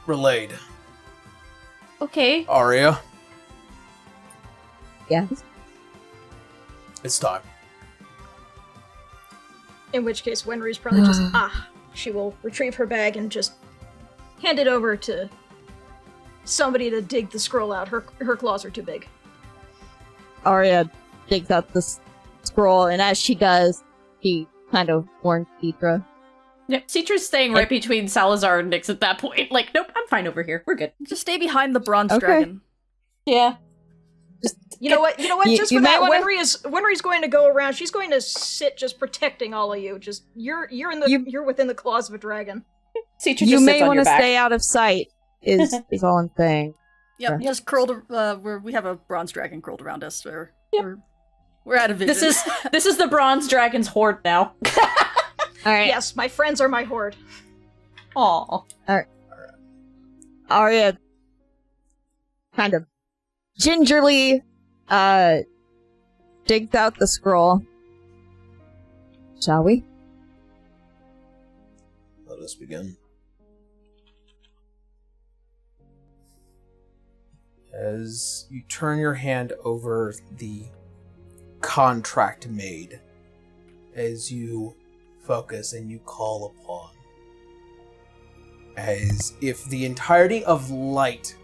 relayed. Okay. Arya, Yes. it's time. In which case, Wenry's probably just, she will retrieve her bag and just hand it over to somebody to dig the scroll out. Her claws are too big. Arya digs out the scroll, and as she does, she kind of warns Citra. Yep, Citra's staying right between Salazar and Nyx at that point. Like, nope, I'm fine over here. We're good. Just stay behind the bronze dragon. Yeah. You know what? Just you for that, wanna... Wenry's going to go around. She's going to sit, just protecting all of you. Just you're within the claws of a dragon. Citra you just may sits on want your to back. stay out of sight. Is all I'm saying. Yep, just curled. We have a bronze dragon curled around us. We're out of vision. This is the bronze dragon's horde now. All right. Yes, my friends are my horde. Aw. All right. Arya kind of gingerly digs out the scroll. Shall we? Let us begin. As you turn your hand over the contract made, as you focus and you call upon, as if the entirety of light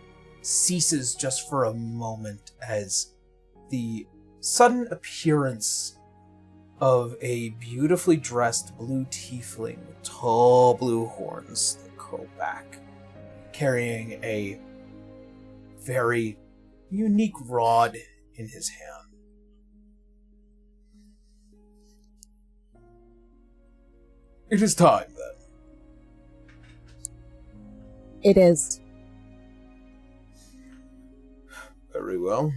ceases just for a moment, as the sudden appearance of a beautifully dressed blue tiefling with tall blue horns that curl back, carrying a very unique rod in his hand. It is time, then. It is. Very well.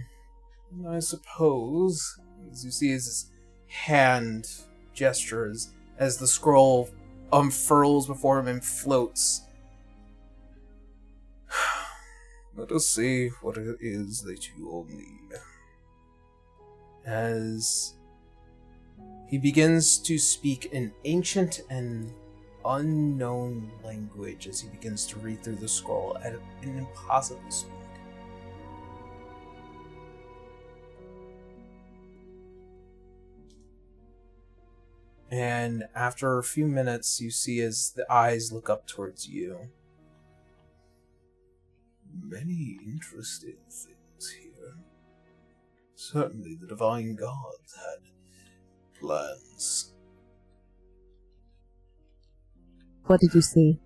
I suppose, as you see his hand gestures as the scroll unfurls before him and floats. Let us see what it is that you all need. As he begins to speak an ancient and unknown language as he begins to read through the scroll at an impossible speed. And after a few minutes, you see as the eyes look up towards you. Many interesting things here. Certainly the divine gods had plans. What did you see?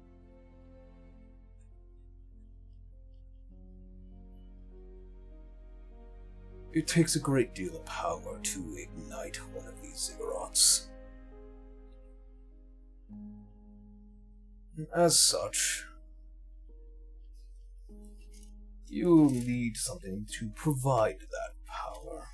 It takes a great deal of power to ignite one of these ziggurats. As such, you need something to provide that power.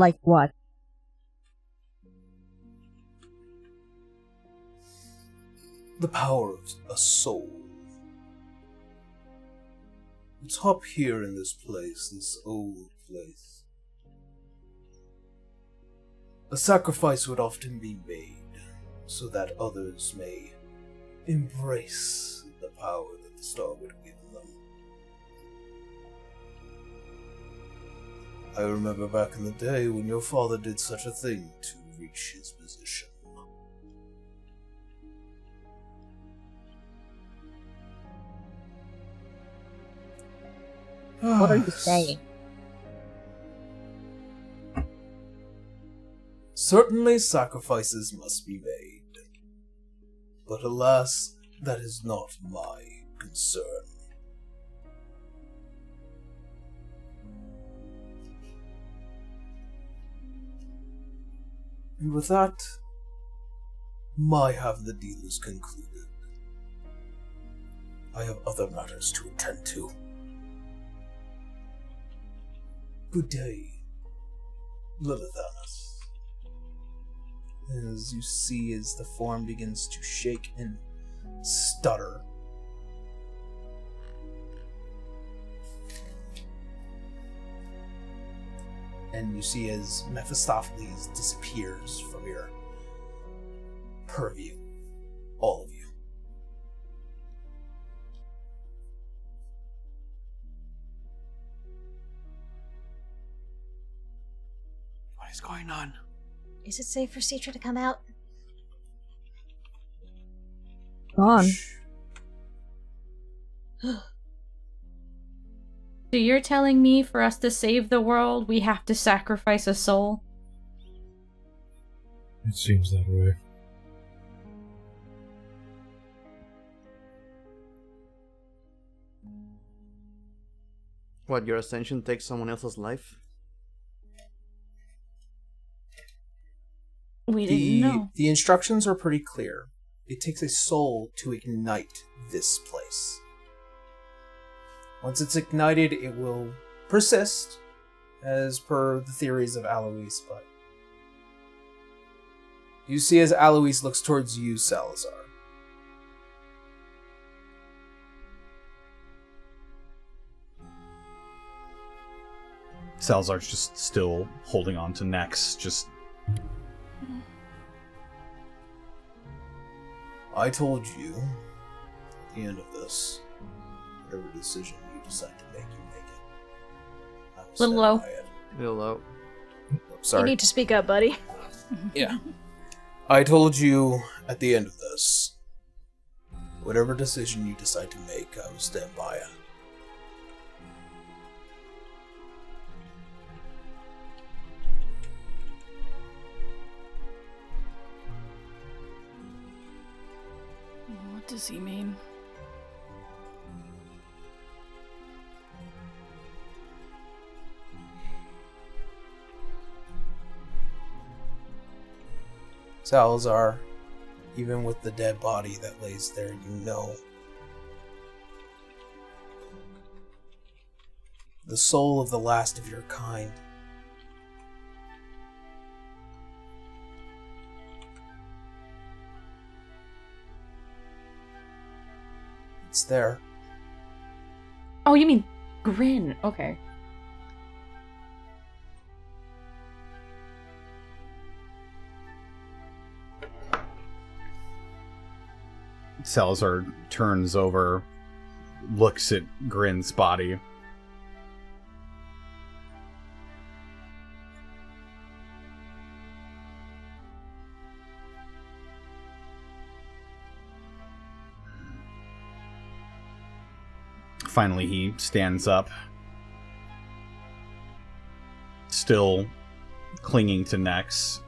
Like what? The power of a soul. It's up here in this place, this old place. A sacrifice would often be made so that others may embrace the power that the star would give them. I remember back in the day when your father did such a thing to reach his position. What are you saying? Certainly sacrifices must be made. But alas, that is not my concern. And with that, my half of the deal is concluded. I have other matters to attend to. Good day, Lilithanus. As you see as the form begins to shake and stutter. And you see as Mephistopheles disappears from your purview. All of you. What is going on? Is it safe for Citra to come out? Gone. So you're telling me for us to save the world, we have to sacrifice a soul? It seems that way. What, your ascension takes someone else's life? We didn't know. The instructions are pretty clear. It takes a soul to ignite this place. Once it's ignited, it will persist, as per the theories of Alois, but you see as Alois looks towards you, Salazar. Salazar's just still holding on to Nex, just... I told you, at the end of this, whatever decision you decide to make, you make it. I will Little stand low. by it. Real low. You Sorry. need to speak up, buddy. Yeah. I told you at the end of this, whatever decision you decide to make, I will stand by it. What does he mean? Salazar, even with the dead body that lays there, you know the soul of the last of your kind. It's there. Oh, you mean Grin. Okay. Salazar turns over, looks at Grin's body. Finally, he stands up, still clinging to Nex.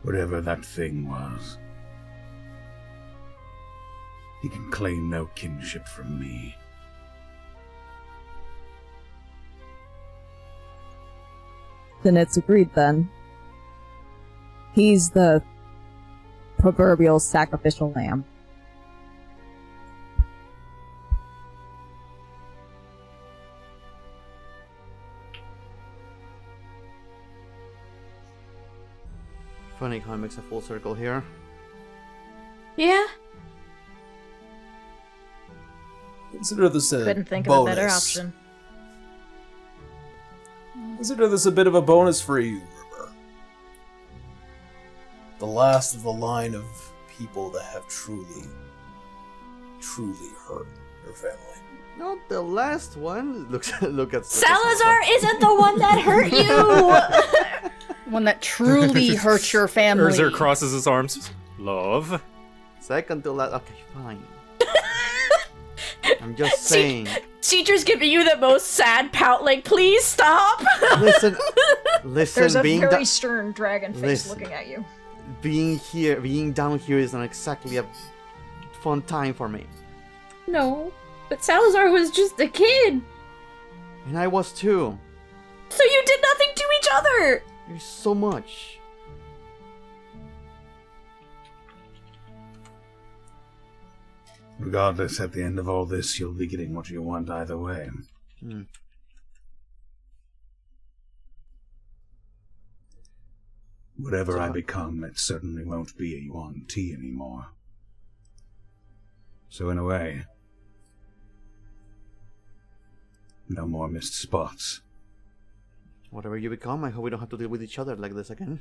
Whatever that thing was, he can claim no kinship from me. Then it's agreed then. He's the proverbial sacrificial lamb. Funny how it makes a full circle here. Yeah. Consider this a Couldn't think bonus. of a better option. Consider this a bit of a bonus for you, River. The last of the line of people that have truly hurt your family. Not the last one. Look at Salazar isn't the one that hurt you! One that truly hurts your family. Urzer crosses his arms. Love. Second to last. Okay, fine. I'm just saying. Teacher's giving you the most sad pout, like, please stop! Listen, There's a being very stern dragon face Listen. looking at you. being down here is not exactly a fun time for me. No, but Salazar was just a kid. And I was too. So you did nothing to each other! There's so much. Regardless, at the end of all this, you'll be getting what you want either way. Whatever I become, it certainly won't be a Yuan Ti anymore. So in a way, no more missed spots. Whatever you become, I hope we don't have to deal with each other like this again.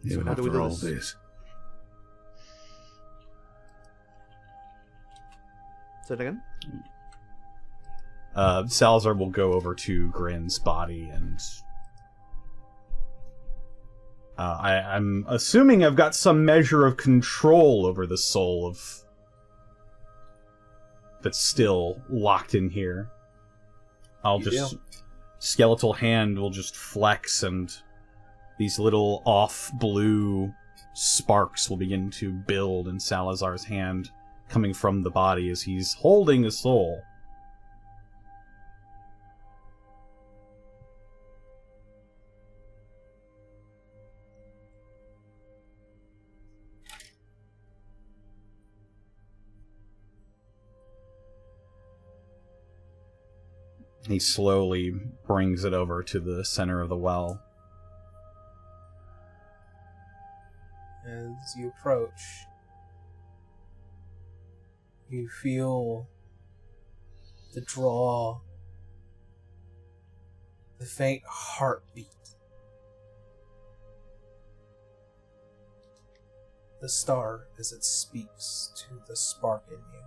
Even how do we after do all this? this. Say it again? Salazar will go over to Grin's body and... I'm assuming I've got some measure of control over the soul of... that's still locked in here. I'll just... Skeletal hand will just flex and these little off-blue sparks will begin to build in Salazar's hand, coming from the body as he's holding a soul. He slowly brings it over to the center of the well. As you approach, you feel the draw, the faint heartbeat, the star as it speaks to the spark in you.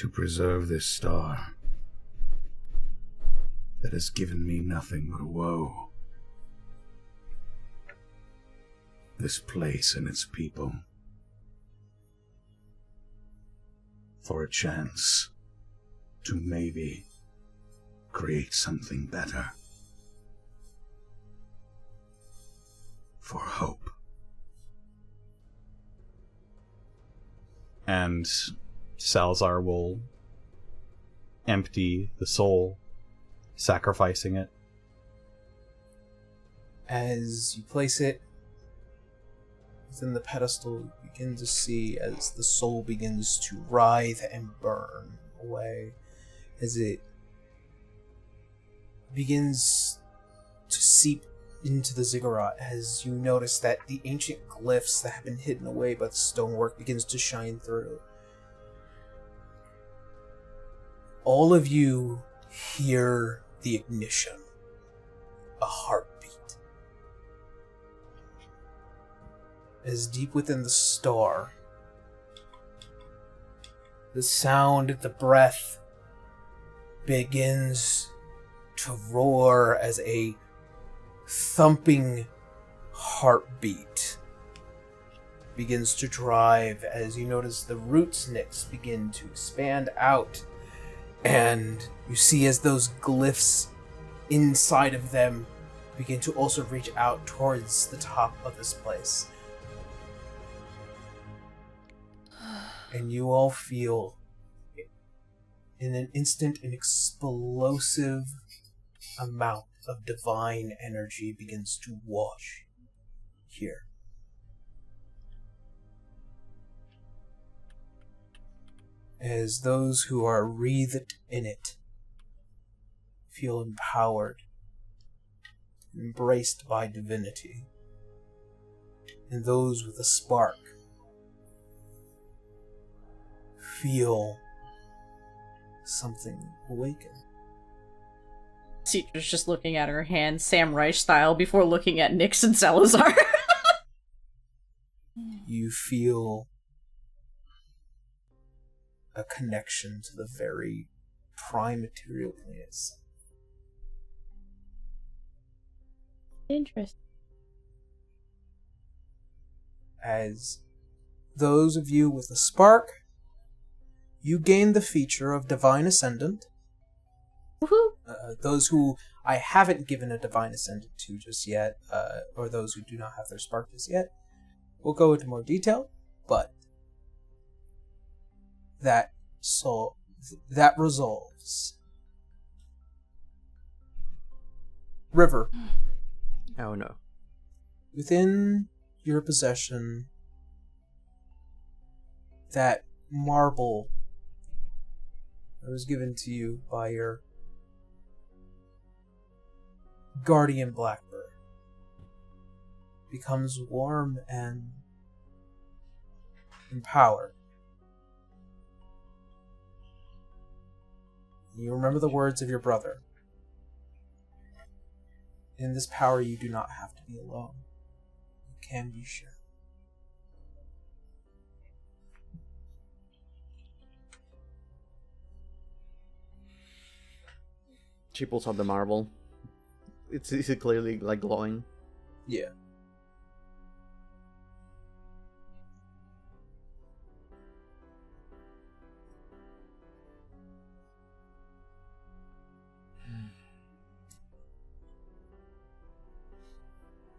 To preserve this star that has given me nothing but woe. This place and its people. For a chance to maybe create something better. For hope. And Salazar will empty the soul, sacrificing it. As you place it within the pedestal, you begin to see as the soul begins to writhe and burn away, as it begins to seep into the ziggurat, as you notice that the ancient glyphs that have been hidden away by the stonework begins to shine through. All of you hear the ignition, a heartbeat. As deep within the star, the sound, the breath begins to roar as a thumping heartbeat begins to drive, as you notice the roots nicks begin to expand out. And you see as those glyphs inside of them begin to also reach out towards the top of this place. And you all feel, in an instant, an explosive amount of divine energy begins to wash here. As those who are wreathed in it feel empowered, embraced by divinity, and those with a spark feel something awaken. Citra's just looking at her hand, samurai style, before looking at Nyx and Salazar. You feel a connection to the very prime material plane itself. Interesting. As those of you with a spark, you gain the feature of Divine Ascendant. Woohoo! Those who I haven't given a Divine Ascendant to just yet, or those who do not have their spark just yet, we'll go into more detail, but that resolves. River. Oh no. Within your possession, that marble that was given to you by your guardian blackbird becomes warm and empowered. You remember the words of your brother. In this power, you do not have to be alone. You can be sure. She pulls out the marble. It's clearly like glowing. Yeah.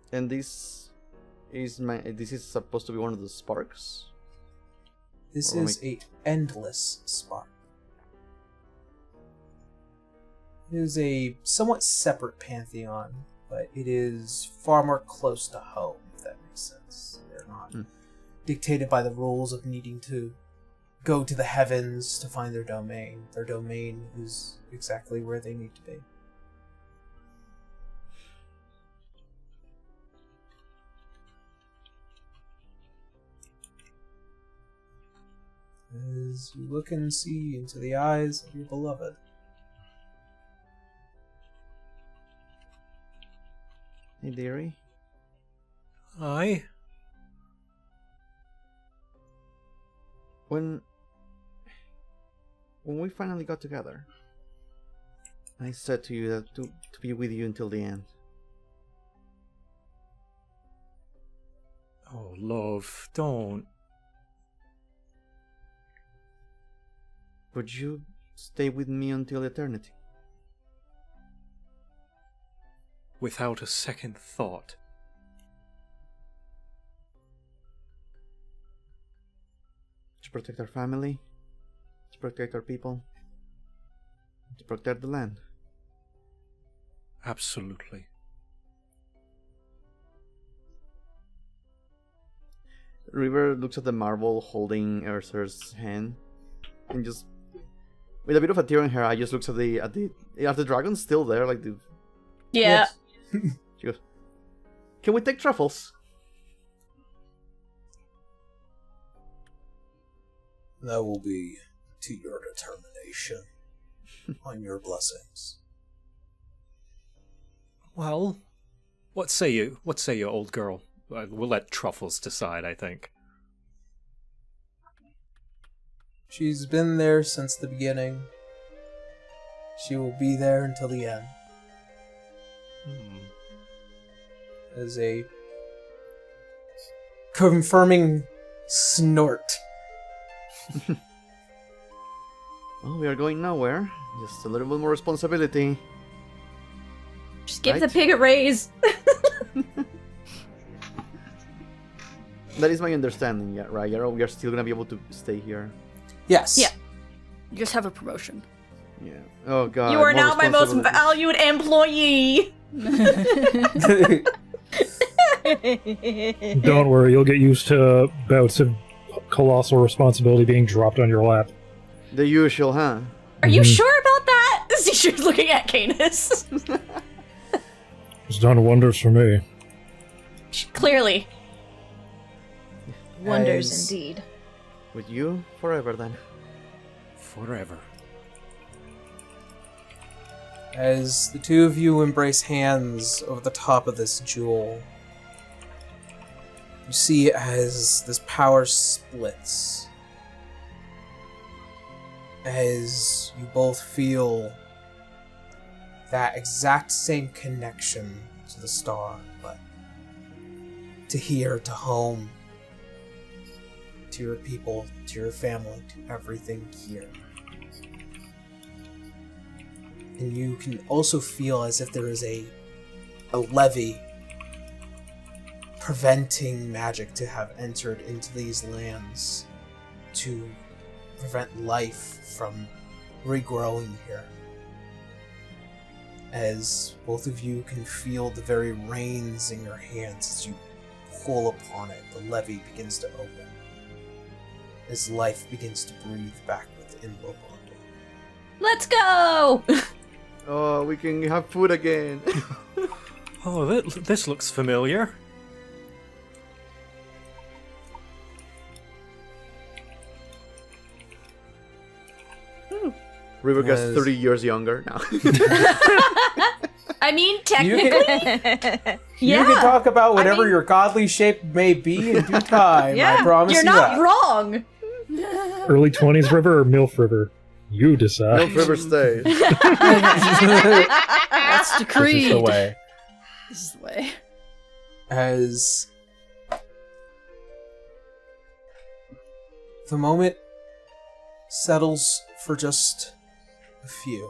And this is supposed to be one of the sparks? This Or is a endless spark. It is a somewhat separate pantheon, but it is far more close to home, if that makes sense. They're not dictated by the rules of needing to go to the heavens to find their domain. Their domain is exactly where they need to be. As you look and see into the eyes of your beloved, Hey, dearie. Aye? When we finally got together, I said to you that to be with you until the end. Oh, love, don't. Would you stay with me until eternity? Without a second thought. To protect our family, to protect our people, to protect the land. Absolutely. River looks at the marble holding Ursur's hand, and just with a bit of a tear in her eye, just looks at the dragons still there, like the. Yeah. Yes. She goes, "Can we take truffles?" that will be to your determination on your blessings. Well, what say you? What say you, old girl? We'll let Truffles decide, I think. She's been there since the beginning. She will be there until the end. As a confirming snort. Well, we are going nowhere. Just a little bit more responsibility. Just give Right? the pig a raise. That is my understanding, yeah, right? We are still gonna be able to stay here. Yes. Yeah. You just have a promotion. Yeah. Oh god. You are more now my most responsibilities. valued employee. Don't worry, you'll get used to bouts of colossal responsibility being dropped on your lap. The usual, huh? Are you sure about that? She's looking at Canis. It's done wonders for me. Clearly. Wonders As- indeed. With you forever, then. Forever. As the two of you embrace hands over the top of this jewel, you see as this power splits. As you both feel that exact same connection to the star, but to here, to home, to your people, to your family, to everything here. And you can also feel as if there is a levy preventing magic to have entered into these lands to prevent life from regrowing here. As both of you can feel the very reins in your hands as you pull upon it, the levy begins to open. As life begins to breathe back within Lobondo. Let's go! Oh, we can have food again. Oh, this looks familiar. River gets Yes. 30 years younger now. I mean, You technically, can, yeah. you can talk about whatever mean- your godly shape may be in due time. Yeah, I promise you're you not that. wrong. Early 20s River or MILF River? You decide. Milk River stays. That's This decreed. is the way. This is the way. As the moment settles for just a few.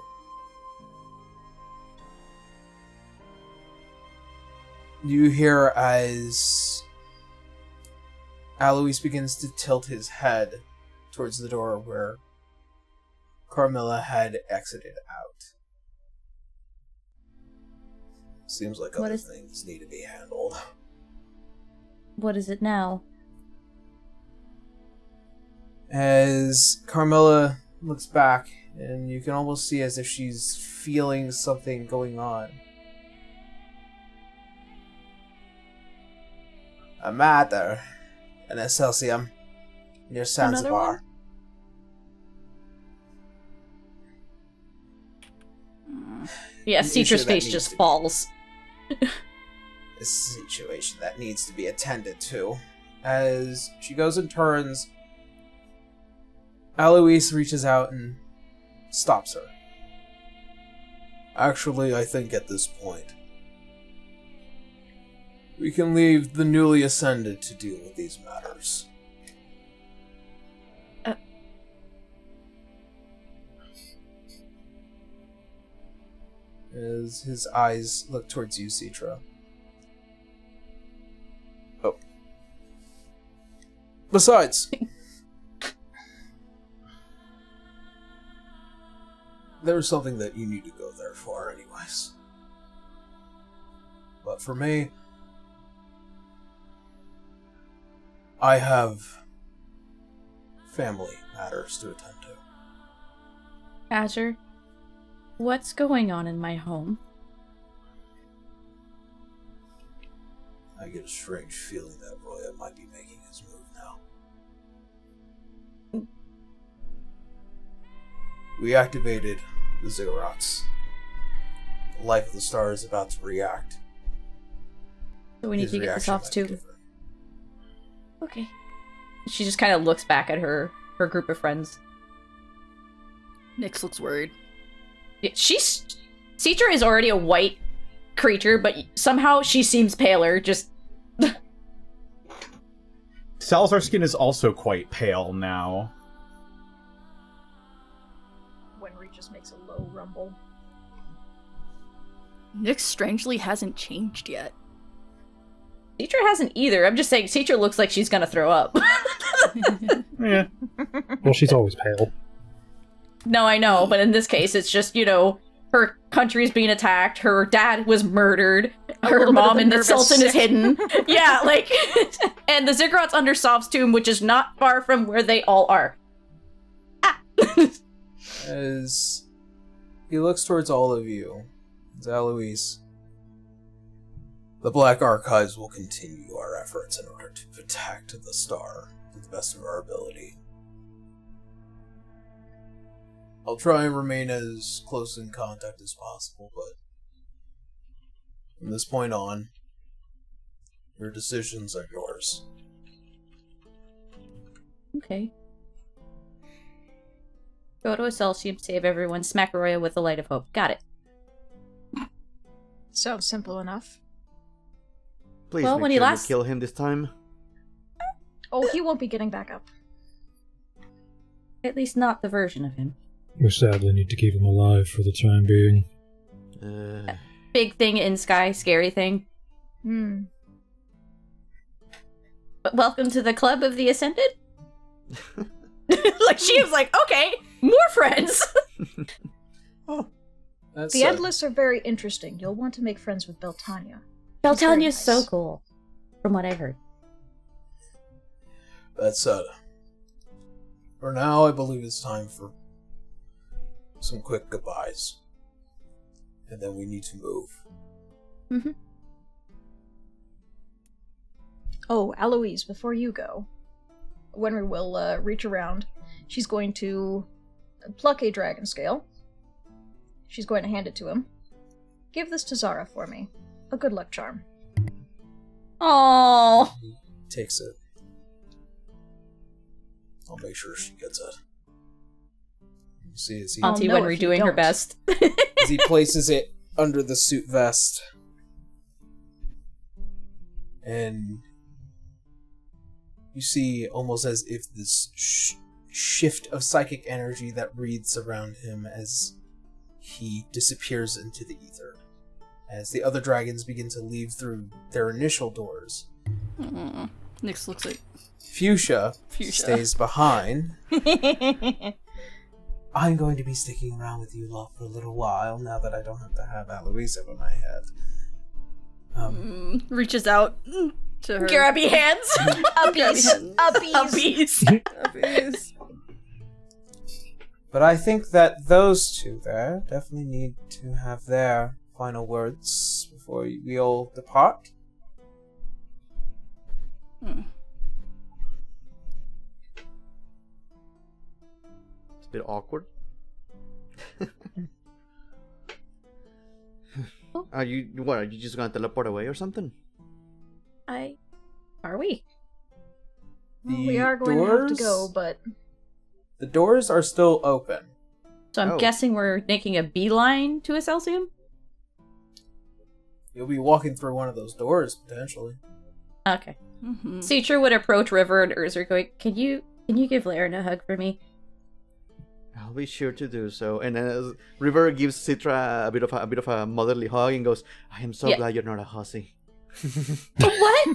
You hear as Alois begins to tilt his head towards the door where Carmilla had exited out. Seems like What other is- things need to be handled. What is it now? As Carmilla looks back, and you can almost see as if she's feeling something going on. A matter, an Excelsium, near Zanzibar. Yeah, An issue Citra's that face needs just to be- falls. A situation that needs to be attended to. As she goes and turns, Alois reaches out and stops her. Actually, I think at this point, we can leave the newly ascended to deal with these matters. As his eyes look towards you, Citra. Oh. Besides, there's something that you need to go there for anyways. But for me, I have family matters to attend to. Azure, what's going on in my home? I get a strange feeling that Roya might be making his move now. We activated the Ziggurats. The life of the star is about to react. So we need His to get the reaction softs might be too. different. Okay. She just kind of looks back at her group of friends. Nyx looks worried. Citra is already a white creature, but somehow she seems paler. Just Salazar's skin is also quite pale now. Winry just makes a low rumble. Nyx strangely hasn't changed yet. Citra hasn't either. I'm just saying Citra looks like she's gonna throw up. Yeah. Well, she's always pale. No, I know, but in this case, it's just, her country's being attacked, her dad was murdered, her mom and the Sultan is hidden. Yeah, and the Ziggurats under Sov's tomb, which is not far from where they all are. Ah! As he looks towards all of you, Alois, the Black Archives will continue our efforts in order to protect the star to the best of our ability. I'll try and remain as close in contact as possible, but from this point on, your decisions are yours. Okay. Go to Celsium, save everyone, smack Arroyo with the light of hope. Got it. Sounds simple enough. Please Well, make when sure he you kill him this time. Oh, he won't be getting back up. At least not the version of him. We sadly need to keep him alive for the time being. Big thing in Sky, scary thing. But welcome to the club of the Ascended? She was like, okay, more friends! The Endless are very interesting. You'll want to make friends with Beltania. Beltania's so cool, from what I've heard. That said, for now, I believe it's time for some quick goodbyes. And then we need to move. Mm-hmm. Oh, Alois, before you go, Wenry will reach around. She's going to pluck a dragon scale. She's going to hand it to him. Give this to Zara for me. A good luck charm. Aww. He takes it. I'll make sure she gets it. You see, as he, Auntie Wenry doing her best. as he places it under the suit vest. And you see almost as if this shift of psychic energy that breathes around him as he disappears into the ether. As the other dragons begin to leave through their initial doors. Nyx looks like Fuchsia stays behind. I'm going to be sticking around with you lot for a little while now that I don't have to have Alois over my head. reaches out to her. Grabby hands. Uppies. Uppies. But I think that those two there definitely need to have their final words before we all depart. It's a bit awkward. Are you just gonna teleport away or something? Are we? Well, we are going to have to go, but the doors are still open. So I'm guessing we're making a beeline to Excelsium? You'll be walking through one of those doors, potentially. Okay. Citra would approach River and Urzer going, Can you give Laren a hug for me? I'll be sure to do so. And then River gives Citra a bit of a motherly hug and goes, "I am so glad you're not a hussy." What?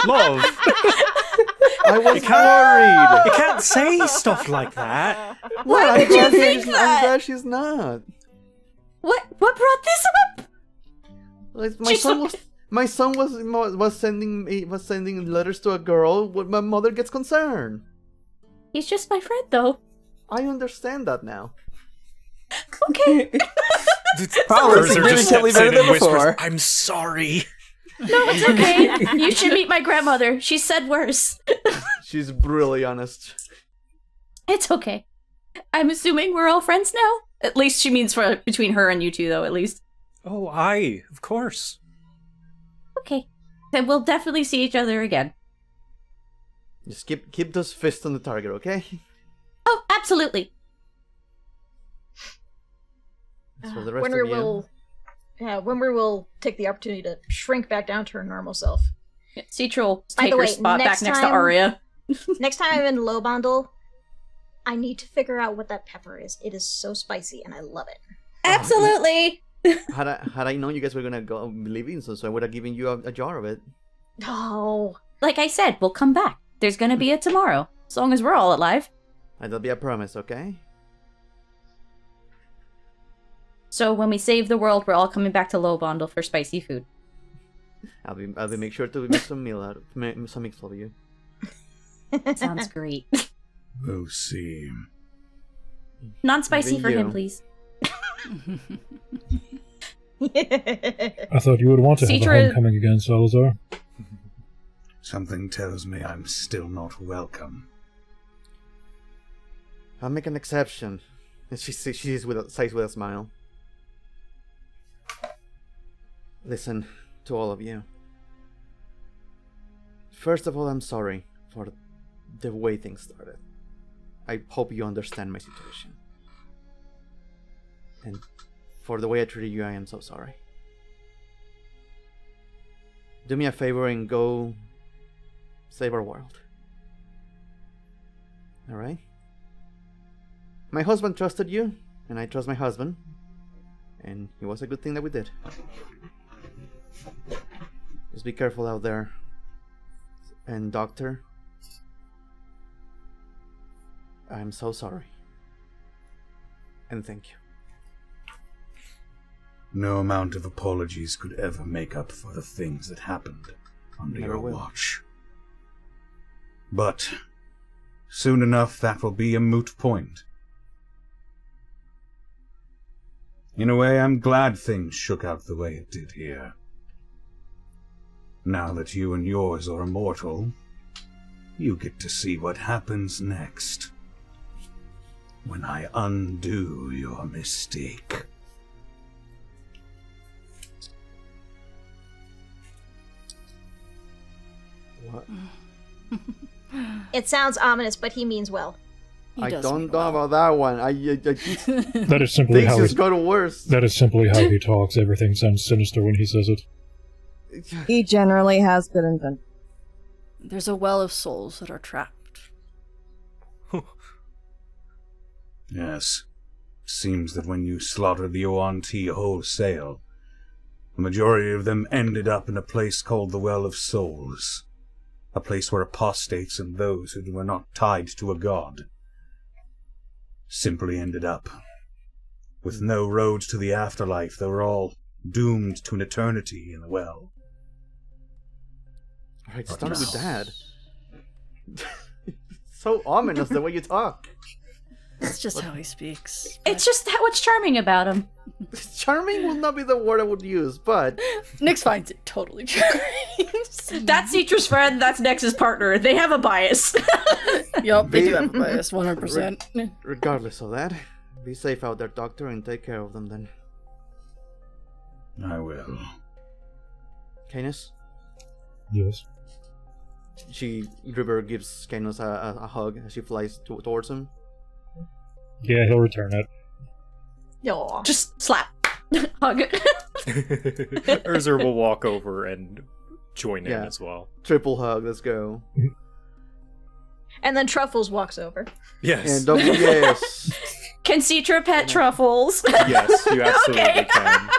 Love. I was worried. You can't say stuff like that. Why would you think that? I'm glad she's not. What brought this up? Like, my son was sending letters to a girl when my mother gets concerned. He's just my friend, though. I understand that now. Okay. Powers are really just totally steps better in than and whispers, before. "I'm sorry." No, it's okay. You should meet my grandmother. She said worse. She's brutally honest. It's okay. I'm assuming we're all friends now? At least she means for between her and you two, though, at least. Oh, aye, of course. Okay. Then we'll definitely see each other again. Just keep those fists on the target, okay? Oh, absolutely. As for the rest Wenry of you, Wenry will take the opportunity to shrink back down to her normal self. Citra will By take the her way, spot back next next to time- Arya. Next time I'm in Low Bundle, I need to figure out what that pepper is. It is so spicy and I love it. Absolutely. Had I known you guys were gonna go leaving, so I would have given you a jar of it. Oh. Like I said, we'll come back. There's gonna be a tomorrow, as long as we're all alive. That'll be a promise, okay? So when we save the world, we're all coming back to Low Bondle for spicy food. I'll be make sure to make some some mix for you. Sounds great. We'll see. Non-spicy Even for him, you. please. I thought you would want to have a Citra- homecoming again, Salazar. Something tells me I'm still not welcome. I'll make an exception. And she says with a smile. Listen to all of you. First of all, I'm sorry for the way things started. I hope you understand my situation. And for the way I treated you, I am so sorry. Do me a favor and go save our world. Alright? My husband trusted you, and I trust my husband. And it was a good thing that we did. Just be careful out there. And doctor, I'm so sorry. And thank you. No amount of apologies could ever make up for the things that happened under Never your will. watch. But soon enough, that will be a moot point. In a way, I'm glad things shook out the way it did here. Now that you and yours are immortal, you get to see what happens next. When I undo your mistake. What? It sounds ominous, but he means well. I don't know about that one. I That is simply things how just he, go to worse. that is simply how he talks. Everything sounds sinister when he says it. He generally has good intent. There's a well of souls that are trapped. Yes. Seems that when you slaughtered the ONT wholesale, the majority of them ended up in a place called the Well of Souls. A place where apostates and those who were not tied to a god simply ended up. With no road to the afterlife, they were all doomed to an eternity in the well. Alright, start with that. So ominous the way you talk. It's just how he speaks. It's just what's charming about him. Charming will not be the word I would use, but Nyx finds it totally charming. That's Citra's friend, that's Nex's partner. They have a bias. Yup, they do have a bias, 100%. regardless of that, be safe out there, doctor, and take care of them then. I will. Canis? Yes. River gives Canis a hug as she flies towards him. Yeah, he'll return it. Aw. Just slap. Hug. Urzer will walk over and join in Yeah. as well. Triple hug, let's go. And then Truffles walks over. Yes. And double yes. Can Citra pet truffles? Yes, you absolutely Okay. can.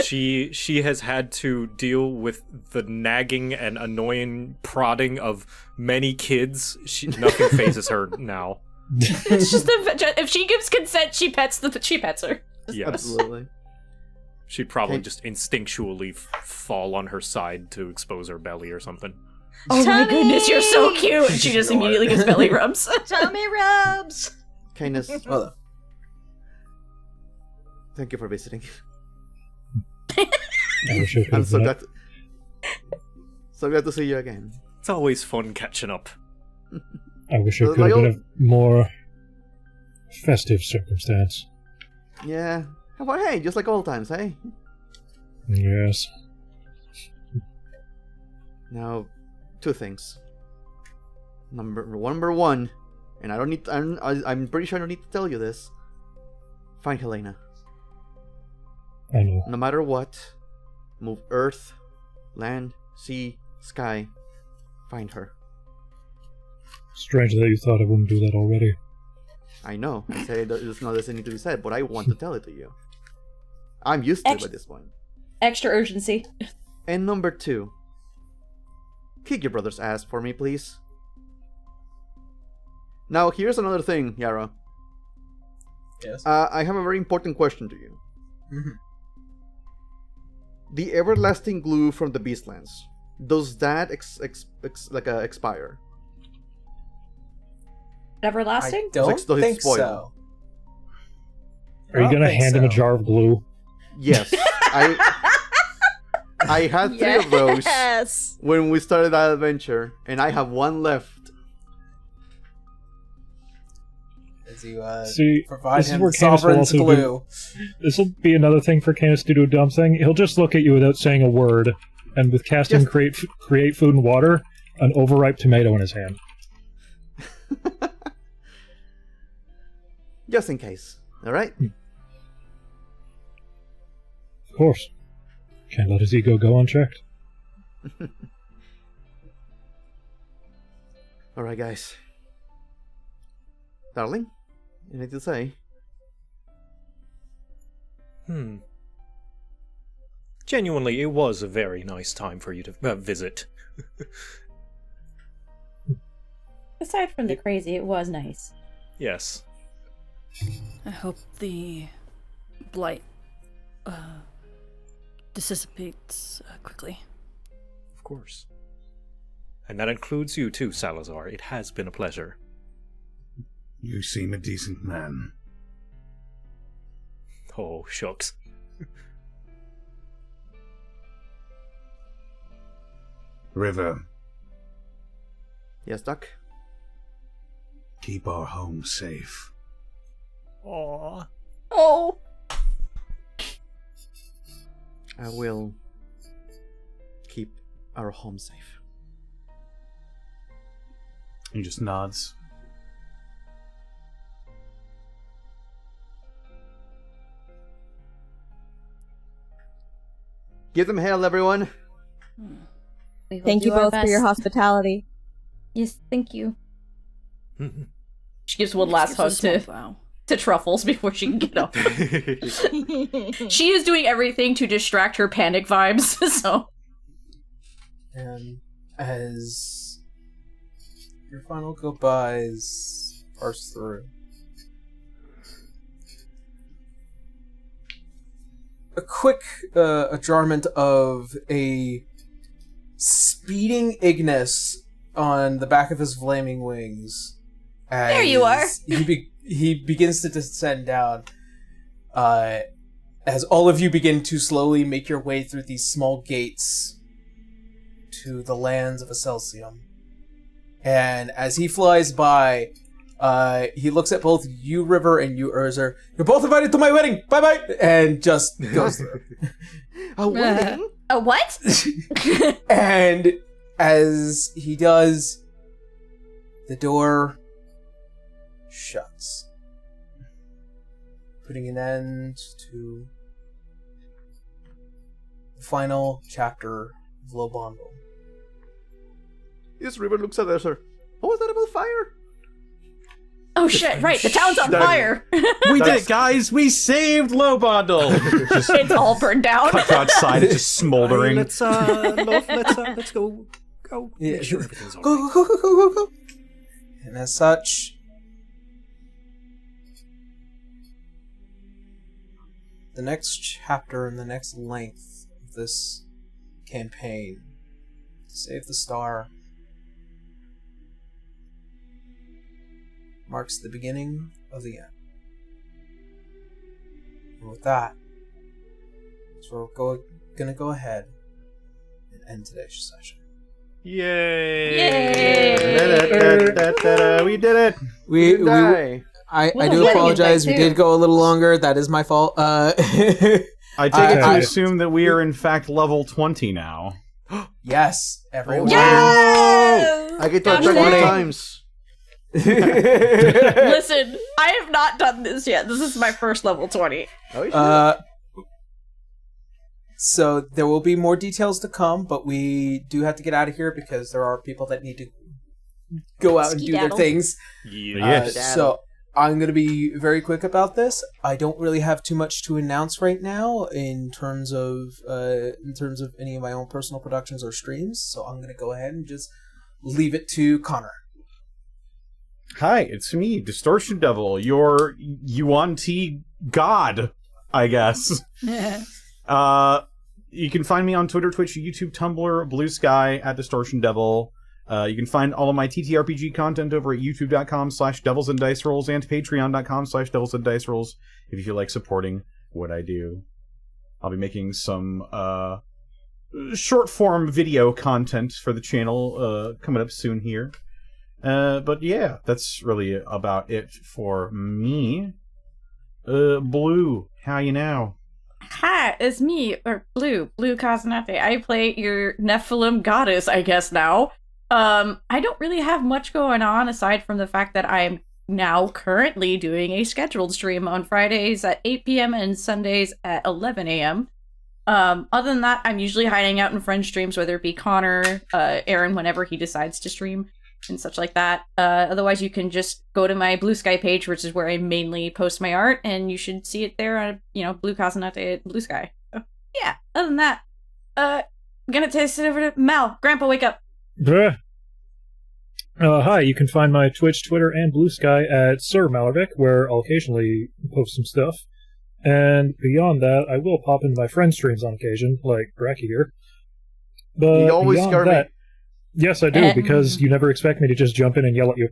She has had to deal with the nagging and annoying prodding of many kids. Nothing phases her now. It's just if she gives consent, she pets her. Yes. Absolutely. She'd probably Okay. just instinctually fall on her side to expose her belly or something. Oh my Tummy! goodness, you're so cute! And she just immediately gets belly rubs. Tummy rubs! Canis, Hello. thank you for visiting. I wish I could I'm have so been glad so glad to see you again. It's always fun catching up. I wish it Well, could have my been a more festive circumstance. Yeah. Well, hey, just like old times, hey? Yes. Now, two things. Number one, and I'm pretty sure I don't need to tell you this. Find Helena. I know. No matter what, move earth, land, sea, sky, find her. Strange that you thought I wouldn't do that already. I know. I say there's no doesn't need to be said, but I want to tell it to you. I'm used to it at this point. Extra urgency. And number 2. Kick your brother's ass for me, please. Now, here's another thing, Yara. Yes. I have a very important question to you. Mm-hmm. The everlasting glue from the Beastlands, does that expire? Everlasting? I don't Does it think spoil? so. Are you gonna hand him a jar of glue? Yes. I had 3 of those Yes. when we started that adventure, and I have 1 left. As you See, provide this is him where Canis will sovereign's also glue. This will be another thing for Canis to do a dumb thing. He'll just look at you without saying a word, and with casting Yes. create food and water, an overripe tomato in his hand. Just in case. Alright? Of course. Can't let his ego go unchecked. Alright, guys. Darling, anything to say? Genuinely, it was a very nice time for you to visit. Aside from the crazy, it was nice. Yes. I hope the blight dissipates quickly. Of course. And that includes you too, Salazar. It has been a pleasure. You seem a decent man. Oh, shucks. River, Yes, Duck? keep our home safe. Aww. Oh! I will keep our home safe. He just nods. Give them hell, everyone! We will Thank you do our both for your best. hospitality. Yes, thank you. She gives one last hug to Truffles before she can get up. She is doing everything to distract her panic vibes, so... And as your final goodbyes parse through, a quick adjournment of a speeding Ignis on the back of his flaming wings. As There you are. He begins to descend down. As all of you begin to slowly make your way through these small gates to the lands of Excelsium. And as he flies by, he looks at both you, River, and you, Urzer. You're both invited to my wedding! Bye-bye! And just goes through. A wedding? A what? And as he does, the door shuts, putting an end to the final chapter of Lobondo. This River looks at us, sir. What was that about fire? Oh shit, right, the town's on fire! We did it, guys! We saved Lobondle! It's all burned down. Cut outside, it's just smoldering. Let's go. Yeah. Make sure everything's all Go, right. go, go, go, go, go. And as such, the next chapter and the next length of this campaign, Save the Star, marks the beginning of the end. And with that, so we're gonna go ahead and end today's session. Yay! We did it! We Die. I Well, do yeah, apologize. you We did too. did go a little longer. That is my fault. I take it to I- assume that we are in fact level 20 now. Yes, everyone. Yes! I get to Gosh, attack dang. 1 times. Listen, I have not done this yet. This is my first level 20. Oh, you should. So there will be more details to come, but we do have to get out of here because there are people that need to go out and do their Skedaddle. things. Yeah. So I'm going to be very quick about this. I don't really have too much to announce right now in terms of any of my own personal productions or streams, so I'm going to go ahead and just leave it to Connor. Hi, it's me, Distortion Devil, your Yuan-Ti god, I guess. You can find me on Twitter, Twitch, YouTube, Tumblr, Blue Sky, at Distortion Devil. You can find all of my TTRPG content over at youtube.com/devilsanddicerolls and patreon.com/devilsanddicerolls if you feel like supporting what I do. I'll be making some short-form video content for the channel coming up soon here. But yeah, that's really about it for me. Blue, how you now? Hi, it's me, or Blue Cosnate. I play your Nephilim goddess, I guess, now. I don't really have much going on aside from the fact that I'm now currently doing a scheduled stream on Fridays at 8 p.m. and Sundays at 11 a.m. Other than that, I'm usually hiding out in friend streams, whether it be Connor, Aaron, whenever he decides to stream, and such like that. Otherwise, you can just go to my Blue Sky page, which is where I mainly post my art, and you should see it there on, Blue Cosnate at Blue Sky. So, yeah, other than that, I'm gonna toss it over to Mal. Grandpa, wake up! Hi, you can find my Twitch, Twitter, and Blue Sky at Sir Malarvik, where I'll occasionally post some stuff. And beyond that, I will pop into my friend streams on occasion, like Bracky here. But you always scare me. Yes, I do, because you never expect me to just jump in and yell at you.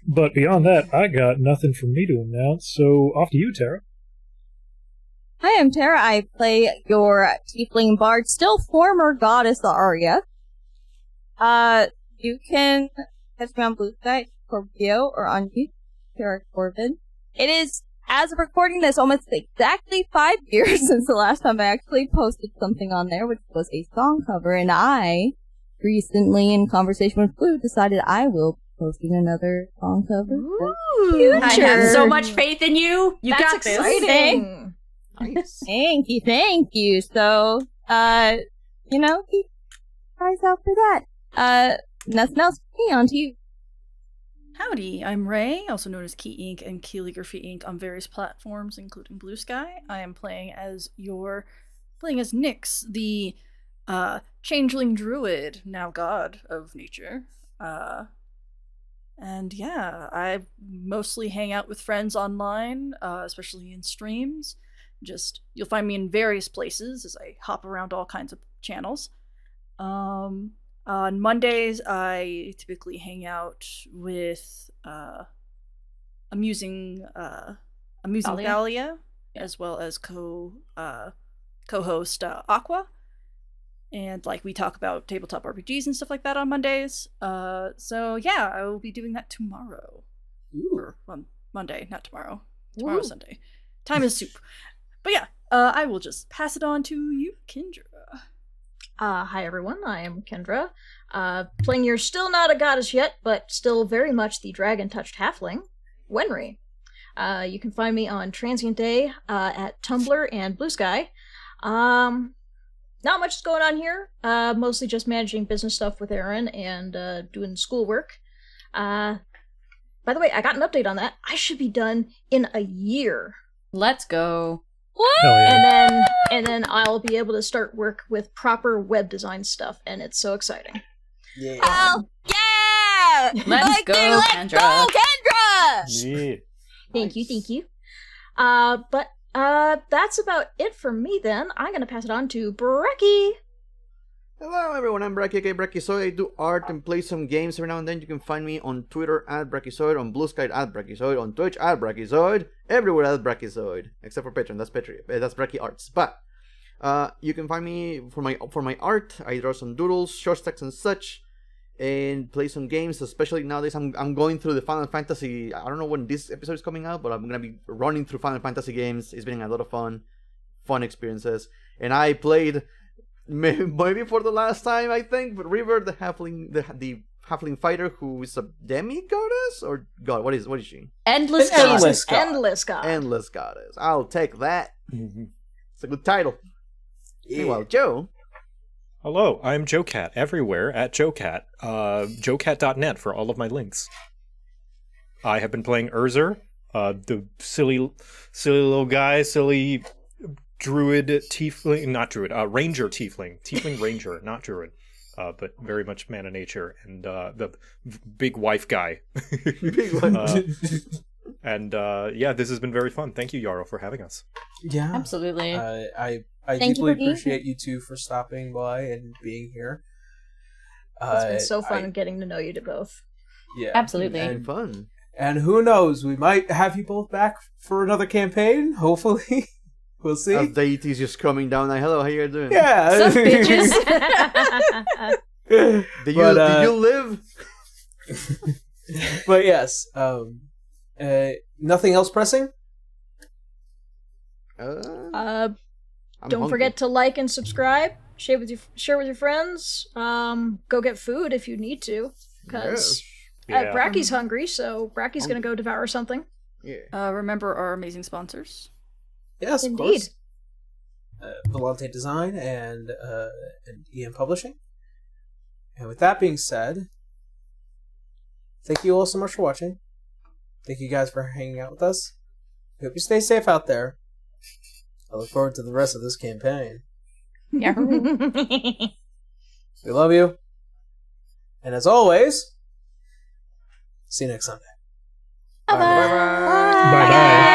But beyond that, I got nothing from me to announce, so off to you, Tara. Hi, I'm Tara. I play your tiefling bard, still former goddess Arya. You can catch me on Blue Sky, Scorpio, or on YouTube, Tara Corbin. It is, as of recording this, almost exactly 5 years since the last time I actually posted something on there, which was a song cover, and I recently, in conversation with Blue, decided I will be posting another song cover. Ooh, I have so much faith in you. You That's got this. exciting. Nice. Thank you. So, keep eyes out for that. Nothing else for me, on to you. Howdy, I'm Ray, also known as Key Inc. and Calligraphy Inc. on various platforms, including Blue Sky. I am playing as Nyx, the changeling druid, now god of nature. And yeah, I mostly hang out with friends online, especially in streams. You'll find me in various places as I hop around all kinds of channels. On Mondays, I typically hang out with amusing Thalia, as well as co-host Aqua, and we talk about tabletop RPGs and stuff like that on Mondays. So yeah, I will be doing that tomorrow. Or on Monday, not tomorrow. Tomorrow's Sunday. Time is soup. But yeah, I will just pass it on to you, Kendra. Hi everyone, I am Kendra. Playing your still not a goddess yet, but still very much the dragon-touched halfling, Wenry. You can find me on Transient Day at Tumblr and Blue Sky. Not much is going on here. Mostly just managing business stuff with Aaron and doing schoolwork. By the way, I got an update on that. I should be done in a year. Let's go. What? Yeah. And then I'll be able to start work with proper web design stuff, and it's so exciting. Yeah. Oh, yeah! Let's go, Kendra. Let's go, Kendra! Yeah. Thank you. But that's about it for me then. I'm gonna pass it on to Brecky. Hello everyone, I'm Bracky, aka Brachyzoid. I do art and play some games every now and then. You can find me on Twitter at Brachyzoid, on Blue Sky at Brachyzoid, on Twitch at Brachyzoid, everywhere at Brachyzoid, except for Patreon. That's Bracky Arts. But you can find me for my art. I draw some doodles, short stacks, and such, and play some games. Especially nowadays, I'm going through the Final Fantasy. I don't know when this episode is coming out, but I'm gonna be running through Final Fantasy games. It's been a lot of fun experiences, and I played. Maybe for the last time, I think, but River, the halfling fighter, who is a demi-goddess or god? What is she? Endless Endless God. Endless goddess. I'll take that. It's a good title. Yeah. Meanwhile, Joe. Hello, I'm JoeCat everywhere at JoeCat. JoeCat.net for all of my links. I have been playing Urzer, the silly little guy, silly druid tiefling, not druid, ranger tiefling ranger, not druid, but very much man of nature, and the big wife guy. Big one. And yeah, this has been very fun. Thank you, Yarrow, for having us. Yeah, Absolutely. I Thank you deeply for being appreciate you two for stopping by and being here. It's been so fun I- getting to know you both. yeah, Absolutely. And, Fun. and who knows, we might have you both back for another campaign. Hopefully, we'll see. As deities just coming down, like, hello, how you guys doing? Yeah, Some bitches. Did But, you live? but yes, nothing else pressing. I'm Don't hungry. forget to like and subscribe. Share with your friends. Go get food if you need to, because Yeah. Bracky's hungry, so Bracky's gonna go devour something. Yeah. Remember our amazing sponsors. Yes, of Indeed. course. Volante Design and EM Publishing. And with that being said, thank you all so much for watching. Thank you guys for hanging out with us. I hope you stay safe out there. I look forward to the rest of this campaign. Yahoo. We love you. And as always, see you next Sunday. Bye-bye. Bye bye.